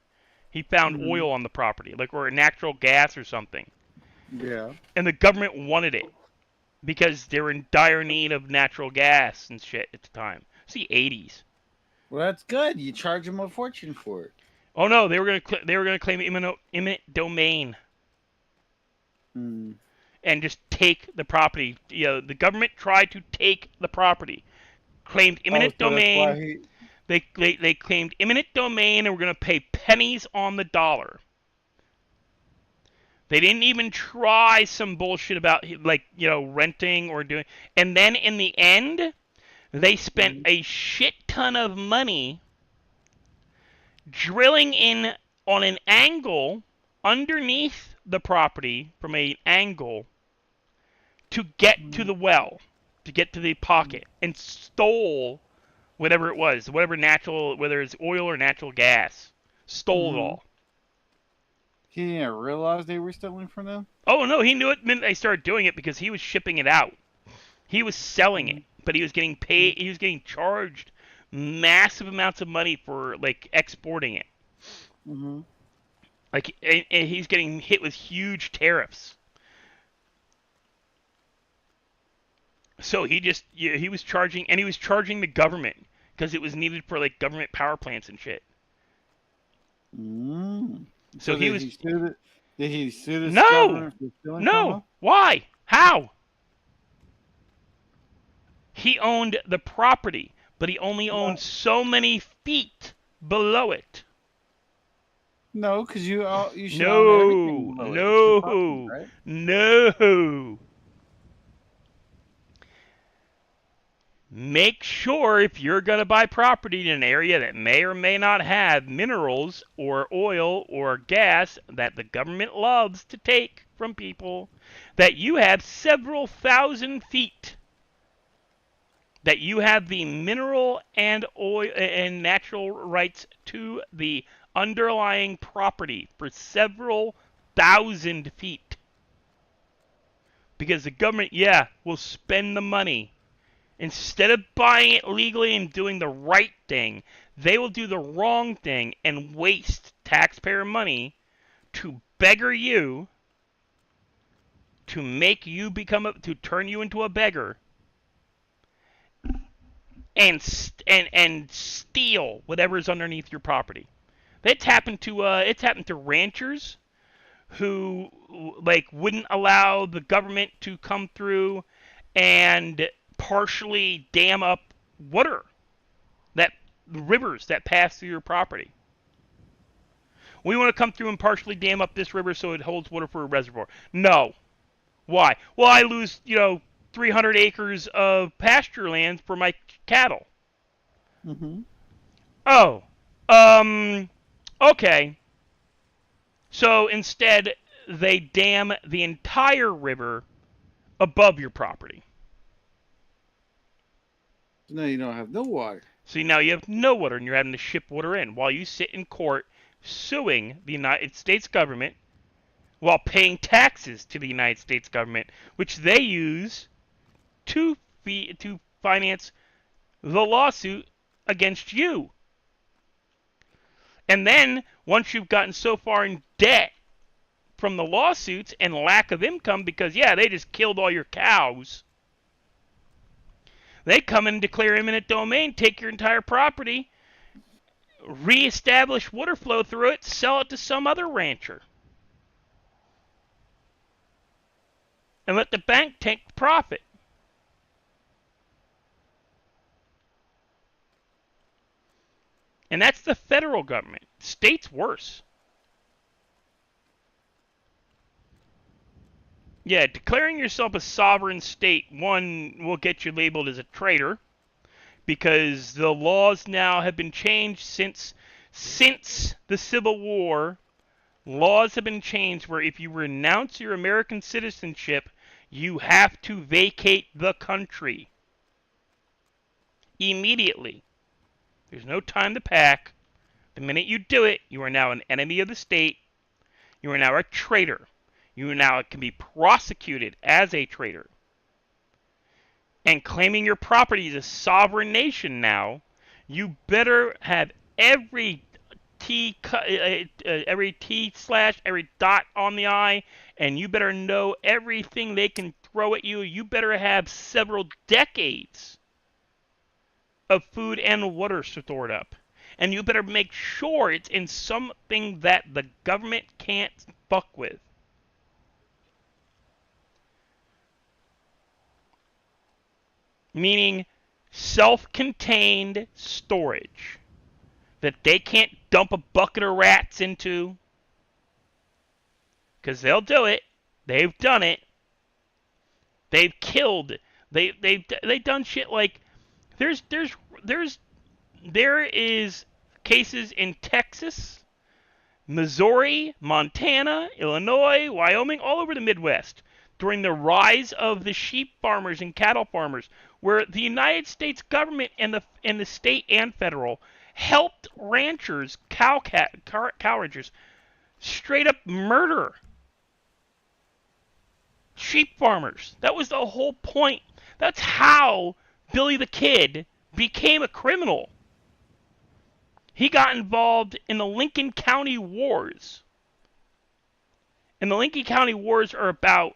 He found oil on the property, or natural gas or something. Yeah. And the government wanted it because they were in dire need of natural gas and shit at the time. It's the 80s. Well, that's good. You charge them a fortune for it. Oh no, they were gonna claim eminent domain. And just take the property. The government tried to take the property, claimed eminent domain. They claimed eminent domain and were going to pay pennies on the dollar. They didn't even try some bullshit about renting or doing. And then in the end, they spent a shit ton of money drilling in on an angle underneath the property from an angle to get to the well, to get to the pocket, and stole whatever it was, whether it's oil or natural gas, stole it all. He didn't realize they were stealing from them? Oh, no, he knew it the minute they started doing it because he was shipping it out. He was selling it, but he was getting paid, he was getting charged massive amounts of money for, exporting it. Mm-hmm. And he's getting hit with huge tariffs. So he was charging the government because it was needed for government power plants and shit. So he was. Did he sue the No, government for stealing from no. him? Why? How? He owned the property, but he only owned so many feet below it. No, because you should own everything below it. It's your property, right? No. Make sure if you're going to buy property in an area that may or may not have minerals or oil or gas that the government loves to take from people, that you have several thousand feet, that you have the mineral and oil and natural rights to the underlying property for several thousand feet. Because the government, will spend the money. Instead of buying it legally and doing the right thing, they will do the wrong thing and waste taxpayer money to beggar you, to make you to turn you into a beggar, and steal whatever's underneath your property. It's happened to ranchers who wouldn't allow the government to come through and partially dam up rivers that pass through your property. We want to come through and partially dam up this river so it holds water for a reservoir. No. Why? Well, I lose, 300 acres of pasture land for my cattle. Mm-hmm. Oh. Okay. So instead, they dam the entire river above your property. So now you don't have no water. So now you have no water and you're having to ship water in while you sit in court suing the United States government while paying taxes to the United States government, which they use to finance the lawsuit against you. And then, once you've gotten so far in debt from the lawsuits and lack of income because, they just killed all your cows, they come in and declare eminent domain, take your entire property, reestablish water flow through it, sell it to some other rancher. And let the bank take the profit. And that's the federal government. State's worse. Yeah, declaring yourself a sovereign state, one, will get you labeled as a traitor, because the laws now have been changed since the Civil War. Laws have been changed where if you renounce your American citizenship, you have to vacate the country. Immediately. There's no time to pack. The minute you do it, you are now an enemy of the state. You are now a traitor. You now can be prosecuted as a traitor. And claiming your property as a sovereign nation now, you better have every T slash, every dot on the I, and you better know everything they can throw at you. You better have several decades of food and water stored up. And you better make sure it's in something that the government can't fuck with. Meaning, self-contained storage that they can't dump a bucket of rats into, because they'll do it. They've done it. They've killed. They've done shit like there is cases in Texas, Missouri, Montana, Illinois, Wyoming, all over the Midwest during the rise of the sheep farmers and cattle farmers, where the United States government and the state and federal helped ranchers, cow ranchers, straight up murder sheep farmers. That was the whole point. That's how Billy the Kid became a criminal. He got involved in the Lincoln County Wars. And the Lincoln County Wars are about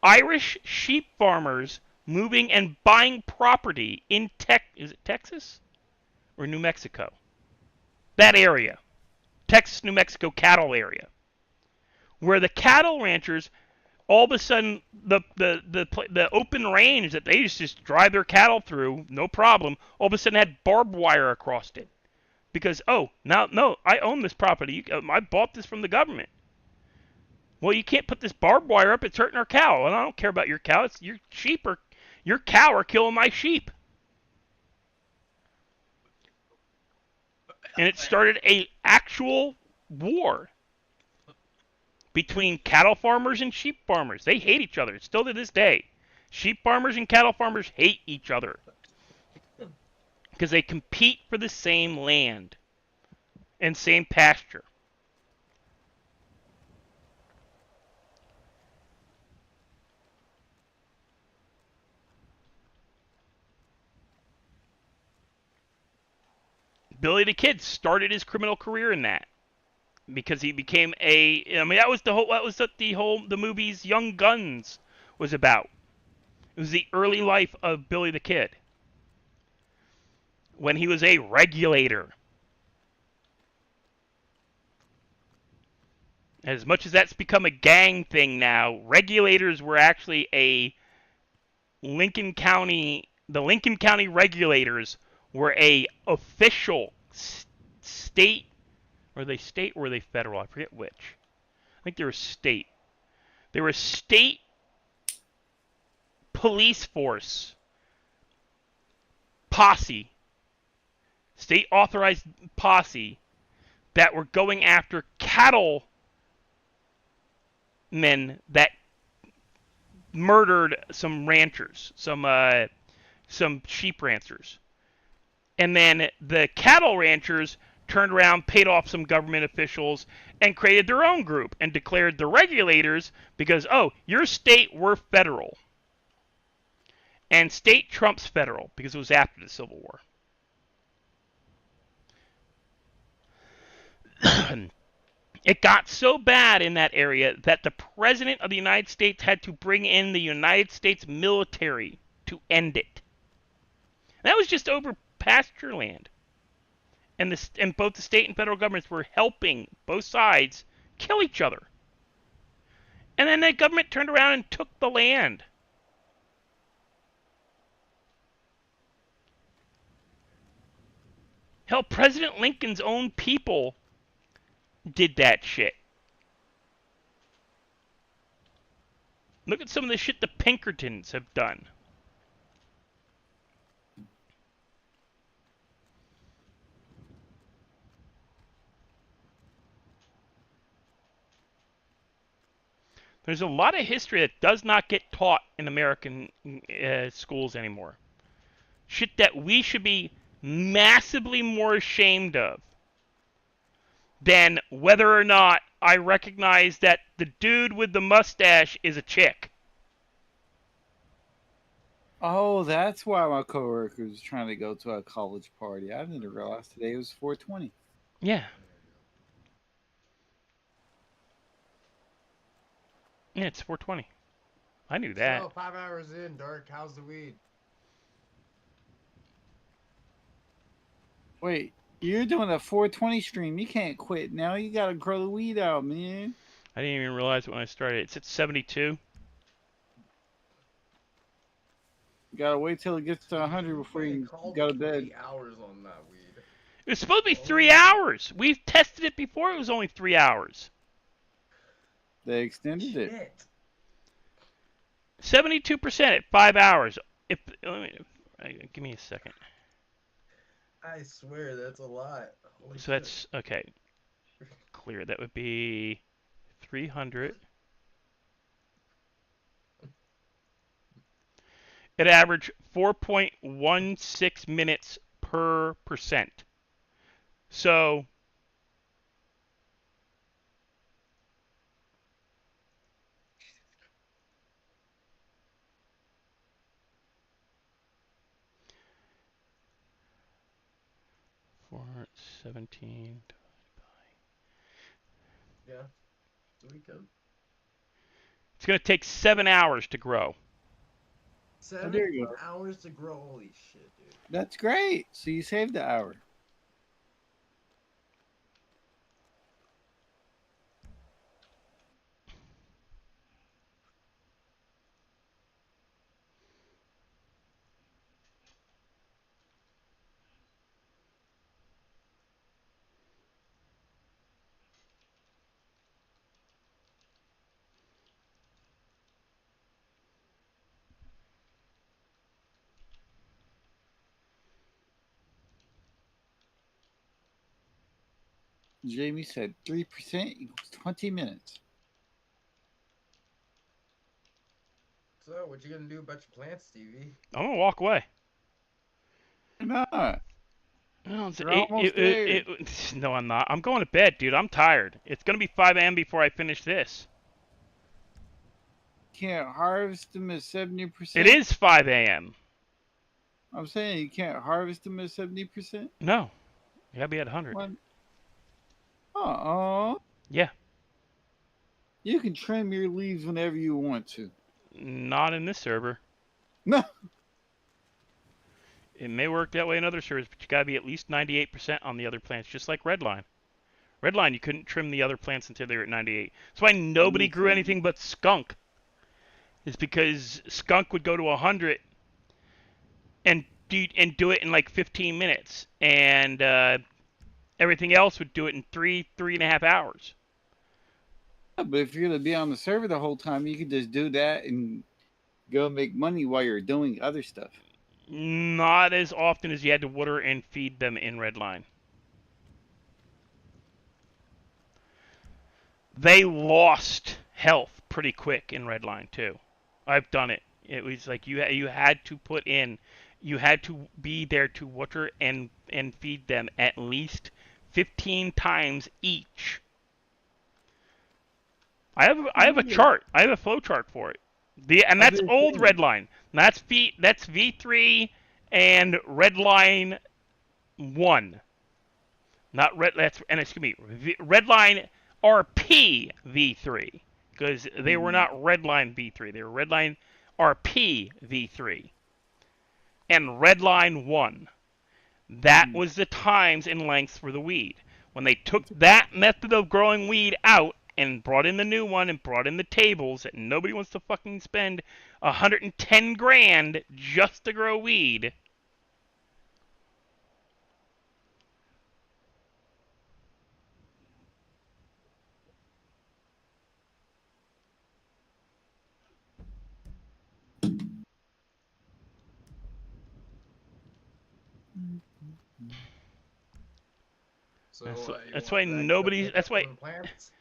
Irish sheep farmers moving and buying property in is it Texas or New Mexico? That area. Texas, New Mexico cattle area. Where the cattle ranchers, all of a sudden, the open range that they used to just drive their cattle through, no problem, all of a sudden had barbed wire across it. Because, no, I own this property. I bought this from the government. Well, you can't put this barbed wire up. It's hurting our cow. And I don't care about your cow. It's your sheep or your cow are killing my sheep. And it started a actual war between cattle farmers and sheep farmers. They hate each other. Still to this day. Sheep farmers and cattle farmers hate each other. Because they compete for the same land and same pasture. Billy the Kid started his criminal career in that. Because he became that was the movie's Young Guns was about. It was the early life of Billy the Kid. When he was a regulator. As much as that's become a gang thing now, regulators were actually the Lincoln County regulators were a official state, or they state or were they federal? I forget which. I think they were state. They were a state police force posse, state authorized posse that were going after cattle men that murdered some ranchers, some sheep ranchers. And then the cattle ranchers turned around, paid off some government officials, and created their own group and declared the regulators because, your state, we're federal. And state trumps federal because it was after the Civil War. It got so bad in that area that the President of the United States had to bring in the United States military to end it. And that was just over pasture land. And both the state and federal governments were helping both sides kill each other. And then the government turned around and took the land. Hell, President Lincoln's own people did that shit. Look at some of the shit the Pinkertons have done. There's a lot of history that does not get taught in American schools anymore. Shit that we should be massively more ashamed of than whether or not I recognize that the dude with the mustache is a chick. Oh, that's why my coworker was trying to go to a college party. I didn't realize today was 420. Yeah. Yeah, it's 420. I knew that. So 5 hours in, Dark. How's the weed? Wait, you're doing a 420 stream. You can't quit now. You gotta grow the weed out, man. I didn't even realize it when I started. It's at 72. You gotta wait till it gets to 100 before It you called go to for bed. 8 hours on that weed. It was supposed to be 3 hours. We've tested it before. It was only 3 hours. They extended it. Shit. 72% at 5 hours. Give me a second. I swear that's a lot. Holy So that's okay. Clear. That would be 300. It averaged 4.16 minutes per percent. So for 17 Yeah. We could. it's going to take 7 hours to grow. there 7 you go. hours to grow. Holy shit, dude. That's great. So you saved the hour. Jamie said 3% equals 20 minutes. So, what you gonna do about your plants, Stevie? I'm going to walk away. Why not? No, You're almost there. No, I'm not. I'm going to bed, dude. I'm tired. It's going to be 5 a.m. before I finish this. Can't harvest them at 70%. It is 5 a.m. I'm saying you can't harvest them at 70%. No. You got to be at 100. What? Uh-uh. Yeah. You can trim your leaves whenever you want to. Not in this server. No. It may work that way in other servers, but you got to be at least 98% on the other plants, just like Redline. Redline, you couldn't trim the other plants until they were at 98. That's why nobody grew anything but skunk. It's because skunk would go to 100 and do it in like 15 minutes, and everything else would do it in 3.5 hours. But if you're going to be on the server the whole time, you can just do that and go make money while you're doing other stuff. Not as often as you had to water and feed them in Redline. They lost health pretty quick in Redline too. I've done it. It was like you had to put in, you had to be there to water and feed them at least 15 times each. I have a chart. I have a flow chart for it. And that's old Redline. That's V3 and Redline 1. Not red. Excuse me. Redline RP V3, because they were not Redline V3. They were Redline RP V3 and Redline 1. That was the times and lengths for the weed. When they took that method of growing weed out and brought in the new one and brought in the tables that nobody wants to fucking spend 110 grand just to grow weed. So, That's why nobody. That's why. Plants?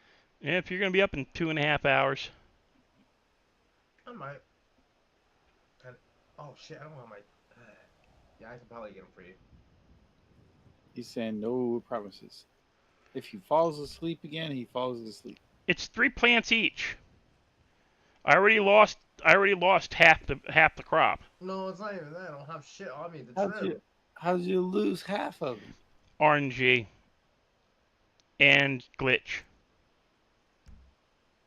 Yeah, if you're gonna be up in 2.5 hours. I might. Oh shit! I don't want my. Yeah, I can probably get them for you. He's saying no promises. If he falls asleep again, he falls asleep. It's 3 plants each. I already lost half the crop. No, it's not even that. I don't have shit on me to trim. How'd you lose half of them? RNG and glitch.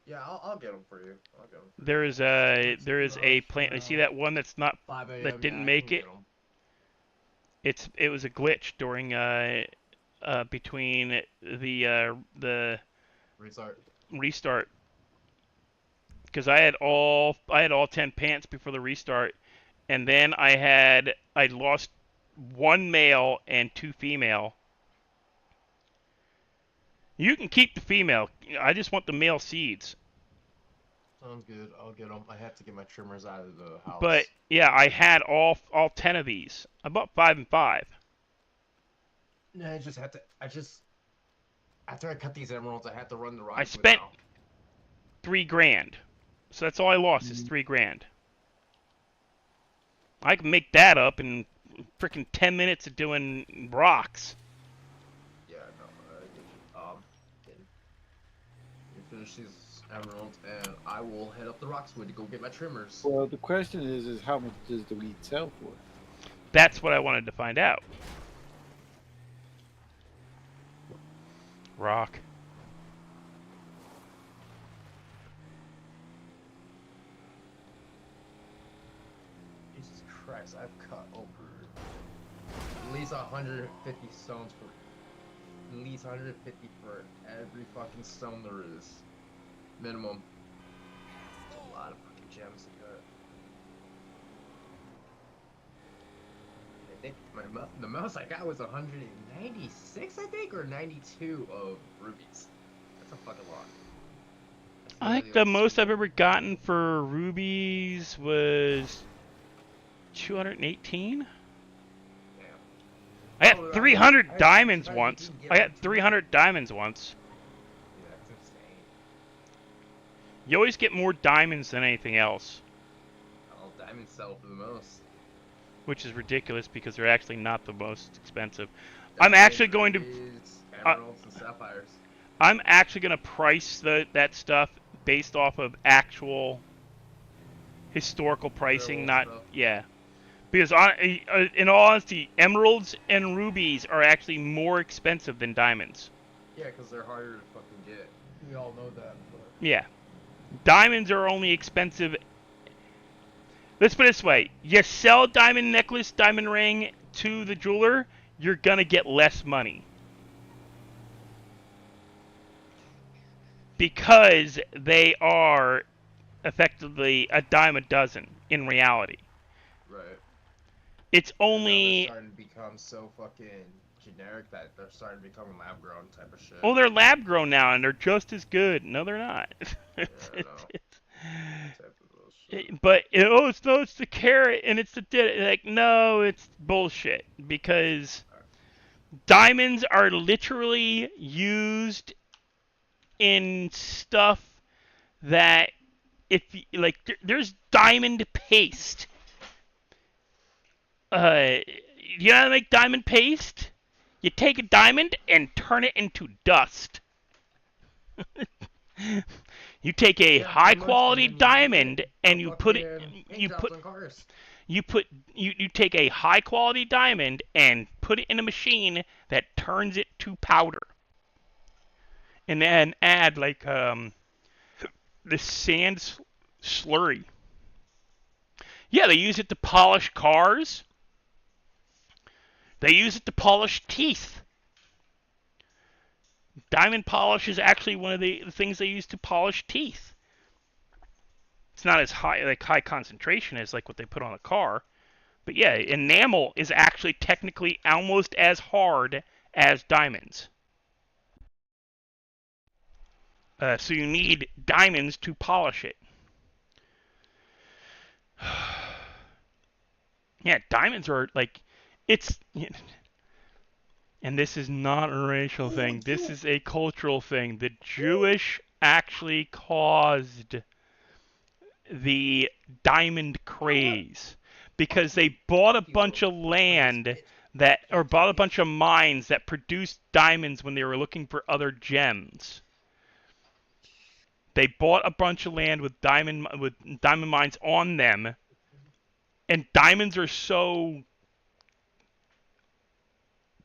Yeah, I'll get them for you. I'll get them. There is a plant. You see that one that's not that didn't make it? It was a glitch during between the restart. Because I had all 10 pants before the restart, and then I lost one male and two female. You can keep the female. I just want the male seeds. Sounds good. I'll get them. I have to get my trimmers out of the house. But yeah, I had all 10 of these. I bought 5 and 5. No, I just had to. After I cut these emeralds, I had to run the rocks. I spent $3,000, so that's all I lost is $3,000. I can make that up in freaking 10 minutes of doing rocks. Yeah, no. Finish these emeralds, and I will head up the Roxwood to go get my trimmers. Well, the question is how much does the weed sell for? That's what I wanted to find out. Rock. Jesus Christ, I've cut over at least 150 stones for at least 150 for every fucking stone there is. Minimum. That's a lot of fucking gems to cut. I think the most I got was 196, I think, or 92 of rubies. That's a fucking lot. I think the most I've ever gotten for rubies was 218. I got 300 diamonds once. I got 300 diamonds once. Yeah, that's insane. You always get more diamonds than anything else, Oh, diamonds sell for the most. which is ridiculous because they're actually not the most expensive. I'm actually going to Emeralds and sapphires. I'm actually going to price that stuff based off of actual historical pricing, Real not stuff. yeah. Because in all honesty, emeralds and rubies are actually more expensive than diamonds. Yeah, because they're harder to fucking get. We all know that. But... Yeah. Diamonds are only expensive. Let's put it this way. You sell diamond necklace, diamond ring to the jeweler, you're going to get less money. Because they are effectively a dime a dozen in reality. Right. It's Now only... they're starting to become so fucking generic that they're starting to become lab grown type of shit. Oh, they're lab grown now, and they're just as good. No, they're not. Yeah, I know. Type of bullshit. But it's the carrot and it's the like no, it's bullshit because diamonds are literally used in stuff that if like there's diamond paste. You know how to make diamond paste? You take a diamond and turn it into dust. You take a high quality diamond and you put it you take a high quality diamond and put it in a machine that turns it to powder. And then add like the sand slurry. Yeah, they use it to polish cars. They use it to polish teeth. Diamond polish is actually one of the things they use to polish teeth. It's not as high concentration as like what they put on a car, but yeah, enamel is actually technically almost as hard as diamonds. So you need diamonds to polish it. Yeah, diamonds are like it's. And this is not a racial thing. This is a cultural thing. The Jewish actually caused the diamond craze because they bought a bunch of land bought a bunch of mines that produced diamonds when they were looking for other gems. They bought a bunch of land with diamond mines on them, and diamonds are so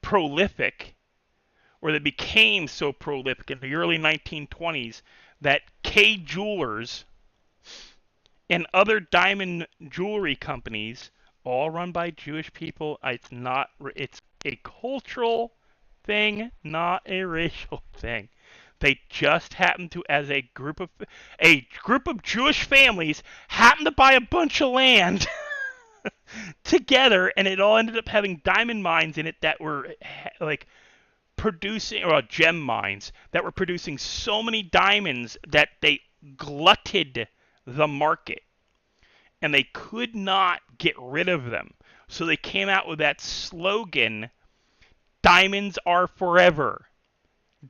prolific, or they became so prolific in the early 1920s that K Jewelers and other diamond jewelry companies, all run by Jewish people, it's a cultural thing, not a racial thing. They just happen to, as a group of Jewish families, happen to buy a bunch of land together, and it all ended up having diamond mines in it that were like producing, or gem mines that were producing so many diamonds that they glutted the market, and they could not get rid of them. So they came out with that slogan, "Diamonds are forever.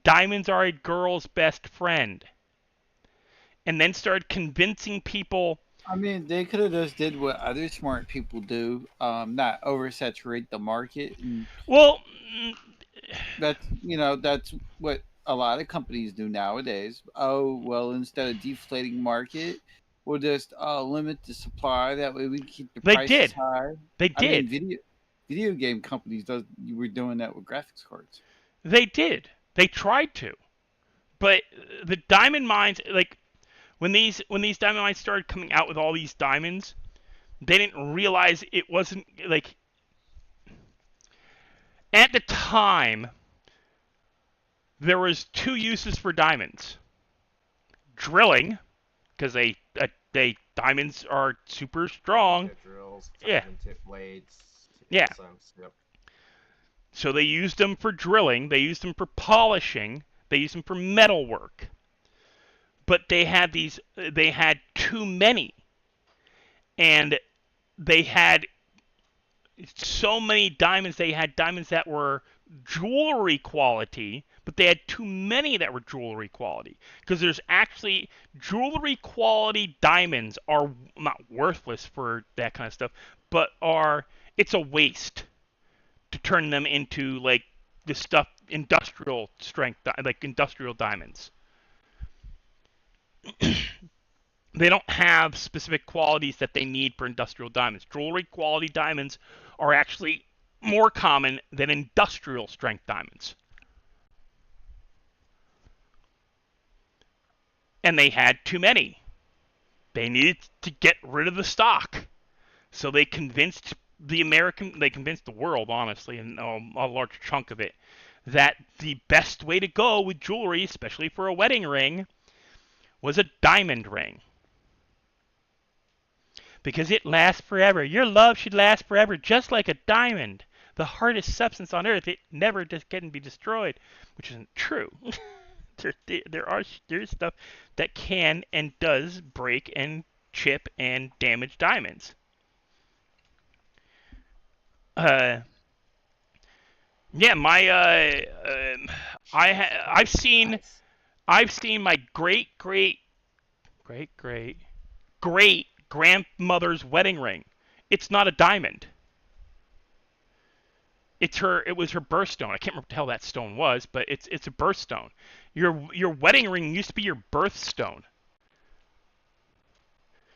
Diamonds are a girl's best friend." And then started convincing people. I mean, they could have just did what other smart people do, not oversaturate the market, and Well, that's what a lot of companies do nowadays. Oh well, instead of deflating market, we'll just limit the supply. That way, we can keep the they prices did. high. They I mean, did. video game companies you were doing that with graphics cards. They did. They tried to. But the diamond mines, like when these diamond mines started coming out with all these diamonds, they didn't realize it wasn't like at the time there was two uses for diamonds. Drilling, because they diamonds are super strong. Tip drills, Yeah. diamond tip blades. Yeah. Yep. So they used them for drilling, they used them for polishing, they used them for metal work. But they had too many. And they had so many diamonds. They had diamonds that were jewelry quality, but they had too many that were jewelry quality. Because there's actually jewelry quality diamonds are not worthless for that kind of stuff, but it's a waste to turn them into like this stuff, industrial strength, like industrial diamonds. They don't have specific qualities that they need for industrial diamonds. Jewelry quality diamonds are actually more common than industrial strength diamonds. And they had too many. They needed to get rid of the stock. So they convinced they convinced the world, honestly, and a large chunk of it, that the best way to go with jewelry, especially for a wedding ring, was a diamond ring. Because it lasts forever. Your love should last forever, just like a diamond. The hardest substance on earth, it never can be destroyed, which isn't true. There's stuff that can and does break and chip and damage diamonds. Yeah, I've seen my great grandmother's wedding ring. It's not a diamond. It was her birthstone. I can't remember what the hell that stone was, but it's a birthstone. Your wedding ring used to be your birthstone.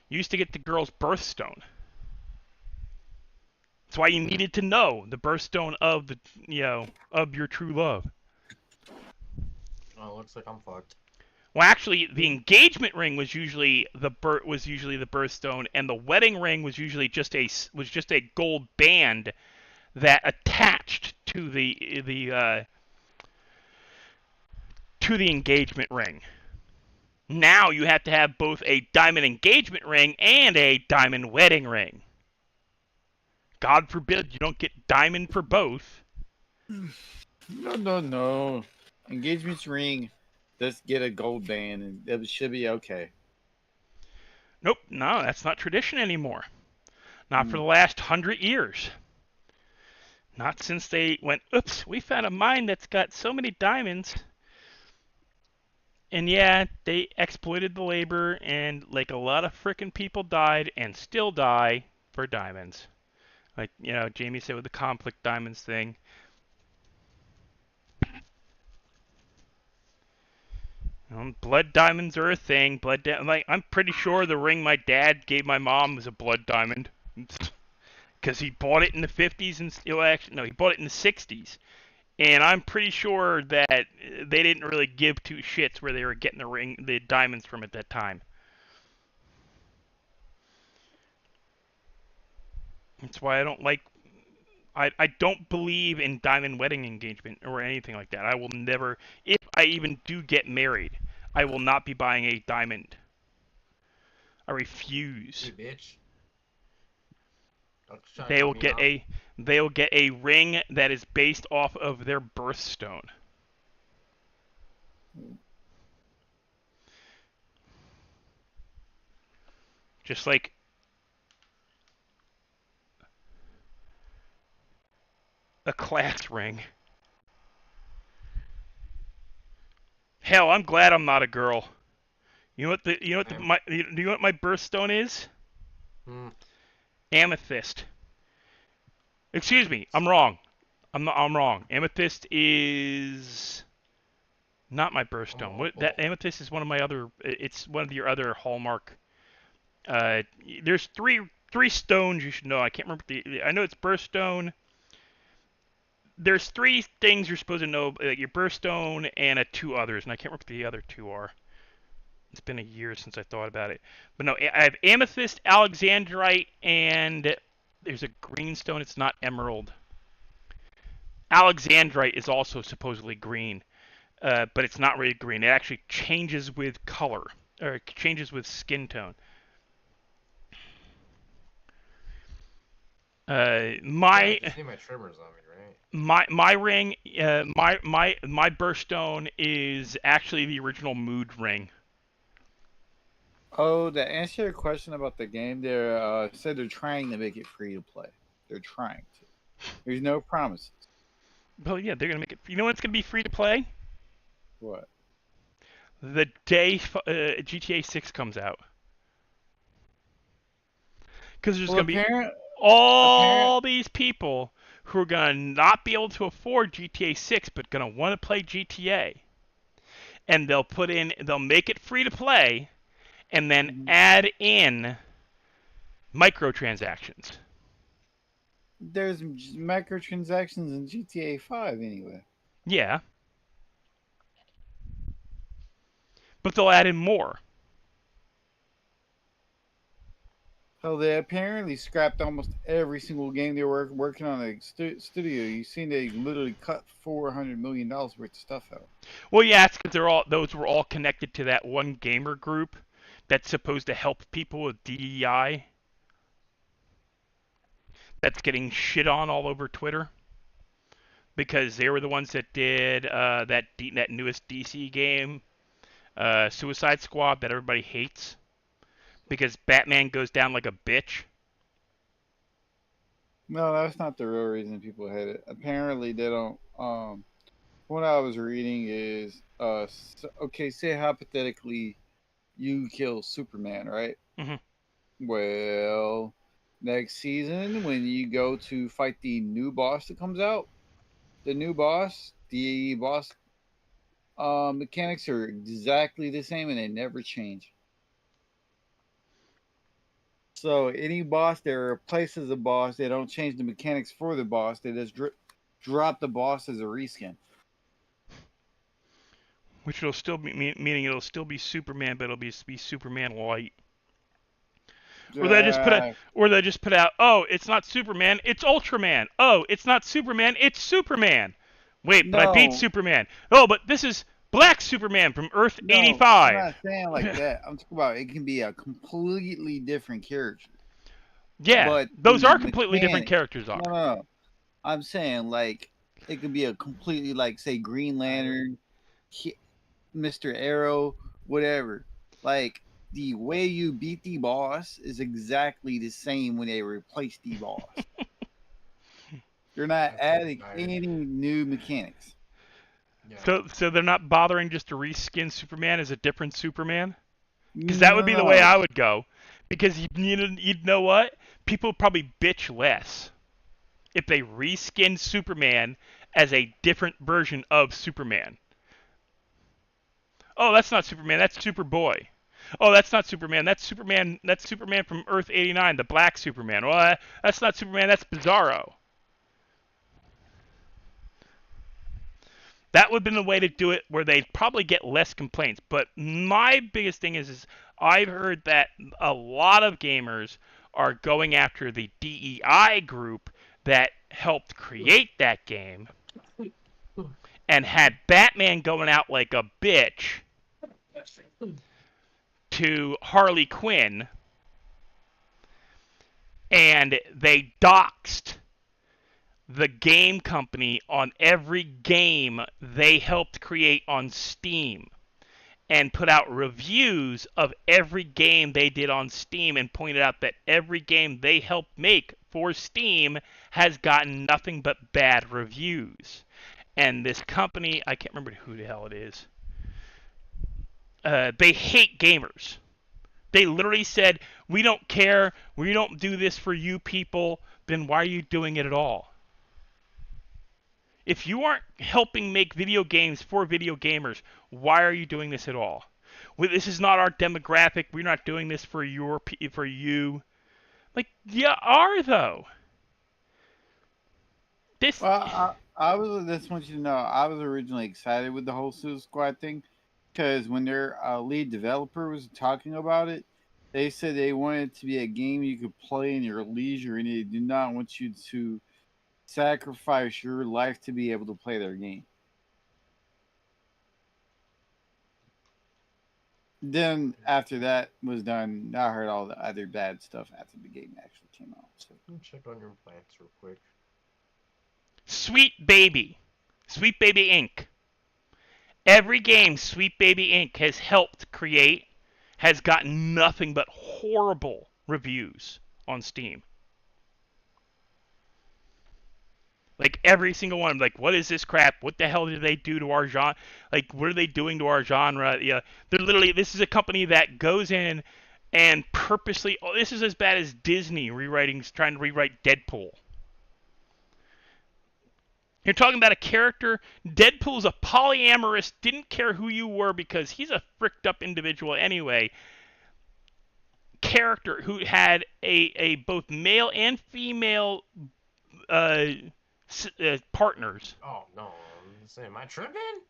You used to get the girl's birthstone. That's why you needed to know the birthstone of of your true love. Oh, looks like I'm fucked. Well, actually, the engagement ring was usually the birthstone, and the wedding ring was usually just a gold band that attached to the engagement ring. Now you have to have both a diamond engagement ring and a diamond wedding ring. God forbid you don't get diamond for both. No. Engagement's ring. Just get a gold band, and it should be okay. Nope, no, that's not tradition anymore. Not for the last 100 years. Not since they went, oops, we found a mine that's got so many diamonds. And yeah, they exploited the labor, and like a lot of frickin' people died and still die for diamonds. Like, Jamie said with the conflict diamonds thing. Blood diamonds are a thing. I'm pretty sure the ring my dad gave my mom was a blood diamond. Because he bought it in the 50s and actually no, he bought it in the 60s. And I'm pretty sure that they didn't really give two shits where they were getting the diamonds from at that time. That's why I don't like. I don't believe in diamond wedding engagement or anything like that. I will never, if I even do get married, I will not be buying a diamond. I refuse. Hey, bitch. they will get a ring that is based off of their birthstone. Just like a class ring. Hell, I'm glad I'm not a girl. You know what my birthstone is? Amethyst. Excuse me, I'm wrong. I'm wrong. Amethyst is not my birthstone. That amethyst is one of my other. It's one of your other hallmark. There's three stones you should know. I can't remember I know it's birthstone. There's three things you're supposed to know. Your birthstone and two others, and I can't remember what the other two are. It's been a year since I thought about it. But no, I have amethyst, alexandrite, and there's a green stone. It's not emerald. Alexandrite is also supposedly green, but it's not really green. It actually changes with color, or changes with skin tone. You see my trimmers on me, right? My ring, my birthstone is actually the original mood ring. Oh, to answer your question about the game, they said they're trying to make it free to play. They're trying to. There's no promises. Well, yeah, they're gonna make it. You know when it's gonna be free to play? What? The day GTA 6 comes out. Because there's gonna be all these people who are gonna not be able to afford GTA 6, but gonna want to play GTA, and they'll make it free to play, and then add in microtransactions. There's microtransactions in GTA 5 anyway. Yeah. But they'll add in more. So they apparently scrapped almost every single game they were working on a studio. You seen they literally cut $400 million worth of stuff out. Well, yeah, it's because those were all connected to that one gamer group that's supposed to help people with DEI. That's getting shit on all over Twitter because they were the ones that did that newest DC game, Suicide Squad, that everybody hates because Batman goes down like a bitch. No, that's not the real reason people hate it. Apparently, they don't. What I was reading is, okay, say hypothetically, you kill Superman, right? Mm-hmm. Well, next season, when you go to fight the new boss that comes out, the boss mechanics are exactly the same and they never change. So any boss that replaces a boss, they don't change the mechanics for the boss. They just drop the boss as a reskin. Which will still be meaning it'll still be Superman, but it'll be Superman light. Or they just put out, oh, it's not Superman, it's Ultraman. Oh, it's not Superman, it's Superman. Wait, but I beat Superman. Oh, but this is Black Superman from Earth 85. I'm not saying like that. I'm talking about it can be a completely different character. Yeah, but those are completely different characters. No. I'm saying like it could be a completely like say Green Lantern, Mr. Arrow, whatever. Like the way you beat the boss is exactly the same when they replace the boss. They're not adding any new mechanics. Yeah. So they're not bothering just to reskin Superman as a different Superman? Because that would be the way I would go. Because you'd know what? People would probably bitch less if they reskin Superman as a different version of Superman. Oh, that's not Superman. That's Superboy. Oh, that's not Superman. That's Superman. That's Superman from Earth 89, the Black Superman. Well, that's not Superman. That's Bizarro. That would have been the way to do it, where they'd probably get less complaints. But my biggest thing is I've heard that a lot of gamers are going after the DEI group that helped create that game and had Batman going out like a bitch to Harley Quinn, and and they doxed the game company on every game they helped create on Steam, and put out reviews of every game they did on Steam, and pointed out that every game they helped make for Steam has gotten nothing but bad reviews. And this company, I can't remember who the hell it is, they hate gamers. They literally said, we don't care, we don't do this for you people, then why are you doing it at all? If you aren't helping make video games for video gamers, why are you doing this at all? This is not our demographic. We're not doing this for you. Like, you are though. This. Well, I was. Just want you to know, I was originally excited with the whole Suicide Squad thing, because when their lead developer was talking about it, they said they wanted it to be a game you could play in your leisure, and they do not want you to sacrifice your life to be able to play their game. Then after that was done, I heard all the other bad stuff after the game actually came out. So Let me check on your plants real quick. Sweet Baby Inc. Every game Sweet Baby Inc. has helped create has gotten nothing but horrible reviews on Steam. Like, every single one, like, what is this crap? What the hell did they do to our genre? Like, what are they doing to our genre? Yeah, they're literally, this is a company that goes in and purposely, oh, this is as bad as Disney trying to rewrite Deadpool. You're talking about a character, Deadpool's a polyamorous, didn't care who you were because he's a fricked up individual anyway, character who had a both male and female partners. Oh no! Am I tripping?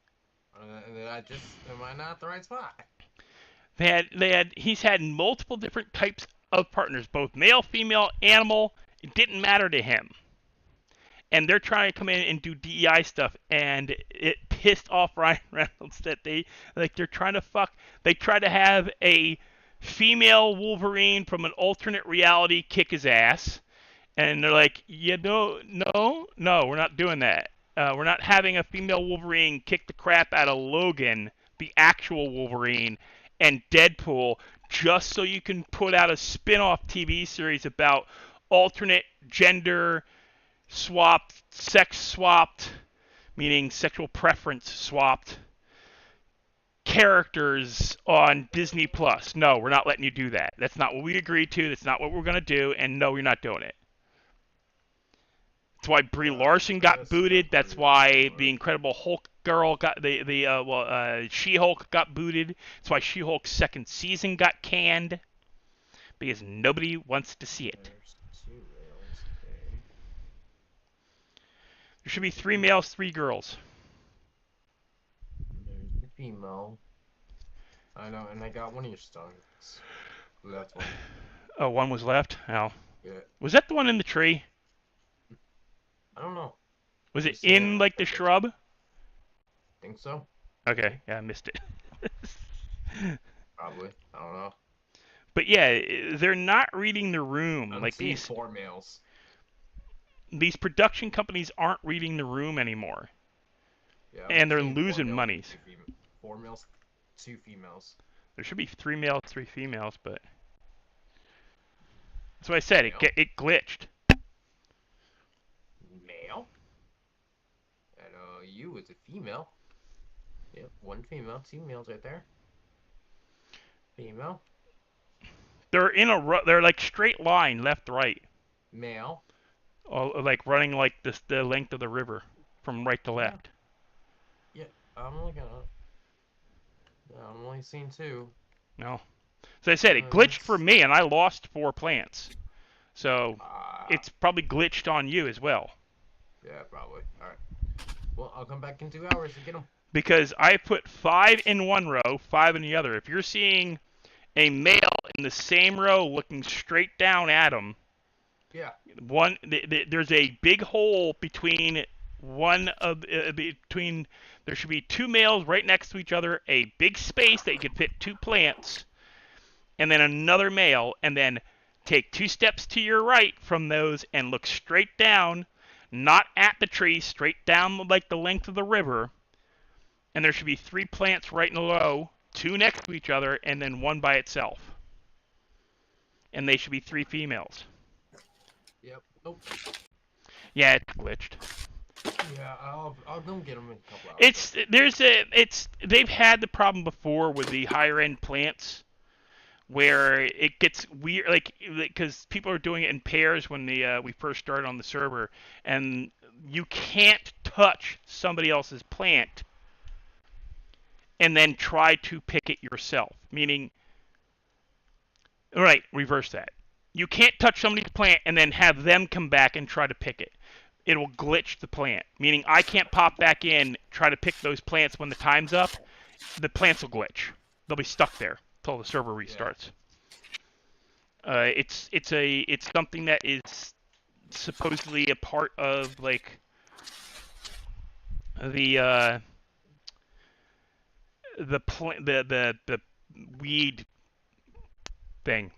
Am I not at the right spot? He's had multiple different types of partners, both male, female, animal. It didn't matter to him. And they're trying to come in and do DEI stuff, and it pissed off Ryan Reynolds that they're trying to fuck. They tried to have a female Wolverine from an alternate reality kick his ass. And they're like, yeah, no, we're not doing that. We're not having a female Wolverine kick the crap out of Logan, the actual Wolverine, and Deadpool, just so you can put out a spin-off TV series about alternate gender swapped, sex swapped, meaning sexual preference swapped characters on Disney Plus. No, we're not letting you do that. That's not what we agreed to. That's not what we're going to do. And no, you're not doing it. That's why Brie Larson got booted. That's why the Incredible Hulk girl got She-Hulk got booted. That's why She-Hulk's second season got canned, because nobody wants to see it. There's 2 males. Okay. There should be 3 males, 3 girls. There's the female. I know, and I got one of your stunts. That's one. Oh, one was left? Oh. Yeah. Was that the one in the tree? I don't know. Was it in, like, the shrub? Think so? Okay, yeah, I missed it. Probably. I don't know. But yeah, they're not reading the room. I'm Like, seeing 4 males. these production companies aren't reading the room anymore. Yeah, And they're seeing 4 losing males, monies. 4 males, 2 females. There should be 3 males, 3 females, but that's what I said. It glitched. Male? And you as a female. Yep, 1 female, 2 males right there. Female. They're in they're like straight line, left, right. Male. Like running like the length of the river from right to left. Yeah, I'm looking at it. I'm only seeing 2. No. So I said it glitched for me, and I lost 4 plants. So it's probably glitched on you as well. Yeah, probably. Alright. Well, I'll come back in 2 hours to get them. Because I put 5 in one row, 5 in the other. If you're seeing a male in the same row looking straight down at him, Yeah. there's a big hole between there should be 2 males right next to each other, a big space that you could fit 2 plants, and then another male, and then Take 2 steps to your right from those and look straight down, not at the tree, straight down like the length of the river. And there should be 3 plants right in a row, 2 next to each other, and then 1 by itself. And they should be 3 females. Yep. Nope. Yeah, it's glitched. Yeah, I'll go get them in a couple hours. They've had the problem before with the higher end plants where it gets weird, like because people are doing it in pairs when we first started on the server, and you can't touch somebody else's plant and then try to pick it yourself. Meaning, right, reverse that. You can't touch somebody's plant and then have them come back and try to pick it. It'll glitch the plant. Meaning I can't pop back in, try to pick those plants when the time's up. The plants will glitch. They'll be stuck there until the server restarts. Yeah. It's something that is supposedly a part of like the weed thing.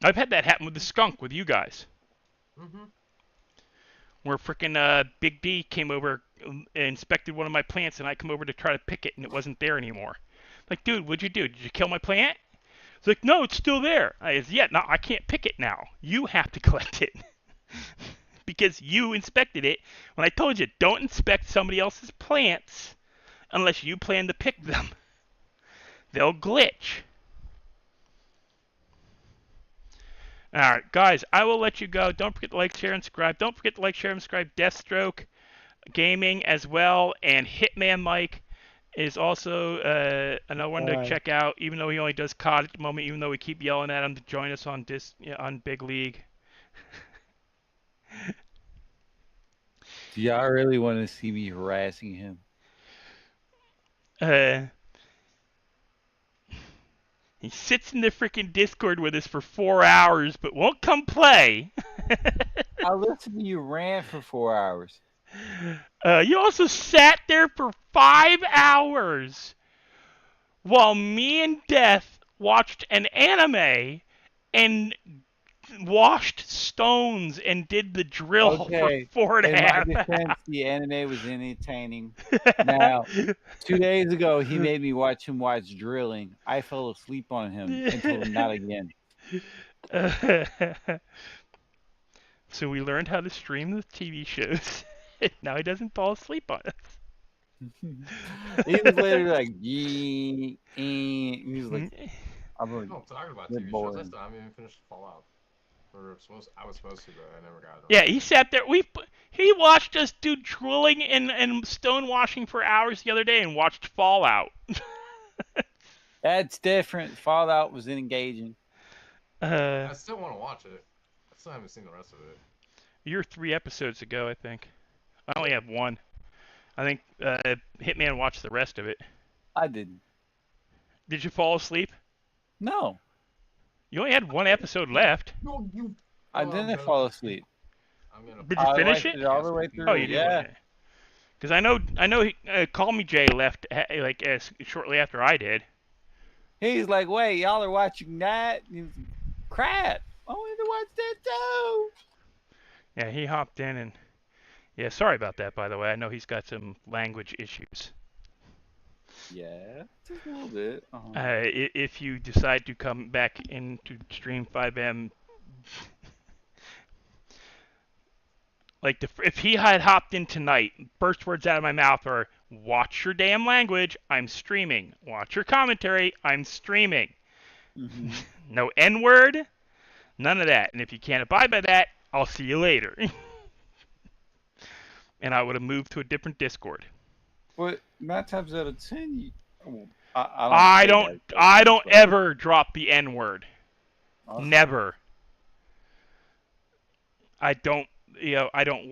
I've had that happen with the skunk with you guys. Mm-hmm. Where frickin' Big D came over and inspected one of my plants, and I come over to try to pick it, and it wasn't there anymore. Like, dude, what'd you do? Did you kill my plant? It's like, no, it's still there. I said, yeah, no, I can't pick it now. You have to collect it. Because you inspected it when I told you, don't inspect somebody else's plants unless you plan to pick them. They'll glitch. Alright, guys, I will let you go. Don't forget to like, share, and subscribe. Don't forget to like, share, and subscribe Deathstroke Gaming as well. And Hitman Mike is also another one to check out, even though he only does COD at the moment, even though we keep yelling at him to join us on on Big League. Do y'all really want to see me harassing him? He sits in the freaking Discord with us for 4 hours, but won't come play. I listened to you rant for 4 hours. You also sat there for 5 hours while me and Death watched an anime and washed stones and did the drill for 4.5 hours. The anime was entertaining. Now, 2 days ago, he made me watch him watch drilling. I fell asleep on him and told him not again. So we learned how to stream the TV shows. Now he doesn't fall asleep on us. He was literally like, he was like, I'm talking about TV shows. I still haven't even finished Fallout. I was supposed to, but I never got it. Yeah, he sat there. He watched us do drilling and stone washing for hours the other day and watched Fallout. That's different. Fallout was engaging. I still want to watch it. I still haven't seen the rest of it. You're 3 episodes ago, I think. I only have 1. I think Hitman watched the rest of it. I didn't. Did you fall asleep? No. You only had 1 episode left. No, I didn't fall asleep. Did you finish it? All the way through. Oh, you did. Yeah. Because I know. Call Me Jay left shortly after I did. He's like, "Wait, y'all are watching that? Crap! I wanted to watch that too." Yeah, he hopped in and. Yeah, sorry about that. By the way, I know he's got some language issues. Yeah, just a little bit. If you decide to come back into Stream 5M, like if he had hopped in tonight, first words out of my mouth are, "Watch your damn language, I'm streaming. Watch your commentary, I'm streaming." Mm-hmm. No N-word, none of that. And if you can't abide by that, I'll see you later. And I would have moved to a different Discord. But 9 times out of 10, I don't ever drop the N-word. Awesome. Never. I don't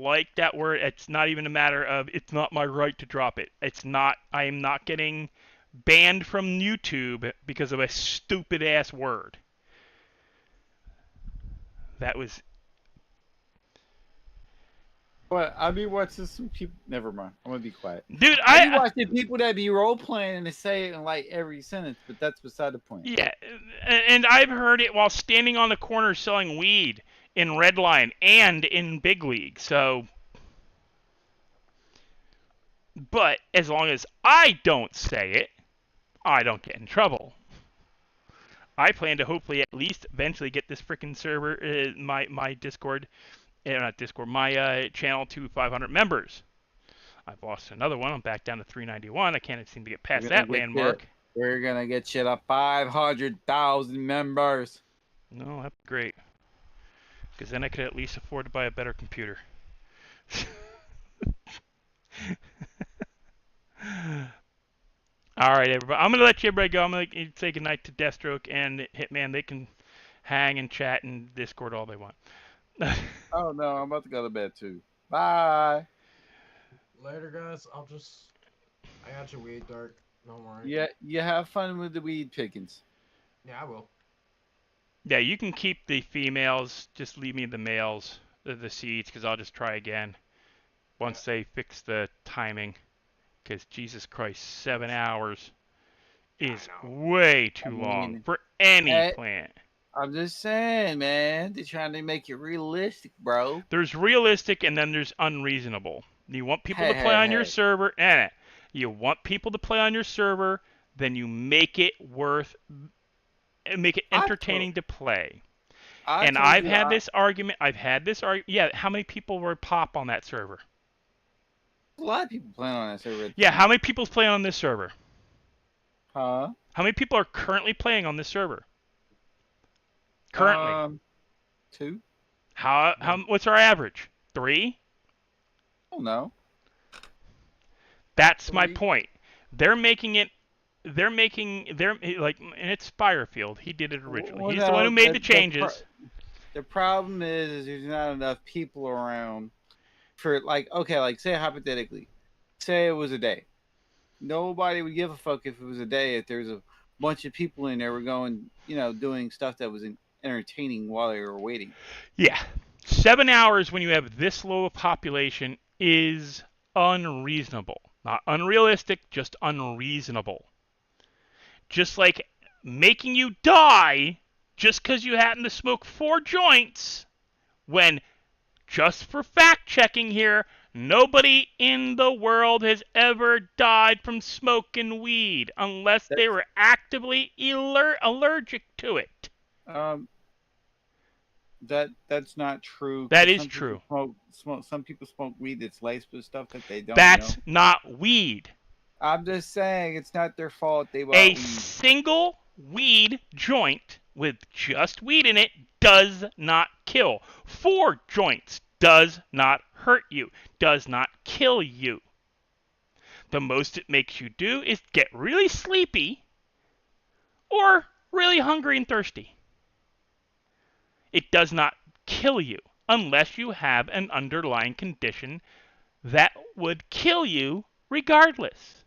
like that word. It's not even a matter of, it's not my right to drop it. I am not getting banned from YouTube because of a stupid ass word. That was But I be watching some people. Never mind. I'm gonna be quiet. Dude, I be watching people that be role playing and they say it in like every sentence, but that's beside the point. yeah, and I've heard it while standing on the corner selling weed in Redline and in Big League. So, but as long as I don't say it, I don't get in trouble. I plan to hopefully at least eventually get this freaking server, my Discord, not Discord, my channel to 500 members. I've lost another one. I'm back down to 391. I can't seem to get past that landmark. We're gonna get you to 500,000 members. No, that's great. Because then I could at least afford to buy a better computer. All right, everybody. I'm gonna let everybody go. I'm gonna say goodnight to Deathstroke and Hitman. They can hang and chat in Discord all they want. Oh no, I'm about to go to bed too. Bye. Later, guys. I got your weed, Dark. Don't worry. Yeah, you have fun with the weed pickings. Yeah, I will. Yeah, you can keep the females. Just leave me the males, the seeds, because I'll just try again once they fix the timing. Because Jesus Christ, 7 hours is way too long for any plant. I'm just saying, man. They're trying to make it realistic, bro. There's realistic and then there's unreasonable. You want people to play on your server. You want people to play on your server, then you make it entertaining to play. I've had this argument. Yeah, how many people were pop on that server? A lot of people playing on that server. Yeah, how many people's playing on this server? Huh? How many people are currently playing on this server? Currently. 2. What's our average? 3? Oh no. That's my point. And it's Spirefield. He did it originally. Well, He's the one who made the changes. The problem is there's not enough people around for say hypothetically, say it was a day. Nobody would give a fuck if it was a day if there's a bunch of people in there were going, doing stuff that was entertaining while they were waiting. Yeah. 7 hours when you have this low a population is unreasonable. Not unrealistic, just unreasonable. Just like making you die just because you happen to smoke 4 joints when, just for fact checking here, nobody in the world has ever died from smoking weed unless they were actively allergic to it. That's not true. That is true. Some people smoke weed that's laced with stuff that they don't. That's not weed. I'm just saying it's not their fault. They bought a single weed joint with just weed in it does not kill. 4 joints does not hurt you, does not kill you. The most it makes you do is get really sleepy or really hungry and thirsty. It does not kill you unless you have an underlying condition that would kill you regardless.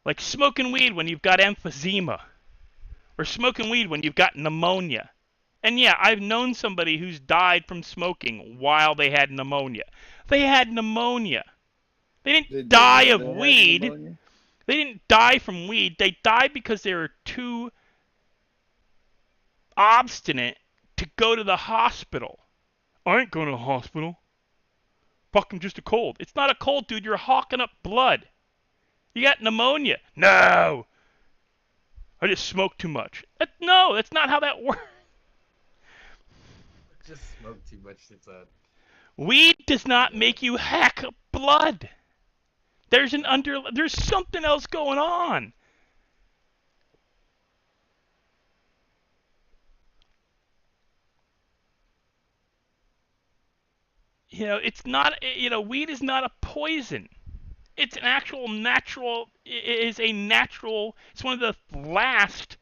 Like smoking weed when you've got emphysema, or smoking weed when you've got pneumonia. And yeah, I've known somebody who's died from smoking while they had pneumonia. They had pneumonia. They didn't die of weed. They didn't die from weed. They died because they were too obstinate to go to the hospital. I ain't going to the hospital. Fucking just a cold. It's not a cold, dude. You're hawking up blood. You got pneumonia. No. I just smoked too much. No, that's not how that works. Just smoke too much. Weed does not make you hack up blood. There's something else going on. It's not. Weed is not a poison. It's an actual natural. It's one of the last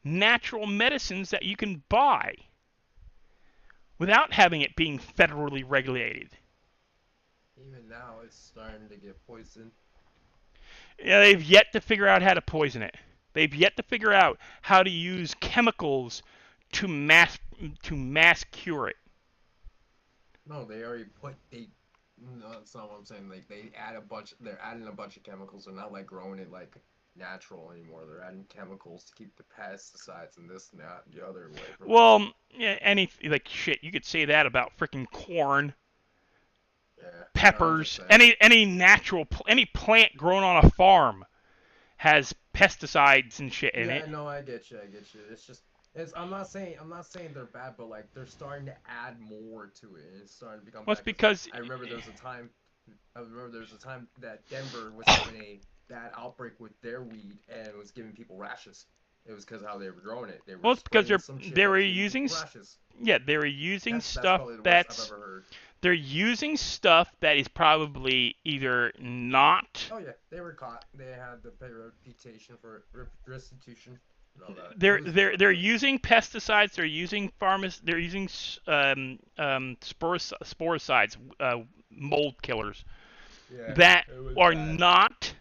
natural medicines that you can buy without having it being federally regulated. Even now, it's starting to get poisoned. Yeah, they've yet to figure out how to poison it. They've yet to figure out how to use chemicals to mass cure it. No, they already put they. No, that's not what I'm saying. Like they add a bunch. They're adding a bunch of chemicals. They're not like growing it like natural anymore. They're adding chemicals to keep the pesticides and this and that and the other away from. Well, yeah, any like shit, you could say that about freaking corn, Yeah, I'm just peppers, saying. any natural any plant grown on a farm has pesticides and shit in Yeah, it. no, I get you. I get you. It's just. I'm not saying they're bad, but like they're starting to add more to it, and it's starting to become Well, it's bad. Cause because I remember there was a time. I remember there was a time that Denver was having a bad outbreak with their weed and it was giving people rashes. It was because how they were growing it. They were well, it's because spraying some shit they that were was giving using people rashes. yeah, they were using That's stuff probably the worst I've that's ever heard. they're using stuff that is probably either not. Oh yeah, they were caught. They had the pay reputation for restitution and all that. It They're was they're fucked they're up. using pesticides. They're using sporicides, mold killers Yeah, that it was are bad. not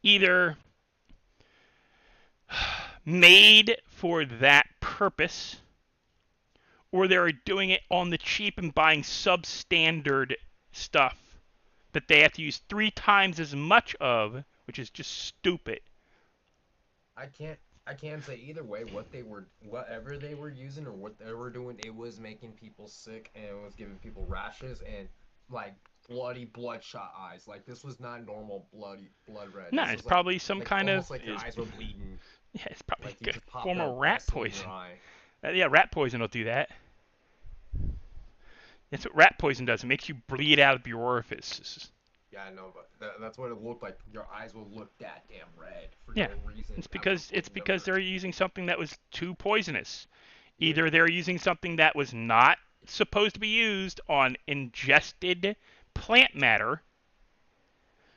either made for that purpose, or they're doing it on the cheap and buying substandard stuff that they have to use 3 times as much of, which is just stupid. I can't. I can't say either way whatever they were using or what they were doing. It was making people sick and it was giving people rashes and like bloodshot eyes. Like this was not normal blood red. No, This it's was like probably some kind of almost like your eyes were bleeding. yeah, it's probably Like you a just popped form a of rat vessel in your poison. eye. Yeah, rat poison will do that. That's what rat poison does. It makes you bleed out of your orifices. Yeah, I know, but that's what it looked like. Your eyes would look that damn red for Yeah, no reason. it's After because putting them they're using something that was too poisonous. Yeah. Either they're using something that was not supposed to be used on ingested plant matter,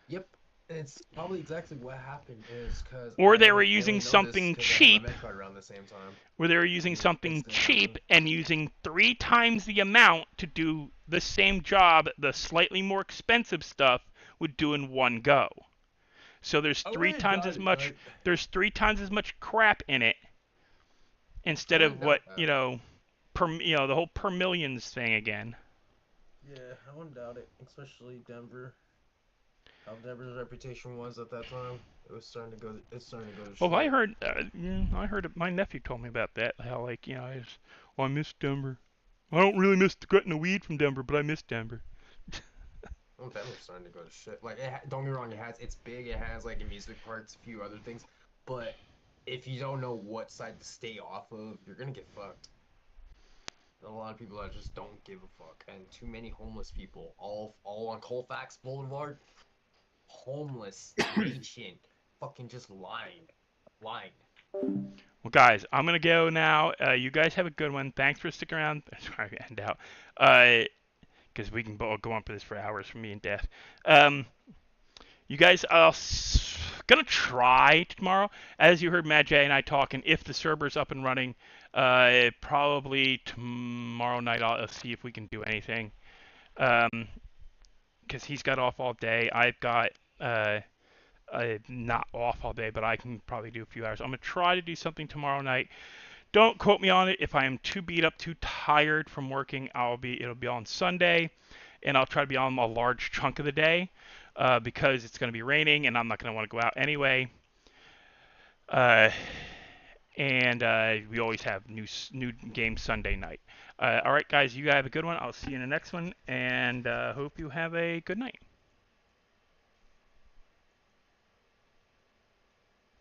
Yep. And it's probably exactly what happened is because or they were I using only know this something because I had my cheap, med card around the same time. where they were using And something cheap and using 3 times the amount to do the same job the slightly more expensive stuff would do in one go. So there's I three wouldn't times doubt as it. much there's 3 times as much crap in it I instead of wouldn't what doubt that. the whole per millions thing again. Yeah, I wouldn't doubt it. Especially Denver. How Denver's reputation was at that time. It was starting to go. It's starting to go to Well, shit. I heard my nephew told me about that. How I miss Denver. I don't really miss getting the weed from Denver, but I miss Denver. Well, Denver's starting to go to shit. Like, don't get me wrong. It's big. It has like amusement parks, a few other things. But if you don't know what side to stay off of, you're gonna get fucked. A lot of people that just don't give a fuck, and too many homeless people, all on Colfax Boulevard, homeless nation, fucking just lying. Well, guys, I'm gonna go now. You guys have a good one. Thanks for sticking around. Sorry to end out. Because we can go on for this for hours for me and Death. You guys, gonna try tomorrow. As you heard Matt J and I talking, if the server's up and running, probably tomorrow night I'll see if we can do anything. Because he's got off all day. I've got not off all day, but I can probably do a few hours. I'm gonna try to do something tomorrow night. Don't quote me on it. If I am too beat up, too tired from working, it'll be on Sunday, and I'll try to be on a large chunk of the day because it's gonna be raining and I'm not gonna want to go out anyway. And we always have new games Sunday night. All right, guys, you have a good one. I'll see you in the next one, and hope you have a good night.